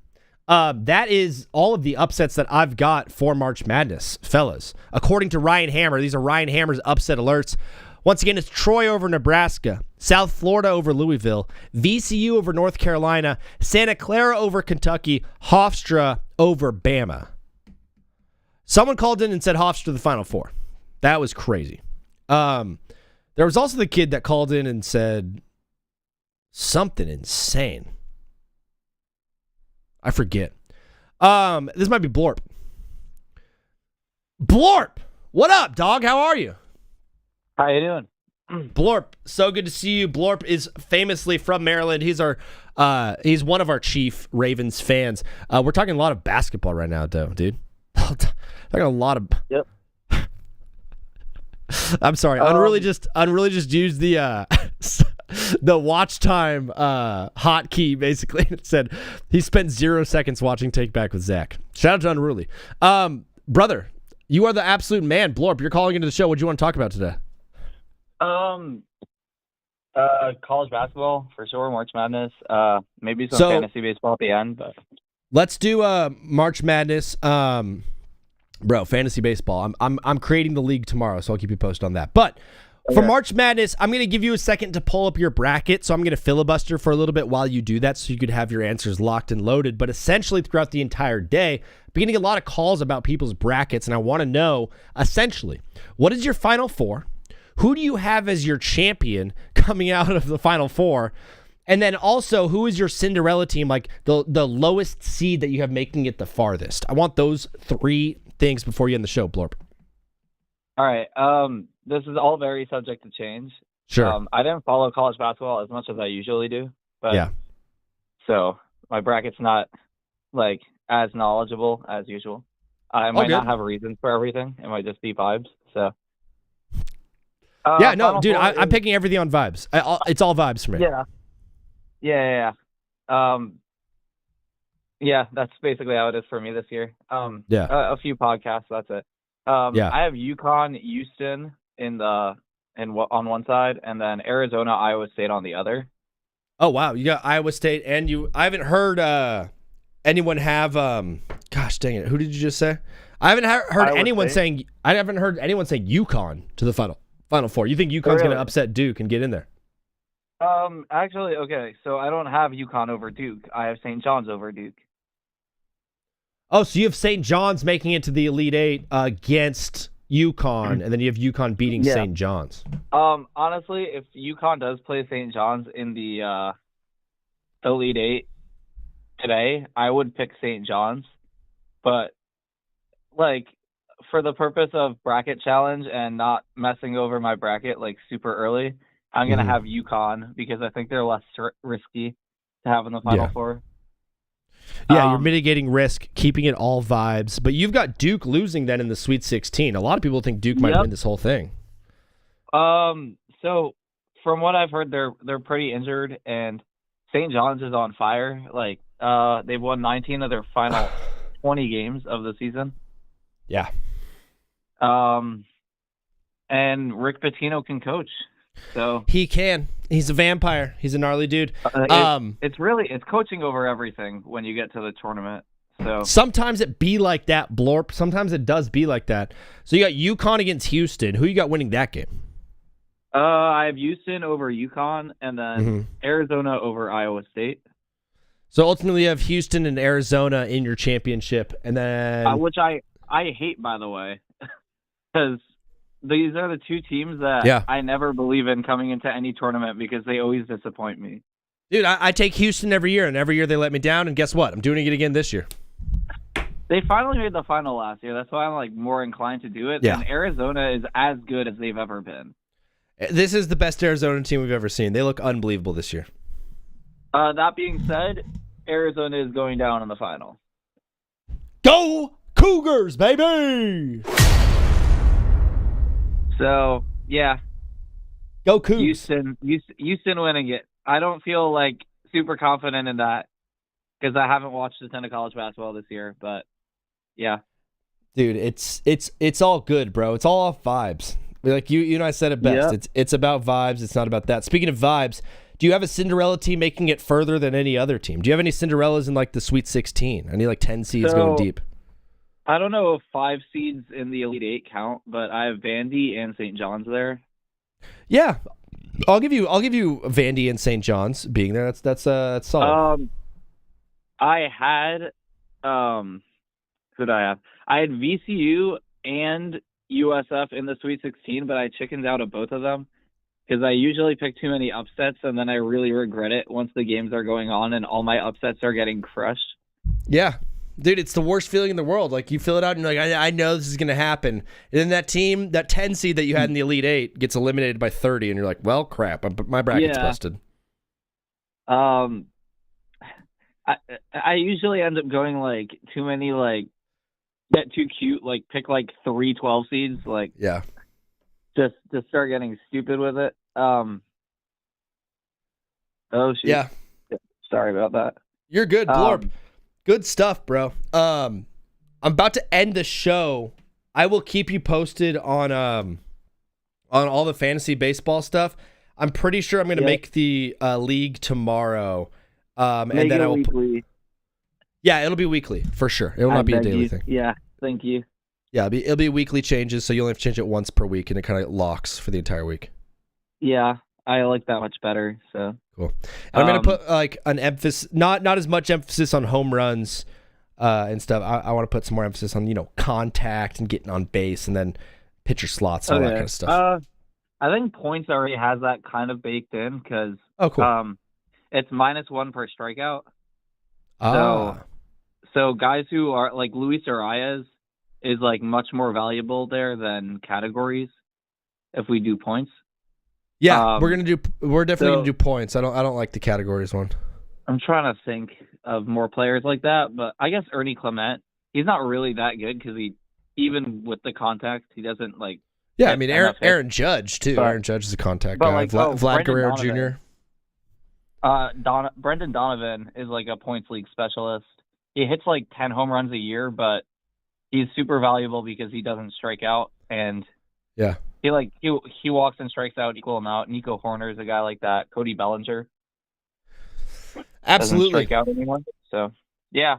That is all of the upsets that I've got for March Madness, fellas. According to Ryan Hammer, these are Ryan Hammer's upset alerts. Once again, it's Troy over Nebraska, South Florida over Louisville, VCU over North Carolina, Santa Clara over Kentucky, Hofstra over Bama. Someone called in and said Hofstra the Final Four. That was crazy. There was also the kid that called in and said something insane. I forget. This might be Blorp. Blorp! What up, dog? How are you? How you doing? Blorp, so good to see you. Blorp is famously from Maryland. He's one of our chief Ravens fans. We're talking a lot of basketball right now, though, dude. Talking a lot of. Yep. I'm sorry. Unruly just used the watch time hotkey basically. It said he spent 0 seconds watching Take Back with Zach. Shout out to Unruly. Brother, you are the absolute man. Blorp, you're calling into the show. What do you want to talk about today? College basketball for sure. March Madness. Maybe some fantasy baseball at the end, but let's do March Madness. Bro, fantasy baseball. I'm creating the league tomorrow, so I'll keep you posted on that. But For March Madness, I'm going to give you a second to pull up your bracket, so I'm going to filibuster for a little bit while you do that so you could have your answers locked and loaded. But essentially, throughout the entire day, I'm getting a lot of calls about people's brackets, and I want to know, essentially, what is your Final Four? Who do you have as your champion coming out of the Final Four? And then also, who is your Cinderella team, like the lowest seed that you have making it the farthest? I want those 3 things before you end the show, Blorp. All right. This is all very subject to change. Sure. I didn't follow college basketball as much as I usually do. But yeah. So my bracket's not like as knowledgeable as usual. I might not have reasons for everything. It might just be vibes. So. Yeah, no, dude, I'm picking everything on vibes. It's all vibes for me. Yeah. Yeah. Yeah, that's basically how it is for me this year. A few podcasts, that's it. I have UConn, Houston on one side, and then Arizona, Iowa State on the other. Oh wow, you got Iowa State, and I haven't heard anyone have. Gosh dang it, who did you just say? I haven't heard anyone saying. I haven't heard anyone saying UConn to the Final Four. You think UConn's going to upset Duke and get in there? Actually, okay. So I don't have UConn over Duke. I have St. John's over Duke. Oh, so you have St. John's making it to the Elite Eight against UConn, and then you have UConn beating St. John's. Honestly, if UConn does play St. John's in the Elite Eight today, I would pick St. John's. But like for the purpose of bracket challenge and not messing over my bracket like super early, I'm going to have UConn because I think they're less risky to have in the Final Four. Yeah, you're mitigating risk, keeping it all vibes. But you've got Duke losing then in the Sweet 16. A lot of people think Duke might win this whole thing. So from what I've heard, they're pretty injured, and St. John's is on fire. Like they've won 19 of their final 20 games of the season. Yeah. And Rick Pitino can coach. So he can. He's a vampire. He's a gnarly dude. It's coaching over everything when you get to the tournament. So sometimes it be like that, Blorp. Sometimes it does be like that. So you got UConn against Houston. Who you got winning that game? I have Houston over UConn, and then Arizona over Iowa State. So ultimately, you have Houston and Arizona in your championship, and then which I hate, by the way, because these are the 2 teams that I never believe in coming into any tournament because they always disappoint me. Dude, I take Houston every year, and every year they let me down, and guess what? I'm doing it again this year. They finally made the final last year. That's why I'm like more inclined to do it. Yeah. And Arizona is as good as they've ever been. This is the best Arizona team we've ever seen. They look unbelievable this year. That being said, Arizona is going down in the final. Go Cougars, baby! So, yeah. Go Cougs. Houston winning it. I don't feel like super confident in that because I haven't watched a ton of college basketball this year, but yeah. Dude, it's all good, bro. It's all off vibes. Like you and I said it best. Yep. It's about vibes. It's not about that. Speaking of vibes, do you have a Cinderella team making it further than any other team? Do you have any Cinderellas in like the Sweet 16? Any like 10 seeds going deep? I don't know if 5 seeds in the Elite Eight count, but I have Vandy and St. John's there. Yeah, I'll give you Vandy and St. John's being there. That's solid. I had who did I have? I had VCU and USF in the Sweet 16, but I chickened out of both of them because I usually pick too many upsets, and then I really regret it once the games are going on and all my upsets are getting crushed. Yeah. Dude, it's the worst feeling in the world. Like, you fill it out and you're like, I know this is going to happen. And then that team, that 10 seed that you had in the Elite Eight gets eliminated by 30, and you're like, well, crap, my bracket's busted. I usually end up going, like, too many, like, get too cute, like, pick, like, 3 12 seeds, like, yeah, just start getting stupid with it. Oh, shoot. Yeah. Sorry about that. You're good, Blorp. Good stuff, bro. I'm about to end the show. I will keep you posted on all the fantasy baseball stuff. I'm pretty sure I'm going to make the league tomorrow. And then I will. Weekly. Yeah, it'll be weekly for sure. It will not be a daily thing. Yeah, thank you. Yeah, it'll be weekly changes, so you only have to change it once per week, and it kind of locks for the entire week. Yeah, I like that much better. So cool. And I'm gonna put like an emphasis, not as much emphasis on home runs and stuff. I want to put some more emphasis on contact and getting on base, and then pitcher slots and all that kind of stuff. I think points already has that kind of baked in because cool. It's -1 per strikeout. So guys who are like Luis Arias is like much more valuable there than categories if we do points. Yeah, we're definitely gonna do points. I don't like the categories one. I'm trying to think of more players like that, but I guess Ernie Clement, he's not really that good because even with the contact, he doesn't like. Yeah, I mean Aaron Judge too. Aaron Judge is a contact guy. Like, Vlad Guerrero Jr. Brendan Donovan is like a points league specialist. He hits like 10 home runs a year, but he's super valuable because he doesn't strike out, and he walks and strikes out equal amount. Nico Horner is a guy like that. Cody Bellinger absolutely doesn't strike out anyone. So yeah,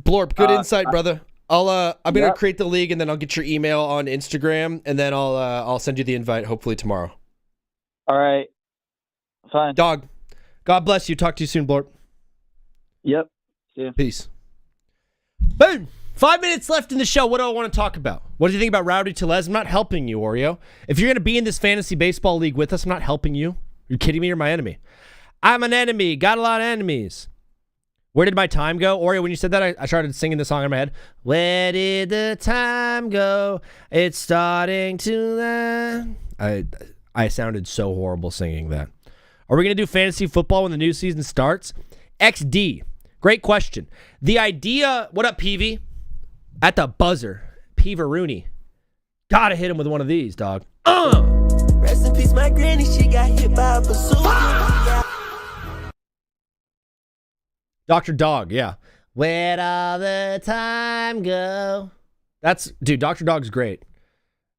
Blorp, good insight, brother. I'm gonna create the league, and then I'll get your email on Instagram, and then I'll send you the invite hopefully tomorrow. All right, fine. Dog, God bless you. Talk to you soon, Blorp. Yep. See ya. Peace. Boom. 5 minutes left in the show. What do I want to talk about? What do you think about Rowdy Tellez? I'm not helping you, Oreo. If you're going to be in this fantasy baseball league with us, I'm not helping you. You're kidding me? You're my enemy. I'm an enemy. Got a lot of enemies. Where did my time go? Oreo, when you said that, I started singing the song in my head. Where did the time go? It's starting to land. I sounded so horrible singing that. Are we going to do fantasy football when the new season starts? XD. Great question. The idea, what up, Peavy? At the buzzer. Peaver-Rooney. Gotta hit him with one of these, dog. Rest in peace, my granny, she got hit by a bazooka. Dr. Dog, yeah. Where'd all the time go? Dude, Dr. Dog's great.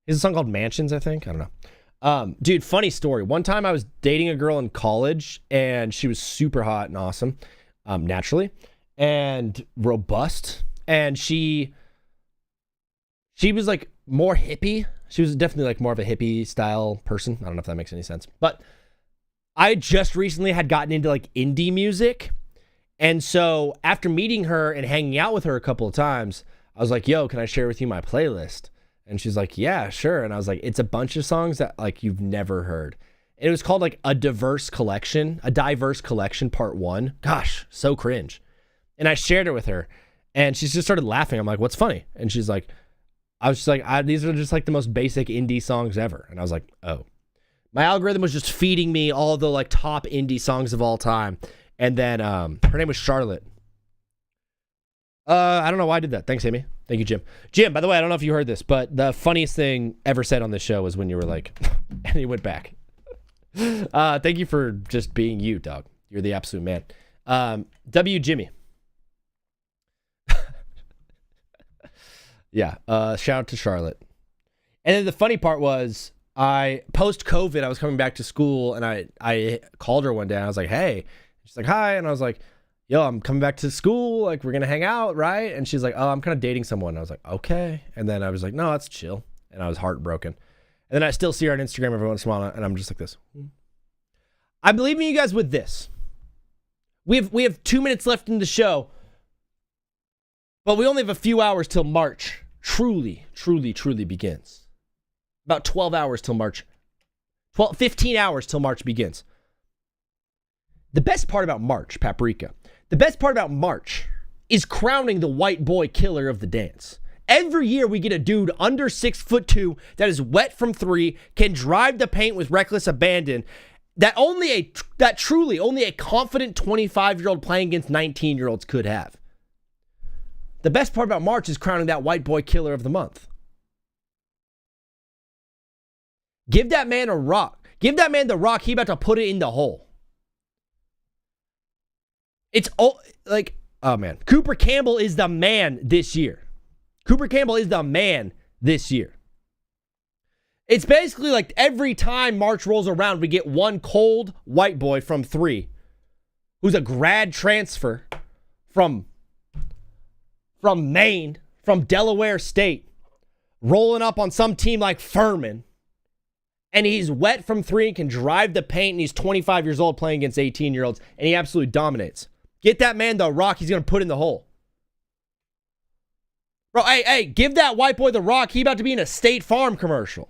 There's a song called Mansions, I think. I don't know. Dude, funny story. One time I was dating a girl in college, and she was super hot and awesome, naturally, and robust. And she was like more hippie. She was definitely like more of a hippie style person. I don't know if that makes any sense. But I just recently had gotten into like indie music. And so after meeting her and hanging out with her a couple of times, I was like, yo, can I share with you my playlist? And she's like, yeah, sure. And I was like, it's a bunch of songs that like you've never heard. And it was called like a diverse collection part 1. Gosh, so cringe. And I shared it with her, and she just started laughing. I'm like, what's funny? And she's like, I was just like, these are just like the most basic indie songs ever. And I was like, oh. My algorithm was just feeding me all the like top indie songs of all time. And then her name was Charlotte. I don't know why I did that. Thanks, Amy. Thank you, Jim. Jim, by the way, I don't know if you heard this, but the funniest thing ever said on this show was when you were like, and he went back. Thank you for just being you, dog. You're the absolute man. Jimmy. Yeah. Shout out to Charlotte. And then the funny part was post-COVID, I was coming back to school, and I called her one day, and I was like, hey. She's like, hi. And I was like, yo, I'm coming back to school. Like, we're going to hang out, right? And she's like, oh, I'm kind of dating someone. I was like, okay. And then I was like, no, that's chill. And I was heartbroken. And then I still see her on Instagram every once in a while, and I'm just like this. I'm leaving you guys with this. We have 2 minutes left in the show, but we only have a few hours till March truly begins. About 12 hours till March. 15 hours till March begins. The best part about March, Paprika, the best part about March is crowning the white boy killer of the dance. Every year we get a dude under 6'2" that is wet from 3, can drive the paint with reckless abandon, that truly only a confident 25-year-old playing against 19-year-olds could have. The best part about March is crowning that white boy killer of the month. Give that man a rock. Give that man the rock. He about to put it in the hole. It's like, oh man, Cooper Campbell is the man this year. Cooper Campbell is the man this year. It's basically like every time March rolls around, we get one cold white boy from 3 who's a grad transfer from Maine, from Delaware State, rolling up on some team like Furman And he's wet from 3 and can drive the paint, and he's 25 years old playing against 18-year-olds, and he absolutely dominates. Get that man the rock he's going to put in the hole. Bro, hey, give that white boy the rock. He about to be in a State Farm commercial.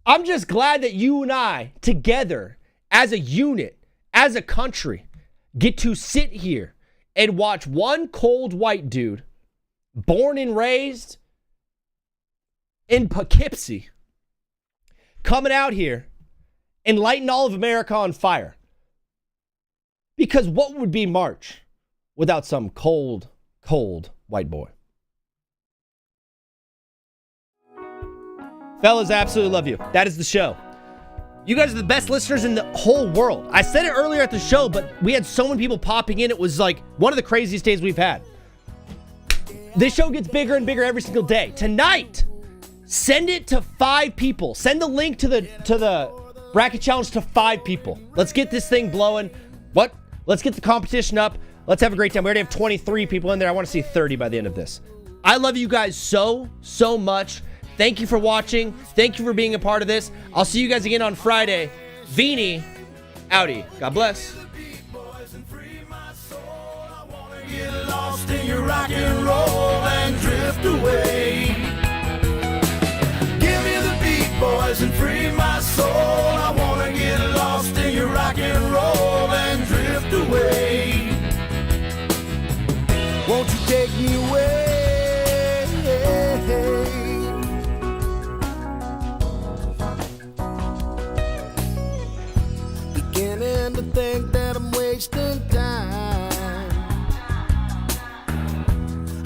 I'm just glad that you and I, together, as a unit, as a country, get to sit here and watch one cold white dude, born and raised in Poughkeepsie, coming out here and lighting all of America on fire. Because what would be March without some cold, cold white boy? Fellas, I absolutely love you. That is the show. You guys are the best listeners in the whole world. I said it earlier at the show, but we had so many people popping in. It was like one of the craziest days we've had. This show gets bigger and bigger every single day. Tonight, send it to 5 people. Send the link to the bracket challenge to 5 people. Let's get this thing blowing. What? Let's get the competition up. Let's have a great time. We already have 23 people in there. I want to see 30 by the end of this. I love you guys so much. Thank you for watching. Thank you for being a part of this. I'll see you guys again on Friday. Vini, outie. God bless. Get lost in your rock and roll and drift away. Give me the beat, boys, and free my soul. I wanna get lost in your rock and roll and drift away. Won't you take me away? Beginning to think that I'm wasting time.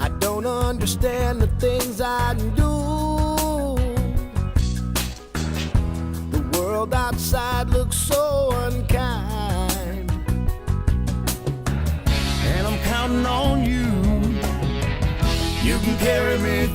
I don't understand the things I do. The world outside looks so unkind, and I'm counting on you. You can carry me